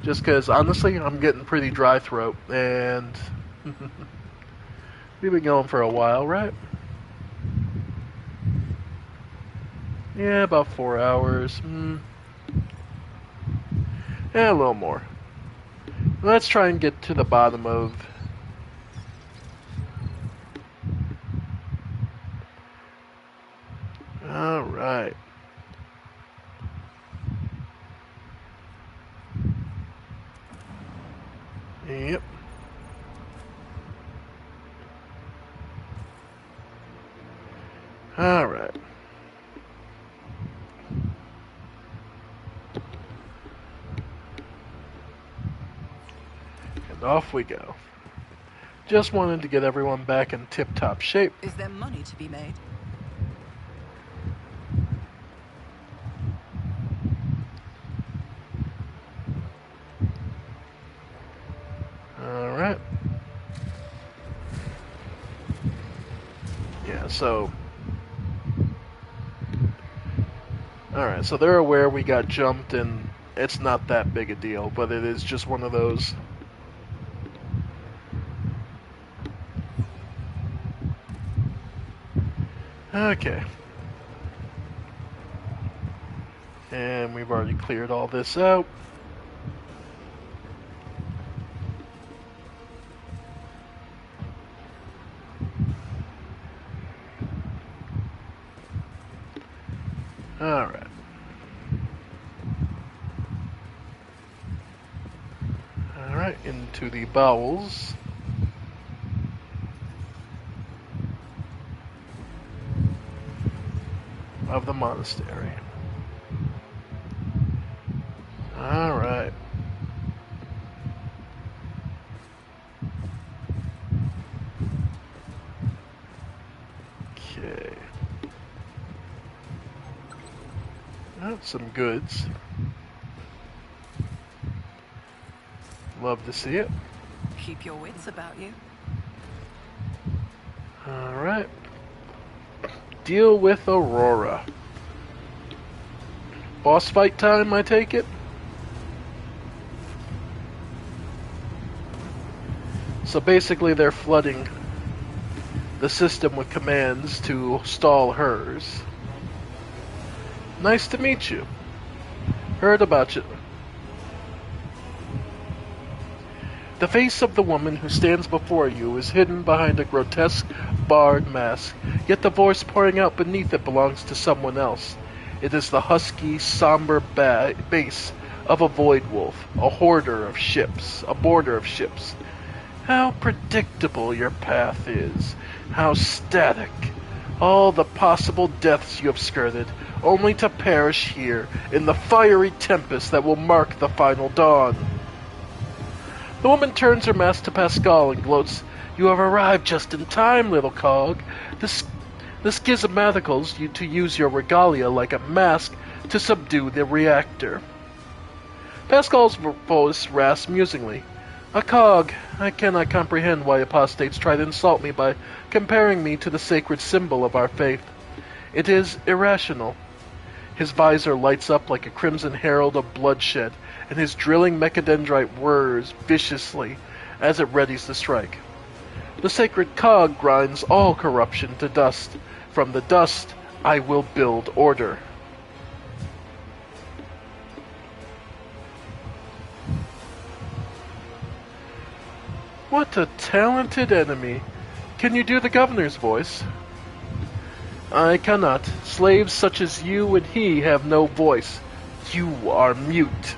Just because, honestly, I'm getting pretty dry throat, and we've been going for a while, right? Yeah, about 4 hours. Yeah, a little more. Let's try and get to the bottom of... Alright. Yep. Alright. And off we go. Just wanted to get everyone back in tip-top shape. Is there money to be made? Alright. Yeah, so... Alright, so they're aware we got jumped, and it's not that big a deal, but it is just one of those... Okay. And we've already cleared all this out. Alright. Alright, into the bowels. Of the monastery. Alright. Okay. Oh, some goods. Love to see it. Keep your wits about you. Alright. Deal with Aurora. Boss fight time, I take it? So basically they're flooding the system with commands to stall hers. Nice to meet you. Heard about you. The face of the woman who stands before you is hidden behind a grotesque, barred mask, yet the voice pouring out beneath it belongs to someone else. It is the husky, somber bass of a void wolf, a hoarder of ships, a boarder of ships. How predictable your path is, how static. All the possible deaths you have skirted, only to perish here in the fiery tempest that will mark the final dawn. The woman turns her mask to Pascal and gloats, "You have arrived just in time, little cog. The schismaticals you to use your regalia like a mask to subdue the reactor." Pascal's voice rasps musingly. "A cog. I cannot comprehend why apostates try to insult me by comparing me to the sacred symbol of our faith. It is irrational." His visor lights up like a crimson herald of bloodshed, and his drilling mechadendrite whirs viciously as it readies to strike. The sacred cog grinds all corruption to dust. From the dust, I will build order. What a talented enemy. Can you do the governor's voice? I cannot. Slaves such as you and he have no voice. You are mute.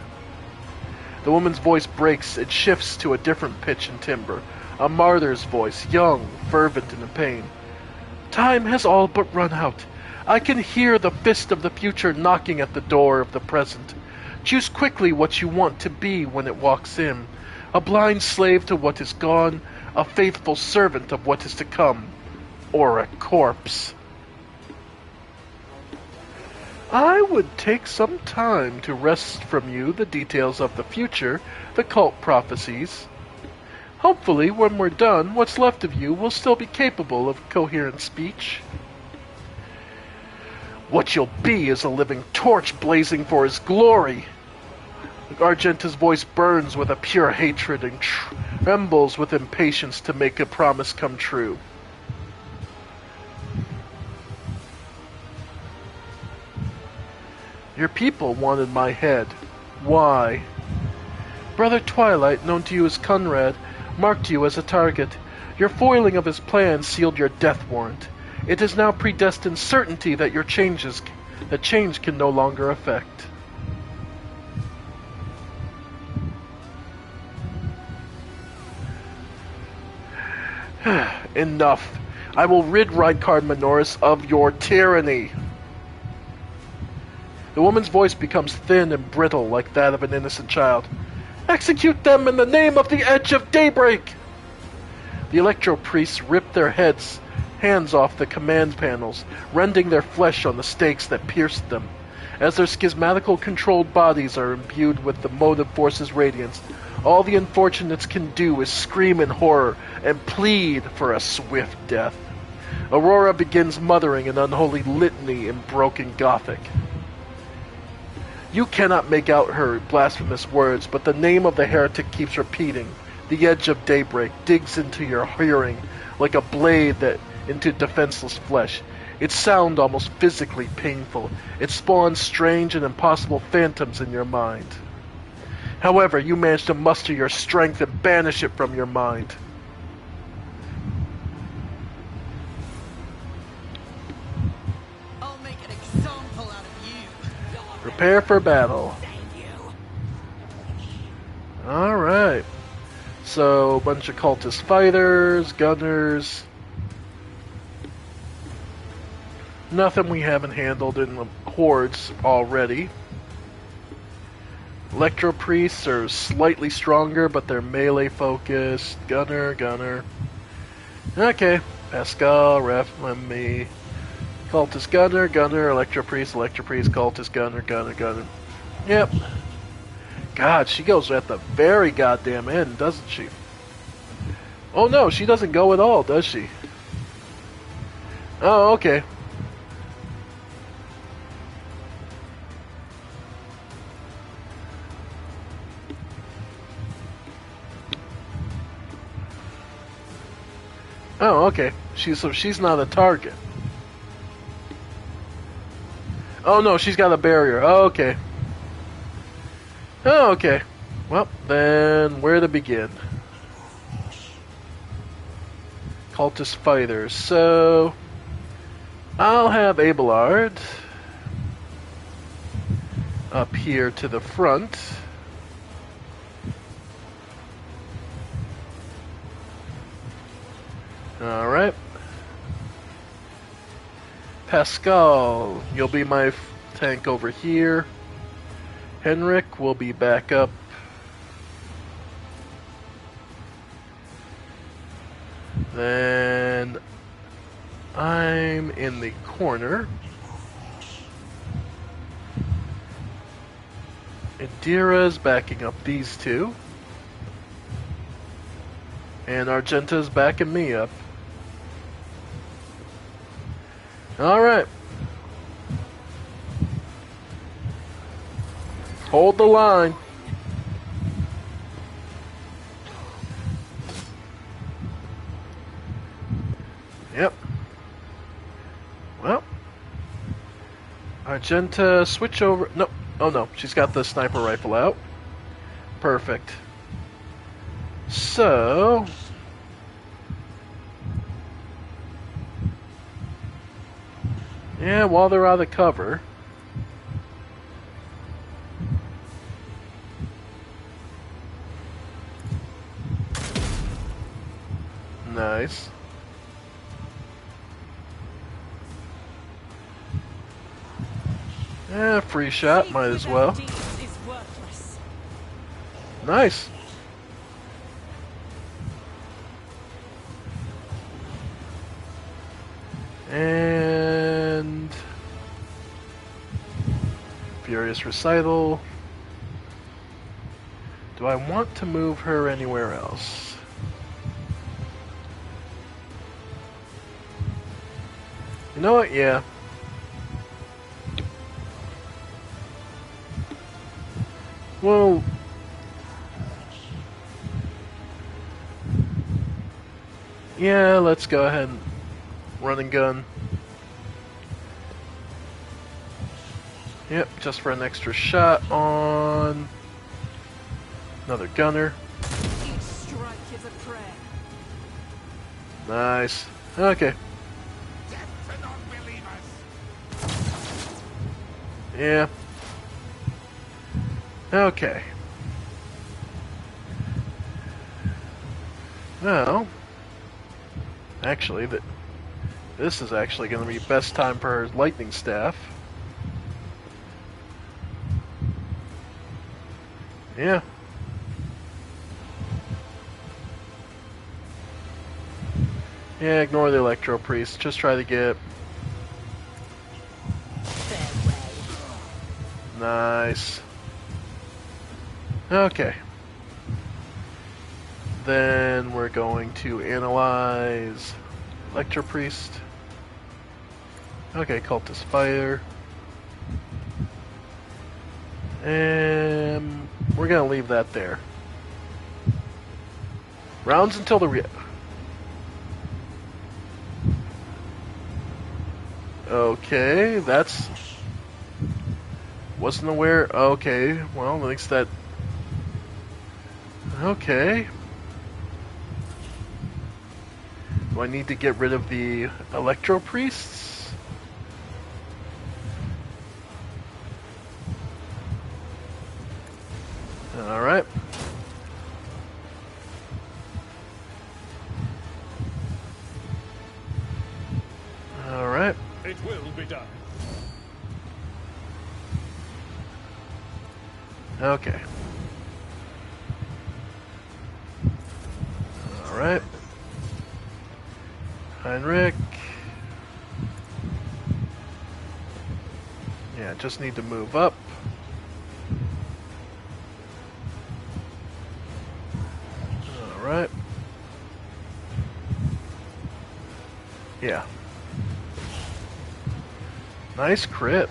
The woman's voice breaks and shifts to a different pitch and timbre. A martyr's voice, young, fervent, and in pain. Time has all but run out. I can hear the fist of the future knocking at the door of the present. Choose quickly what you want to be when it walks in. A blind slave to what is gone, a faithful servant of what is to come, or a corpse. I would take some time to wrest from you the details of the future, the cult prophecies. Hopefully, when we're done, what's left of you will still be capable of coherent speech. What you'll be is a living torch blazing for his glory. Argenta's voice burns with a pure hatred and trembles with impatience to make a promise come true. Your people wanted my head. Why? Brother Twilight, known to you as Conrad, marked you as a target. Your foiling of his plan sealed your death warrant. It is now predestined certainty that your change can no longer affect. Enough. I will rid Rykard Minoris of your tyranny. The woman's voice becomes thin and brittle like that of an innocent child. Execute them in the name of the Edge of Daybreak! The electro-priests rip their hands off the command panels, rending their flesh on the stakes that pierced them. As their schismatical controlled bodies are imbued with the motive force's radiance, all the unfortunates can do is scream in horror and plead for a swift death. Aurora begins muttering an unholy litany in broken Gothic. You cannot make out her blasphemous words, but the name of the heretic keeps repeating. The Edge of Daybreak digs into your hearing like a blade into defenseless flesh. Its sound almost physically painful. It spawns strange and impossible phantoms in your mind. However, you manage to muster your strength and banish it from your mind. I'll make an example out of you. Prepare for battle. Alright. So, a bunch of cultist fighters, gunners. Nothing we haven't handled in the hordes already. Electro priests are slightly stronger, but they're melee focused. Gunner. Okay. Pascal, Ref, me. Cultist gunner, electro priest, cultist gunner. Yep. God, she goes at the very goddamn end, doesn't she? Oh no, she doesn't go at all, does she? Oh, okay. Oh, okay. So she's not a target. Oh no, she's got a barrier. Oh, okay. Oh, okay. Well, then where to begin? Cultist fighters. So I'll have Abelard up here to the front. Alright. Pascal, you'll be my tank over here. Henrik will be back up. Then I'm in the corner. Indira's backing up these two. And Argenta's backing me up. Alright. Hold the line. Yep. Well. Argenta, switch over. No. Oh no, she's got the sniper rifle out. Perfect. So. Yeah, while they're out of cover. Nice. Yeah, free shot, might as well. Nice. And Furious Recital. Do I want to move her anywhere else? You know what? Yeah. Well, yeah, let's go ahead and run and gun. Yep, just for an extra shot on another gunner. Each strike is a prayer. Nice. Okay. Death to non-believers! Yeah. Okay. Well, actually, this is actually going to be best time for her lightning staff. Yeah. Yeah, ignore the Electro Priest. Just try to get... Nice. Okay. Then we're going to analyze Electro Priest. Okay, Cultist Fire. And we're gonna leave that there. Rounds until the Okay, that's... Wasn't aware... Okay, well, at least that... Okay. Do I need to get rid of the Electro Priests? Alright. Alright. It will be done. Okay. Alright. Heinrich. Yeah, just need to move up. Alright. Yeah. Nice crit.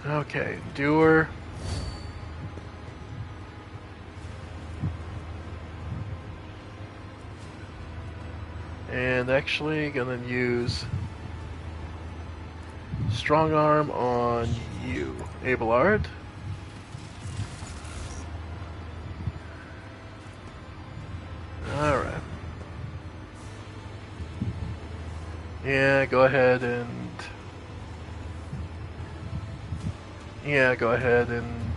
Okay, doer. And actually gonna use strong arm on you, Abelard. Alright. Yeah, go ahead and... Yeah, go ahead and...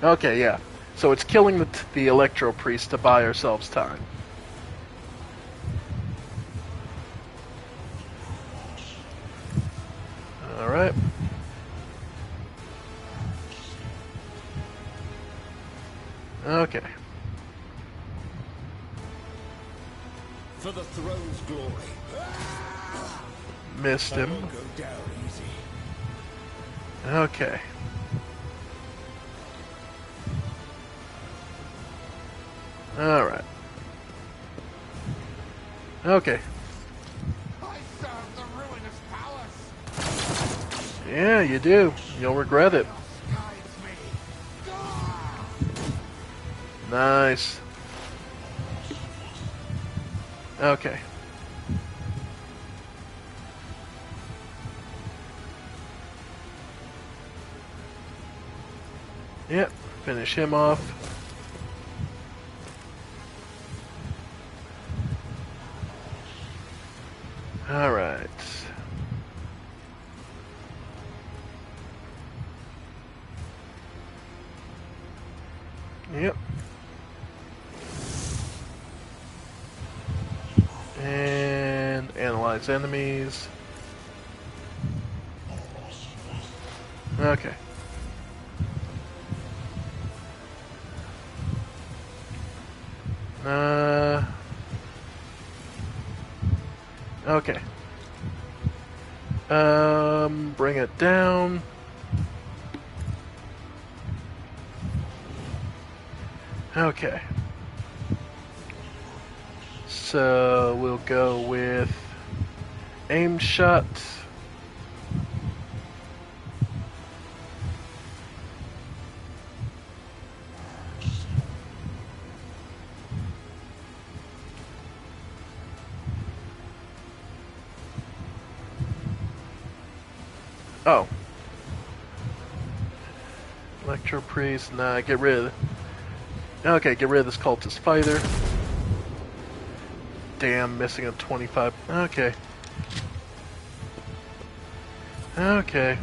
Okay, yeah. So it's killing the Electro Priest to buy ourselves time. Alright. Okay. For the throne's glory. Missed him. That won't go down easy. Okay. Alright. Okay. I serve the ruinous palace. Yeah, you do. You'll regret it. Guides me. Ah! Nice. Okay. Yep, finish him off. Alright. Yep. And analyze enemies. Okay. Okay. Bring it down. Okay. So we'll go with aim shot. Oh. Electro Priest, nah, get rid of... Okay, get rid of this cultist fighter. Damn, missing a 25... Okay. Okay.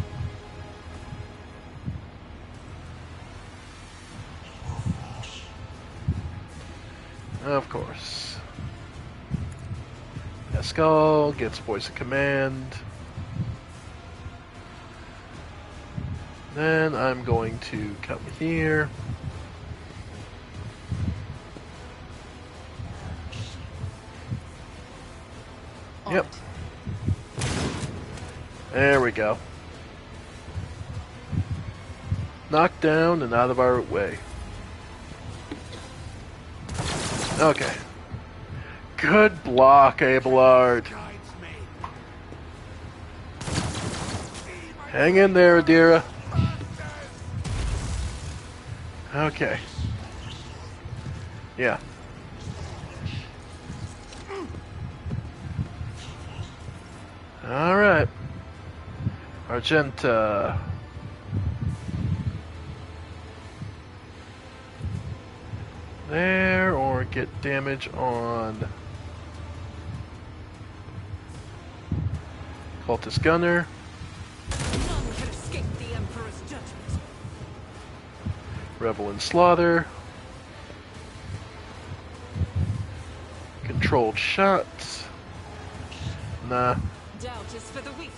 Of course. Pascal gets voice of command. Then I'm going to come here. Yep. There we go. Knocked down and out of our way. Okay. Good block, Abelard. Hang in there, Adira. Okay. Yeah. Alright. Argenta. There, or get damage on Cultist Gunner. None can escape the Emperor's judgment. Revel in Slaughter. Controlled shots. Nah. Doubt is for the weak.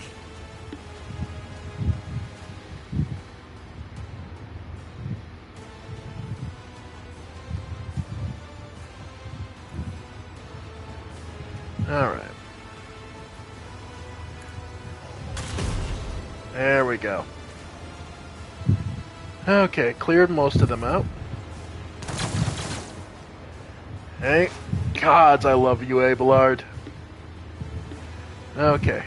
Alright. There we go. Okay, cleared most of them out. Hey, gods, I love you, Abelard. Okay.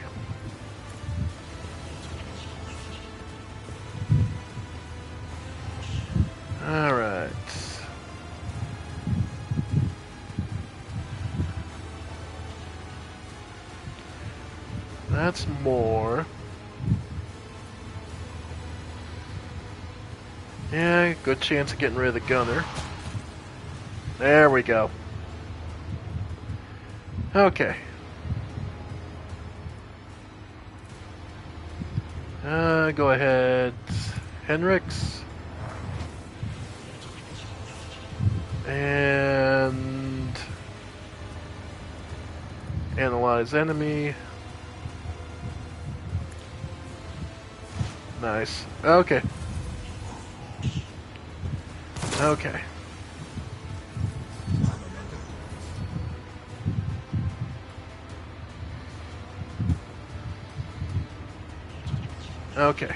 Alright. That's more. Yeah, good chance of getting rid of the gunner. There we go. Okay. Go ahead, Henrix. And analyze enemy. Nice. Okay. Okay. Okay.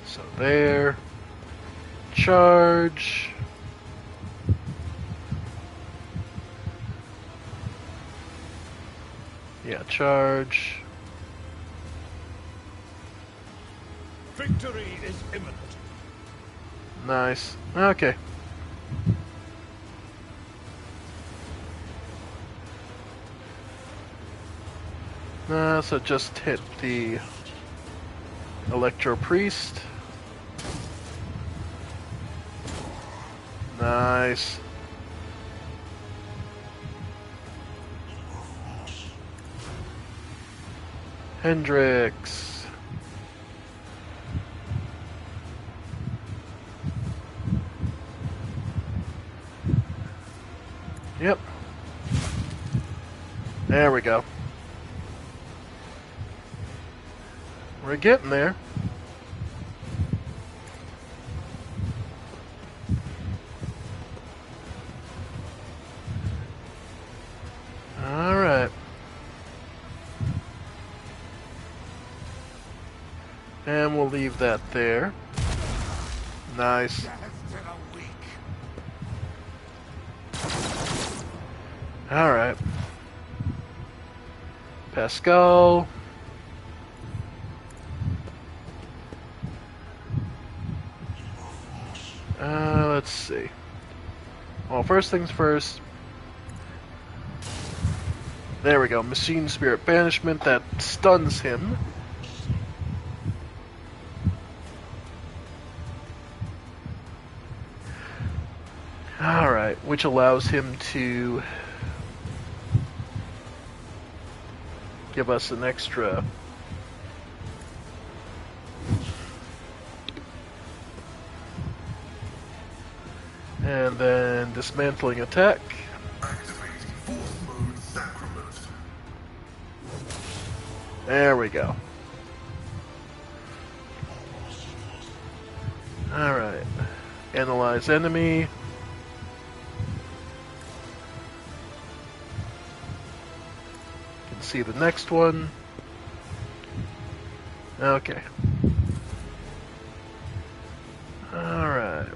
So there. Charge. Yeah, charge. Victory is imminent. Nice. Okay. So just hit the Electro Priest. Nice. Hendrix. Yep. There we go. We're getting there. Alright. And we'll leave that there. Nice. Alright. Pascal. Let's see. Well, first things first. There we go. Machine Spirit Banishment. That stuns him. Alright, which allows him to give us an extra and then dismantling attack. Activating Force Mode Sacrament. There we go. Alright. Analyze enemy. Can see the next one. Okay. Alright.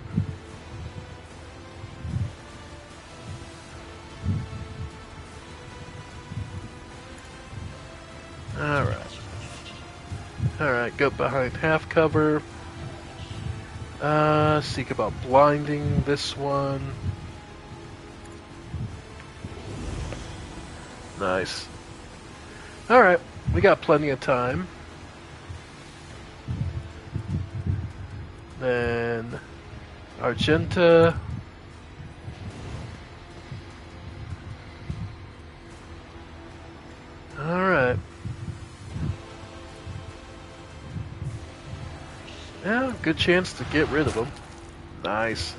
Alright. Alright, go behind half cover. Seek about blinding this one. Nice. Alright, we got plenty of time. Then Argenta. Alright. Yeah, good chance to get rid of them. Nice.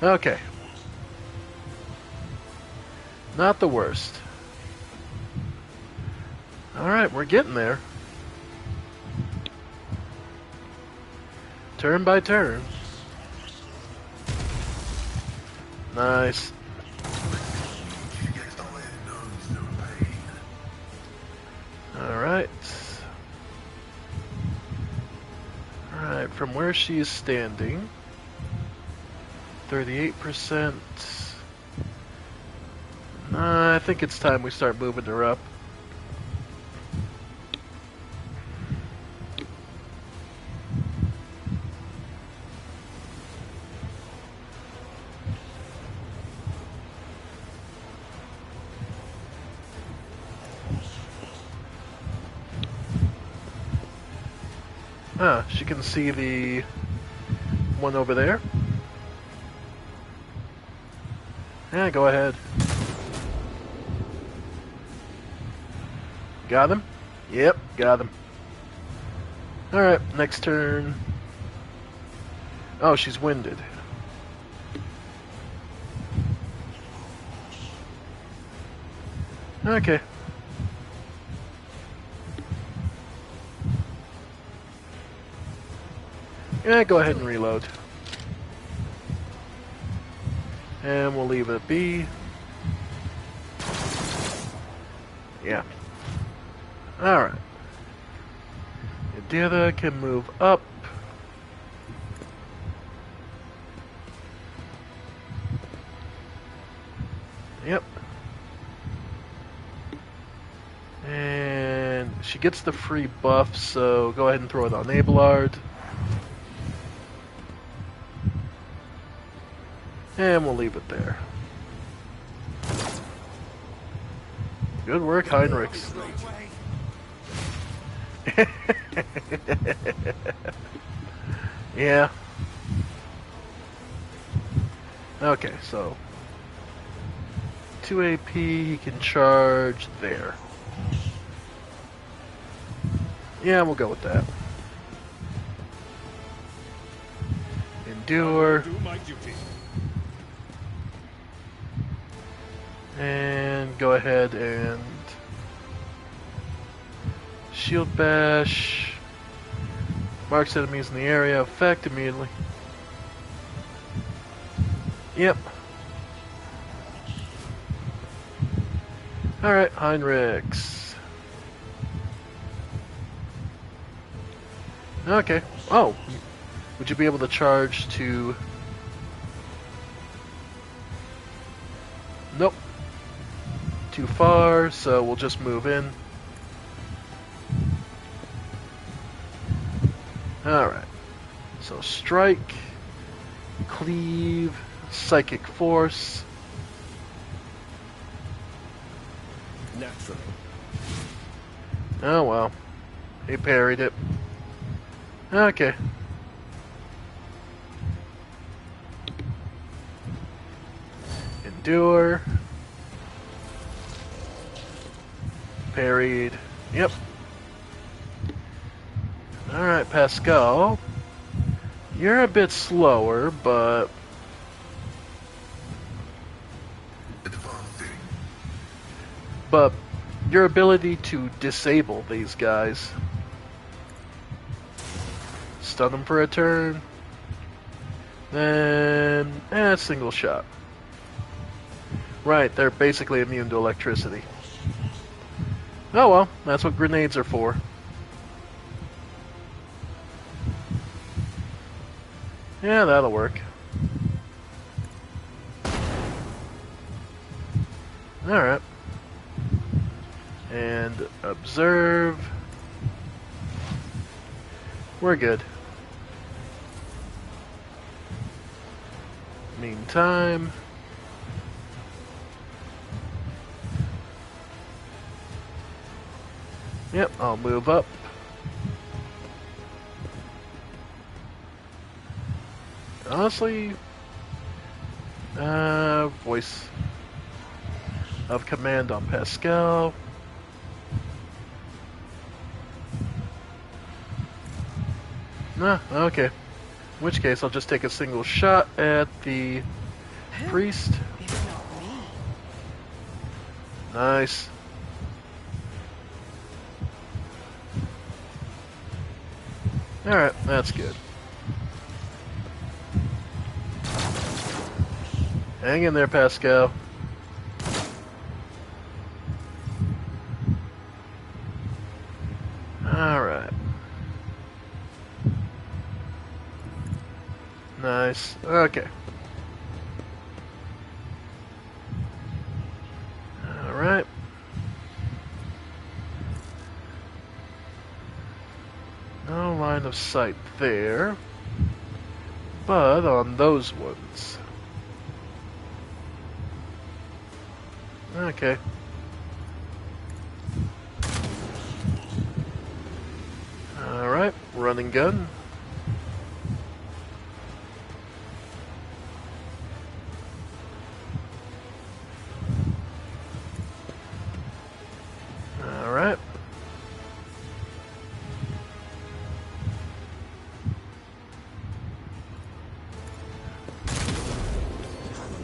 Okay. Not the worst. Alright, we're getting there. Turn by turn. Nice. Alright. Alright, from where she is standing, 38%. I think it's time we start moving her up. Ah, she can see the one over there. Yeah, go ahead. Got him? Yep, got him. Alright, next turn. Oh, she's winded. Okay. Yeah, go ahead and reload. And we'll leave it be. Yeah. Alright. The other can move up. Yep. And she gets the free buff, so go ahead and throw it on Abelard. And we'll leave it there. Good work, Heinrichs. Yeah. Okay, so 2 AP, he can charge there. Yeah, we'll go with that. Endure. Do my duty. And go ahead and shield bash. Marks enemies in the area. Effect immediately. Yep. Alright, Heinrichs. Okay. Oh. Would you be able to charge to... Nope. Too far, so we'll just move in. Alright. So strike, cleave, psychic force. Naturally. Oh well. He parried it. Okay. Endure. Parried. Yep. Alright, Pascal. You're a bit slower, but... But your ability to disable these guys. Stun them for a turn. Then... single shot. Right, they're basically immune to electricity. Oh well, that's what grenades are for. Yeah, that'll work. Alright. And observe. We're good. Meantime, yep, I'll move up. Honestly, voice of command on Pascal. Nah, okay. In which case, I'll just take a single shot at the priest. If not me. Nice. Alright, that's good. Hang in there, Pascal. Alright. Nice. Okay. Alright. No line of sight there. But on those ones. Okay. Alright, running gun. Alright.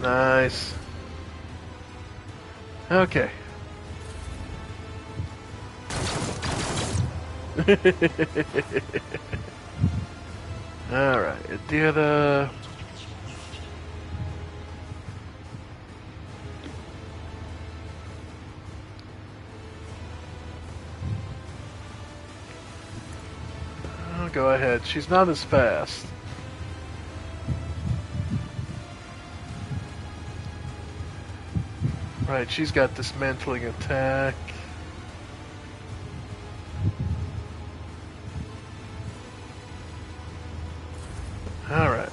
Nice. Okay. Alright, do the... Oh, go ahead. She's not as fast. Right, she's got dismantling attack. Alright.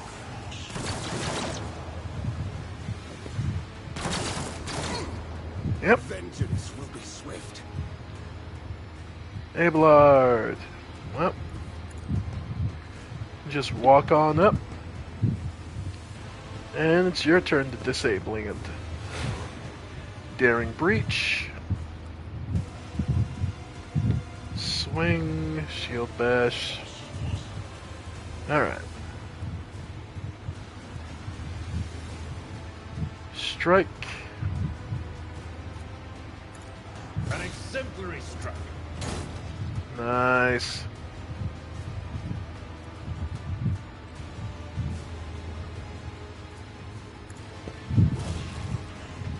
Yep. Vengeance will be swift. Abelard. Well. Just walk on up. And it's your turn to disabling it. Daring breach. Swing. Shield bash. Alright. Strike. An exemplary strike. Nice.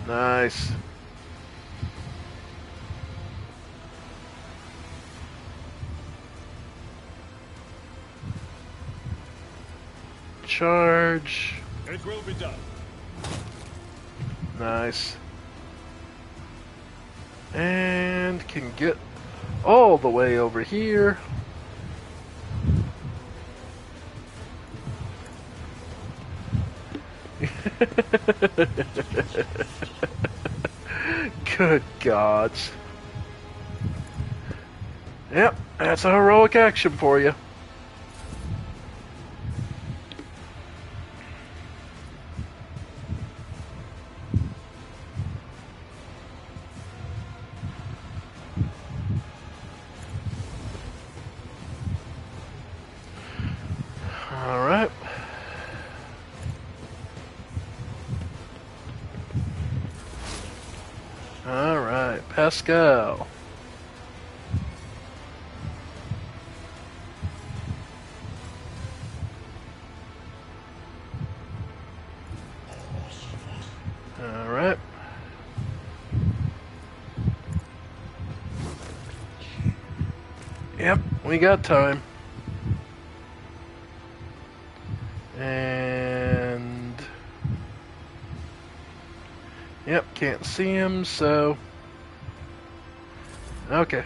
Nice. Charge. It will be done. Nice. And can get all the way over here. Good gods. Yep, that's a heroic action for you. Alright. Alright, Pascal. Alright. Yep, we got time. And... Yep, can't see him, so... Okay.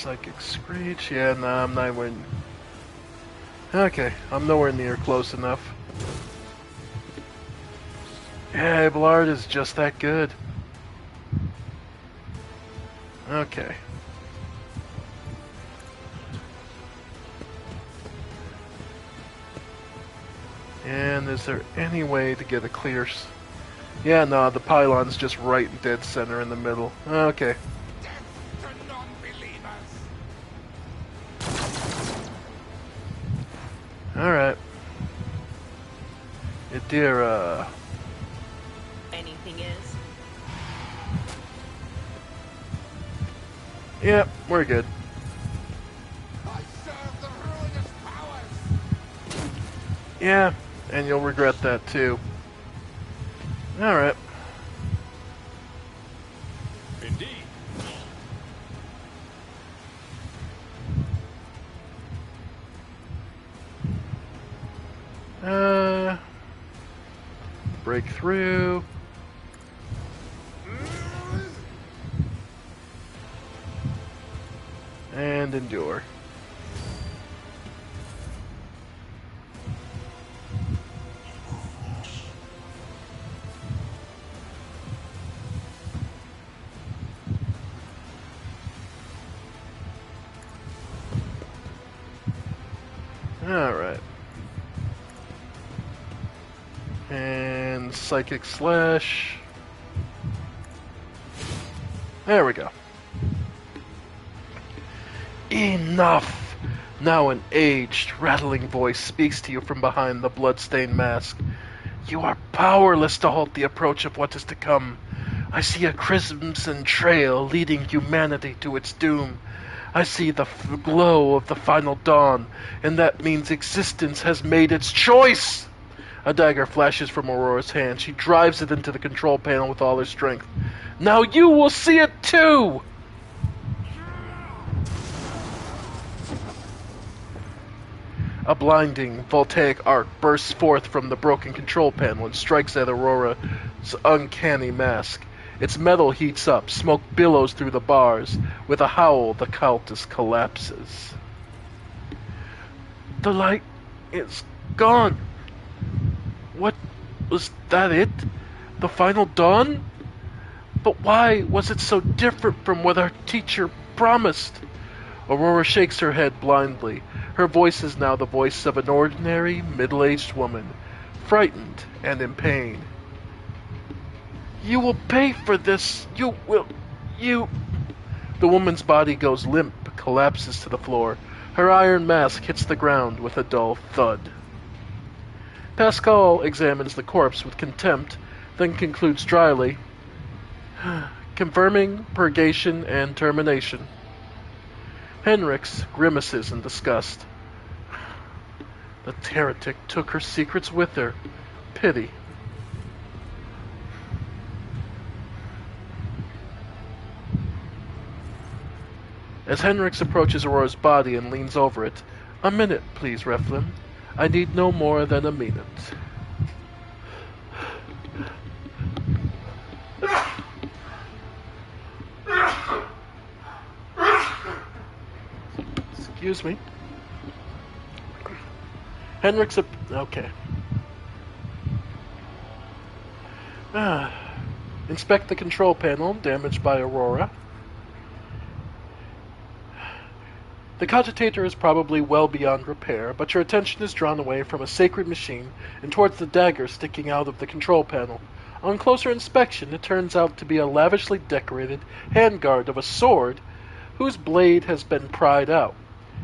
Psychic Screech. Yeah, no, I'm not waiting. Okay, I'm nowhere near close enough. Yeah, Blard is just that good. Okay. And is there any way to get a clear... Yeah, no, the pylon's just right dead center in the middle. Okay. Death to non-believers! Alright. Idira. Anything is? Yep, we're good. I serve the ruinous powers! Yeah, and you'll regret that too. Alright. Indeed. Break through. And endure. Alright. And Psychic Slash. There we go. Enough! Now an aged, rattling voice speaks to you from behind the blood-stained mask. You are powerless to halt the approach of what is to come. I see a crimson trail leading humanity to its doom. I see the glow of the final dawn, and that means existence has made its choice! A dagger flashes from Aurora's hand. She drives it into the control panel with all her strength. Now you will see it too! A blinding, voltaic arc bursts forth from the broken control panel and strikes at Aurora's uncanny mask. Its metal heats up, smoke billows through the bars. With a howl, the cultist collapses. The light is gone. What was that it? The final dawn? But why was it so different from what our teacher promised? Aurora shakes her head blindly. Her voice is now the voice of an ordinary, middle-aged woman, frightened and in pain. You will pay for this. You will... You... The woman's body goes limp, collapses to the floor. Her iron mask hits the ground with a dull thud. Pascal examines the corpse with contempt, then concludes dryly, confirming purgation and termination. Henrix grimaces in disgust. The heretic took her secrets with her. Pity. As Henrix approaches Aurora's body and leans over it, "A minute, please, Reflin. I need no more than a minute." Excuse me. Henrix... Okay. Inspect the control panel damaged by Aurora. The cogitator is probably well beyond repair, but your attention is drawn away from a sacred machine and towards the dagger sticking out of the control panel. On closer inspection, it turns out to be a lavishly decorated handguard of a sword whose blade has been pried out.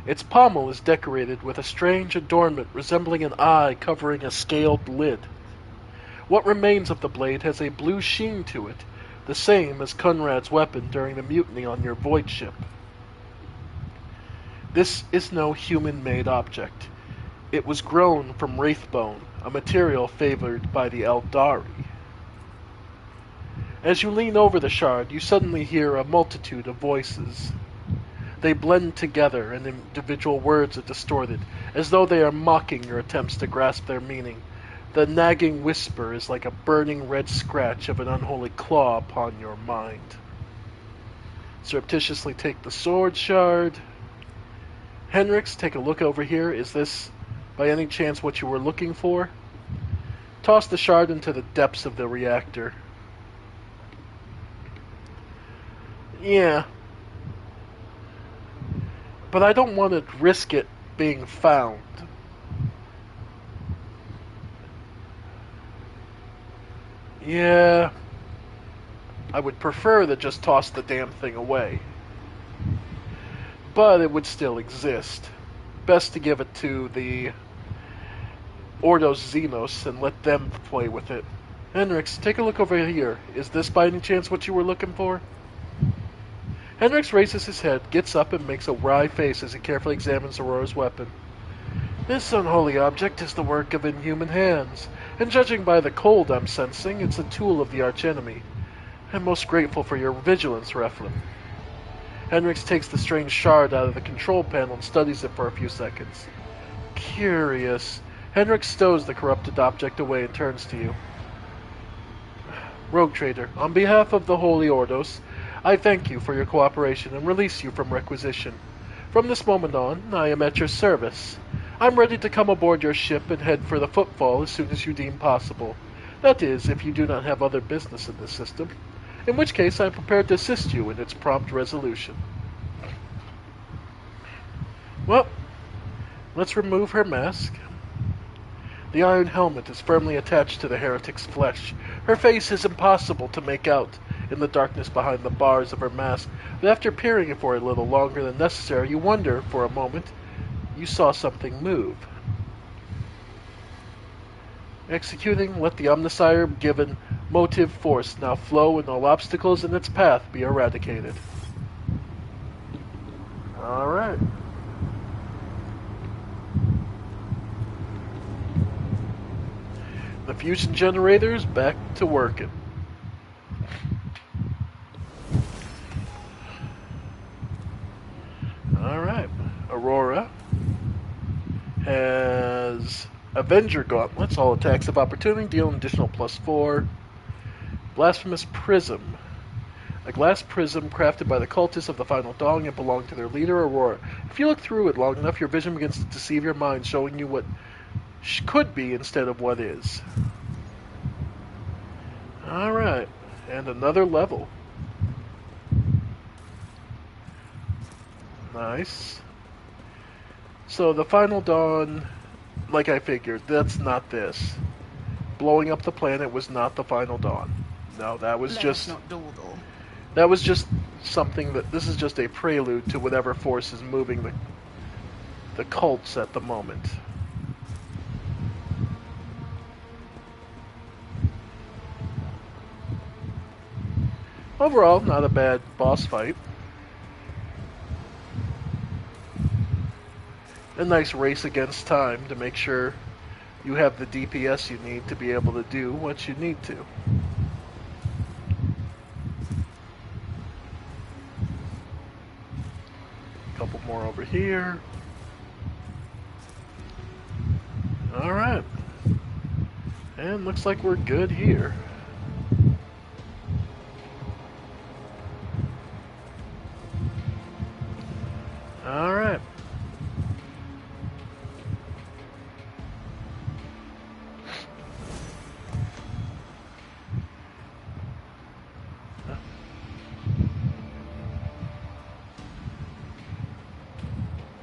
Its pommel is decorated with a strange adornment resembling an eye covering a scaled lid. What remains of the blade has a blue sheen to it, the same as Conrad's weapon during the mutiny on your void ship. This is no human-made object. It was grown from wraithbone, a material favored by the Eldari. As you lean over the shard, you suddenly hear a multitude of voices. They blend together, and individual words are distorted, as though they are mocking your attempts to grasp their meaning. The nagging whisper is like a burning red scratch of an unholy claw upon your mind. Surreptitiously take the sword shard. Henrix, take a look over here. Is this by any chance what you were looking for? Toss the shard into the depths of the reactor. Yeah. But I don't want to risk it being found. Yeah. I would prefer to just toss the damn thing away. But it would still exist. Best to give it to the Ordos Xenos and let them play with it. Henrix, take a look over here. Is this by any chance what you were looking for? Henrix raises his head, gets up, and makes a wry face as he carefully examines Aurora's weapon. This unholy object is the work of inhuman hands, and judging by the cold I'm sensing, it's a tool of the archenemy. I'm most grateful for your vigilance, Reflin. Henrix takes the strange shard out of the control panel and studies it for a few seconds. Curious. Henrix stows the corrupted object away and turns to you. Rogue Trader, on behalf of the Holy Ordos, I thank you for your cooperation and release you from requisition. From this moment on, I am at your service. I'm ready to come aboard your ship and head for the Footfall as soon as you deem possible. That is, if you do not have other business in this system. In which case, I am prepared to assist you in its prompt resolution. Well, let's remove her mask. The iron helmet is firmly attached to the heretic's flesh. Her face is impossible to make out in the darkness behind the bars of her mask, but after peering for a little longer than necessary, you wonder, for a moment, you saw something move. Executing, let the Omnissiah-given motive force now flow and all obstacles in its path be eradicated. Alright. The fusion generator's back to working. Alright. Aurora has Avenger Gauntlets. All attacks of opportunity deal an additional +4. Blasphemous Prism. A glass prism crafted by the cultists of the Final Dawn and belonging to their leader, Aurora. If you look through it long enough, your vision begins to deceive your mind, showing you what could be instead of what is. Alright. And another level. Nice. So the Final Dawn, like I figured, that's not this. Blowing up the planet was not the Final Dawn. No, that was that was just something that this is just a prelude to whatever force is moving the cults at the moment. Overall, not a bad boss fight. A nice race against time to make sure you have the DPS you need to be able to do what you need to. Couple more over here. Alright. And looks like we're good here. Alright.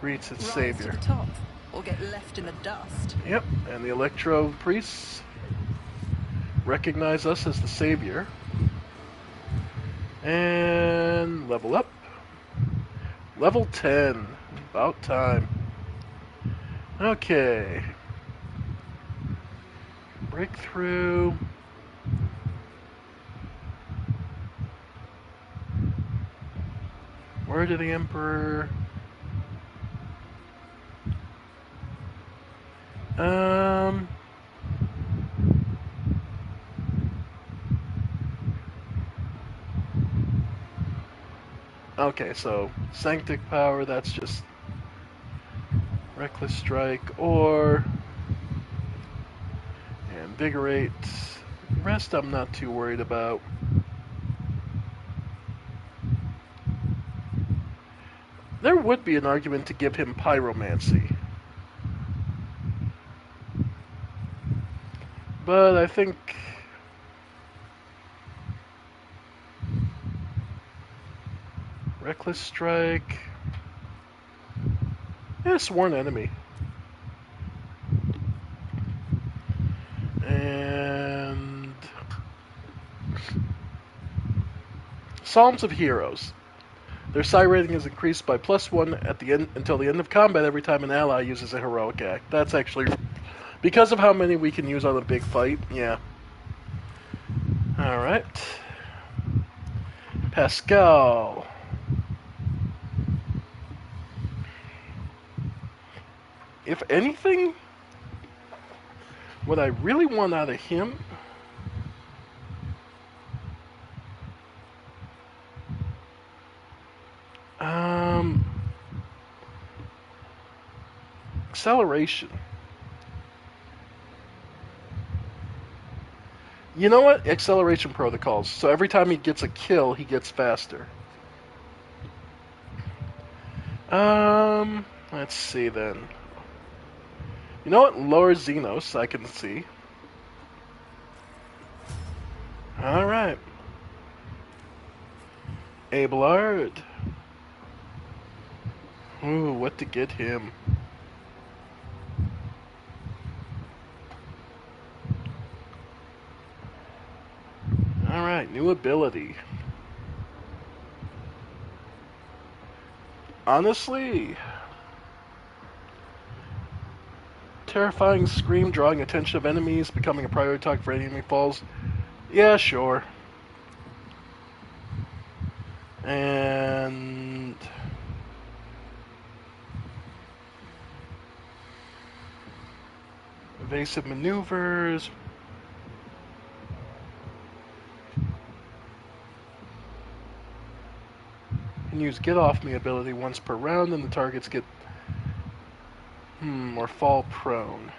Greets its savior. To the top, or get left in the dust. Yep, and the Electro priests recognize us as the savior. And level up. Level 10. About time. Okay. Breakthrough. Word of the Emperor. Okay, so Sanctic Power, that's just Reckless Strike, or Invigorate. The rest I'm not too worried about. There would be an argument to give him pyromancy. But I think... Reckless Strike... Yeah, Sworn Enemy. And... Psalms of Heroes. Their psi rating is increased by +1 at the end until the end of combat every time an ally uses a heroic act. That's actually... Because of how many we can use on a big fight, yeah. Alright. Pascal. If anything, what I really want out of him... Acceleration. You know what? Acceleration protocols. So every time he gets a kill, he gets faster. Let's see then. You know what? Lower Xenos, I can see. Alright. Abelard. Ooh, what to get him? Alright, new ability. Honestly, terrifying scream drawing attention of enemies, becoming a priority target for any enemy falls. Yeah, sure. And evasive maneuvers. Can use get off me ability once per round and the targets get or fall prone.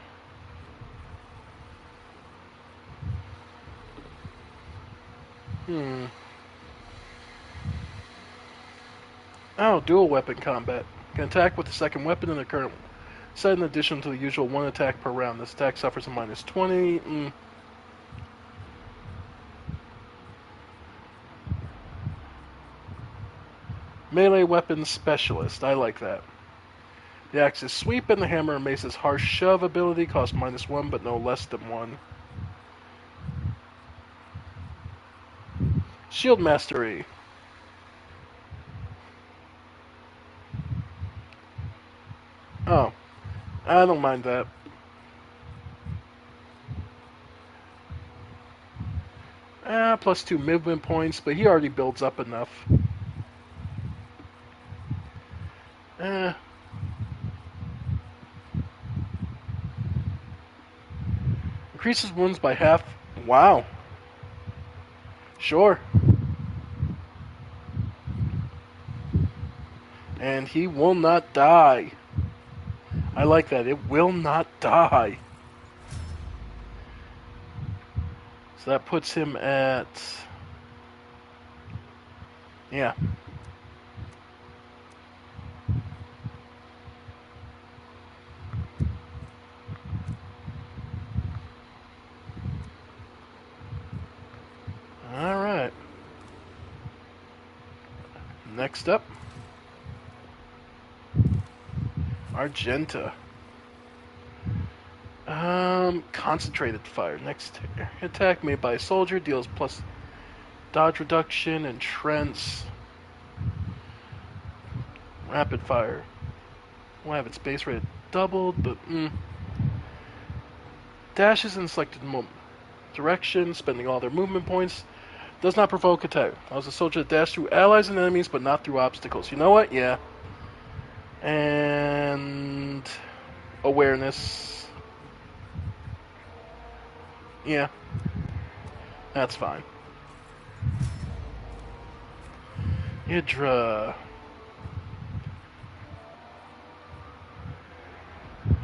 Oh, dual weapon combat. Can attack with the second weapon in the current set in addition to the usual one attack per round. This attack suffers a -20. Melee weapon specialist. I like that. The axe's sweep and the hammer and mace's harsh shove ability cost -1, but no less than 1. Shield mastery. Oh, I don't mind that. +2 movement points, but he already builds up enough. Increases wounds by half. Wow. Sure. And he will not die. I like that. It will not die. So that puts him at... Yeah. Alright. Next up. Argenta. Concentrated fire. Next attack made by a soldier deals plus dodge reduction and trance. Rapid fire. Will have its base rate doubled, but dashes in selected direction, spending all their movement points. Does not provoke attack. Allows a soldier to dash through allies and enemies, but not through obstacles. You know what? Yeah. And awareness. Yeah. That's fine. Hydra.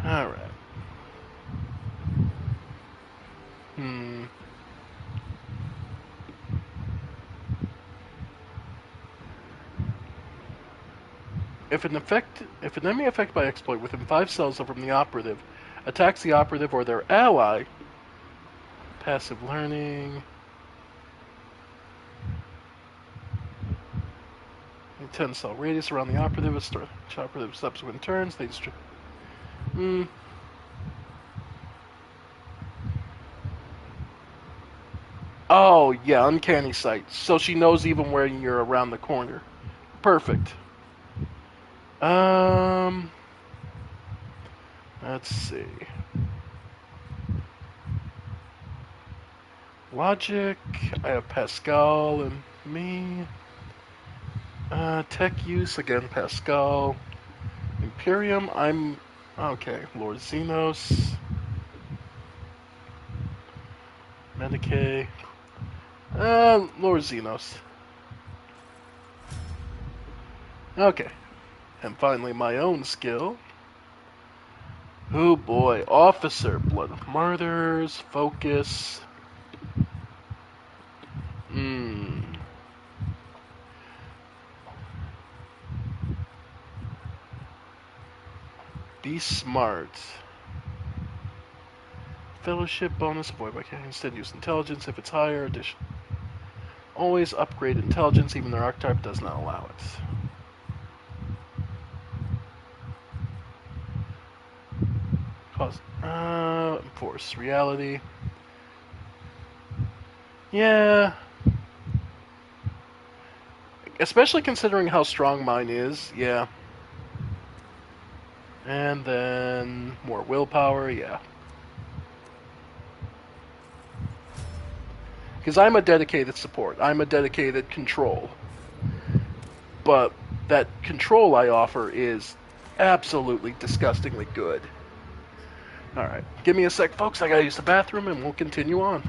Alright. if an enemy affected by exploit within 5 cells from the operative attacks the operative or their ally, passive learning. A 10 cell radius around the operative, operative subsequent turns. They Oh, yeah, uncanny sight. So she knows even where you're around the corner. Perfect. Let's see. Logic, I have Pascal and me. Tech use, again, Pascal. Imperium, I'm... Okay, Lord Xenos. Medicae. Lord Xenos. Okay. And finally, my own skill. Oh boy, Officer, Blood of Martyrs, Focus. Be smart. Fellowship bonus, avoid by can instead use intelligence if it's higher. Addition. Always upgrade intelligence, even their archetype does not allow it. Force reality. Yeah. Especially considering how strong mine is, yeah. And then more willpower, yeah. Because I'm a dedicated support. I'm a dedicated control. But that control I offer is absolutely disgustingly good. Alright, give me a sec, folks. I gotta use the bathroom and we'll continue on.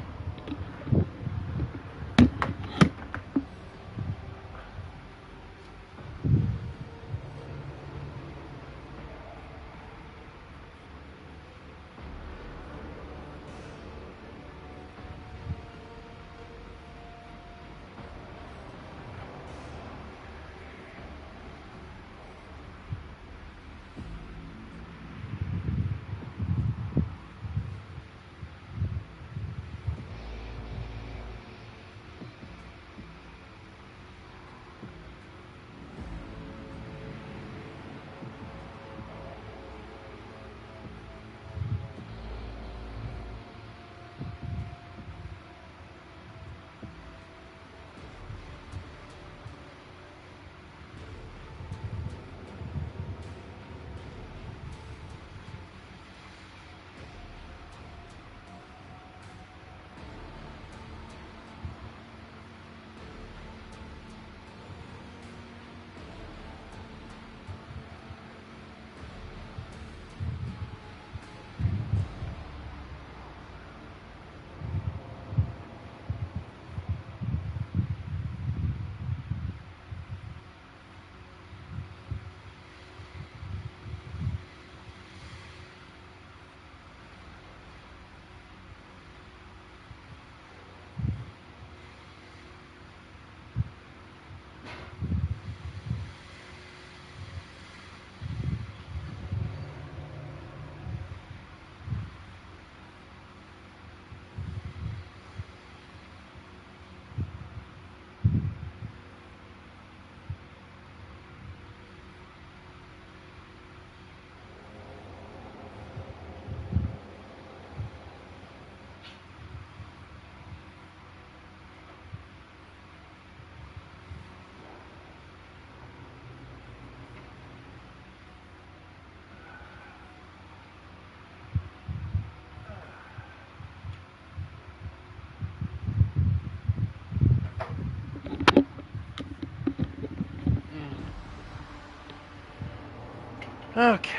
Okay.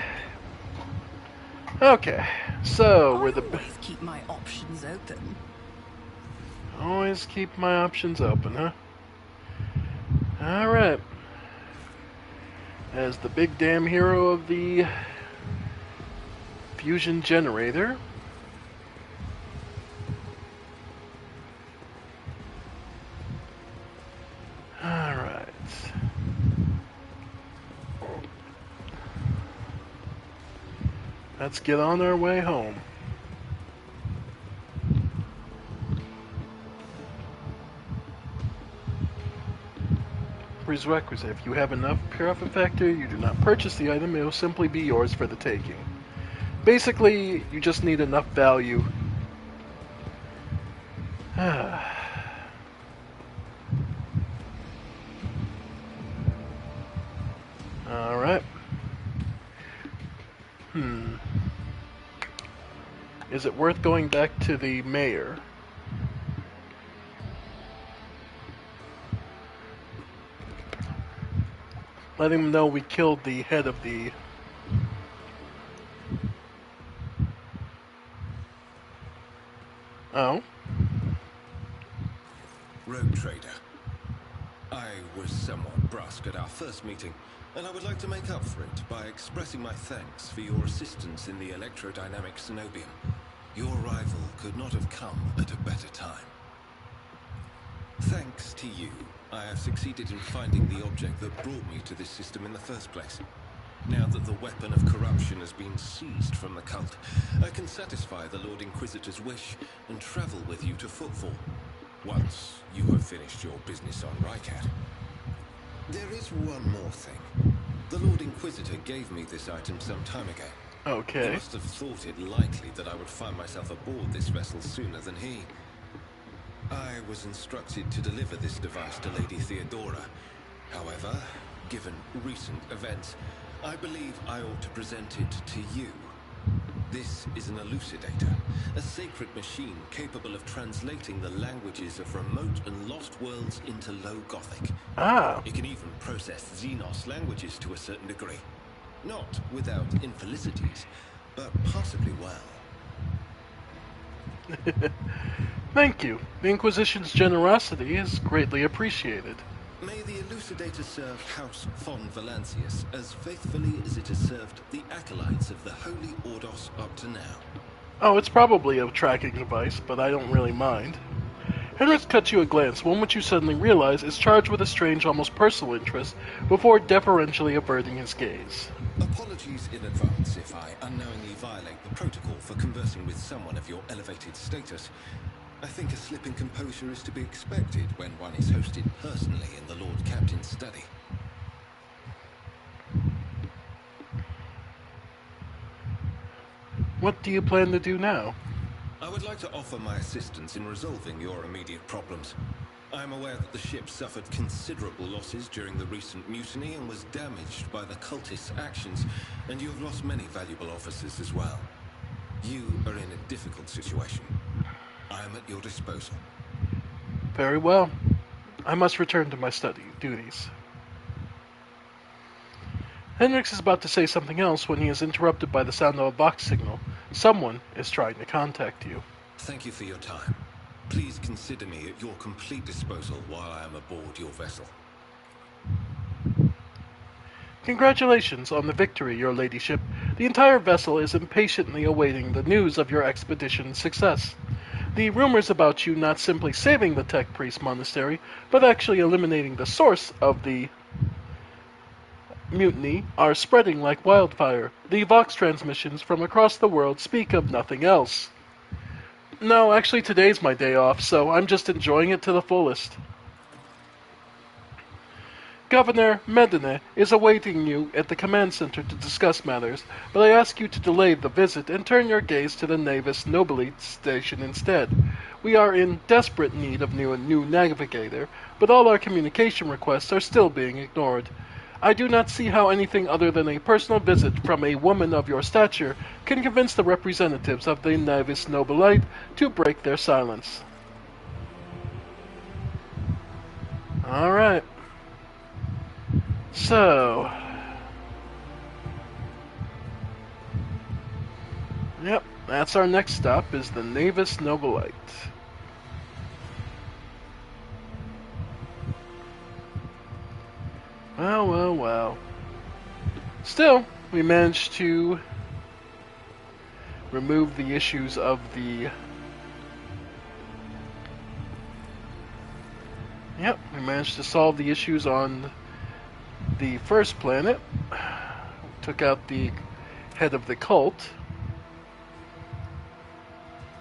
Okay. So we're the. Always keep my options open. Always keep my options open, huh? Alright. As the big damn hero of the fusion generator. Alright. Let's get on our way home. Prerequisite: if you have enough profit factor, you do not purchase the item, it will simply be yours for the taking. Basically, you just need enough value. Alright. Is it worth going back to the mayor? Let him know we killed the head of the... Oh? Rogue Trader. I was somewhat brusque at our first meeting, and I would like to make up for it by expressing my thanks for your assistance in the electrodynamic Cenobium. Your arrival could not have come at a better time. Thanks to you, I have succeeded in finding the object that brought me to this system in the first place. Now that the weapon of corruption has been seized from the cult, I can satisfy the Lord Inquisitor's wish and travel with you to Footfall, once you have finished your business on Rycat. There is one more thing. The Lord Inquisitor gave me this item some time ago. Okay. He must have thought it likely that I would find myself aboard this vessel sooner than he. I was instructed to deliver this device to Lady Theodora. However, given recent events, I believe I ought to present it to you. This is an elucidator, a sacred machine capable of translating the languages of remote and lost worlds into Low Gothic. Ah. It can even process Xenos languages to a certain degree. Not without infelicities, but possibly well. Thank you. The Inquisition's generosity is greatly appreciated. May the elucidator serve House von Valancius as faithfully as it has served the acolytes of the Holy Ordos up to now. Oh, it's probably a tracking device, but I don't really mind. Henrik cuts you a glance, one which you suddenly realize is charged with a strange, almost personal interest, before deferentially averting his gaze. Apologies in advance if I unknowingly violate the protocol for conversing with someone of your elevated status. I think a slip in composure is to be expected when one is hosted personally in the Lord Captain's study. What do you plan to do now? I would like to offer my assistance in resolving your immediate problems. I am aware that the ship suffered considerable losses during the recent mutiny and was damaged by the cultists' actions, and you have lost many valuable officers as well. You are in a difficult situation. I am at your disposal. Very well. I must return to my study duties. Hendrix is about to say something else when he is interrupted by the sound of a box signal. Someone is trying to contact you. Thank you for your time. Please consider me at your complete disposal while I am aboard your vessel. Congratulations on the victory, your ladyship. The entire vessel is impatiently awaiting the news of your expedition's success. The rumors about you not simply saving the Tech Priest Monastery, but actually eliminating the source of the mutiny are spreading like wildfire. The Vox transmissions from across the world speak of nothing else. No, actually today's my day off, so I'm just enjoying it to the fullest. Governor Medina is awaiting you at the command center to discuss matters, but I ask you to delay the visit and turn your gaze to the Navis Nobilite station instead. We are in desperate need of a new navigator, but all our communication requests are still being ignored. I do not see how anything other than a personal visit from a woman of your stature can convince the representatives of the Navis Nobilite to break their silence. Alright. So, yep, that's our next stop, is the Navis Nobilite. Well, well, well. Still, we managed to remove the issues of the... Yep, we managed to solve the issues on the first planet. Took out the head of the cult.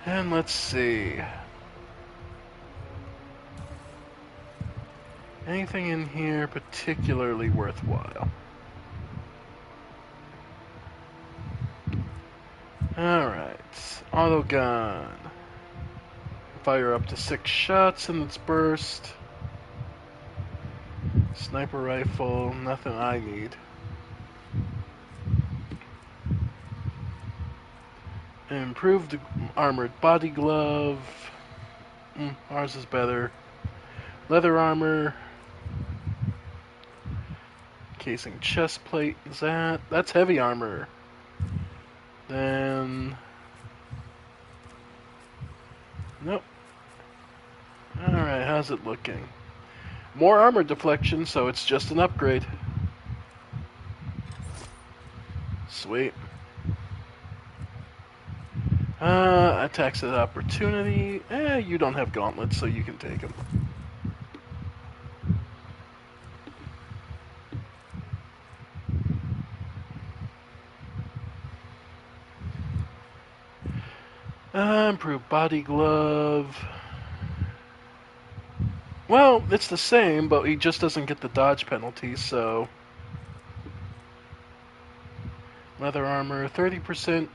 And let's see. Anything in here particularly worthwhile? Alright. Auto gun. Fire up to 6 shots in its burst. Sniper rifle, nothing I need. Improved armored body glove. Ours is better. Leather armor. Casing chest plate. Is that? That's heavy armor. Then. Nope. Alright, how's it looking? More armor deflection, so it's just an upgrade. Sweet. Attacks of opportunity. You don't have gauntlets, so you can take them. Improved body glove. Well, it's the same, but he just doesn't get the dodge penalty, so... Leather armor, 30%.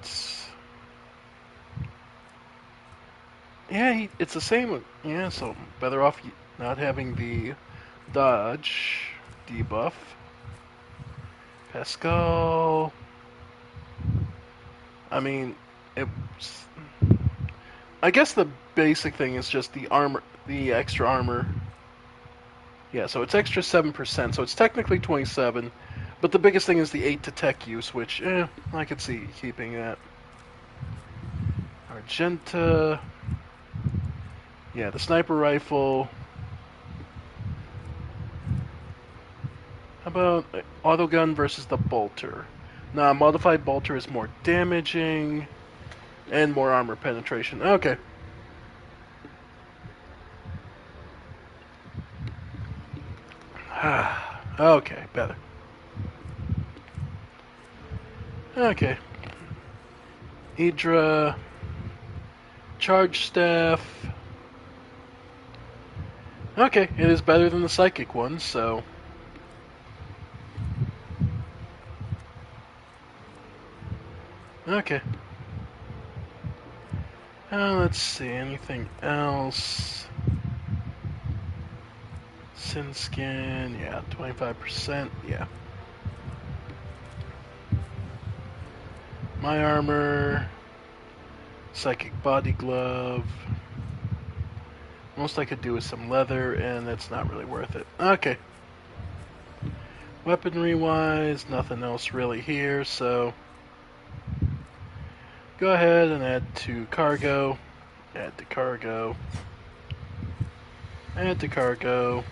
Yeah, it's the same. Yeah, so better off not having the dodge debuff. Pascal. I mean, I guess the basic thing is just the armor, the extra armor. Yeah, so it's extra 7%, so it's technically 27, but the biggest thing is the 8 to tech use, which, I could see keeping that. Argenta. Yeah, the sniper rifle. How about autogun versus the bolter? Nah, modified bolter is more damaging and more armor penetration. Okay. Okay, better. Okay. Hydra. Charge staff. Okay, it is better than the psychic one, so... Okay. Let's see, anything else? Sin skin, yeah, 25%, yeah. My armor, psychic body glove. Most I could do is some leather, and it's not really worth it. Okay. Weaponry-wise, nothing else really here, so... Go ahead and add to cargo. Add to cargo. Add to cargo.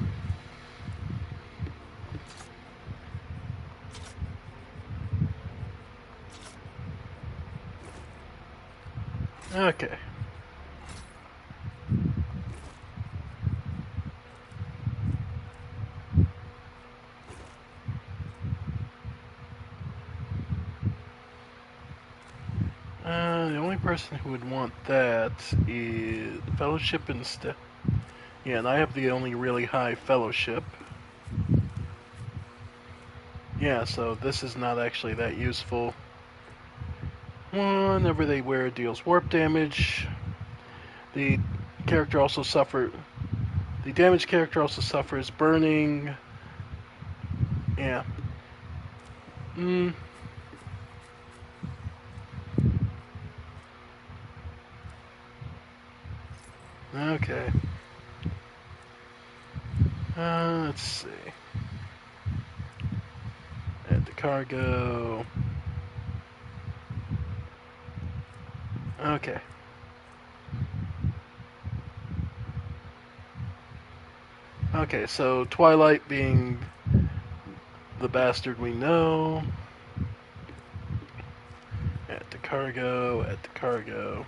Okay. The only person who would want that is Fellowship instead. Yeah, and I have the only really high Fellowship. Yeah, so this is not actually that useful. Whenever they wear deals warp damage. The character also suffer. The damaged character also suffers burning. Yeah. Okay. Let's see. Add to cargo. Okay. Okay, so Twilight being the bastard we know. Add to cargo, add to cargo.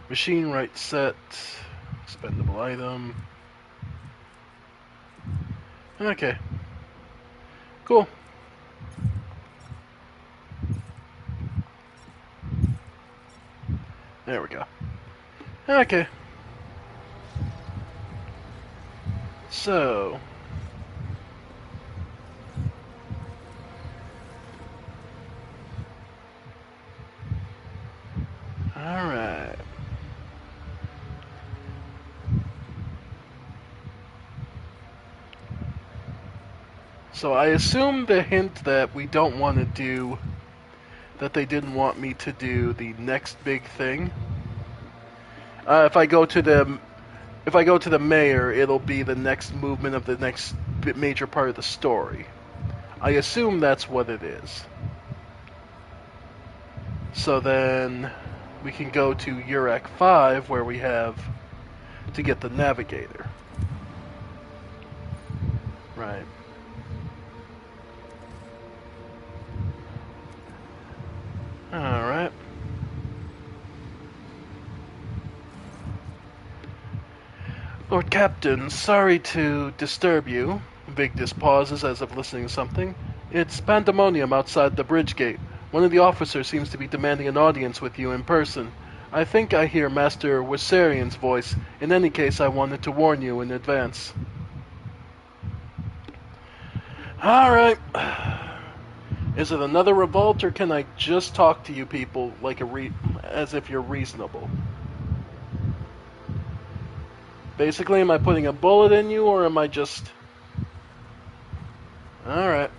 Machine right set. Expendable item. Okay. Cool. There we go. Okay. So... Alright. So I assume the hint that we don't want to do... that they didn't want me to do the next big thing. If I go to the mayor, it'll be the next movement of the next major part of the story. I assume that's what it is. So then we can go to Urac 5 where we have to get the navigator. Right. Alright. Lord Captain, sorry to disturb you. Vigdis pauses as if listening to something. It's pandemonium outside the bridge gate. One of the officers seems to be demanding an audience with you in person. I think I hear Master Wissarian's voice. In any case, I wanted to warn you in advance. Alright. Is it another revolt, or can I just talk to you people like as if you're reasonable? Basically, am I putting a bullet in you, or am I just... Alright.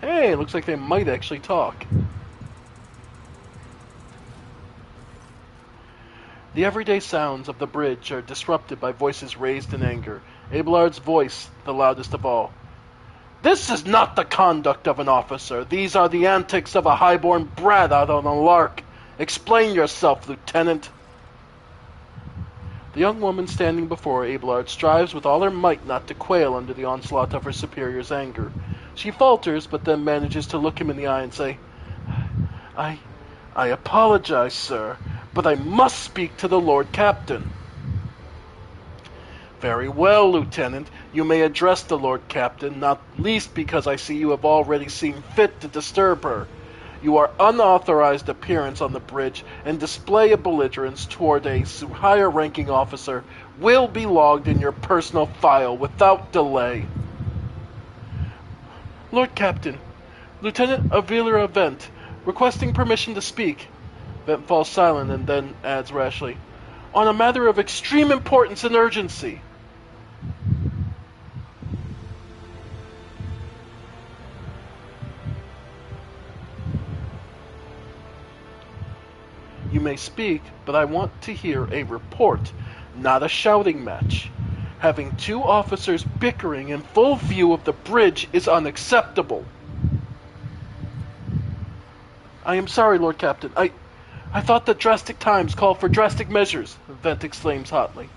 Hey, looks like they might actually talk. The everyday sounds of the bridge are disrupted by voices raised in anger. Abelard's voice, the loudest of all. This is not the conduct of an officer. These are the antics of a highborn brat out on a lark. Explain yourself, Lieutenant. The young woman standing before Abelard strives with all her might not to quail under the onslaught of her superior's anger. She falters, but then manages to look him in the eye and say, I apologize, sir, but I must speak to the Lord Captain. Very well, Lieutenant. You may address the Lord Captain, not least because I see you have already seen fit to disturb her. Your unauthorized appearance on the bridge and display of belligerence toward a higher-ranking officer will be logged in your personal file without delay. Lord Captain, Lieutenant Avila Vent, requesting permission to speak. Vent falls silent and then adds rashly, on a matter of extreme importance and urgency. You may speak, but I want to hear a report, not a shouting match. Having two officers bickering in full view of the bridge is unacceptable. I am sorry, Lord Captain. I thought that drastic times called for drastic measures, Vent exclaims hotly.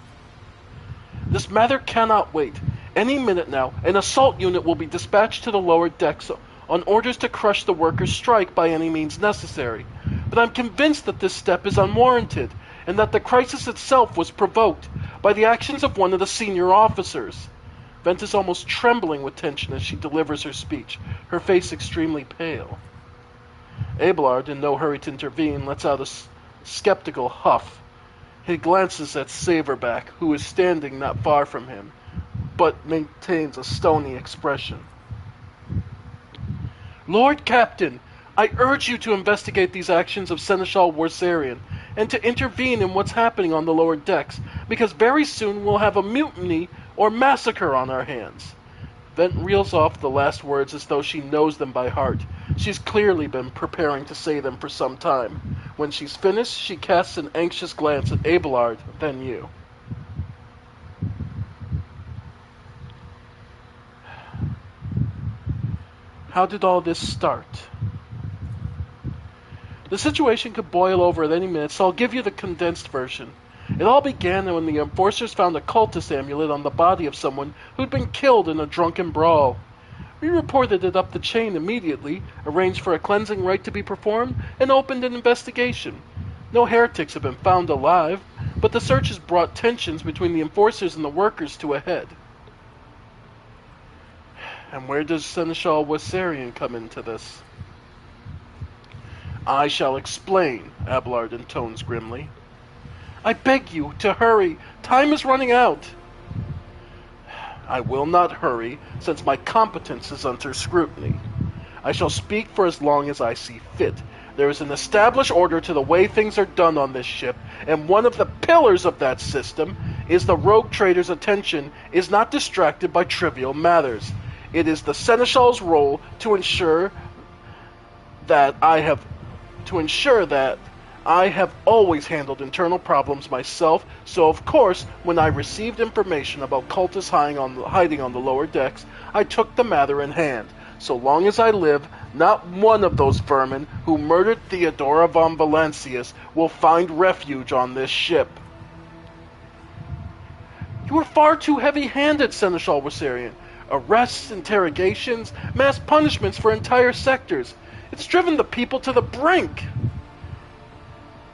This matter cannot wait. Any minute now, an assault unit will be dispatched to the lower decks on orders to crush the workers' strike by any means necessary. But I'm convinced that this step is unwarranted, and that the crisis itself was provoked by the actions of one of the senior officers. Vent is almost trembling with tension as she delivers her speech, her face extremely pale. Abelard, in no hurry to intervene, lets out a skeptical huff. He glances at Saberback, who is standing not far from him, but maintains a stony expression. Lord Captain, I urge you to investigate these actions of Seneschal Worsarian, and to intervene in what's happening on the lower decks, because very soon we'll have a mutiny or massacre on our hands. Vent reels off the last words as though she knows them by heart. She's clearly been preparing to say them for some time. When she's finished, she casts an anxious glance at Abelard, then you. How did all this start? The situation could boil over at any minute, so I'll give you the condensed version. It all began when the enforcers found a cultist amulet on the body of someone who'd been killed in a drunken brawl. We reported it up the chain immediately, arranged for a cleansing rite to be performed, and opened an investigation. No heretics have been found alive, but the search has brought tensions between the enforcers and the workers to a head. And where does Seneschal Worsarian come into this? I shall explain, Abelard intones grimly. I beg you to hurry. Time is running out. I will not hurry, since my competence is under scrutiny. I shall speak for as long as I see fit. There is an established order to the way things are done on this ship, and one of the pillars of that system is the rogue trader's attention is not distracted by trivial matters. It is the Seneschal's role to ensure that I have always handled internal problems myself, so of course, when I received information about cultists hiding on the lower decks, I took the matter in hand. So long as I live, not one of those vermin who murdered Theodora von Valancius will find refuge on this ship. You are far too heavy-handed, Seneschal Wassarian. Arrests, interrogations, mass punishments for entire sectors. It's driven the people to the brink.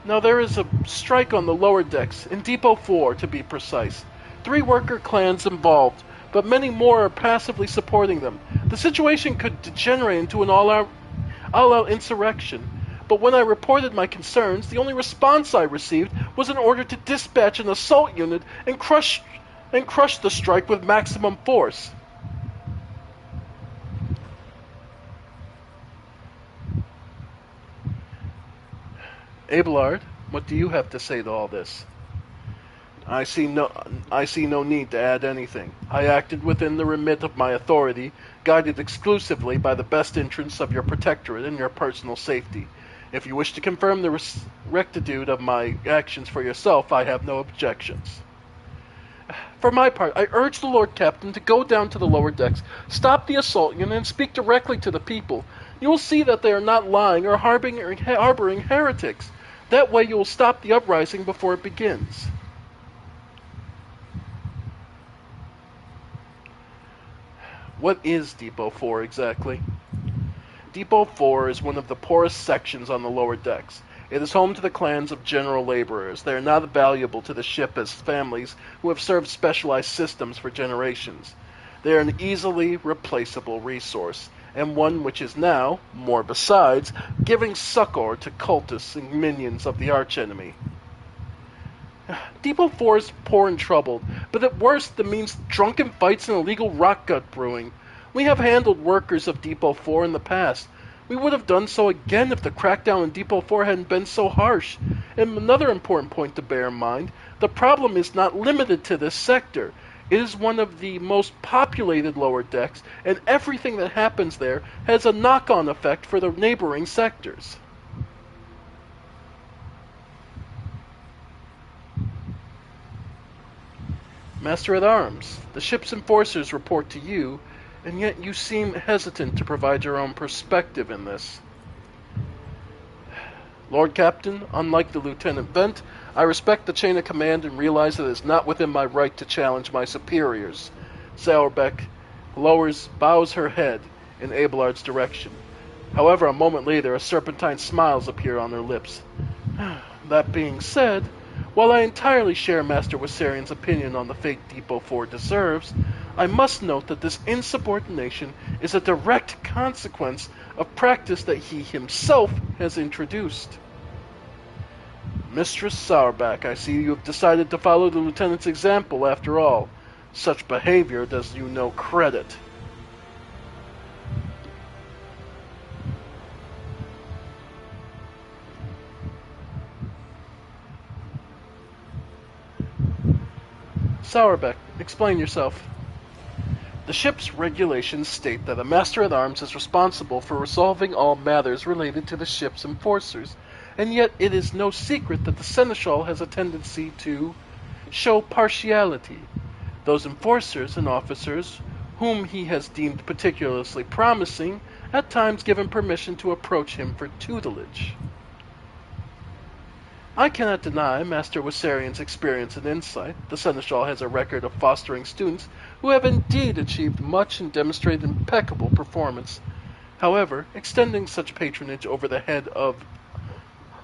Now there is a strike on the lower decks, in Depot 4 to be precise. 3 worker clans involved, but many more are passively supporting them. The situation could degenerate into an all-out insurrection. But when I reported my concerns, the only response I received was an order to dispatch an assault unit and crush the strike with maximum force. Abelard, what do you have to say to all this? I see no need to add anything. I acted within the remit of my authority, guided exclusively by the best interests of your protectorate and your personal safety. If you wish to confirm the rectitude of my actions for yourself, I have no objections. For my part, I urge the Lord Captain to go down to the lower decks, stop the assault unit, and speak directly to the people. You will see that they are not lying or harboring heretics. That way you will stop the uprising before it begins. What is Depot 4 exactly? Depot 4 is one of the poorest sections on the lower decks. It is home to the clans of general laborers. They are not valuable to the ship as families who have served specialized systems for generations. They are an easily replaceable resource, and one which is now, more besides, giving succor to cultists and minions of the archenemy. Depot 4 is poor and troubled, but at worst it means drunken fights and illegal rock gut brewing. We have handled workers of Depot 4 in the past. We would have done so again if the crackdown in Depot 4 hadn't been so harsh. And another important point to bear in mind, the problem is not limited to this sector. It is one of the most populated lower decks, and everything that happens there has a knock-on effect for the neighboring sectors. Master-at-Arms, the ship's enforcers report to you, and yet you seem hesitant to provide your own perspective in this. Lord Captain, unlike the Lieutenant Vent, I respect the chain of command and realize that it is not within my right to challenge my superiors. Sauerbeck bows her head in Abelard's direction. However, a moment later, a serpentine smile appears on her lips. That being said, while I entirely share Master Wassarian's opinion on the fate Depot 4 deserves, I must note that this insubordination is a direct consequence of practice that he himself has introduced. Mistress Sauerback, I see you have decided to follow the Lieutenant's example after all. Such behavior does you no credit. Sauerbeck, explain yourself. The ship's regulations state that a Master-at-Arms is responsible for resolving all matters related to the ship's enforcers, and yet it is no secret that the Seneschal has a tendency to show partiality. Those enforcers and officers whom he has deemed particularly promising at times given permission to approach him for tutelage. I cannot deny Master Wassarian's experience and insight. The Seneschal has a record of fostering students who have indeed achieved much and demonstrated impeccable performance. However, extending such patronage over the head of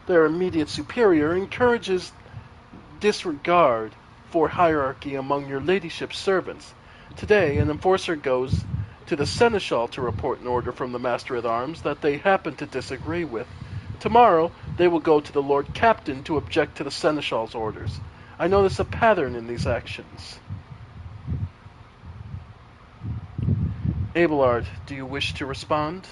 their immediate superior encourages disregard for hierarchy among your ladyship's servants. Today, an enforcer goes to the Seneschal to report an order from the Master-at-Arms that they happen to disagree with. Tomorrow, they will go to the Lord Captain to object to the Seneschal's orders. I notice a pattern in these actions. Abelard, do you wish to respond?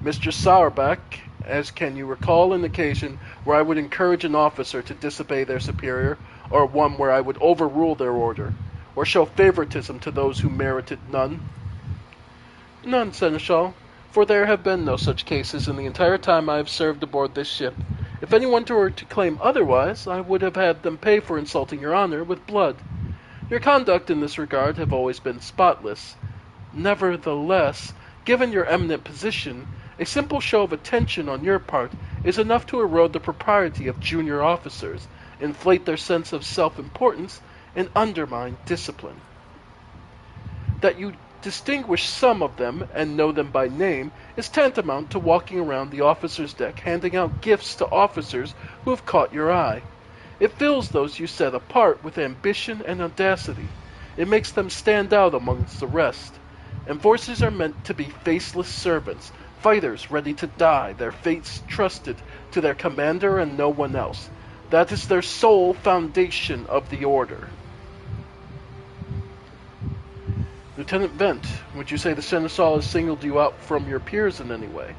Mr. Sauerback, as can you recall an occasion where I would encourage an officer to disobey their superior, or one where I would overrule their order, or show favoritism to those who merited none? None, Seneschal, for there have been no such cases in the entire time I have served aboard this ship. If anyone were to claim otherwise, I would have had them pay for insulting your honor with blood. Your conduct in this regard have always been spotless. Nevertheless, given your eminent position, a simple show of attention on your part is enough to erode the propriety of junior officers, inflate their sense of self-importance, and undermine discipline. That you distinguish some of them and know them by name is tantamount to walking around the officer's deck handing out gifts to officers who have caught your eye. It fills those you set apart with ambition and audacity. It makes them stand out amongst the rest. Enforcers are meant to be faceless servants, fighters ready to die, their fates trusted to their commander and no one else. That is their sole foundation of the order. Lieutenant Vent, would you say the Seneschal has singled you out from your peers in any way?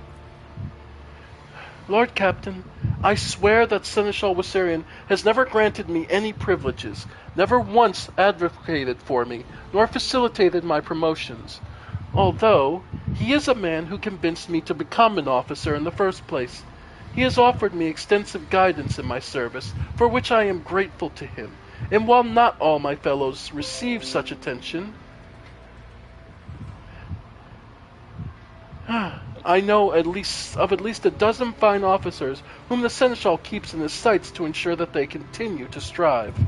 Lord Captain, I swear that Seneschal Wissarion has never granted me any privileges, never once advocated for me, nor facilitated my promotions. Although, he is a man who convinced me to become an officer in the first place. He has offered me extensive guidance in my service, for which I am grateful to him. And while not all my fellows receive such attention, I know at least a dozen fine officers whom the Seneschal keeps in his sights to ensure that they continue to strive.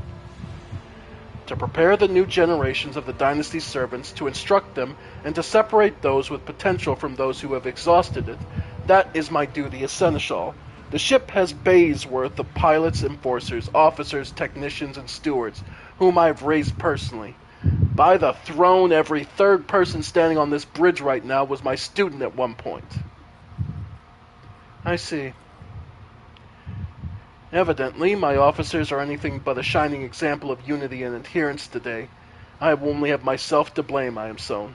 To prepare the new generations of the dynasty's servants, to instruct them, and to separate those with potential from those who have exhausted it, that is my duty as Seneschal. The ship has bays worth of pilots, enforcers, officers, technicians, and stewards, whom I have raised personally. By the throne, every third person standing on this bridge right now was my student at one point. I see. Evidently, my officers are anything but a shining example of unity and adherence today. I only have myself to blame, I am so.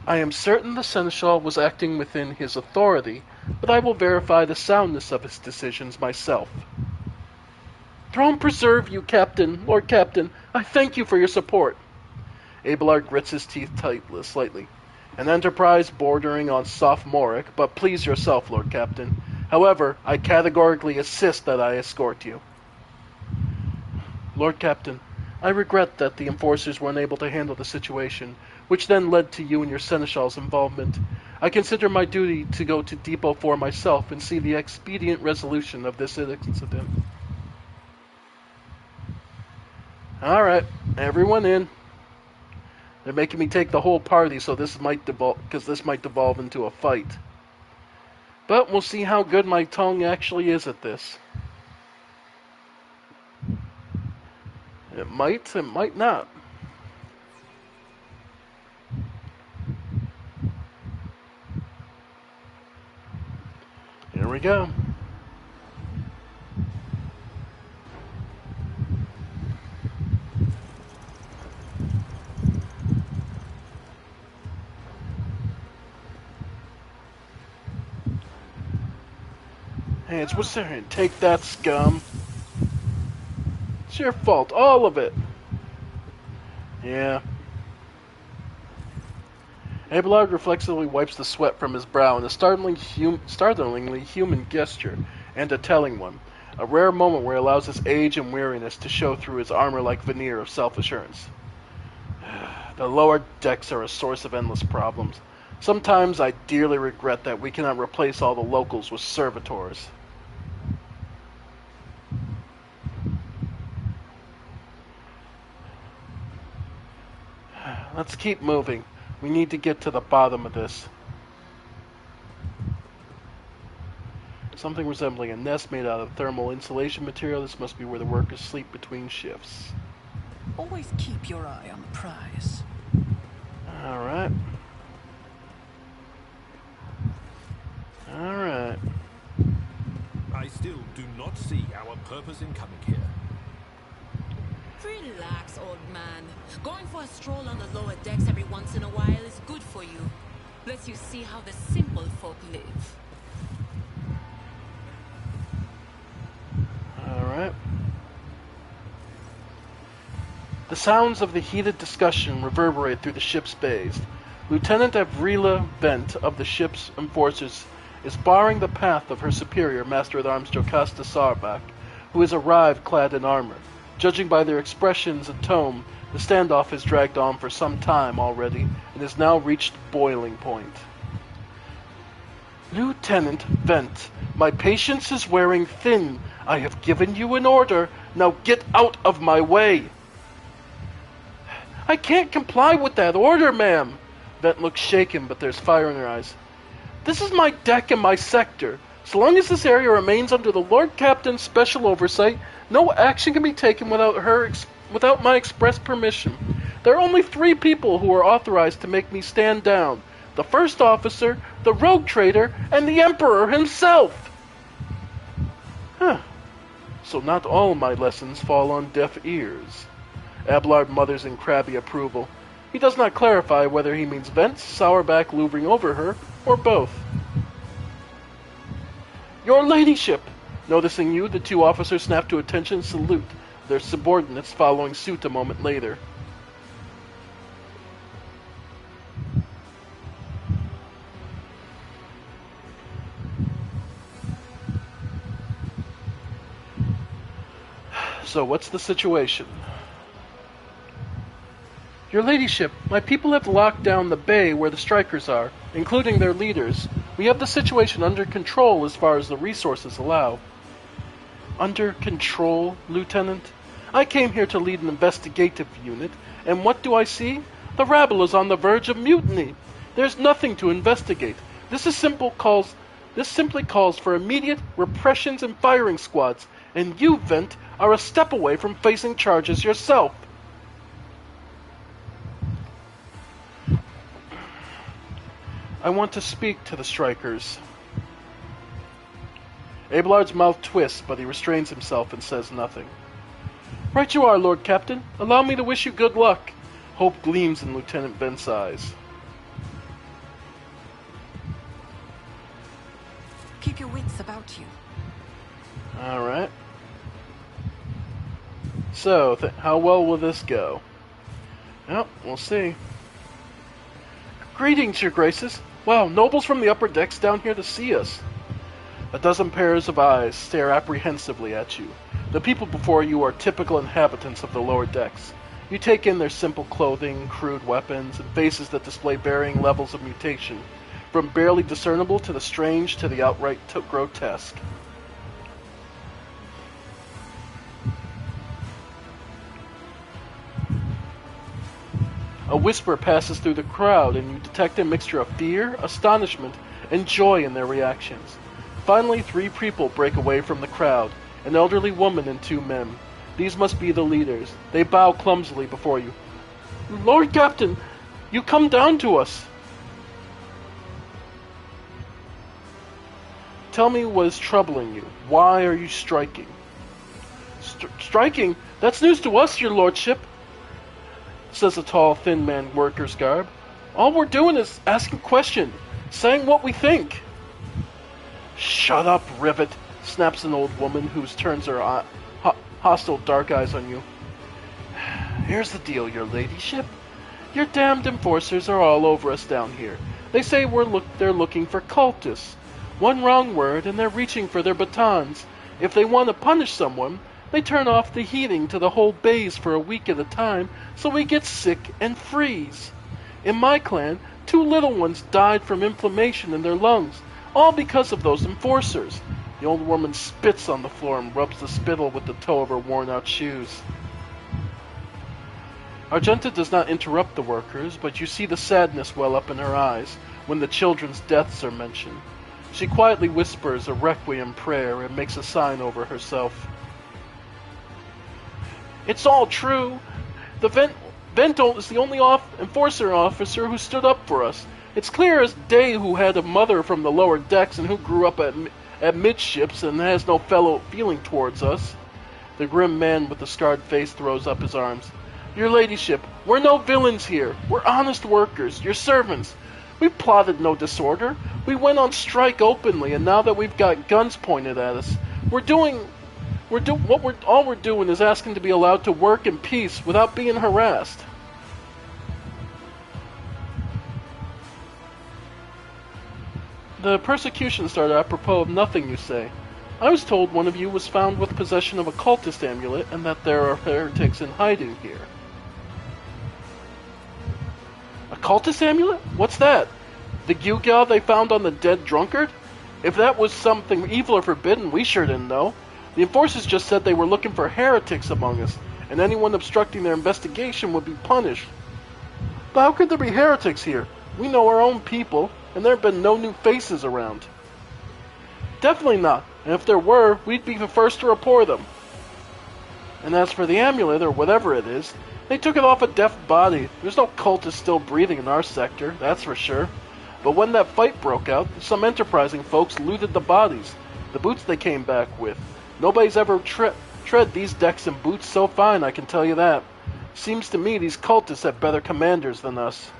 I am certain the Seneschal was acting within his authority, but I will verify the soundness of his decisions myself. Throne preserve you, Captain, Lord Captain. I thank you for your support. Abelard grits his teeth slightly. An enterprise bordering on sophomoric, but please yourself, Lord Captain. However, I categorically insist that I escort you. Lord Captain, I regret that the enforcers were unable to handle the situation, which then led to you and your Seneschal's involvement. I consider my duty to go to Depot 4 myself and see the expedient resolution of this incident. Alright, everyone in. They're making me take the whole party, so this might devolve into a fight. But we'll see how good my tongue actually is at this. It might not. Here we go. Hey, it's Wissarion. Take that, scum. It's your fault, all of it. Yeah. Abelard reflexively wipes the sweat from his brow in a startlingly human gesture, and a telling one. A rare moment where he allows his age and weariness to show through his armor-like veneer of self-assurance. The lower decks are a source of endless problems. Sometimes I dearly regret that we cannot replace all the locals with servitors. Let's keep moving. We need to get to the bottom of this. Something resembling a nest made out of thermal insulation material. This must be where the workers sleep between shifts. Always keep your eye on the prize. Alright. Alright. I still do not see our purpose in coming here. Relax, old man. Going for a stroll on the lower decks every once in a while is good for you. Lets you see how the simple folk live. Alright. The sounds of the heated discussion reverberate through the ship's bays. Lieutenant Avrila Vent of the ship's enforcers is barring the path of her superior, Master-at-Arms Jocasta Sarbak, who has arrived clad in armor. Judging by their expressions and tone, the standoff has dragged on for some time already and has now reached boiling point. Lieutenant Vent, my patience is wearing thin. I have given you an order. Now get out of my way. I can't comply with that order, ma'am. Vent looks shaken, but there's fire in her eyes. This is my deck and my sector. So long as this area remains under the Lord Captain's special oversight, no action can be taken without my express permission. There are only 3 people who are authorized to make me stand down. The first officer, the rogue trader, and the Emperor himself. So not all my lessons fall on deaf ears. Abelard mutters in crabby approval. He does not clarify whether he means Vents, Sourback loovering over her, or both. Your ladyship! Noticing you, the 2 officers snap to attention and salute, their subordinates following suit a moment later. So what's the situation? Your ladyship, my people have locked down the bay where the strikers are, including their leaders. We have the situation under control as far as the resources allow. Under control, Lieutenant? I came here to lead an investigative unit, and what do I see? The rabble is on the verge of mutiny. There's nothing to investigate. This simply calls for immediate repressions and firing squads, and you, Vent, are a step away from facing charges yourself. I want to speak to the strikers. Abelard's mouth twists, but he restrains himself and says nothing. Right you are, Lord Captain. Allow me to wish you good luck. Hope gleams in Lieutenant Vent's eyes. Keep your wits about you. Alright. So, how well will this go? Well, we'll see. Greetings, your graces. Wow, nobles from the upper decks down here to see us. A dozen pairs of eyes stare apprehensively at you. The people before you are typical inhabitants of the lower decks. You take in their simple clothing, crude weapons, and faces that display varying levels of mutation, from barely discernible to the strange to the outright grotesque. A whisper passes through the crowd, and you detect a mixture of fear, astonishment, and joy in their reactions. Finally, 3 people break away from the crowd, an elderly woman and 2 men. These must be the leaders. They bow clumsily before you. Lord Captain, you come down to us. Tell me what is troubling you. Why are you striking? Striking? That's news to us, your lordship, says a tall, thin man in worker's garb. All we're doing is asking questions, saying what we think. Shut up, Rivet, snaps an old woman who turns her hostile dark eyes on you. Here's the deal, your ladyship. Your damned enforcers are all over us down here. They say they're looking for cultists. One wrong word and they're reaching for their batons. If they want to punish someone, they turn off the heating to the whole base for a week at a time, so we get sick and freeze. In my clan, 2 little ones died from inflammation in their lungs, all because of those enforcers. The old woman spits on the floor and rubs the spittle with the toe of her worn-out shoes. Argenta does not interrupt the workers, but you see the sadness well up in her eyes when the children's deaths are mentioned. She quietly whispers a requiem prayer and makes a sign over herself. It's all true. The Ventolt is the only enforcer officer who stood up for us. It's clear as day who had a mother from the lower decks and who grew up at midships and has no fellow feeling towards us. The grim man with the scarred face throws up his arms. Your ladyship, we're no villains here. We're honest workers, your servants. We plotted no disorder. We went on strike openly, and now that we've got guns pointed at us, all we're doing is asking to be allowed to work in peace without being harassed. The persecution started apropos of nothing, you say. I was told one of you was found with possession of a cultist amulet and that there are heretics in hiding here. A cultist amulet? What's that? The gewgaw they found on the dead drunkard? If that was something evil or forbidden, we sure didn't know. The enforcers just said they were looking for heretics among us, and anyone obstructing their investigation would be punished. But how could there be heretics here? We know our own people, and there have been no new faces around. Definitely not, and if there were, we'd be the first to report them. And as for the amulet, or whatever it is, they took it off a deaf body. There's no cultist still breathing in our sector, that's for sure. But when that fight broke out, some enterprising folks looted the bodies, the boots they came back with. Nobody's ever tread these decks in boots so fine, I can tell you that. Seems to me these cultists have better commanders than us.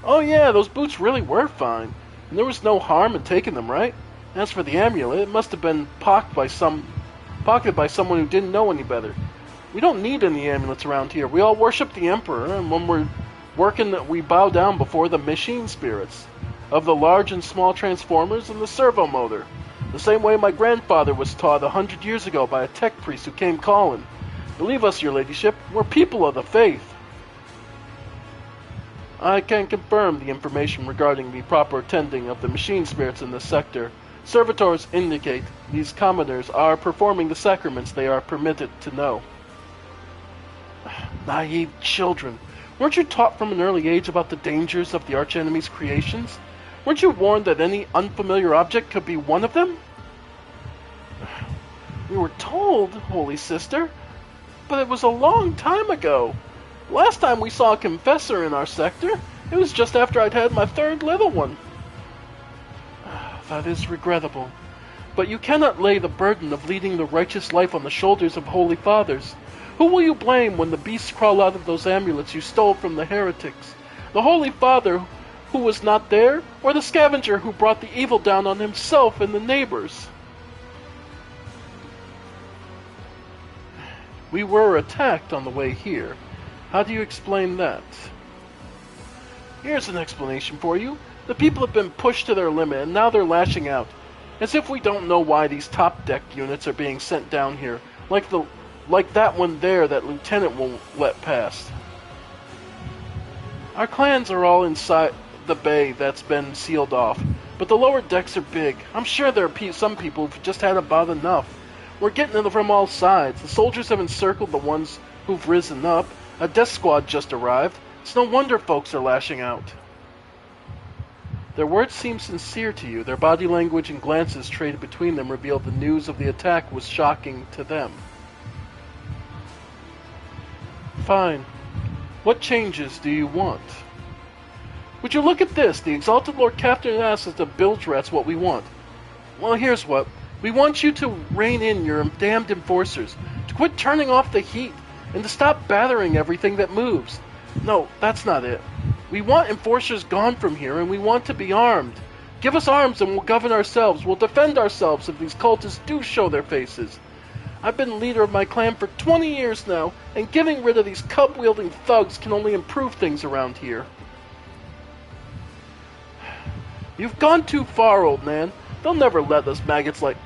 Oh yeah, those boots really were fine, and there was no harm in taking them, right? As for the amulet, it must have been pocketed by someone who didn't know any better. We don't need any amulets around here. We all worship the Emperor, and when we're working, we bow down before the machine spirits of the large and small transformers and the servo motor. The same way my grandfather was taught 100 years ago by a tech priest who came calling. Believe us, your ladyship, we're people of the faith. I can confirm the information regarding the proper tending of the machine spirits in this sector. Servitors indicate these commoners are performing the sacraments they are permitted to know. Naive children. Weren't you taught from an early age about the dangers of the archenemy's creations? Weren't you warned that any unfamiliar object could be one of them? We were told, Holy Sister, but it was a long time ago. Last time we saw a confessor in our sector, it was just after I'd had my third little one. That is regrettable. But you cannot lay the burden of leading the righteous life on the shoulders of holy fathers. Who will you blame when the beasts crawl out of those amulets you stole from the heretics? The Holy Father who was not there, or the scavenger who brought the evil down on himself and the neighbors? We were attacked on the way here. How do you explain that? Here's an explanation for you. The people have been pushed to their limit, and now they're lashing out. As if we don't know why these top deck units are being sent down here, like that one there that Lieutenant won't let past. Our clans are all inside the bay that's been sealed off, but the lower decks are big. I'm sure there are some people who've just had about enough. We're getting it from all sides. The soldiers have encircled the ones who've risen up. A death squad just arrived. It's no wonder folks are lashing out. Their words seem sincere to you. Their body language and glances traded between them revealed the news of the attack was shocking to them. Fine. What changes do you want? Would you look at this? The Exalted Lord Captain asks us to bilge rats what we want. Well, here's what. We want you to rein in your damned enforcers, to quit turning off the heat, and to stop battering everything that moves. No, that's not it. We want enforcers gone from here, and we want to be armed. Give us arms and we'll govern ourselves. We'll defend ourselves if these cultists do show their faces. I've been leader of my clan for 20 years now, and getting rid of these cub-wielding thugs can only improve things around here. You've gone too far, old man. They'll never let us maggots like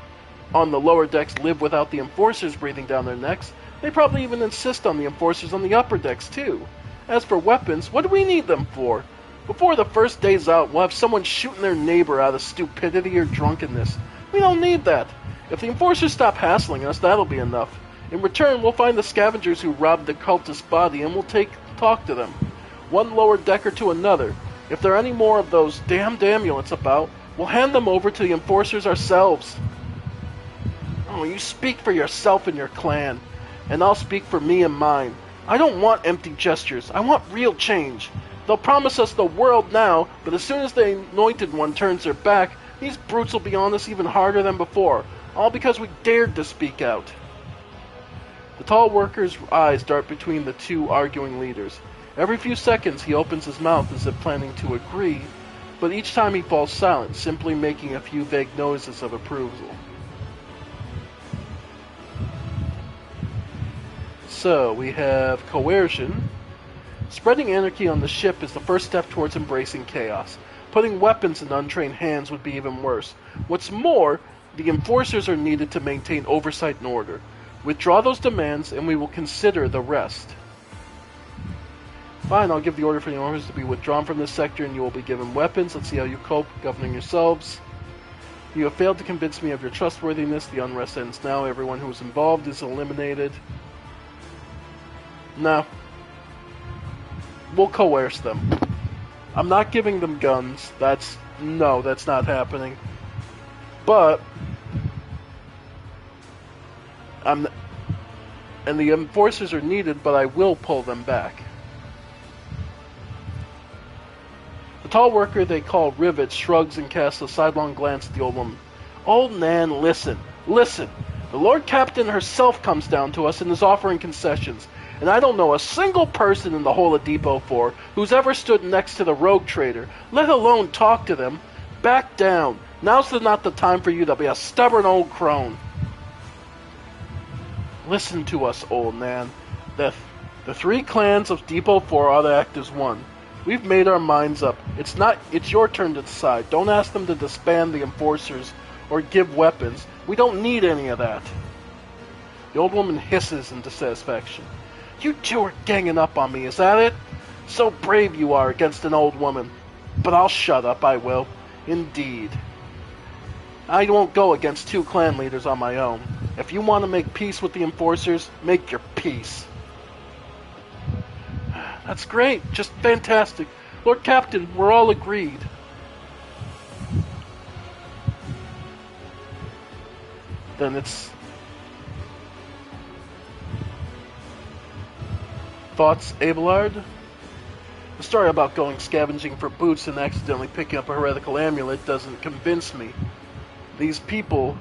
on the lower decks live without the enforcers breathing down their necks. They probably even insist on the enforcers on the upper decks, too. As for weapons, what do we need them for? Before the first day's out, we'll have someone shooting their neighbor out of stupidity or drunkenness. We don't need that. If the enforcers stop hassling us, that'll be enough. In return, we'll find the scavengers who robbed the cultist's body and we'll talk to them. One lower decker to another. If there are any more of those damned amulets about, we'll hand them over to the enforcers ourselves. Oh, you speak for yourself and your clan, and I'll speak for me and mine. I don't want empty gestures. I want real change. They'll promise us the world now, but as soon as the anointed one turns their back, these brutes will be on us even harder than before, all because we dared to speak out. The tall worker's eyes dart between the two arguing leaders. Every few seconds he opens his mouth as if planning to agree, but each time he falls silent, simply making a few vague noises of approval. So, we have coercion. Spreading anarchy on the ship is the first step towards embracing chaos. Putting weapons in untrained hands would be even worse. What's more, the enforcers are needed to maintain oversight and order. Withdraw those demands, and we will consider the rest. Fine, I'll give the order for the enforcers to be withdrawn from this sector, and you will be given weapons. Let's see how you cope governing yourselves. You have failed to convince me of your trustworthiness. The unrest ends now. Everyone who is involved is eliminated. No. We'll coerce them. I'm not giving them guns. That's not happening. But and the enforcers are needed, but I will pull them back. The tall worker they call Rivet shrugs and casts a sidelong glance at the old woman. Old Nan, listen. The Lord Captain herself comes down to us and is offering concessions. And I don't know a single person in the whole of Depot 4 who's ever stood next to the rogue trader, let alone talk to them. Back down. Now's not the time for you to be a stubborn old crone. Listen to us, old Nan. The three clans of Depot 4 ought to act as one. We've made our minds up. It's your turn to decide. Don't ask them to disband the enforcers or give weapons. We don't need any of that. The old woman hisses in dissatisfaction. You two are ganging up on me, is that it? So brave you are against an old woman. But I'll shut up, I will. Indeed. I won't go against two clan leaders on my own. If you want to make peace with the enforcers, make your peace. That's great. Just fantastic. Lord Captain, we're all agreed. Then it's... Thoughts, Abelard? The story about going scavenging for boots and accidentally picking up a heretical amulet doesn't convince me. These people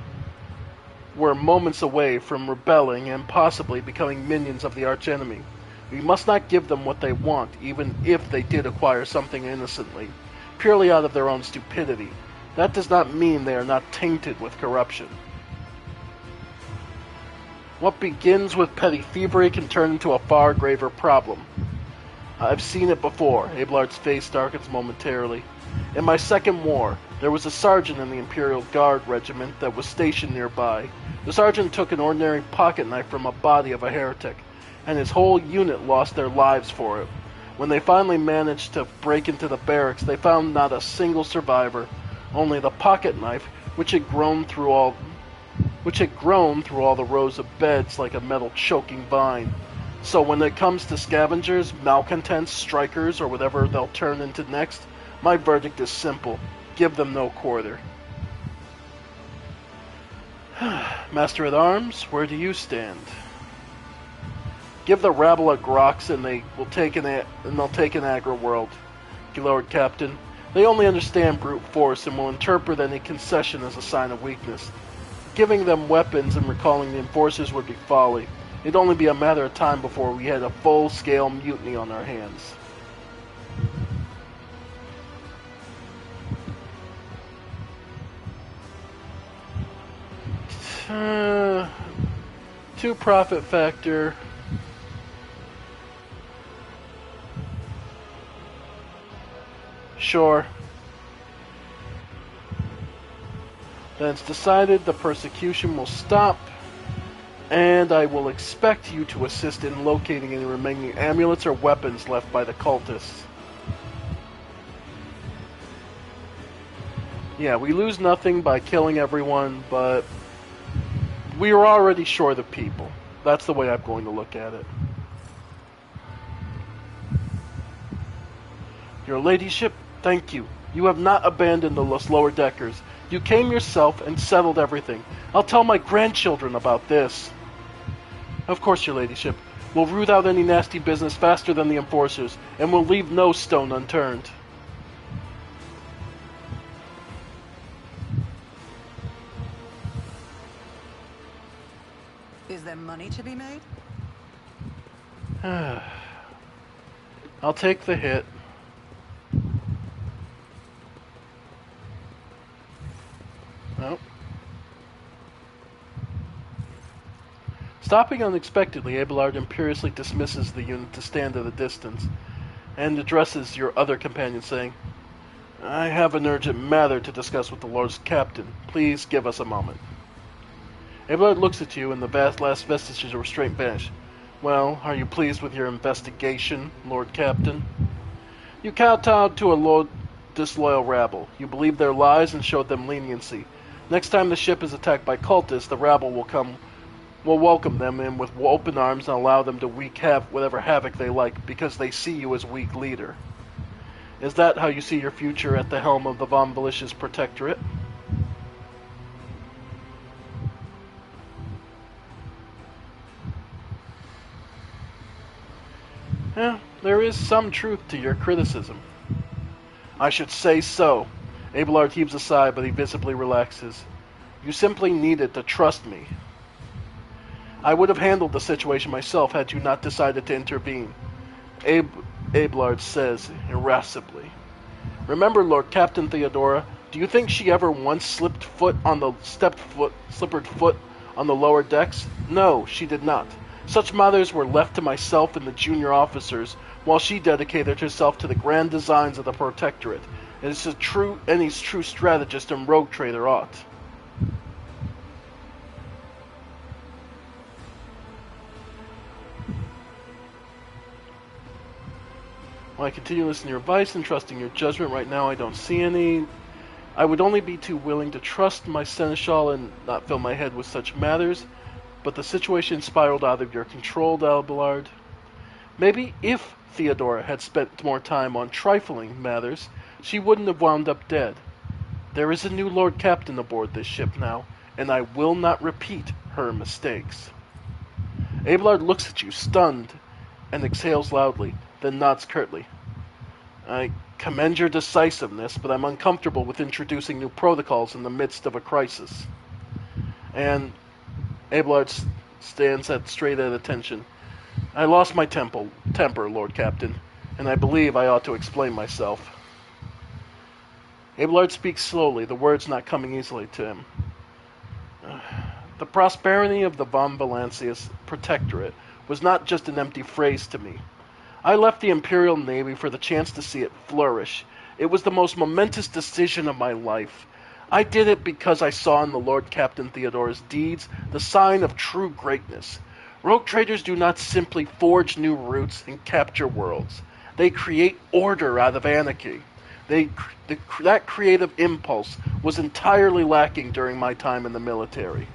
were moments away from rebelling and possibly becoming minions of the archenemy. We must not give them what they want, even if they did acquire something innocently, purely out of their own stupidity. That does not mean they are not tainted with corruption. What begins with petty thievery can turn into a far graver problem. I've seen it before. Abelard's face darkens momentarily. In my second war, there was a sergeant in the Imperial Guard regiment that was stationed nearby. The sergeant took an ordinary pocket knife from a body of a heretic, and his whole unit lost their lives for it. When they finally managed to break into the barracks, they found not a single survivor, only the pocket knife, which had grown through all the rows of beds like a metal choking vine. So when it comes to scavengers, malcontents, strikers, or whatever they'll turn into next, my verdict is simple. Give them no quarter. Master at Arms, where do you stand? Give the rabble a grox and they'll take an aggro world. Lord Captain, they only understand brute force and will interpret any concession as a sign of weakness. Giving them weapons and recalling the enforcers would be folly. It'd only be a matter of time before we had a full-scale mutiny on our hands. Two profit factor. Sure. Then it's decided the persecution will stop, and I will expect you to assist in locating any remaining amulets or weapons left by the cultists. Yeah, we lose nothing by killing everyone, but we are already short of people. That's the way I'm going to look at it. Your ladyship, thank you. You have not abandoned the lower deckers. You came yourself and settled everything. I'll tell my grandchildren about this. Of course, your ladyship. We'll root out any nasty business faster than the enforcers, and we'll leave no stone unturned. Is there money to be made? I'll take the hit. Nope. Stopping unexpectedly, Abelard imperiously dismisses the unit to stand at a distance, and addresses your other companion, saying, I have an urgent matter to discuss with the Lord's Captain. Please give us a moment. Abelard looks at you, and the last vestiges of restraint vanish. Well, are you pleased with your investigation, Lord Captain? You kowtowed to a disloyal rabble. You believed their lies and showed them leniency. Next time the ship is attacked by cultists, the rabble will welcome them in with open arms and allow them to wreak whatever havoc they like, because they see you as weak leader. Is that how you see your future at the helm of the Von Belish's protectorate? Yeah, there is some truth to your criticism. I should say so. Abelard heaves a sigh, but he visibly relaxes. You simply needed to trust me. I would have handled the situation myself had you not decided to intervene. Abelard says irascibly. Remember, Lord Captain Theodora, do you think she ever once slippered foot on the lower decks? No, she did not. Such matters were left to myself and the junior officers, while she dedicated herself to the grand designs of the Protectorate, as any true strategist and rogue trader ought. While I continue listening to your advice and trusting your judgment, right now I don't see any. I would only be too willing to trust my seneschal and not fill my head with such matters, but the situation spiraled out of your control, Abelard. Maybe if Theodora had spent more time on trifling matters, she wouldn't have wound up dead. There is a new Lord Captain aboard this ship now, and I will not repeat her mistakes. Abelard looks at you, stunned, and exhales loudly, then nods curtly. I commend your decisiveness, but I'm uncomfortable with introducing new protocols in the midst of a crisis. And Abelard stands straight at attention. I lost my temper, Lord Captain, and I believe I ought to explain myself. Abelard speaks slowly, the words not coming easily to him. The prosperity of the Von Valancius Protectorate was not just an empty phrase to me. I left the Imperial Navy for the chance to see it flourish. It was the most momentous decision of my life. I did it because I saw in the Lord Captain Theodora's deeds the sign of true greatness. Rogue traders do not simply forge new routes and capture worlds. They create order out of anarchy. That creative impulse was entirely lacking during my time in the military.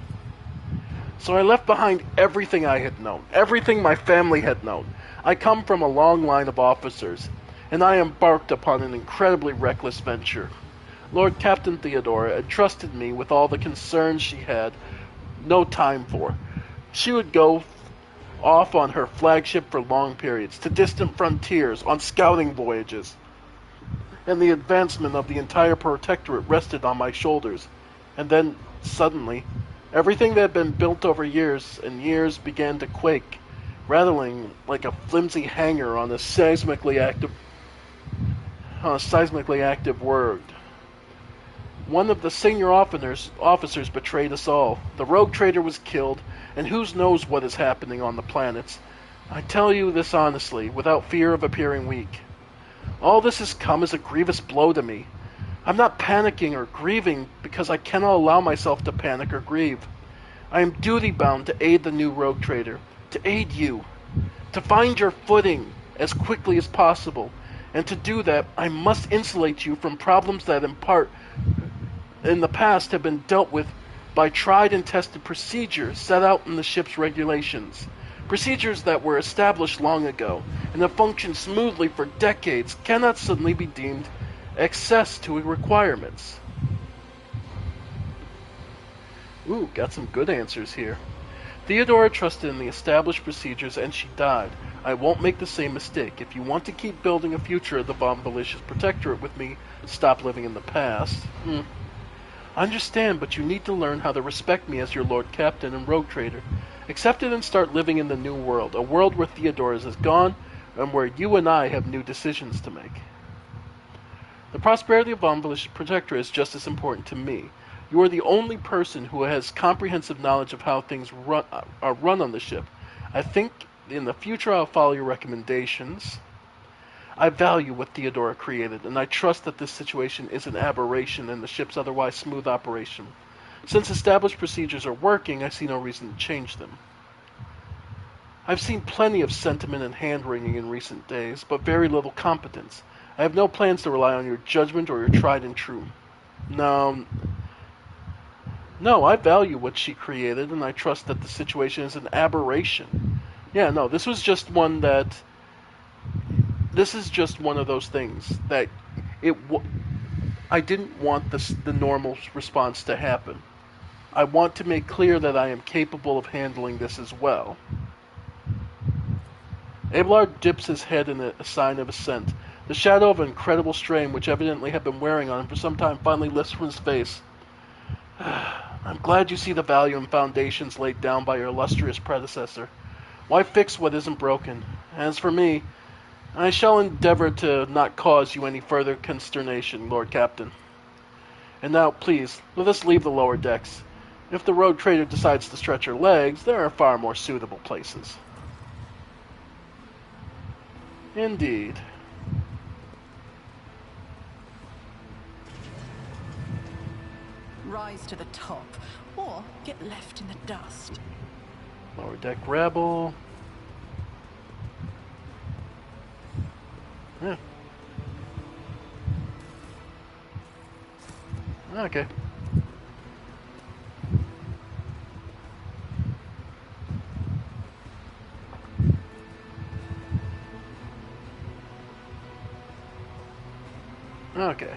So I left behind everything I had known, everything my family had known. I come from a long line of officers, and I embarked upon an incredibly reckless venture. Lord Captain Theodora entrusted me with all the concerns she had no time for. She would go off on her flagship for long periods, to distant frontiers, on scouting voyages, and the advancement of the entire Protectorate rested on my shoulders. And then, suddenly, everything that had been built over years and years began to quake, rattling like a flimsy hanger on a seismically active world. One of the senior officers betrayed us all. The rogue trader was killed, and who knows what is happening on the planets. I tell you this honestly, without fear of appearing weak. All this has come as a grievous blow to me. I'm not panicking or grieving because I cannot allow myself to panic or grieve. I am duty-bound to aid the new rogue trader, to aid you, to find your footing as quickly as possible, and to do that, I must insulate you from problems that in the past have been dealt with by tried and tested procedures set out in the ship's regulations. Procedures that were established long ago and have functioned smoothly for decades cannot suddenly be deemed excess to requirements. Ooh, got some good answers here. Theodora trusted in the established procedures and she died. I won't make the same mistake. If you want to keep building a future of the Von Malicious Protectorate with me, stop living in the past. I understand, but you need to learn how to respect me as your Lord Captain and Rogue Trader. Accept it and start living in the new world, a world where Theodora's is gone, and where you and I have new decisions to make. The prosperity of Von Malicious Protectorate is just as important to me. You are the only person who has comprehensive knowledge of how things are run on the ship. I think in the future I'll follow your recommendations. I value what Theodora created, and I trust that this situation is an aberration in the ship's otherwise smooth operation. Since established procedures are working, I see no reason to change them. I've seen plenty of sentiment and hand-wringing in recent days, but very little competence. I have no plans to rely on your judgment or your tried and true. No, I value what she created, and I trust that the situation is an aberration. Yeah, no, this is just one of those things that I didn't want the normal response to happen. I want to make clear that I am capable of handling this as well. Abelard dips his head in a sign of assent. The shadow of incredible strain, which evidently had been wearing on him for some time, finally lifts from his face. I'm glad you see the value and foundations laid down by your illustrious predecessor. Why fix what isn't broken? As for me, I shall endeavor to not cause you any further consternation, Lord Captain. And now, please, let us leave the lower decks. If the Rogue Trader decides to stretch her legs, there are far more suitable places. Indeed. Rise to the top, or get left in the dust. Lower deck rabble. Yeah. Okay. Okay.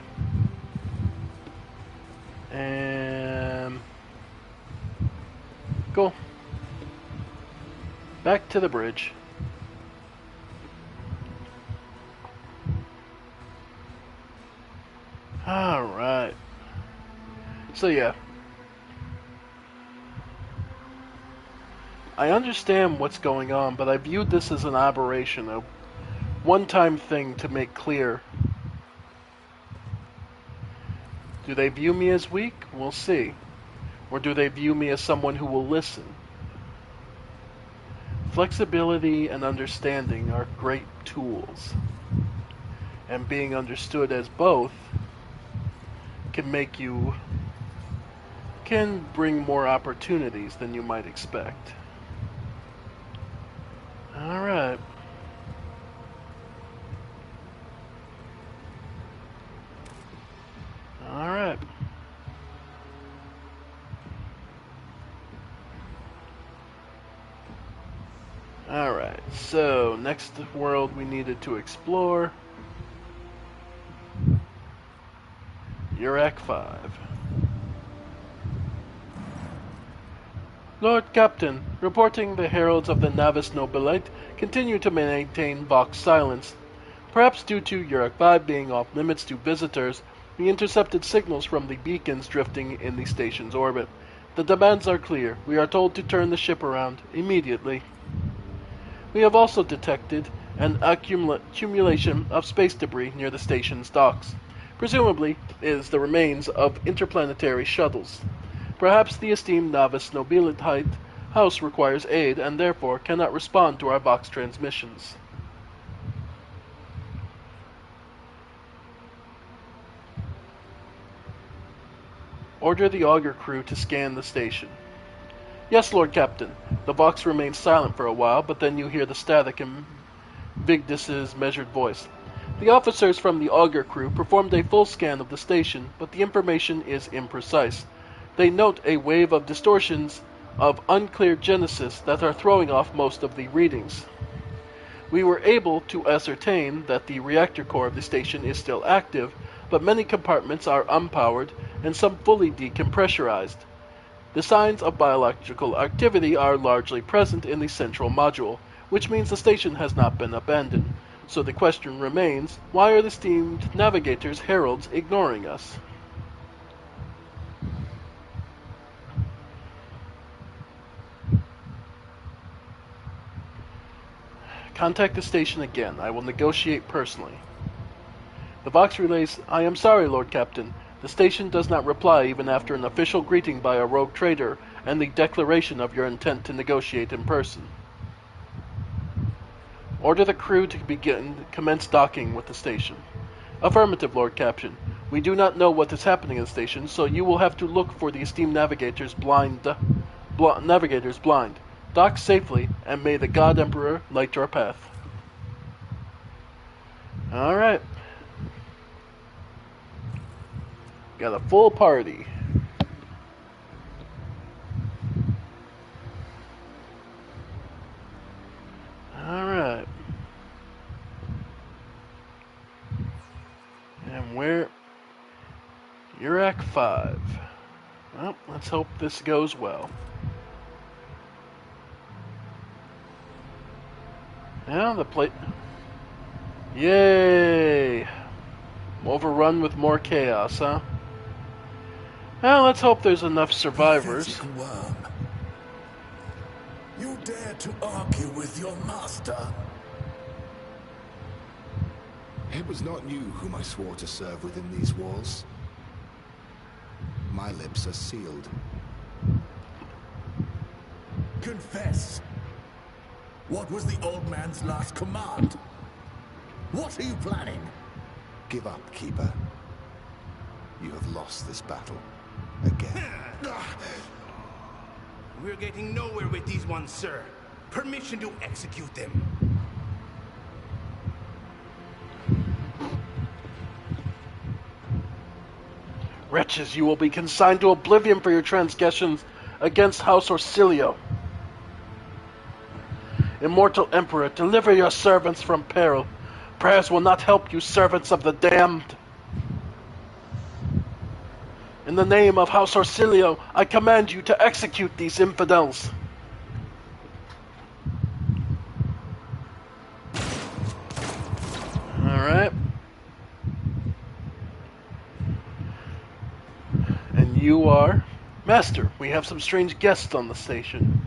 Cool. Back to the bridge. Alright. So yeah. I understand what's going on, but I viewed this as an aberration, a one-time thing to make clear. Do they view me as weak? We'll see. Or do they view me as someone who will listen? Flexibility and understanding are great tools. And being understood as both can bring more opportunities than you might expect. Alright. Alright. Alright, so next world we needed to explore. Urak 5. Lord Captain, reporting the heralds of the Navis Nobilite continue to maintain Vox silence. Perhaps due to Urak 5 being off limits to visitors, we intercepted signals from the beacons drifting in the station's orbit. The demands are clear. We are told to turn the ship around immediately. We have also detected an accumulation of space debris near the station's docks. Presumably, it is the remains of interplanetary shuttles. Perhaps the esteemed Navis Nobilite House requires aid and therefore cannot respond to our Vox transmissions. Order the auger crew to scan the station. Yes, Lord Captain. The Vox remains silent for a while, but then you hear the static in Vigdis's measured voice. The officers from the auger crew performed a full scan of the station, but the information is imprecise. They note a wave of distortions of unclear genesis that are throwing off most of the readings. We were able to ascertain that the reactor core of the station is still active, but many compartments are unpowered and some fully decompressurized. The signs of biological activity are largely present in the central module, which means the station has not been abandoned. So the question remains, why are the steamed navigators' heralds ignoring us? Contact the station again. I will negotiate personally. The Vox relays, I am sorry, Lord Captain. The station does not reply even after an official greeting by a rogue trader and the declaration of your intent to negotiate in person. Order the crew to commence docking with the station. Affirmative, Lord Captain. We do not know what is happening in the station, so you will have to look for the esteemed navigators blind. Dock safely, and may the God Emperor light your path. Alright. Got a full party. Alright. And we're... You're Act 5. Well, let's hope this goes well. Yeah, the plate... Yay! Overrun with more chaos, huh? Well, let's hope there's enough survivors. Pathetic worm. You dare to argue with your master? It was not you whom I swore to serve within these walls. My lips are sealed. Confess. What was the old man's last command? What are you planning? Give up, Keeper. You have lost this battle. Again. We're getting nowhere with these ones, sir. Permission to execute them. Wretches, you will be consigned to oblivion for your transgressions against House Orsilio. Immortal Emperor, deliver your servants from peril. Prayers will not help you, servants of the damned. In the name of House Orsilio, I command you to execute these infidels. Alright. And you are? Master, we have some strange guests on the station.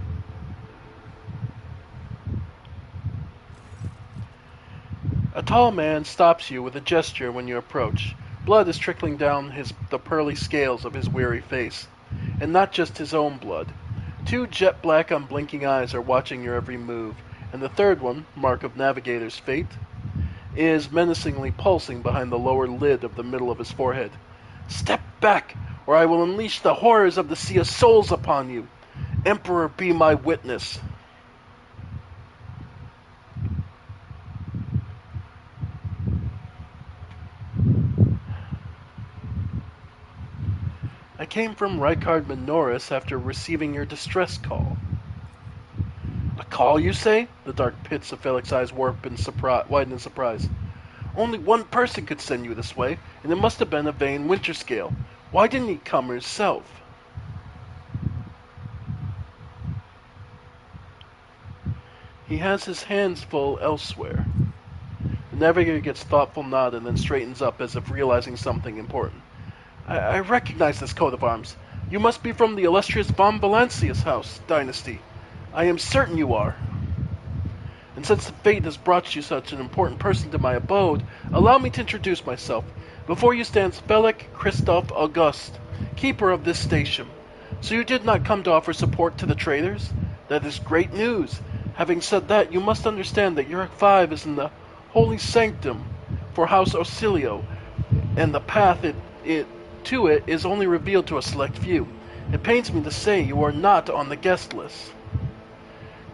A tall man stops you with a gesture when you approach. Blood is trickling down the pearly scales of his weary face. And not just his own blood. Two jet black unblinking eyes are watching your every move, and the third one, mark of Navigator's fate, is menacingly pulsing behind the lower lid of the middle of his forehead. Step back, or I will unleash the horrors of the Sea of Souls upon you. Emperor, be my witness. I came from Rykard Minoris after receiving your distress call. A call, you say? The dark pits of Felix's eyes widen in surprise. Only one person could send you this way, and it must have been a vain Winterscale. Why didn't he come himself? He has his hands full elsewhere. The navigator gets thoughtful nod and then straightens up as if realizing something important. I recognize this coat of arms. You must be from the illustrious von Valancius house dynasty. I am certain you are. And since the fate has brought you such an important person to my abode, allow me to introduce myself. Before you stands Felix Christoph August, keeper of this station. So you did not come to offer support to the traders? That is great news. Having said that, you must understand that Uric 5 is in the holy sanctum for House Orsilio, and the path to it is only revealed to a select few. It pains me to say you are not on the guest list.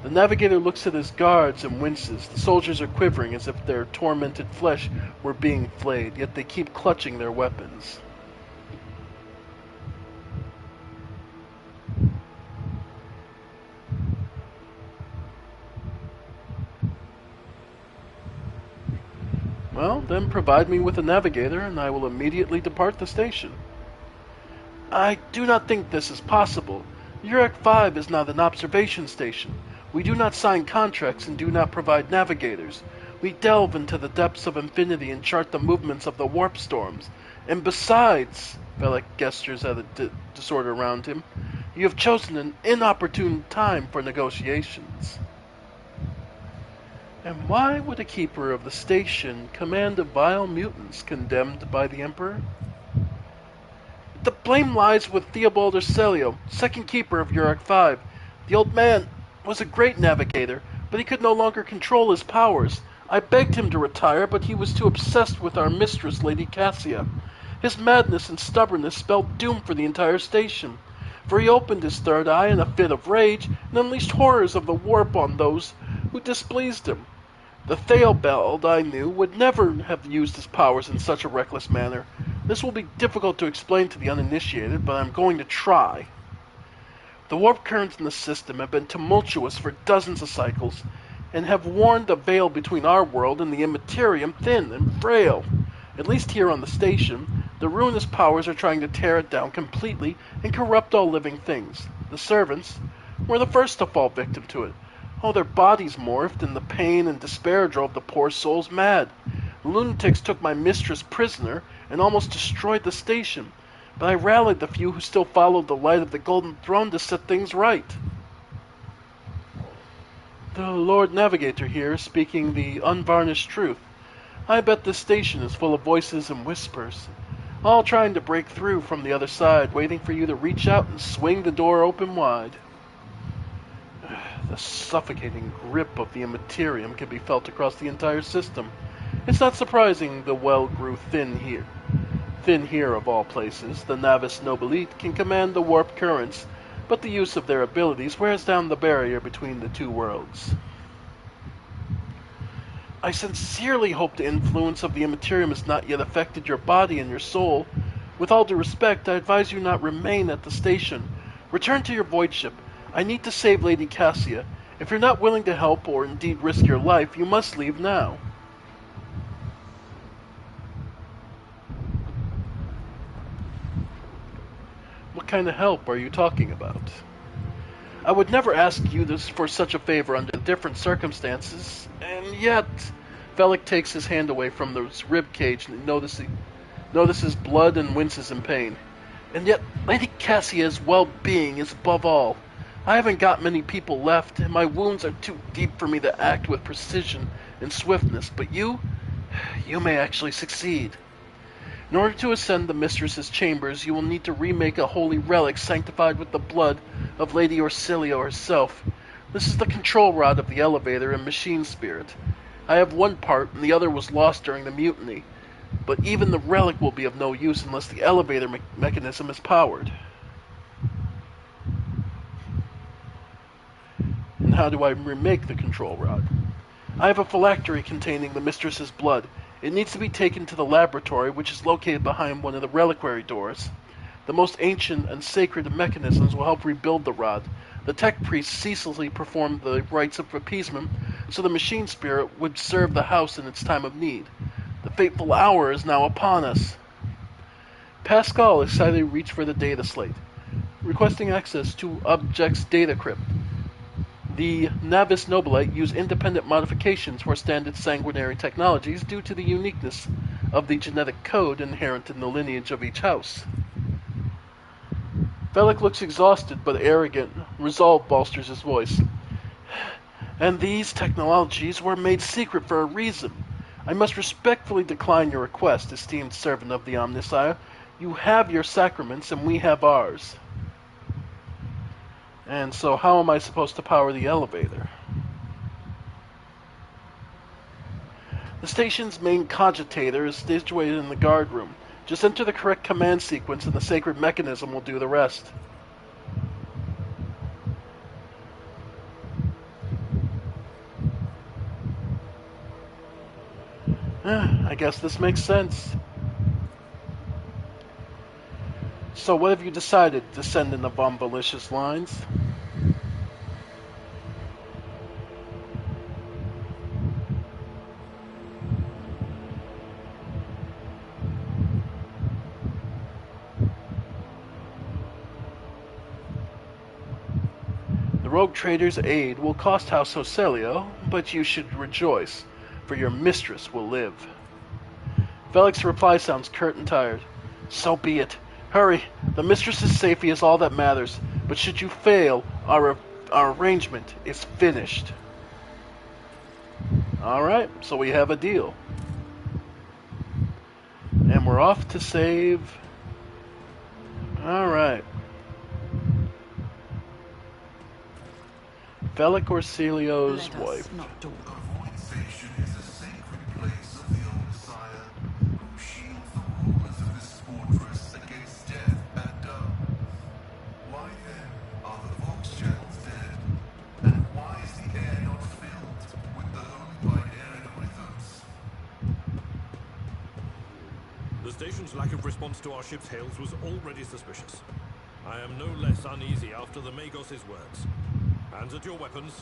The navigator looks at his guards and winces. The soldiers are quivering as if their tormented flesh were being flayed, yet they keep clutching their weapons. Well, then provide me with a navigator, and I will immediately depart the station. I do not think this is possible. Urek 5 is not an observation station. We do not sign contracts and do not provide navigators. We delve into the depths of infinity and chart the movements of the warp storms. And besides, Velik gestures at the disorder around him, you have chosen an inopportune time for negotiations. And why would a keeper of the station command of vile mutants condemned by the Emperor? The blame lies with Theobald Urselio, second keeper of Urek 5. The old man was a great navigator, but he could no longer control his powers. I begged him to retire, but he was too obsessed with our mistress, Lady Cassia. His madness and stubbornness spelled doom for the entire station, for he opened his third eye in a fit of rage and unleashed horrors of the warp on those who displeased him. The Theobald, I knew, would never have used his powers in such a reckless manner. This will be difficult to explain to the uninitiated, but I'm going to try. The warp currents in the system have been tumultuous for dozens of cycles, and have worn the veil between our world and the immaterium thin and frail. At least here on the station, the ruinous powers are trying to tear it down completely and corrupt all living things. The servants were the first to fall victim to it. Oh, their bodies morphed, and the pain and despair drove the poor souls mad. The lunatics took my mistress prisoner and almost destroyed the station, but I rallied the few who still followed the light of the Golden Throne to set things right. The Lord Navigator here, speaking the unvarnished truth. I bet this station is full of voices and whispers, all trying to break through from the other side, waiting for you to reach out and swing the door open wide. The suffocating grip of the immaterium can be felt across the entire system. It's not surprising the well grew thin here. Thin here of all places, the Navis Nobilite can command the warp currents, but the use of their abilities wears down the barrier between the two worlds. I sincerely hope the influence of the immaterium has not yet affected your body and your soul. With all due respect, I advise you not remain at the station. Return to your void ship. I need to save Lady Cassia. If you're not willing to help or indeed risk your life, you must leave now. What kind of help are you talking about? I would never ask you this for such a favor under different circumstances, and yet... Velik takes his hand away from the rib cage and notices blood and winces in pain. And yet, Lady Cassia's well-being is above all. I haven't got many people left, and my wounds are too deep for me to act with precision and swiftness, but you may actually succeed. In order to ascend the mistress's chambers, you will need to remake a holy relic sanctified with the blood of Lady Urselio herself. This is the control rod of the elevator and machine spirit. I have one part, and the other was lost during the mutiny, but even the relic will be of no use unless the elevator mechanism is powered. And how do I remake the control rod? I have a phylactery containing the mistress's blood. It needs to be taken to the laboratory, which is located behind one of the reliquary doors. The most ancient and sacred of mechanisms will help rebuild the rod. The tech priests ceaselessly performed the rites of appeasement, so the machine spirit would serve the house in its time of need. The fateful hour is now upon us. Pascal excitedly reached for the data slate, requesting access to Object's data crypt. The Navis Nobilite use independent modifications for standard sanguinary technologies due to the uniqueness of the genetic code inherent in the lineage of each house. Velik looks exhausted but arrogant. Resolve bolsters his voice. And these technologies were made secret for a reason. I must respectfully decline your request, esteemed servant of the Omnissiah. You have your sacraments and we have ours. And so how am I supposed to power the elevator? The station's main cogitator is situated in the guard room. Just enter the correct command sequence and the sacred mechanism will do the rest. I guess this makes sense. So what have you decided, descendant of Bombalicious lines? rogue trader's aid will cost House Hoselio, but you should rejoice, for your mistress will live. Velik's reply sounds curt and tired. So be it. Hurry. The mistress's safety is all that matters, but should you fail, our arrangement is finished. Alright, so we have a deal. And we're off to save... Alright. Velik Orsilio's wife. The Void Station is a sacred place of the old Messiah, who shields the rulers of this fortress against death and darkness. Why then are the Vox channels dead? And why is the air not filled with the holy binaric rhythms? The station's lack of response to our ship's hails was already suspicious. I am no less uneasy after the Magos' words. Hands at your weapons.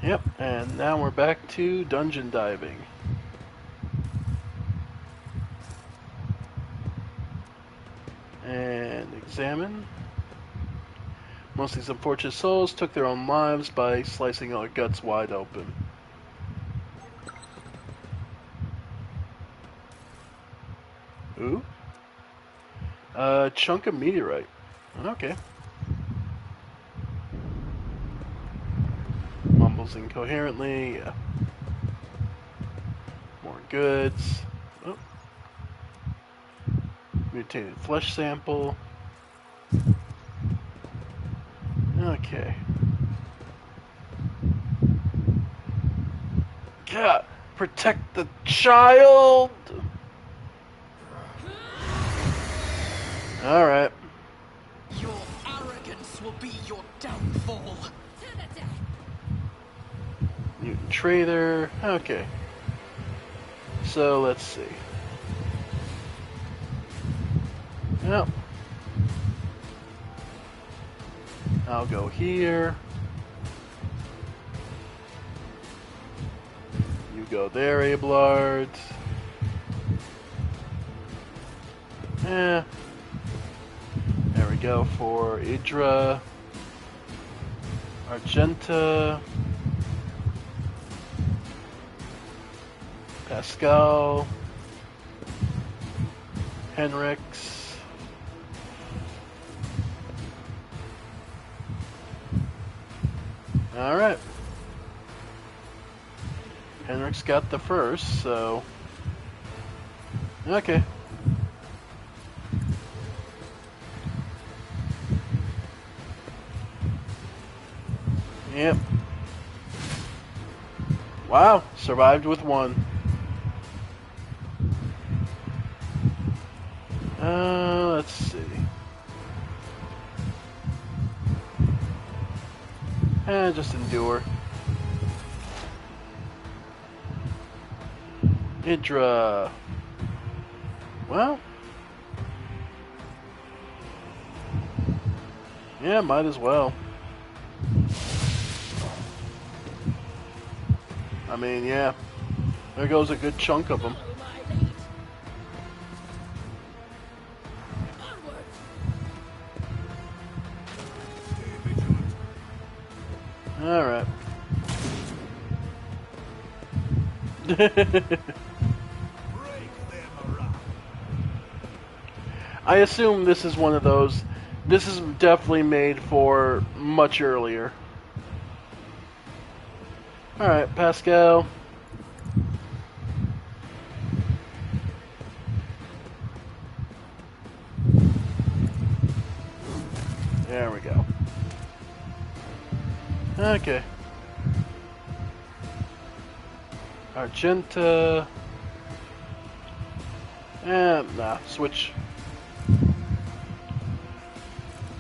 Yep, and now we're back to dungeon diving. And examine. Most of these unfortunate souls took their own lives by slicing our guts wide open. Ooh. A chunk of meteorite. Okay. Mumbles incoherently. Yeah. More goods. Oh. Mutated flesh sample. Okay. God, protect the child! Alright. Your arrogance will be your downfall. Mutant trader. Okay. So let's see. Yep. I'll go here. You go there, Abelard. There we go for Idra. Argenta. Pascal. Henrix. Alright. Henrix got the first, so... Okay. Yep. Wow, survived with one. Let's see. Just endure. Idra. Well. Yeah, might as well. I mean, yeah. There goes a good chunk of them. Alright. I assume this is one of those. This is definitely made for much earlier. Alright, Pascal. There we go. Okay. Argenta. Nah, switch.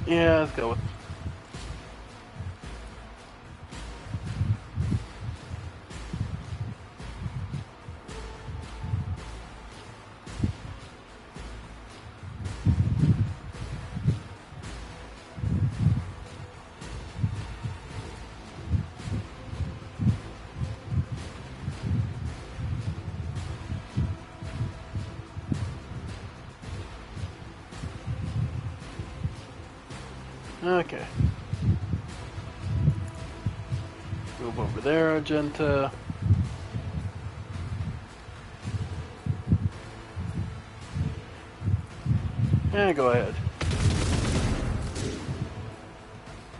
Yeah, let's go with... Okay. Move over there, Argenta. Yeah, go ahead.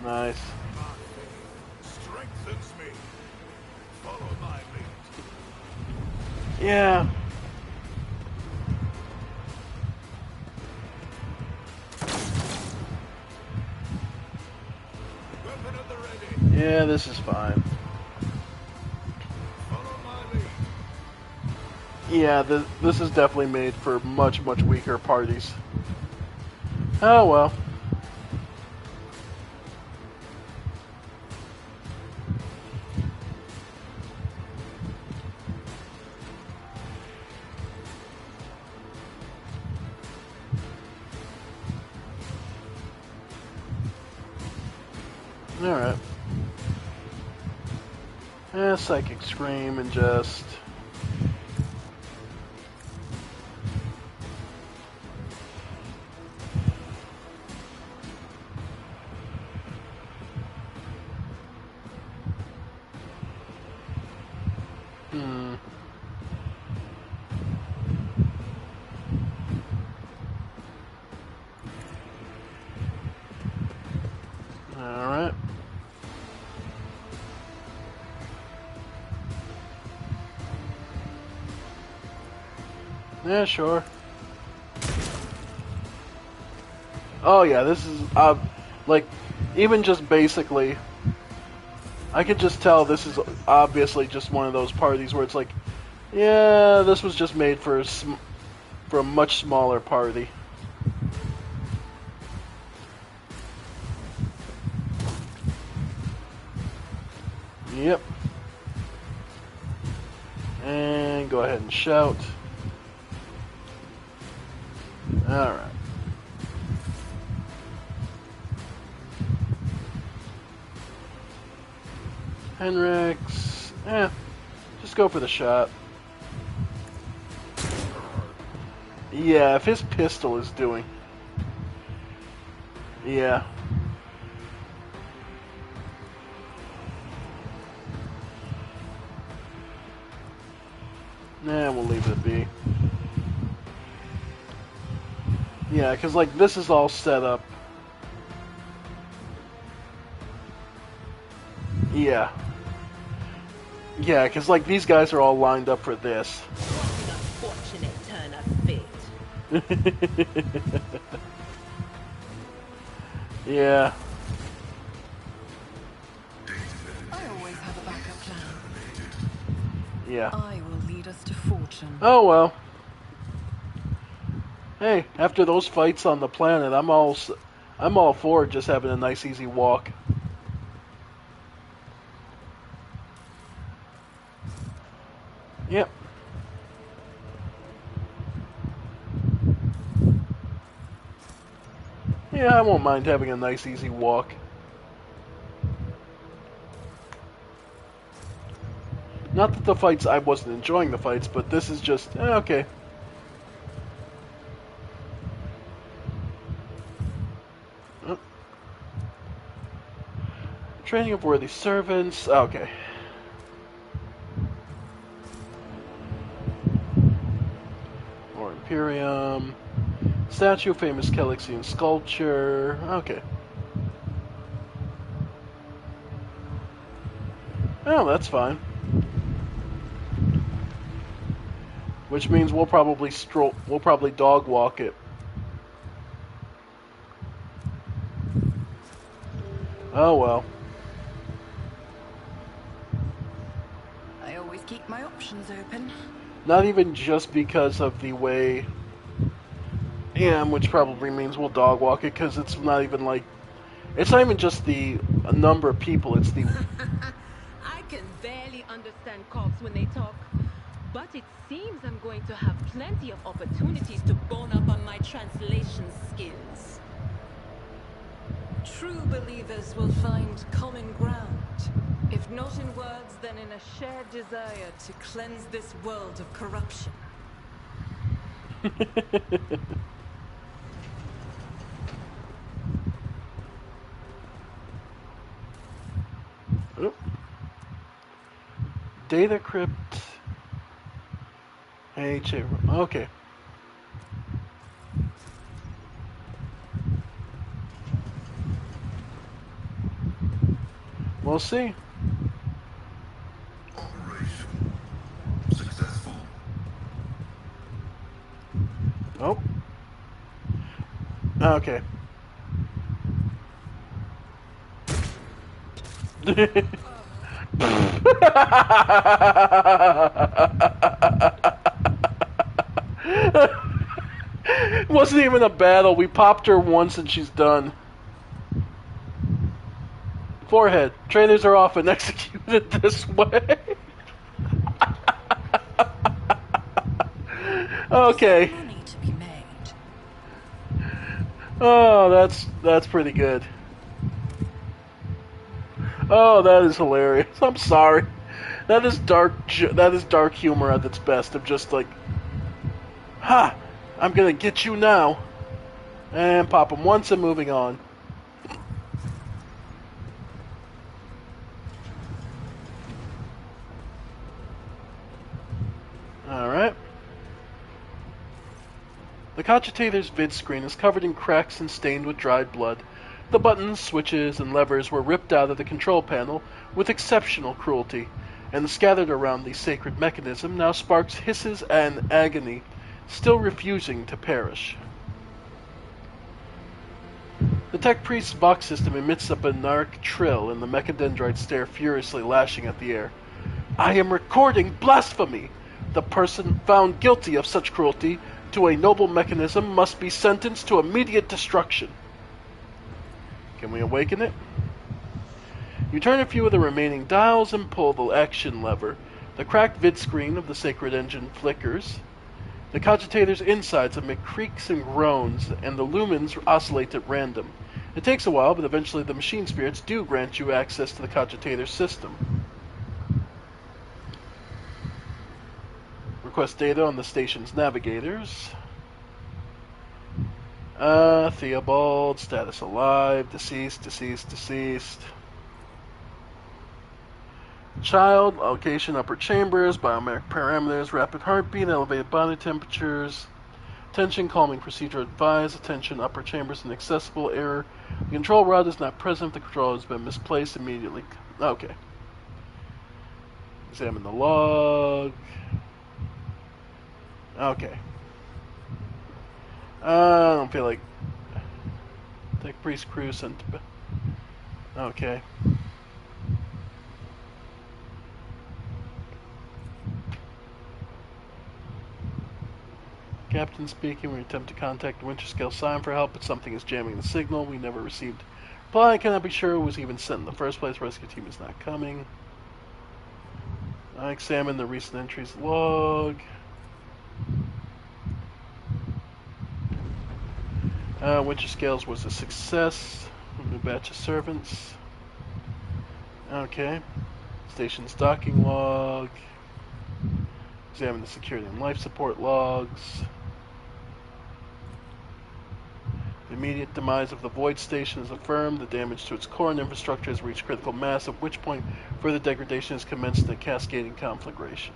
Nice. Strengthens me. Follow my lead. Yeah. Weapon at the ready. Yeah, this is fine. Follow my lead. Yeah, this is definitely made for much, much weaker parties. Oh well. Alright. Psychic Scream and just... Alright. Yeah, sure. Oh yeah, this is, like, even just basically, I can just tell this is obviously just one of those parties where it's like, yeah, this was just made for a much smaller party. Yep. And go ahead and shout. Alright. Henrix. Just go for the shot. Yeah, if his pistol is doing... Yeah. Nah, we'll leave it be. Yeah, because, like, this is all set up. Yeah. Yeah, because, like, these guys are all lined up for this. Unfortunate turn of fate. Yeah. I always have a backup plan. Yeah. I will lead us to fortune. Oh, well. Hey, after those fights on the planet, I'm all for just having a nice, easy walk. Yep. Yeah, I won't mind having a nice, easy walk. Not that the fights, I wasn't enjoying the fights, but this is just, okay. Oh. Training of worthy servants, okay. Or Imperium. Statue of famous Calixian sculpture, okay. Oh, that's fine. Which means we'll probably dog walk it. Oh well. I always keep my options open. Not even just because of the way... Yeah, which probably means we'll dog walk it, because it's not even like... It's not even just the number of people, it's the... I can barely understand cops when they talk, but it seems I'm going to have plenty of opportunities to bone up on my translation skills. True believers will find common ground. If not in words, then in a shared desire to cleanse this world of corruption. Data crypt. HA. Okay. We'll see. Operation successful. Oh. Okay. It wasn't even a battle. We popped her once and she's done. Forehead. Traitors are often executed this way. Okay. Money to be made. Oh, that's pretty good. Oh, that is hilarious. I'm sorry. That is dark humor at its best. Of just like, ha! I'm gonna get you now, and pop him once and moving on. All right. The cogitator's vid screen is covered in cracks and stained with dried blood. The buttons, switches, and levers were ripped out of the control panel with exceptional cruelty, and scattered around the sacred mechanism now sparks hisses and agony, still refusing to perish. The tech priest's Vox system emits a banark trill, and the mechadendrites stare furiously, lashing at the air. I am recording blasphemy! The person found guilty of such cruelty to a noble mechanism must be sentenced to immediate destruction. Can we awaken it? You turn a few of the remaining dials and pull the action lever. The cracked vid screen of the sacred engine flickers. The cogitator's insides emit creaks and groans, and the lumens oscillate at random. It takes a while, but eventually the machine spirits do grant you access to the cogitator's system. Request data on the station's navigators. Theobald, status alive, deceased. Child, location upper chambers, biomech parameters, rapid heartbeat, elevated body temperatures. Attention, calming procedure advised. Attention, upper chambers inaccessible. Error. The control rod is not present. The control has been misplaced immediately. Okay. Examine the log. Okay. I don't feel like... Tech priest crew sent... Okay. Captain speaking. We attempt to contact the Winter Scale sign for help, but something is jamming the signal. We never received reply. I cannot be sure it was even sent in the first place. Rescue team is not coming. I examined the recent entries log. Winter Scales was a success. New batch of servants. Okay. Station's docking log. Examine the security and life support logs. The immediate demise of the Void Station is affirmed. The damage to its core and infrastructure has reached critical mass, at which point further degradation has commenced in a cascading conflagration.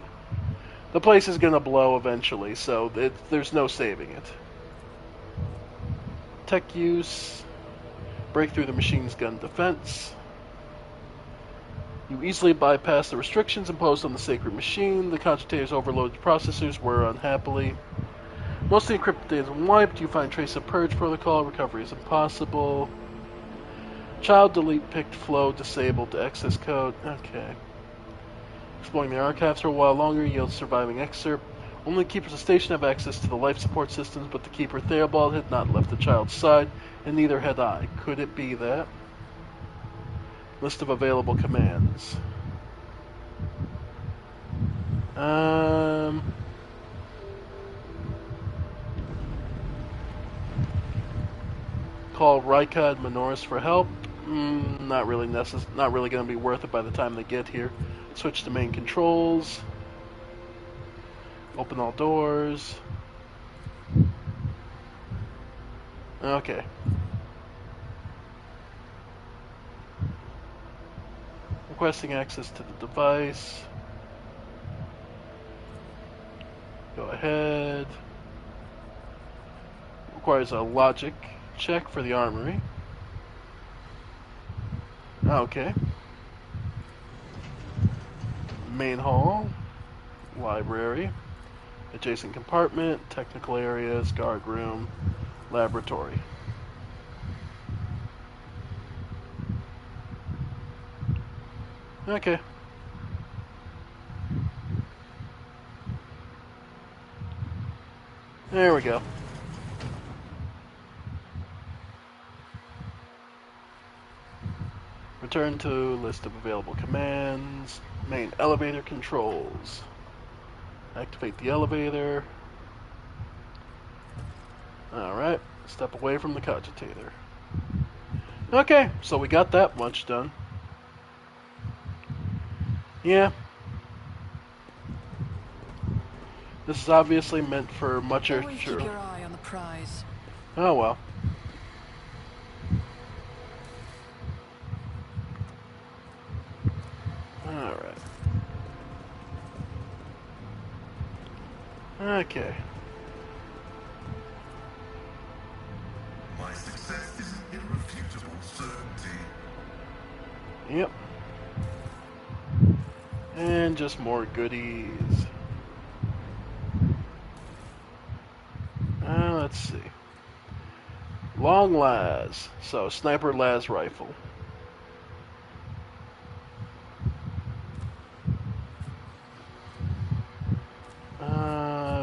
The place is going to blow eventually, so there's no saving it. Tech use. Break through the machine's gun defense. You easily bypass the restrictions imposed on the sacred machine. The cogitator's overloaded processors were unhappily. Mostly encrypted data is wiped. You find trace of purge protocol. Recovery is impossible. Child delete picked flow disabled to access code. Okay. Exploring the archives for a while longer yields surviving excerpt. Only keepers of the station have access to the life support systems, but the keeper Theobald had not left the child's side, and neither had I. Could it be that? List of available commands. Call Rykad Minoris for help. Not really not really going to be worth it by the time they get here. Switch to main controls. Open all doors. Okay. Requesting access to the device. Go ahead. Requires a logic check for the armory. Okay. Main hall. Library. Adjacent compartment. Technical areas. Guard room. Laboratory. Okay. There we go. Return to list of available commands. Main elevator controls. Activate the elevator. Alright. Step away from the cogitator. Okay, so we got that much done. Yeah. This is obviously meant for much or Always keep your eye on the prize. Oh well. Alright. Okay. My success is an irrefutable certainty. Yep. And just more goodies. Let's see. Long las. So, sniper las rifle.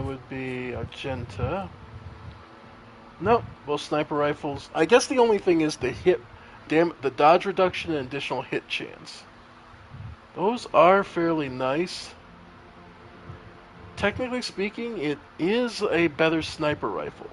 Would be Argenta. Nope, both sniper rifles. I guess the only thing is the the dodge reduction and additional hit chance. Those are fairly nice. Technically speaking, it is a better sniper rifle.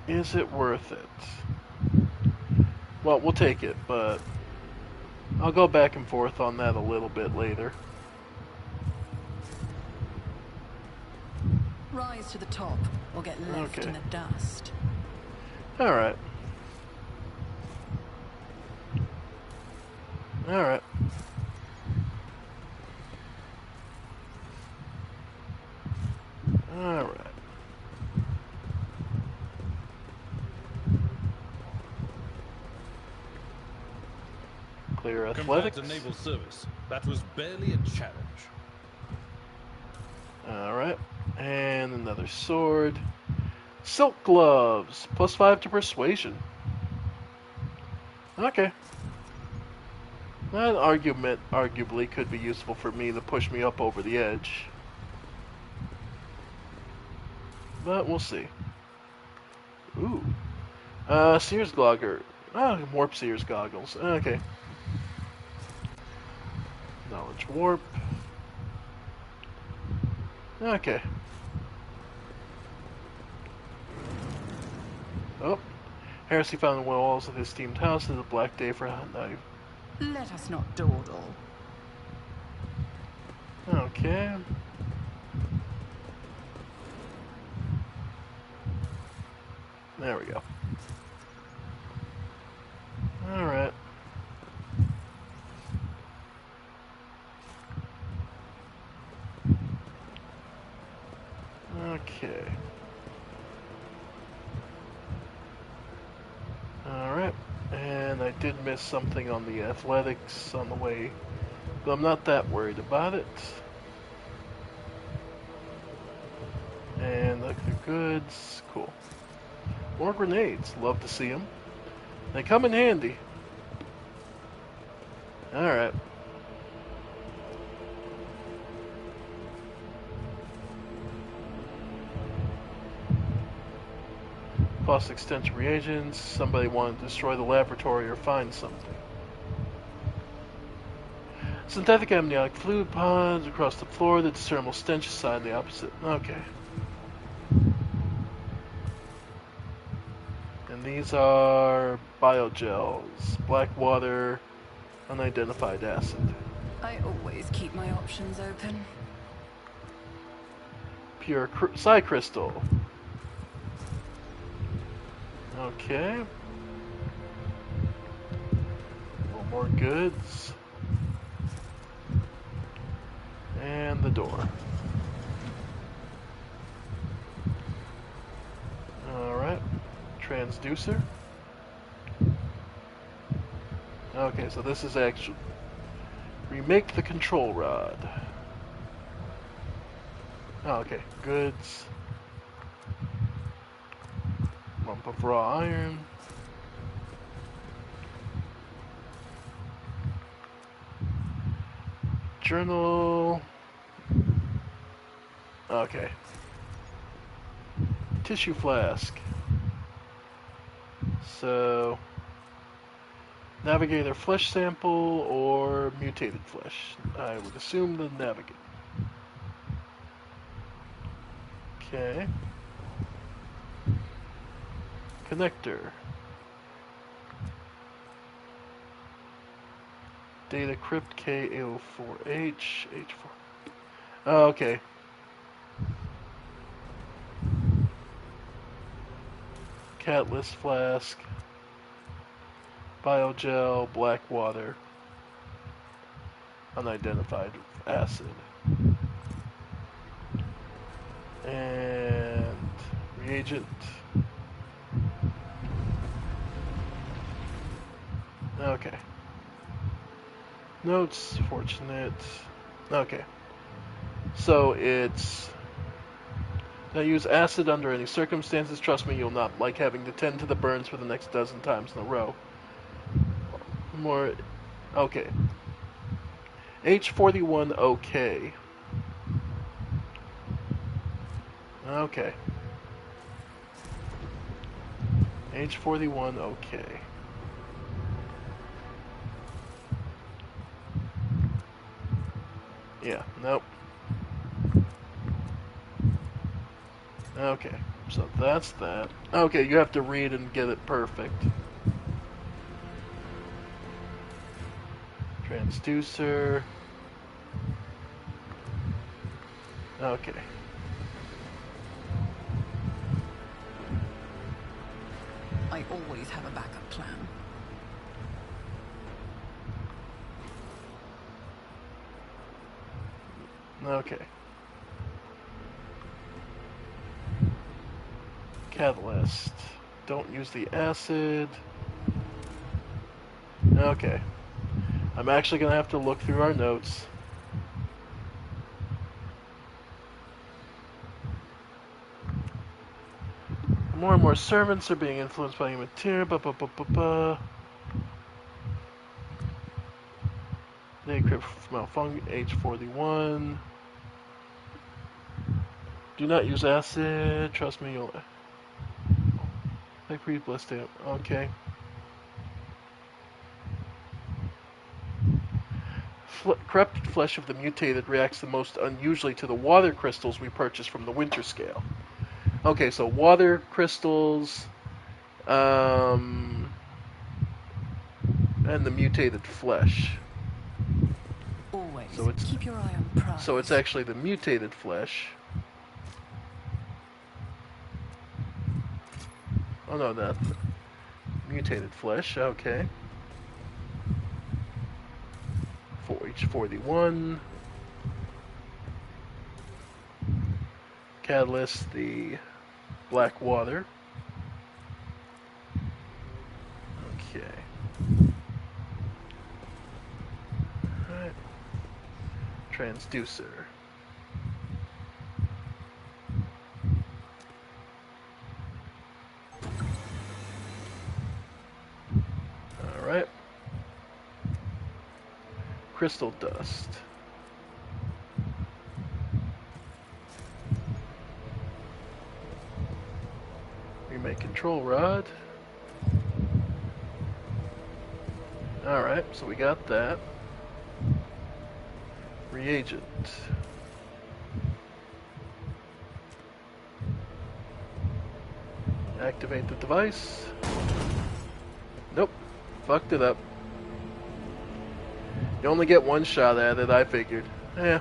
Is it worth it? Well, we'll take it, but I'll go back and forth on that a little bit later. Rise to the top, or get left in the dust. Alright. Alright. Alright. Clear athletics. Compared to naval service, that was barely a challenge. Alright. And another sword. Silk gloves. +5 to persuasion. Okay. That arguably could be useful for me to push me up over the edge. But we'll see. Ooh. Sears Glogger. Warp Sears goggles. Okay. Knowledge warp. Okay. Oh. Heresy found in the walls of his steamed house is a black day for a knife. Let us not dawdle. Okay. There we go. Alright. Okay. Alright. And I did miss something on the athletics on the way, but I'm not that worried about it. And look, the goods. Cool. More grenades. Love to see them. They come in handy. Alright. Cost extension reagents. Somebody wanted to destroy the laboratory or find something. Synthetic amniotic fluid pods across the floor. The discernible stench aside the opposite. Okay. And these are biogels. Black water. Unidentified acid. I always keep my options open. pure psi crystal. Okay. More goods. And the door. Alright. Transducer. Okay, so this is actually... Remake the control rod. Okay, goods. Lump of raw iron. Journal. Okay. Tissue flask. So, navigator flesh sample or mutated flesh. I would assume the navigator. Okay. Connector. Data crypt K04H H4. Oh, okay. Catalyst flask. Biogel, black water. Unidentified acid. And reagent. Okay. Notes, fortunate. Okay. So it's... Now use acid under any circumstances. Trust me, you'll not like having to tend to the burns for the next dozen times in a row. More... Okay. H41OK. Okay. H41OK. Yeah, nope. Okay, so that's that. Okay, you have to read and get it perfect. Transducer. Okay. I always have a backup plan. Okay. Catalyst. Don't use the acid. Okay. I'm actually going to have to look through our notes. More and more servants are being influenced by material. They crypt malfunction. H41. Do not use acid. Trust me, you'll... Like pre-ballistic. Okay. Corrupted flesh of the mutated reacts the most unusually to the water crystals we purchased from the winter scale. Okay, so water crystals, and the mutated flesh. Always so it's, keep your eye on the prize. So it's actually the mutated flesh. Oh no, that mutated flesh. Okay. WH41. Catalyst, the black water. Okay. Alright. Transducer. Alright. Crystal dust. Remake control rod. Alright, so we got that. Reagent. Activate the device. Nope. Fucked it up. You only get one shot at it, I figured. Yeah.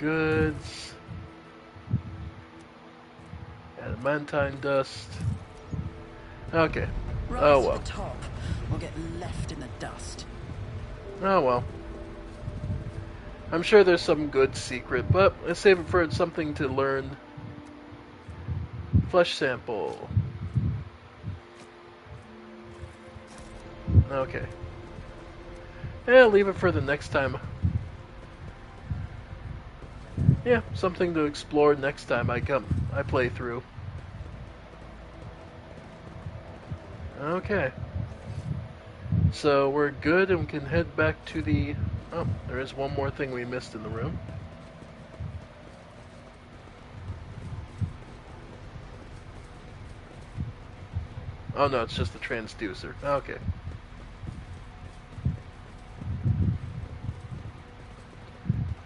goods. Adamantine dust. Okay. Rise Oh to well. the top, or get left in the dust. Oh well. I'm sure there's some good secret, but let's save it for something to learn. Flesh sample. Okay. Yeah, leave it for the next time. Yeah, something to explore next time I play through. Okay. So we're good and we can head back to the... Oh, there is one more thing we missed in the room. Oh no, it's just the transducer. Okay.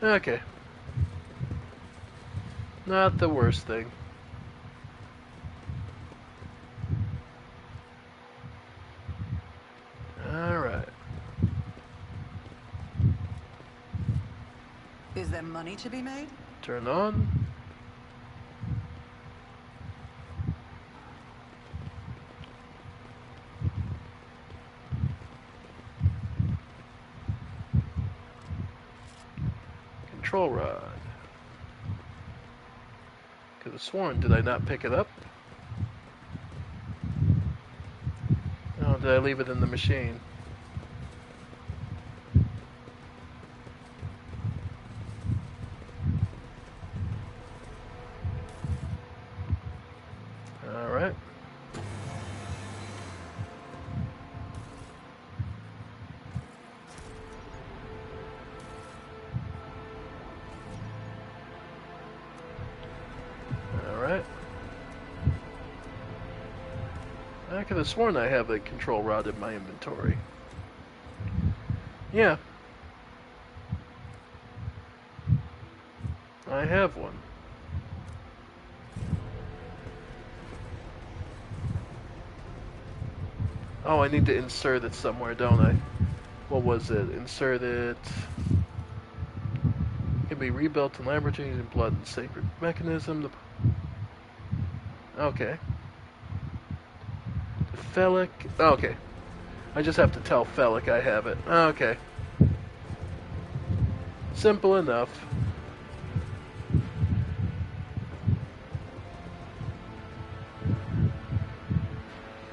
Okay. Not the worst thing. Alright. Is there money to be made? Turn on. Control rod. Could have sworn, did I not pick it up? Oh, did I leave it in the machine? Alright. Alright. I could have sworn I have a control rod in my inventory. Yeah. I have one. Oh, I need to insert it somewhere, don't I? What was it? Insert it. Can be rebuilt in laboratories using blood and sacred mechanism. Okay. Felic. Oh, okay. I just have to tell Felic I have it. Okay. Simple enough.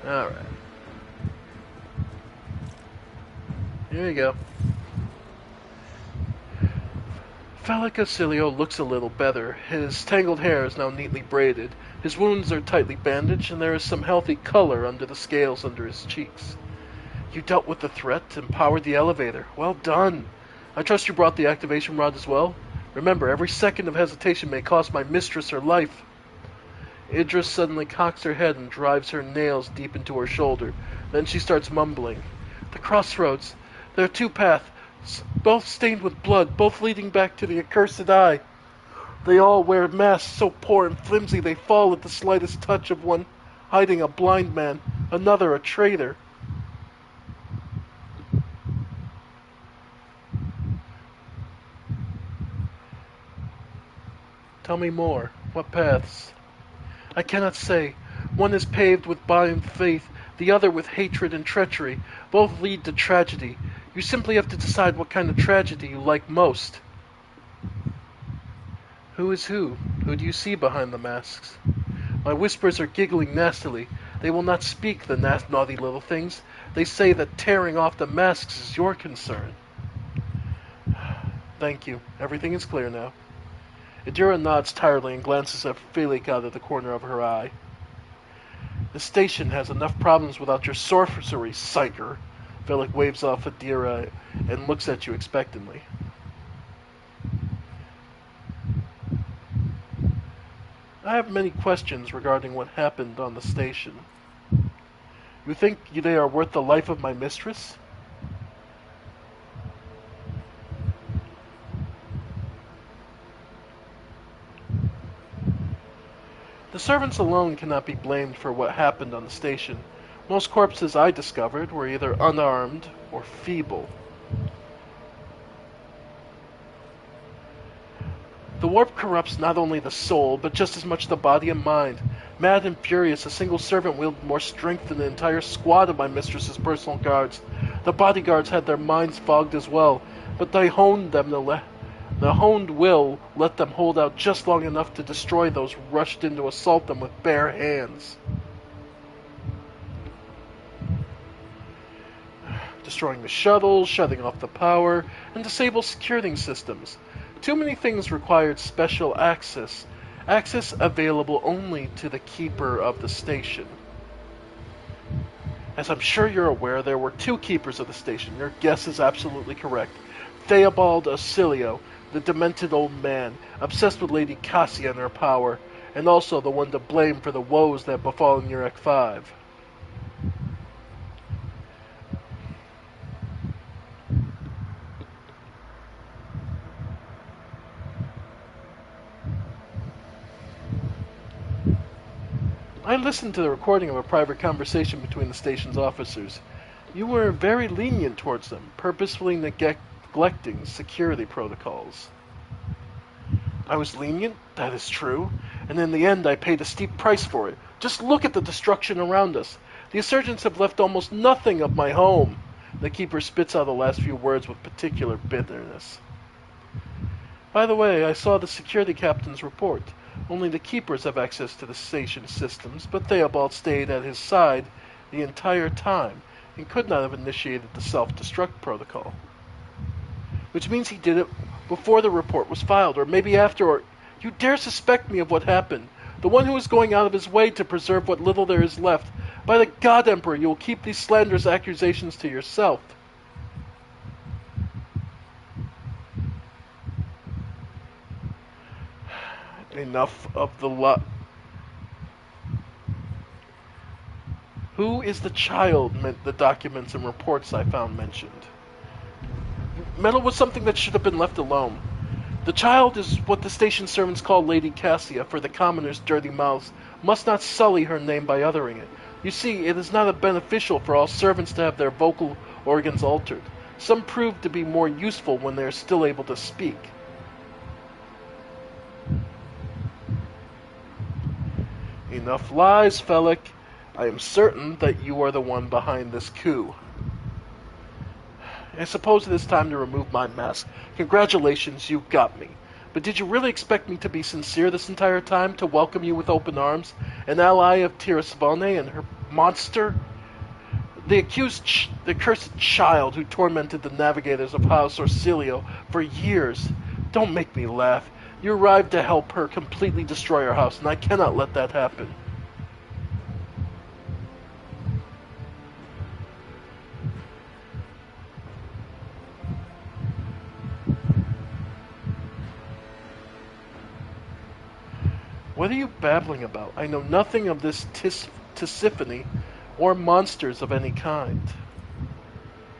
Alright. Here you go. Felic Acilio looks a little better. His tangled hair is now neatly braided. His wounds are tightly bandaged, and there is some healthy color under the scales under his cheeks. You dealt with the threat and powered the elevator. Well done. I trust you brought the activation rod as well? Remember, every second of hesitation may cost my mistress her life. Idris suddenly cocks her head and drives her nails deep into her shoulder. Then she starts mumbling. The crossroads. There are two paths, both stained with blood, both leading back to the accursed eye. They all wear masks so poor and flimsy they fall at the slightest touch of one hiding a blind man, another a traitor. Tell me more. What paths? I cannot say. One is paved with blind faith, the other with hatred and treachery. Both lead to tragedy. You simply have to decide what kind of tragedy you like most. Who is who? Who do you see behind the masks? My whispers are giggling nastily. They will not speak, the naughty little things. They say that tearing off the masks is your concern. Thank you. Everything is clear now. Idira nods tiredly and glances at Felix out of the corner of her eye. The station has enough problems without your sorcery, psyker. Felix waves off Idira and looks at you expectantly. I have many questions regarding what happened on the station. You think they are worth the life of my mistress? The servants alone cannot be blamed for what happened on the station. Most corpses I discovered were either unarmed or feeble. The warp corrupts not only the soul, but just as much the body and mind. Mad and furious, a single servant wielded more strength than the entire squad of my mistress's personal guards. The bodyguards had their minds fogged as well, but they honed them the honed will let them hold out just long enough to destroy those rushed in to assault them with bare hands. Destroying the shuttles, shutting off the power, and disable security systems. Too many things required special access. Access available only to the keeper of the station. As I'm sure you're aware, there were two keepers of the station. Your guess is absolutely correct. Theobald Ocilio, the demented old man, obsessed with Lady Cassia and her power, and also the one to blame for the woes that befallen Urek 5. I listened to the recording of a private conversation between the station's officers. You were very lenient towards them, purposefully neglecting security protocols. I was lenient, that is true, and in the end I paid a steep price for it. Just look at the destruction around us. The insurgents have left almost nothing of my home. The keeper spits out the last few words with particular bitterness. By the way, I saw the security captain's report. Only the keepers have access to the station systems, but Theobald stayed at his side the entire time and could not have initiated the self-destruct protocol. Which means he did it before the report was filed, or maybe after, or... You dare suspect me of what happened. The one who is going out of his way to preserve what little there is left. By the God Emperor, you will keep these slanderous accusations to yourself. Enough of the lot. Who is the child the documents and reports I found mentioned? Meddle was something that should have been left alone. The child is what the station servants call Lady Cassia, for the commoners' dirty mouths must not sully her name by uttering it. You see, it is not beneficial for all servants to have their vocal organs altered. Some prove to be more useful when they are still able to speak. Enough lies, Felix. I am certain that you are the one behind this coup. I suppose it is time to remove my mask. Congratulations, you got me. But did you really expect me to be sincere this entire time, to welcome you with open arms? An ally of Tirisvone and her monster? The cursed child who tormented the navigators of House Orsilio for years. Don't make me laugh. You arrived to help her completely destroy our house, and I cannot let that happen. What are you babbling about? I know nothing of this Tisiphone or monsters of any kind.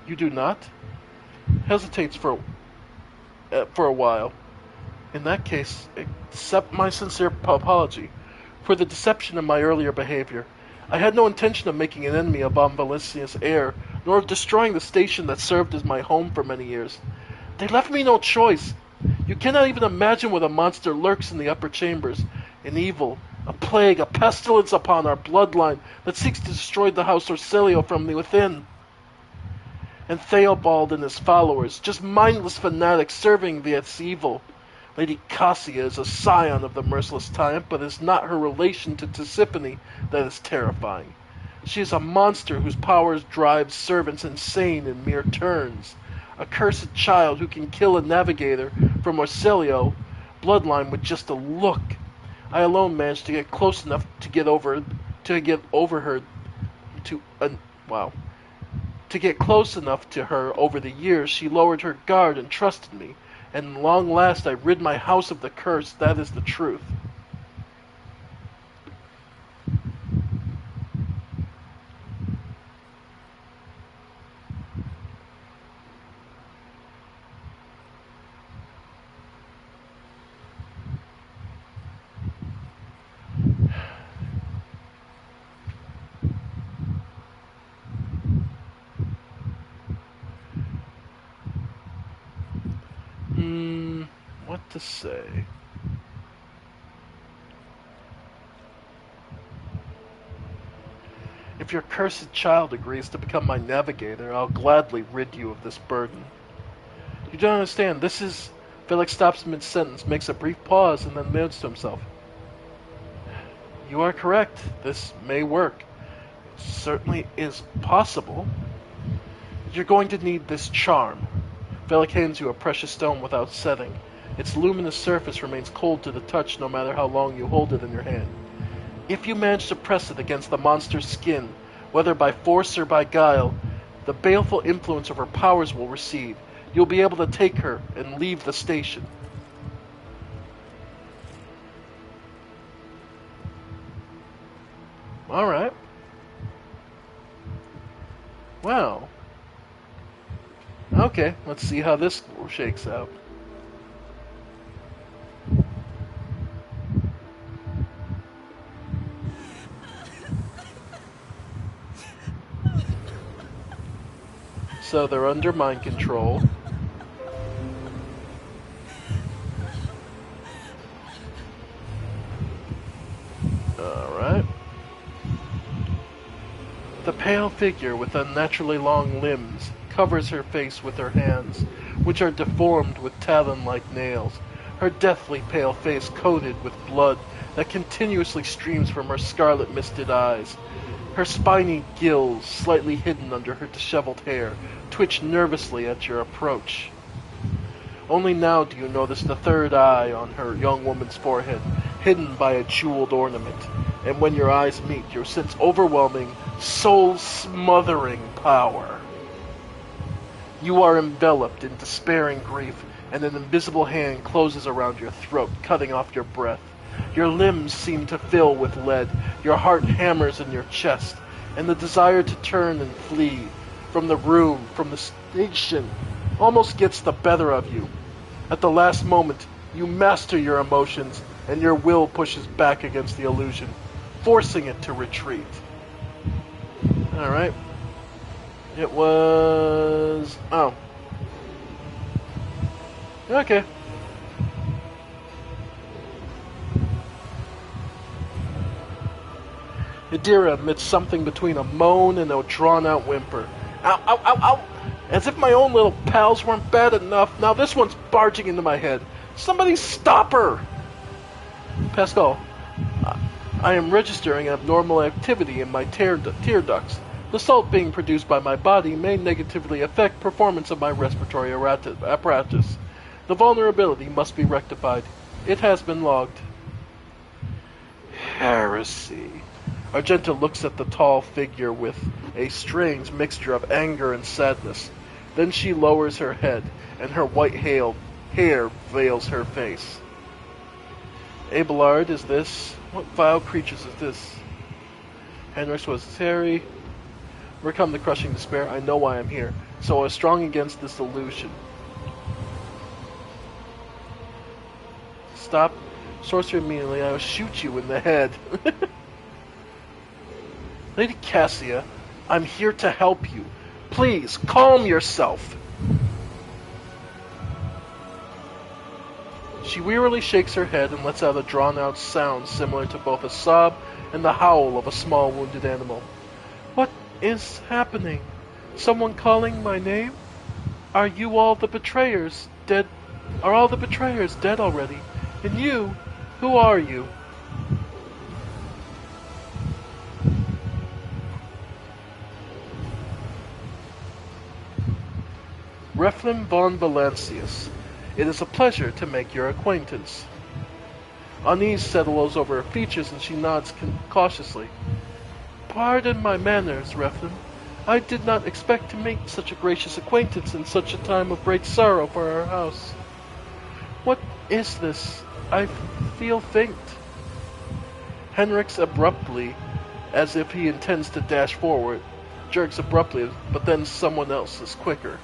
You do not? Hesitates for a while. In that case, accept my sincere apology for the deception of my earlier behavior. I had no intention of making an enemy of Von Valentius' heir, nor of destroying the station that served as my home for many years. They left me no choice. You cannot even imagine what a monster lurks in the upper chambers. An evil, a plague, a pestilence upon our bloodline that seeks to destroy the House Orsilio from the within. And Theobald and his followers, just mindless fanatics serving this evil. Lady Cassia is a scion of the merciless tyrant, but it is not her relation to Tisiphone that is terrifying. She is a monster whose powers drive servants insane in mere turns. A cursed child who can kill a navigator from Orsilio bloodline with just a look. I alone managed to get close enough to get close enough to her over the years. She lowered her guard and trusted me. And long last I rid my house of the curse, that is the truth. What to say? If your cursed child agrees to become my navigator, I'll gladly rid you of this burden. You don't understand. This is... Felix stops mid-sentence, makes a brief pause, and then nods to himself. You are correct. This may work. It certainly is possible. You're going to need this charm. Velik hands you a precious stone without setting. Its luminous surface remains cold to the touch no matter how long you hold it in your hand. If you manage to press it against the monster's skin, whether by force or by guile, the baleful influence of her powers will recede. You'll be able to take her and leave the station. Alright. Well. Okay, let's see how this shakes out. So they're under mind control. Alright. The pale figure with unnaturally long limbs covers her face with her hands, which are deformed with talon-like nails, her deathly pale face coated with blood that continuously streams from her scarlet-misted eyes. Her spiny gills, slightly hidden under her disheveled hair, twitch nervously at your approach. Only now do you notice the third eye on her young woman's forehead, hidden by a jeweled ornament, and when your eyes meet, you sense overwhelming, soul-smothering power. You are enveloped in despairing grief, and an invisible hand closes around your throat, cutting off your breath. Your limbs seem to fill with lead, your heart hammers in your chest, and the desire to turn and flee from the room, from the station, almost gets the better of you. At the last moment, you master your emotions, and your will pushes back against the illusion, forcing it to retreat. Alright. It was... oh. Okay. Adira emits something between a moan and a drawn-out whimper. Ow, ow, ow, ow! As if my own little pals weren't bad enough, now this one's barging into my head. Somebody stop her! Pascal, I am registering abnormal activity in my tear ducts. The salt being produced by my body may negatively affect performance of my respiratory apparatus. The vulnerability must be rectified. It has been logged. Heresy. Argenta looks at the tall figure with a strange mixture of anger and sadness. Then she lowers her head, and her white hair veils her face. Abelard, is this? What vile creatures is this? Henrich was Terry. Overcome the crushing despair, I know why I'm here. So I was strong against this illusion. Stop. Sorcerer immediately, I will shoot you in the head. Lady Cassia, I'm here to help you. Please, calm yourself. She wearily shakes her head and lets out a drawn-out sound similar to both a sob and the howl of a small wounded animal. What is happening? Someone calling my name? Are you all the betrayers dead? Are all the betrayers dead already? And you? Who are you? Reflin von Valancius. It is a pleasure to make your acquaintance. Unease settles over her features and she nods cautiously. Pardon my manners, Reflin. I did not expect to make such a gracious acquaintance in such a time of great sorrow for our house. What is this? I feel faint. Henrix abruptly, as if he intends to dash forward, jerks abruptly, but then someone else is quicker.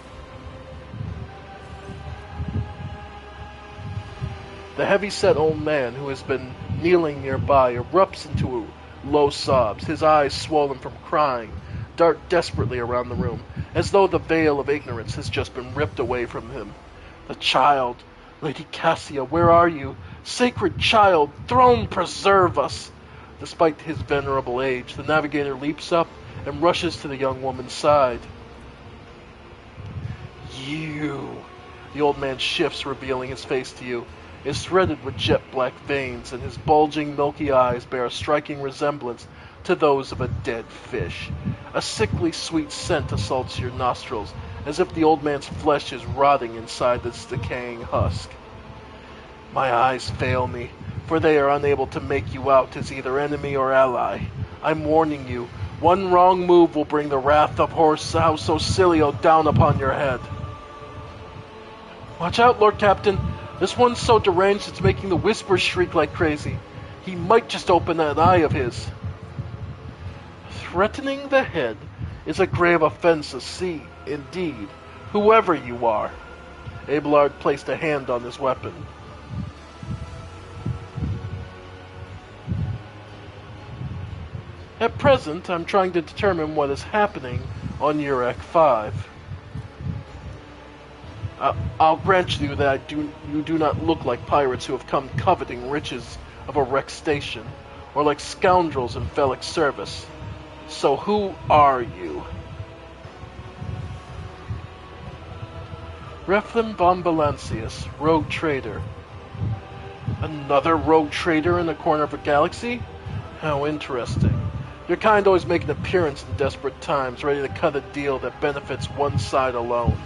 The heavy-set old man who has been kneeling nearby erupts into low sobs, his eyes swollen from crying, dart desperately around the room, as though the veil of ignorance has just been ripped away from him. The child, Lady Cassia, where are you? Sacred child, throne preserve us! Despite his venerable age, the navigator leaps up and rushes to the young woman's side. You. The old man shifts, revealing his face to you. Is threaded with jet-black veins, and his bulging, milky eyes bear a striking resemblance to those of a dead fish. A sickly sweet scent assaults your nostrils, as if the old man's flesh is rotting inside this decaying husk. My eyes fail me, for they are unable to make you out as either enemy or ally. I'm warning you, one wrong move will bring the wrath of House Ocilio down upon your head. Watch out, Lord Captain. This one's so deranged it's making the whispers shriek like crazy. He might just open that eye of his. Threatening the head is a grave offense, indeed, whoever you are. Abelard placed a hand on his weapon. At present, I'm trying to determine what is happening on Urek 5. I'll grant you that you do not look like pirates who have come coveting riches of a wrecked station, or like scoundrels in Felic's service. So who are you? Reflin von Valancius, rogue trader. Another rogue trader in the corner of a galaxy? How interesting. Your kind always make an appearance in desperate times, ready to cut a deal that benefits one side alone.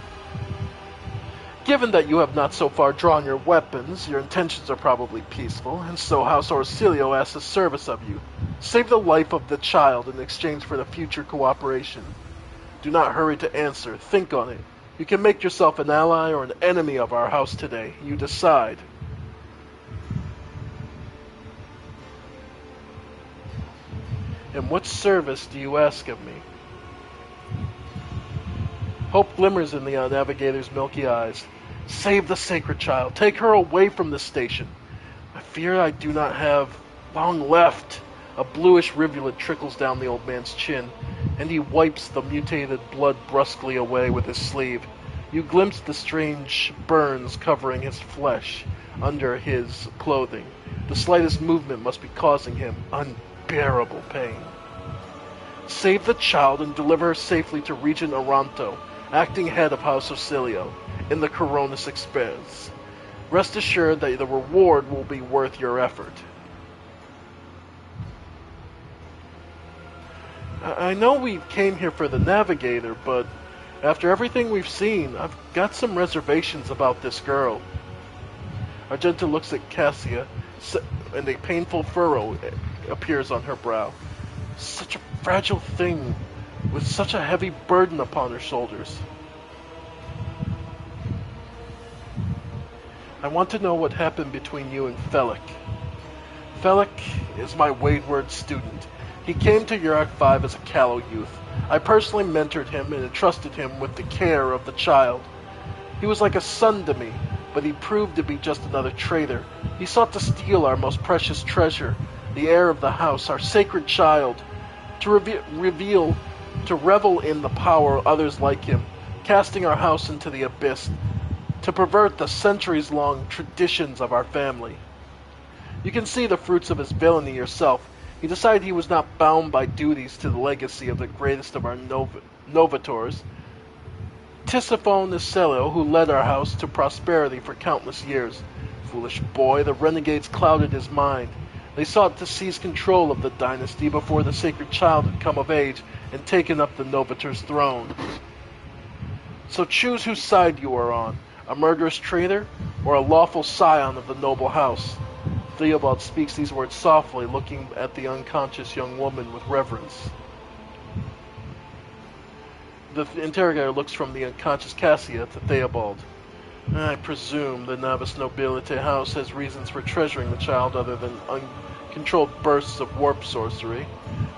Given that you have not so far drawn your weapons, your intentions are probably peaceful, and so House Ocilio asks a service of you. Save the life of the child in exchange for the future cooperation. Do not hurry to answer. Think on it. You can make yourself an ally or an enemy of our house today. You decide. And what service do you ask of me? Hope glimmers in the navigator's milky eyes. Save the sacred child. Take her away from the station. I fear I do not have long left. A bluish rivulet trickles down the old man's chin, and he wipes the mutated blood brusquely away with his sleeve. You glimpse the strange burns covering his flesh under his clothing. The slightest movement must be causing him unbearable pain. Save the child and deliver her safely to Regent Aranto, acting head of House Ocilio, in the Coronis Express. Rest assured that the reward will be worth your effort. I know we came here for the Navigator, but after everything we've seen, I've got some reservations about this girl. Argenta looks at Cassia, and a painful furrow appears on her brow. Such a fragile thing, with such a heavy burden upon her shoulders. I want to know what happened between you and Felic. Felic is my wayward student. He came to Urek 5 as a callow youth. I personally mentored him and entrusted him with the care of the child. He was like a son to me, but he proved to be just another traitor. He sought to steal our most precious treasure, the heir of the house, our sacred child, to revel in the power of others like him, casting our house into the abyss, to pervert the centuries-long traditions of our family. You can see the fruits of his villainy yourself. He decided he was not bound by duties to the legacy of the greatest of our novators, Tisiphone Ocilio, who led our house to prosperity for countless years. Foolish boy, the renegades clouded his mind. They sought to seize control of the dynasty before the sacred child had come of age and taken up the novator's throne. So choose whose side you are on, a murderous traitor or a lawful scion of the noble house. Theobald speaks these words softly, looking at the unconscious young woman with reverence. The interrogator looks from the unconscious Cassia to Theobald. I presume the Navis Nobilite house has reasons for treasuring the child other than uncontrolled bursts of warp sorcery.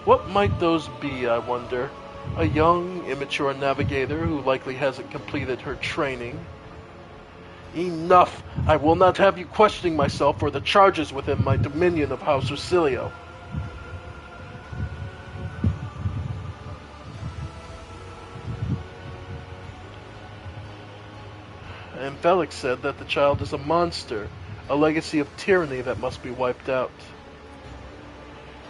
What might those be, I wonder? A young, immature navigator who likely hasn't completed her training. Enough! I will not have you questioning myself or the charges within my dominion of House Ocilio. And Felix said that the child is a monster, a legacy of tyranny that must be wiped out.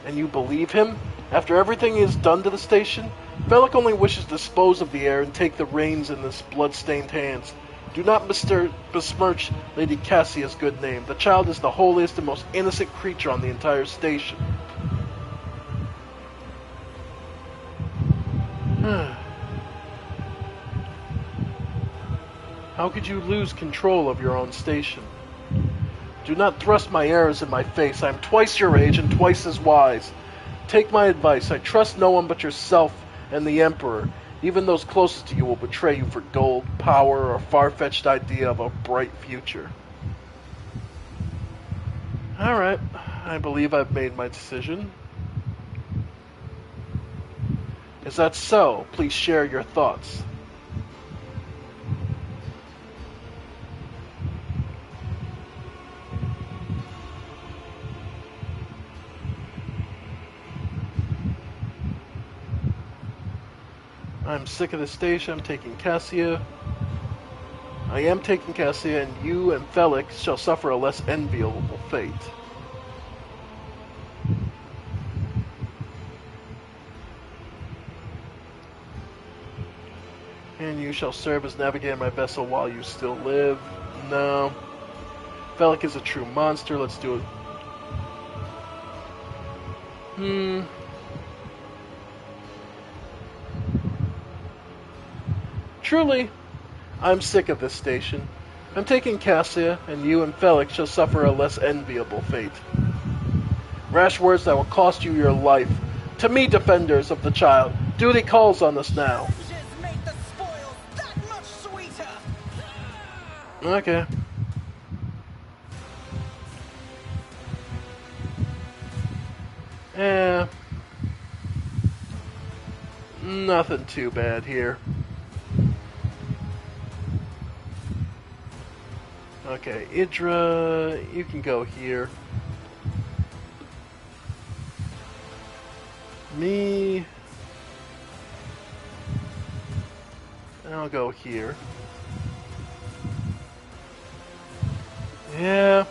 And you believe him? After everything is done to the station, Bellic only wishes to dispose of the heir and take the reins in his blood-stained hands. Do not besmirch Lady Cassia's good name. The child is the holiest and most innocent creature on the entire station. How could you lose control of your own station? Do not thrust my errors in my face. I am twice your age and twice as wise. Take my advice. I trust no one but yourself and the Emperor. Even those closest to you will betray you for gold, power, or a far-fetched idea of a bright future. Alright, I believe I've made my decision. Is that so? Please share your thoughts. I'm sick of the station. I'm taking Cassia. I am taking Cassia, and you and Felix shall suffer a less enviable fate. And you shall serve as navigator of my vessel while you still live. No. Felix is a true monster. Let's do it. Truly, I'm sick of this station. I'm taking Cassia, and you and Felix shall suffer a less enviable fate. Rash words that will cost you your life. To me, defenders of the child, duty calls on us now. Make the spoils that much sweeter. Okay. Nothing too bad here. Okay, Idra, you can go here. Me, I'll go here. Yeah.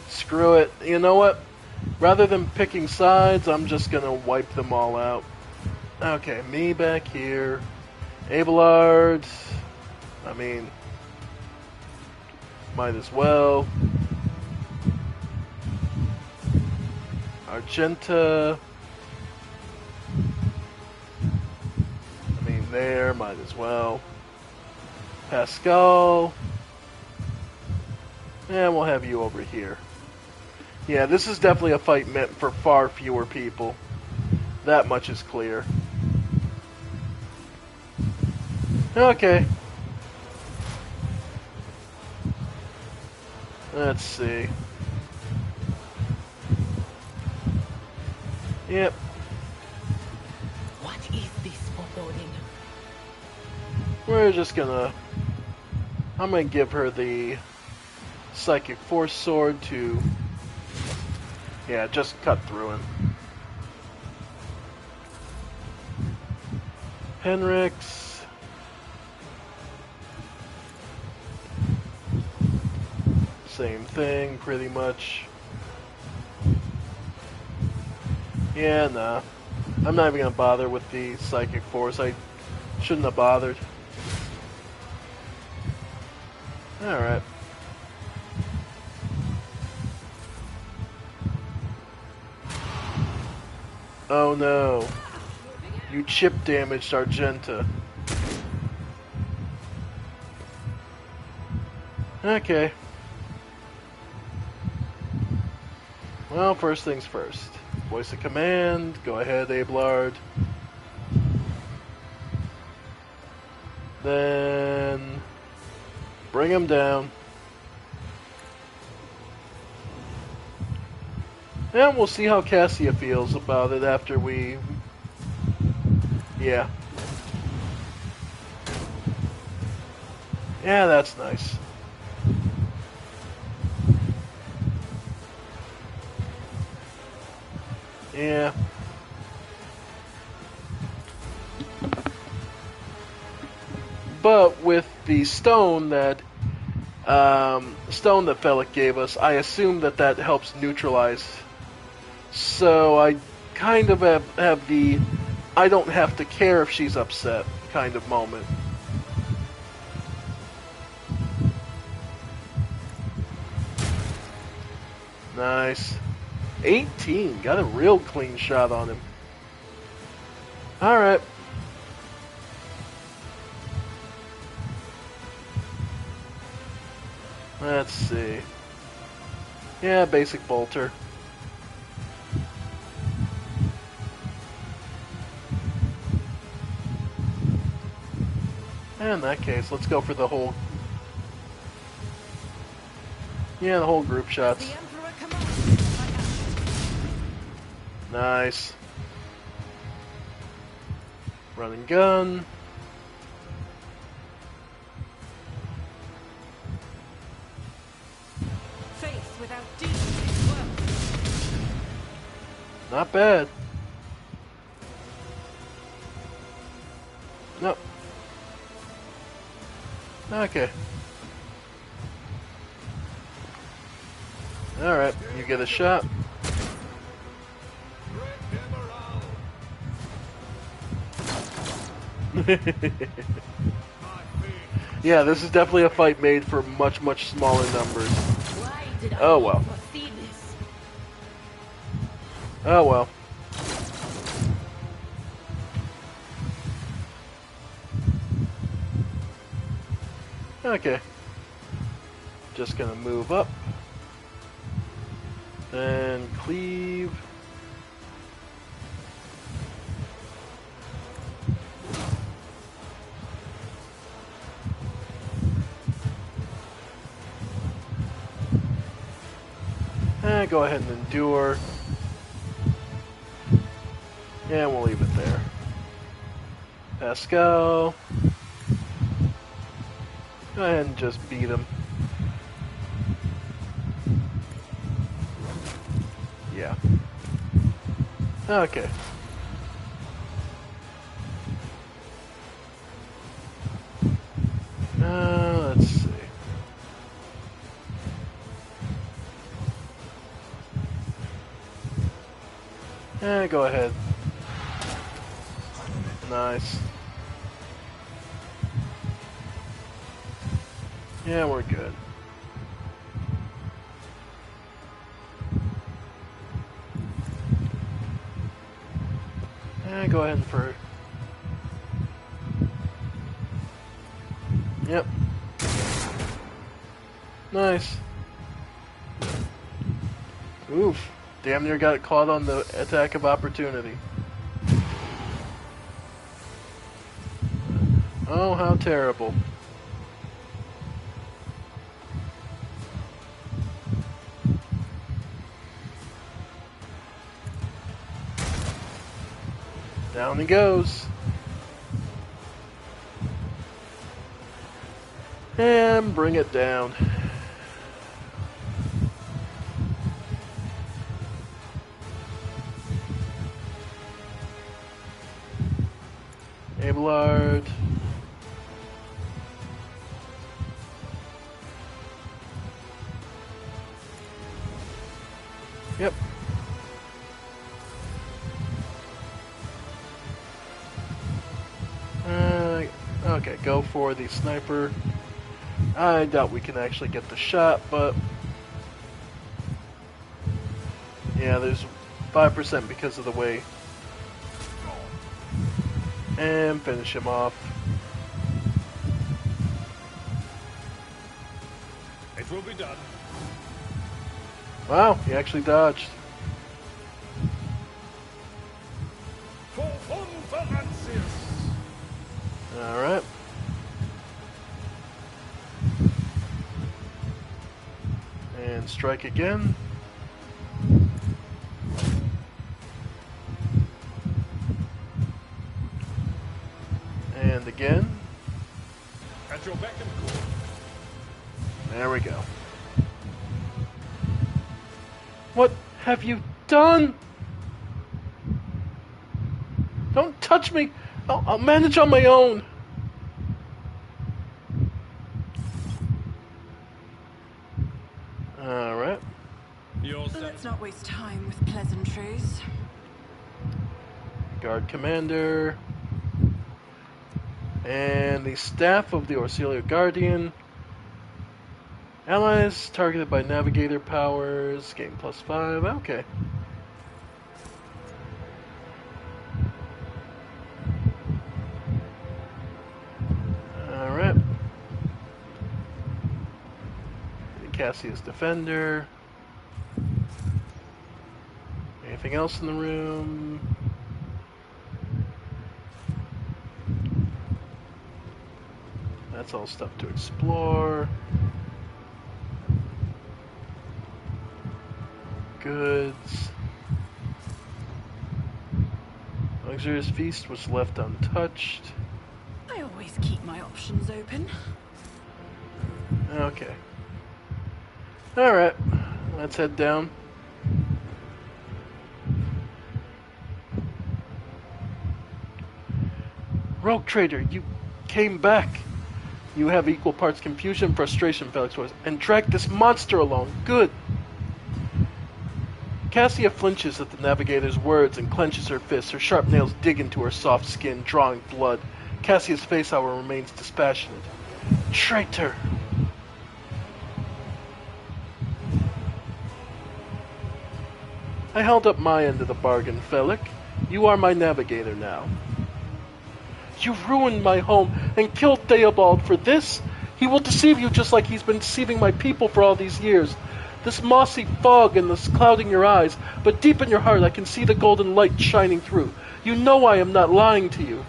Screw it. You know what? Rather than picking sides, I'm just gonna wipe them all out. Okay, me back here. Abelard. I mean, might as well. Argenta. I mean, there, might as well. Pascal. And we'll have you over here. Yeah, this is definitely a fight meant for far fewer people. That much is clear. Okay. Let's see. Yep. What is this foreboding? We're just gonna... I'm gonna give her the Psychic Force Sword to... Yeah, just cut through him. Henrix. Same thing, pretty much. Yeah, nah. I'm not even gonna bother with the Psychic Force. I shouldn't have bothered. Alright. Oh no. You chip damaged Argenta. Okay. Well, first things first. Voice of command. Go ahead, Abelard. Then... bring him down. And we'll see how Cassia feels about it after we... Yeah. Yeah, that's nice. Yeah. But with the stone that Felix gave us, I assume that helps neutralize. So I kind of have the I don't have to care if she's upset kind of moment. Nice. 18. Got a real clean shot on him. Alright. Let's see. Yeah, basic bolter. In that case, let's go for the whole... Yeah, the whole group shots. Nice. Run and gun. Faith without deeds is worthless. Not bad. Nope. Okay. Alright, you get a shot. Yeah, this is definitely a fight made for much, much smaller numbers. Oh well. Oh well. Okay. Just gonna move up. And cleave. And go ahead and endure. And we'll leave it there. Pascal. Go ahead and just beat him. Yeah. Okay. Let's see. Go ahead. Nice. Yeah, we're good. Go ahead for... Yep. Nice. Oof. Damn near got caught on the attack of opportunity. Oh, how terrible. Down he goes. And bring it down. Abelard. Yep. Okay, go for the sniper. I doubt we can actually get the shot, but... Yeah, there's 5% because of the way. And finish him off. It will be done. Wow, he actually dodged. Alright. And strike again. And again. At your beck and call. There we go. What have you done? Don't touch me. I'll manage on my own. Alright. Let's not waste time with pleasantries. Guard Commander. And the Staff of the Orsilio Guardian. Allies targeted by Navigator powers. Gain +5. Okay. Alright. Cassius Defender. Anything else in the room? That's all stuff to explore. Goods. Luxurious feast was left untouched. I always keep my options open. Okay. Alright. Let's head down. Rogue Trader, you came back. You have equal parts confusion and frustration, Felix voice, and dragged this monster along. Good. Cassia flinches at the Navigator's words and clenches her fists. Her sharp nails dig into her soft skin, drawing blood. Cassia's face, however, remains dispassionate. Traitor! I held up my end of the bargain, Felix. You are my Navigator now. You ruined my home and killed Theobald for this? He will deceive you just like he's been deceiving my people for all these years. This mossy fog and this clouding your eyes, but deep in your heart I can see the golden light shining through. You know I am not lying to you.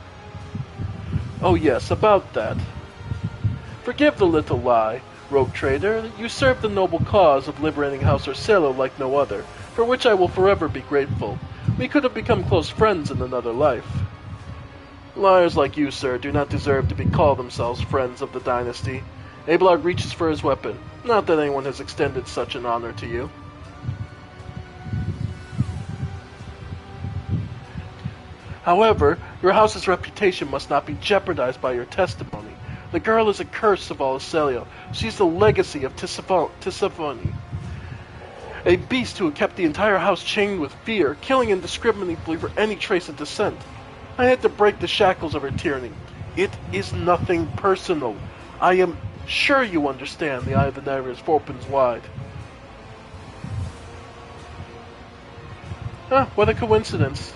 Oh yes, about that. Forgive the little lie, Rogue Trader. You serve the noble cause of liberating House Orsillo like no other, for which I will forever be grateful. We could have become close friends in another life. Liars like you, sir, do not deserve to be called themselves friends of the dynasty. Abelard reaches for his weapon. Not that anyone has extended such an honor to you. However, your house's reputation must not be jeopardized by your testimony. The girl is a curse of all Orsillo. She's the legacy of Tisiphone, a beast who kept the entire house chained with fear, killing indiscriminately for any trace of descent. I had to break the shackles of her tyranny. It is nothing personal. I am sure you understand. The eye of the Navigator opens wide. What a coincidence.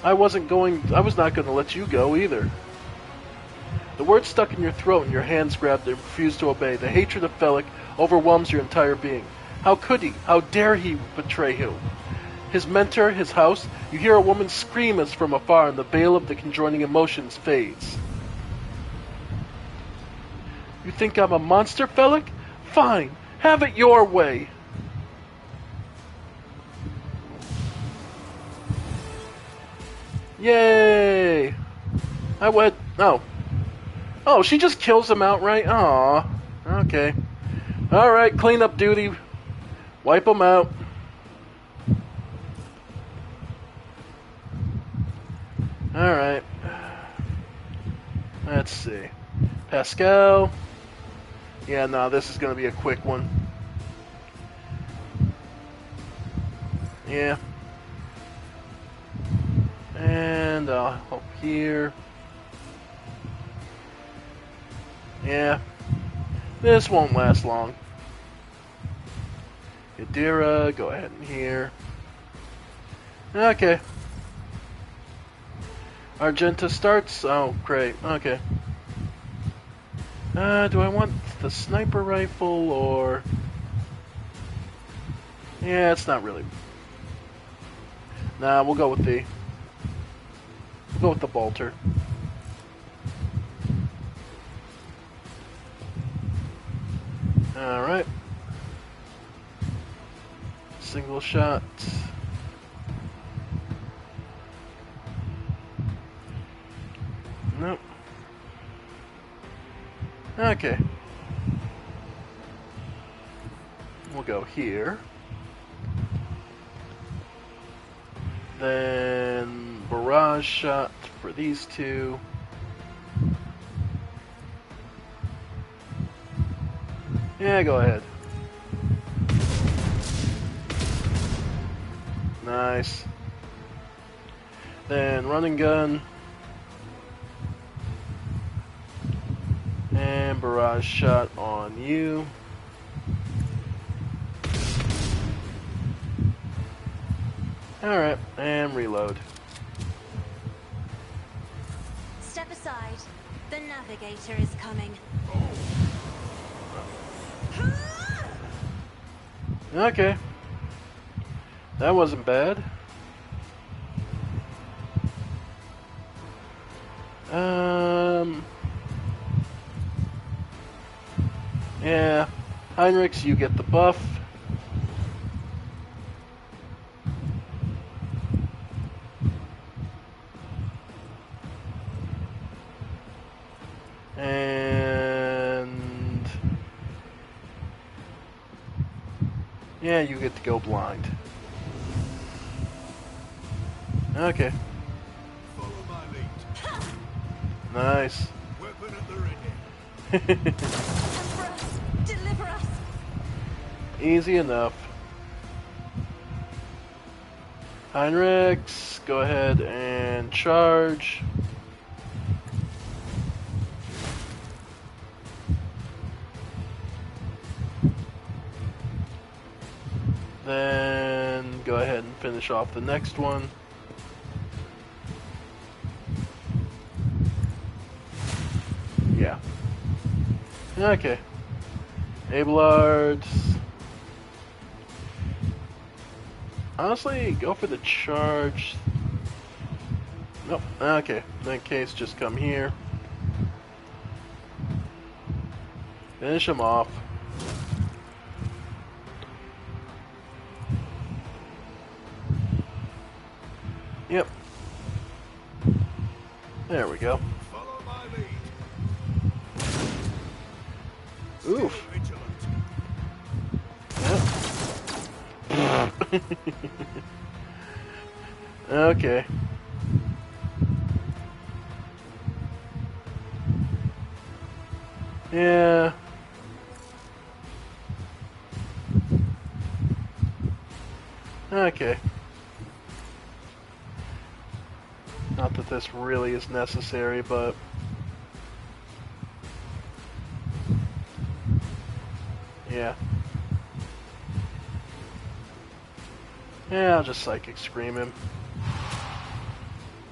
I was not going to let you go either. The words stuck in your throat and your hands grabbed and refused to obey. The hatred of Felix overwhelms your entire being. How could he? How dare he betray you? His mentor, his house, you hear a woman scream as from afar and the veil of the conjoining emotions fades. You think I'm a monster, Felix? Fine, have it your way. Yay! I went. Oh. Oh, she just kills him outright? Aw. Okay. Alright, cleanup duty. Wipe them out. Alright. Let's see. Pascal. Yeah, no, this is going to be a quick one. Yeah. And up here. Yeah. This won't last long. Yadira, go ahead in here. Okay. Argenta starts. Oh, great. Okay. Do I want the sniper rifle or... Yeah, it's not really... Nah, we'll go with the... We'll go with the bolter. Alright. Single shot. Nope. Okay. We'll go here. Then barrage shot for these two. Yeah, go ahead. Nice. Then running gun. And barrage shot on you. Alright, and reload. Step aside. The navigator is coming. Okay. That wasn't bad. Yeah. Heinrichs, you get the buff. And yeah, you get to go blind. Okay. Follow my lead. Nice. Weapon at the ready. Emperor, deliver us. Easy enough. Heinrichs, go ahead and charge. Then go ahead and finish off the next one. Yeah. Okay. Abelards. Honestly, go for the charge. Nope. Okay. In that case, just come here. Finish him off. Yep. There we go. Follow my lead. Oof. Yep. Okay. Yeah. Okay. Not that this really is necessary, but yeah. Yeah, I'll just Psychic Scream him.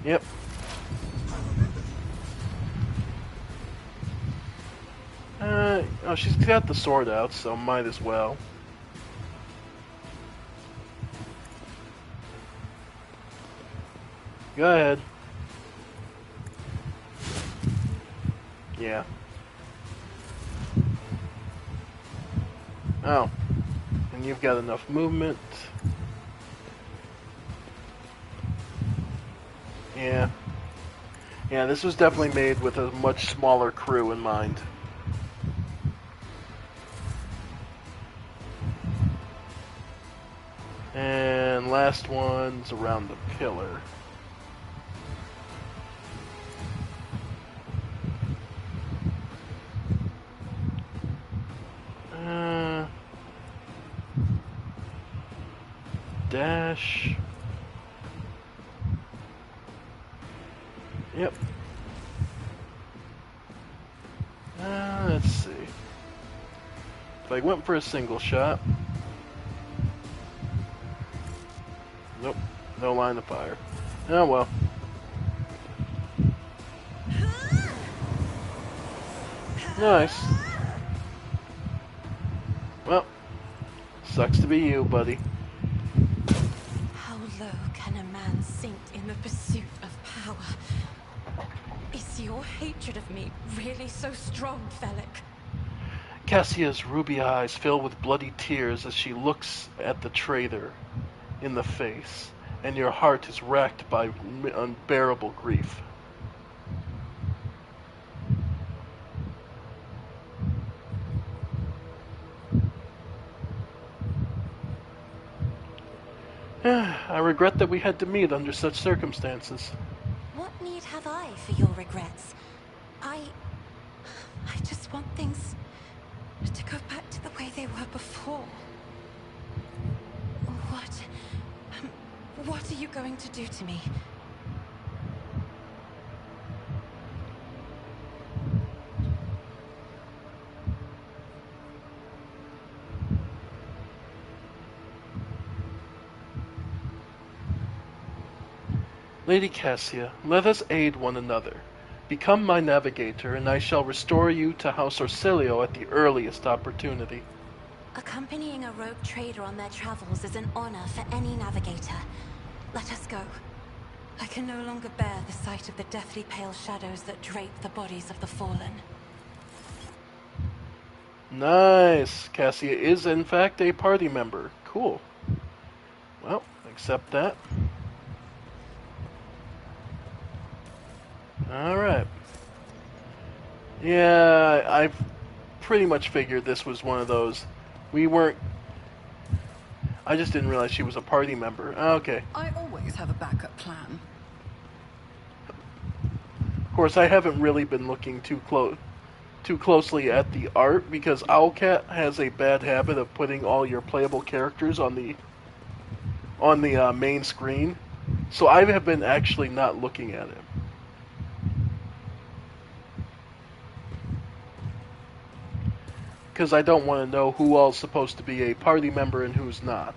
Yep. Oh, she's got the sword out, so might as well. Go ahead. Yeah. Oh. And you've got enough movement. Yeah. Yeah, this was definitely made with a much smaller crew in mind. And last one's around the pillar. Dash. Yep. Let's see. If I went for a single shot. Nope. No line of fire. Oh well. Nice. Well, sucks to be you, buddy. How low can a man sink in the pursuit of power? Is your hatred of me really so strong, Felix? Cassia's ruby eyes fill with bloody tears as she looks at the traitor in the face, and your heart is racked by unbearable grief. I regret that we had to meet under such circumstances. What need have I for your regrets? I just want things to go back to the way they were before. What are you going to do to me? Lady Cassia, let us aid one another. Become my navigator, and I shall restore you to House Orsilio at the earliest opportunity. Accompanying a rogue trader on their travels is an honor for any navigator. Let us go. I can no longer bear the sight of the deathly pale shadows that drape the bodies of the fallen. Nice! Cassia is, in fact, a party member. Cool. Well, accept that. Alright. Yeah, I've pretty much figured this was one of those. We weren't... I just didn't realize she was a party member. Okay. I always have a backup plan. Of course, I haven't really been looking too closely at the art, because Owlcat has a bad habit of putting all your playable characters on the main screen. So I have been actually not looking at it. Because I don't want to know who all's supposed to be a party member and who's not.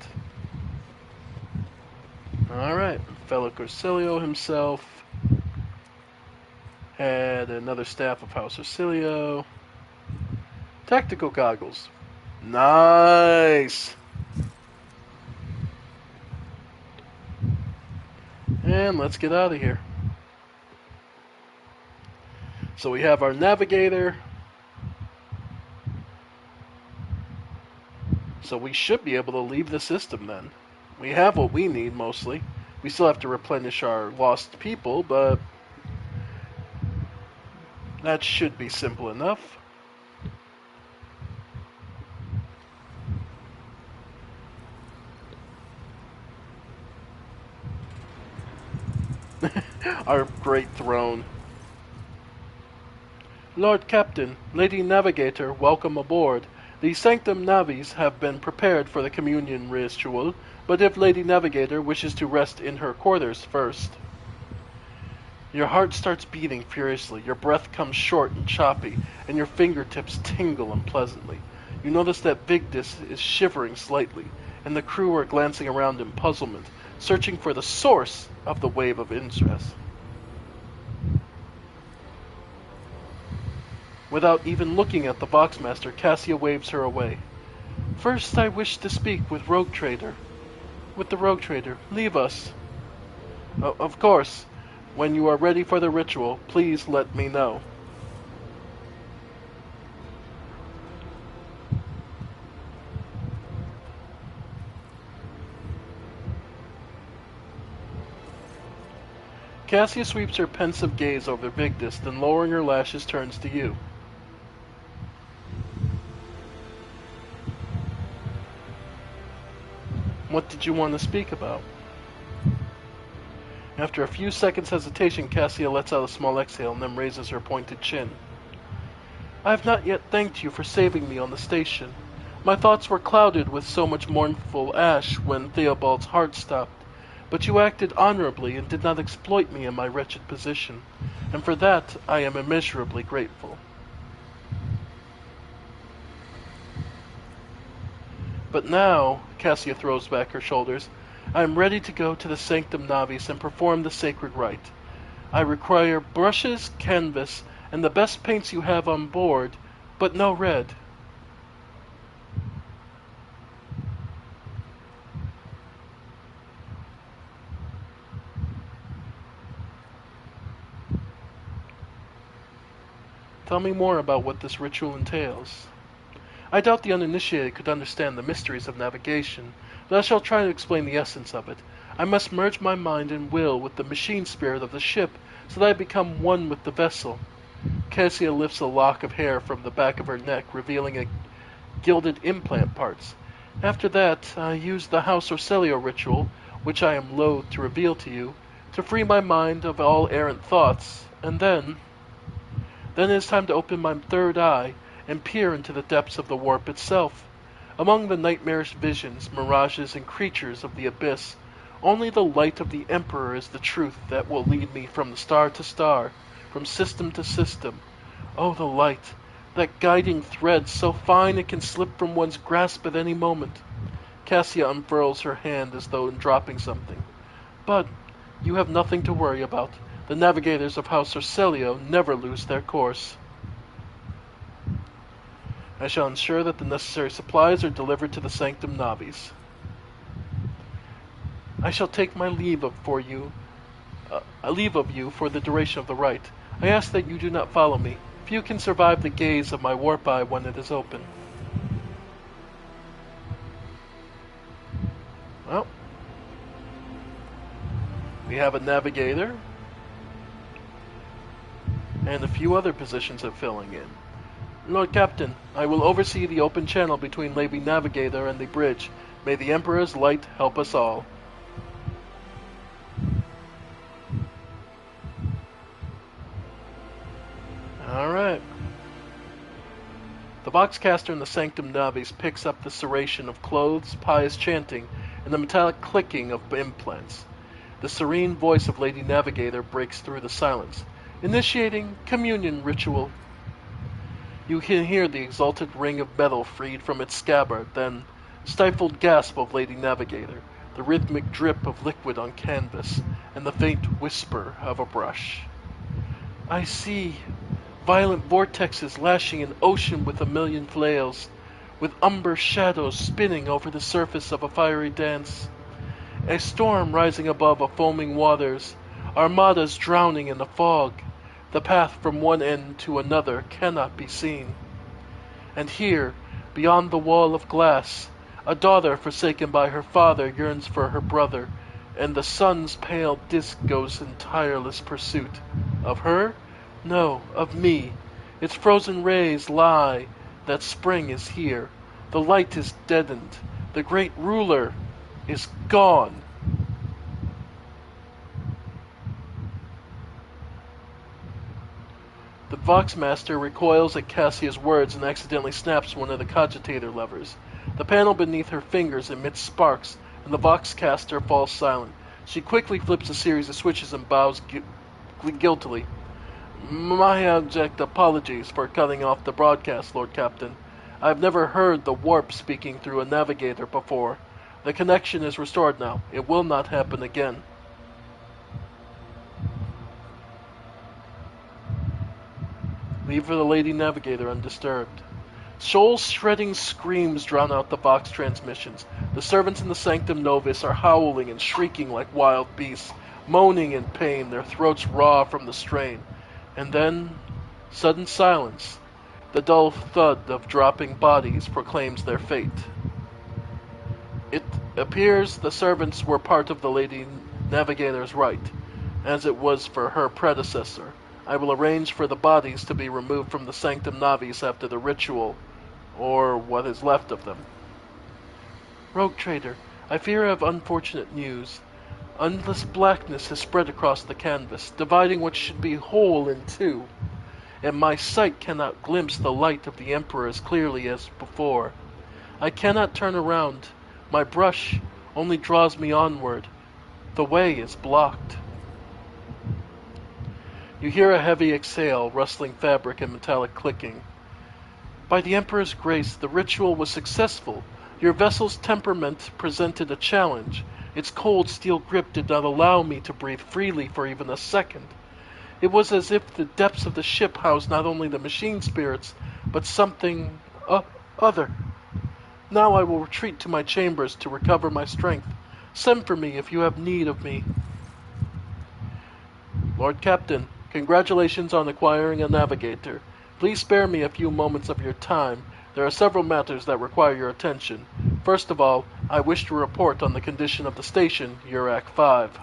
Alright, fellow Corsilio himself had another staff of House Orsilio. Tactical goggles. Nice! And let's get out of here. So we have our navigator. So we should be able to leave the system then. We have what we need mostly. We still have to replenish our lost people, but that should be simple enough. Our great throne. Lord Captain, Lady Navigator, welcome aboard. The Sanctum Navis have been prepared for the communion ritual, but if Lady Navigator wishes to rest in her quarters first. Your heart starts beating furiously, your breath comes short and choppy, and your fingertips tingle unpleasantly. You notice that Vigdis is shivering slightly, and the crew are glancing around in puzzlement, searching for the source of the wave of interest. Without even looking at the Voxmaster, Cassia waves her away. First, I wish to speak with Rogue Trader. With the Rogue Trader. Leave us. Of course. When you are ready for the ritual, please let me know. Cassia sweeps her pensive gaze over Vigdis, then lowering her lashes turns to you. What did you want to speak about? After a few seconds' hesitation, Cassia lets out a small exhale and then raises her pointed chin. I have not yet thanked you for saving me on the station. My thoughts were clouded with so much mournful ash when Theobald's heart stopped, but you acted honorably and did not exploit me in my wretched position, and for that I am immeasurably grateful. But now, Cassia throws back her shoulders, I am ready to go to the Sanctum Navis and perform the sacred rite. I require brushes, canvas, and the best paints you have on board, but no red. Tell me more about what this ritual entails. I doubt the uninitiated could understand the mysteries of navigation, but I shall try to explain the essence of it. I must merge my mind and will with the machine spirit of the ship, so that I become one with the vessel. Cassia lifts a lock of hair from the back of her neck, revealing a gilded implant parts. After that, I use the House Orsilio ritual, which I am loath to reveal to you, to free my mind of all errant thoughts, and then it is time to open my third eye and peer into the depths of the warp itself. Among the nightmarish visions, mirages, and creatures of the abyss, only the light of the Emperor is the truth that will lead me from star to star, from system to system. Oh, the light, that guiding thread so fine it can slip from one's grasp at any moment. Cassia unfurls her hand as though in dropping something. But You have nothing to worry about. The navigators of House Urselio never lose their course. I shall ensure that the necessary supplies are delivered to the Sanctum Navis. I shall take my leave of you for the duration of the rite. I ask that you do not follow me. Few can survive the gaze of my warp eye when it is open. Well, we have a navigator and a few other positions of filling in. Lord Captain, I will oversee the open channel between Lady Navigator and the bridge. May the Emperor's light help us all. Alright. The Voxcaster in the Sanctum Navis picks up the serration of clothes, pious chanting, and the metallic clicking of implants. The serene voice of Lady Navigator breaks through the silence, initiating communion ritual. You can hear the exalted ring of metal freed from its scabbard, then stifled gasp of Lady Navigator, the rhythmic drip of liquid on canvas, and the faint whisper of a brush. I see violent vortexes lashing an ocean with a million flails, with umber shadows spinning over the surface of a fiery dance. A storm rising above a foaming waters, armadas drowning in the fog. The path from one end to another cannot be seen. And here, beyond the wall of glass, a daughter forsaken by her father yearns for her brother, and the sun's pale disk goes in tireless pursuit. Of her? No, of me. Its frozen rays lie that spring is here. The light is deadened. The great ruler is gone. The Voxmaster recoils at Cassia's words and accidentally snaps one of the cogitator levers. The panel beneath her fingers emits sparks, and the Voxcaster falls silent. She quickly flips a series of switches and bows guiltily. My abject apologies for cutting off the broadcast, Lord Captain. I've never heard the warp speaking through a navigator before. The connection is restored now. It will not happen again. Leave for the Lady Navigator undisturbed. Soul-shredding screams drown out the Vox transmissions. The servants in the Sanctum Novus are howling and shrieking like wild beasts, moaning in pain, their throats raw from the strain. And then, sudden silence. The dull thud of dropping bodies proclaims their fate. It appears the servants were part of the Lady Navigator's rite, as it was for her predecessor. I will arrange for the bodies to be removed from the Sanctum Navis after the ritual, or what is left of them. Rogue Trader, I fear I have unfortunate news. Endless blackness has spread across the canvas, dividing what should be whole in two, and my sight cannot glimpse the light of the Emperor as clearly as before. I cannot turn around. My brush only draws me onward. The way is blocked. You hear a heavy exhale, rustling fabric and metallic clicking. By the Emperor's grace, the ritual was successful. Your vessel's temperament presented a challenge. Its cold steel grip did not allow me to breathe freely for even a second. It was as if the depths of the ship housed not only the machine spirits, but something other. Now I will retreat to my chambers to recover my strength. Send for me if you have need of me. Lord Captain, congratulations on acquiring a navigator. Please spare me a few moments of your time. There are several matters that require your attention. First of all, I wish to report on the condition of the station, Urac 5.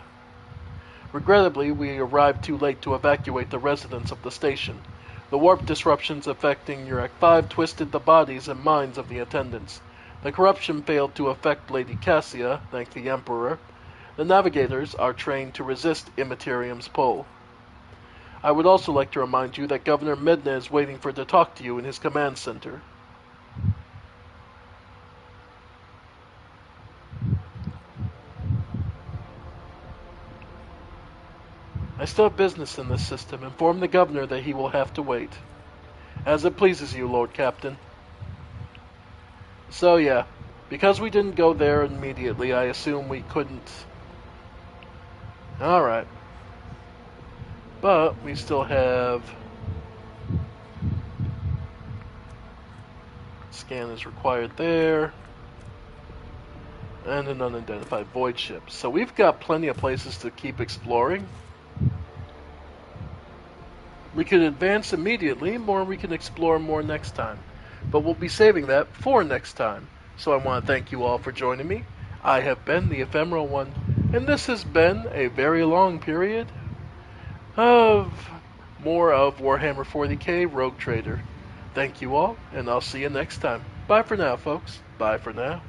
Regrettably, we arrived too late to evacuate the residents of the station. The warp disruptions affecting Urac 5 twisted the bodies and minds of the attendants. The corruption failed to affect Lady Cassia, thank the Emperor. The navigators are trained to resist Immaterium's pull. I would also like to remind you that Governor Medna is waiting to talk to you in his command center. I still have business in this system. Inform the governor that he will have to wait. As it pleases you, Lord Captain. So yeah, because we didn't go there immediately, I assume we couldn't Alright. But we still have... Scan is required there. And an unidentified void ship. So we've got plenty of places to keep exploring. We can advance immediately, or we can explore more next time. But we'll be saving that for next time. So I want to thank you all for joining me. I have been the Ephemeral One, and this has been a very long period of more of Warhammer 40k Rogue Trader. Thank you all, and I'll see you next time. Bye for now, folks. Bye for now.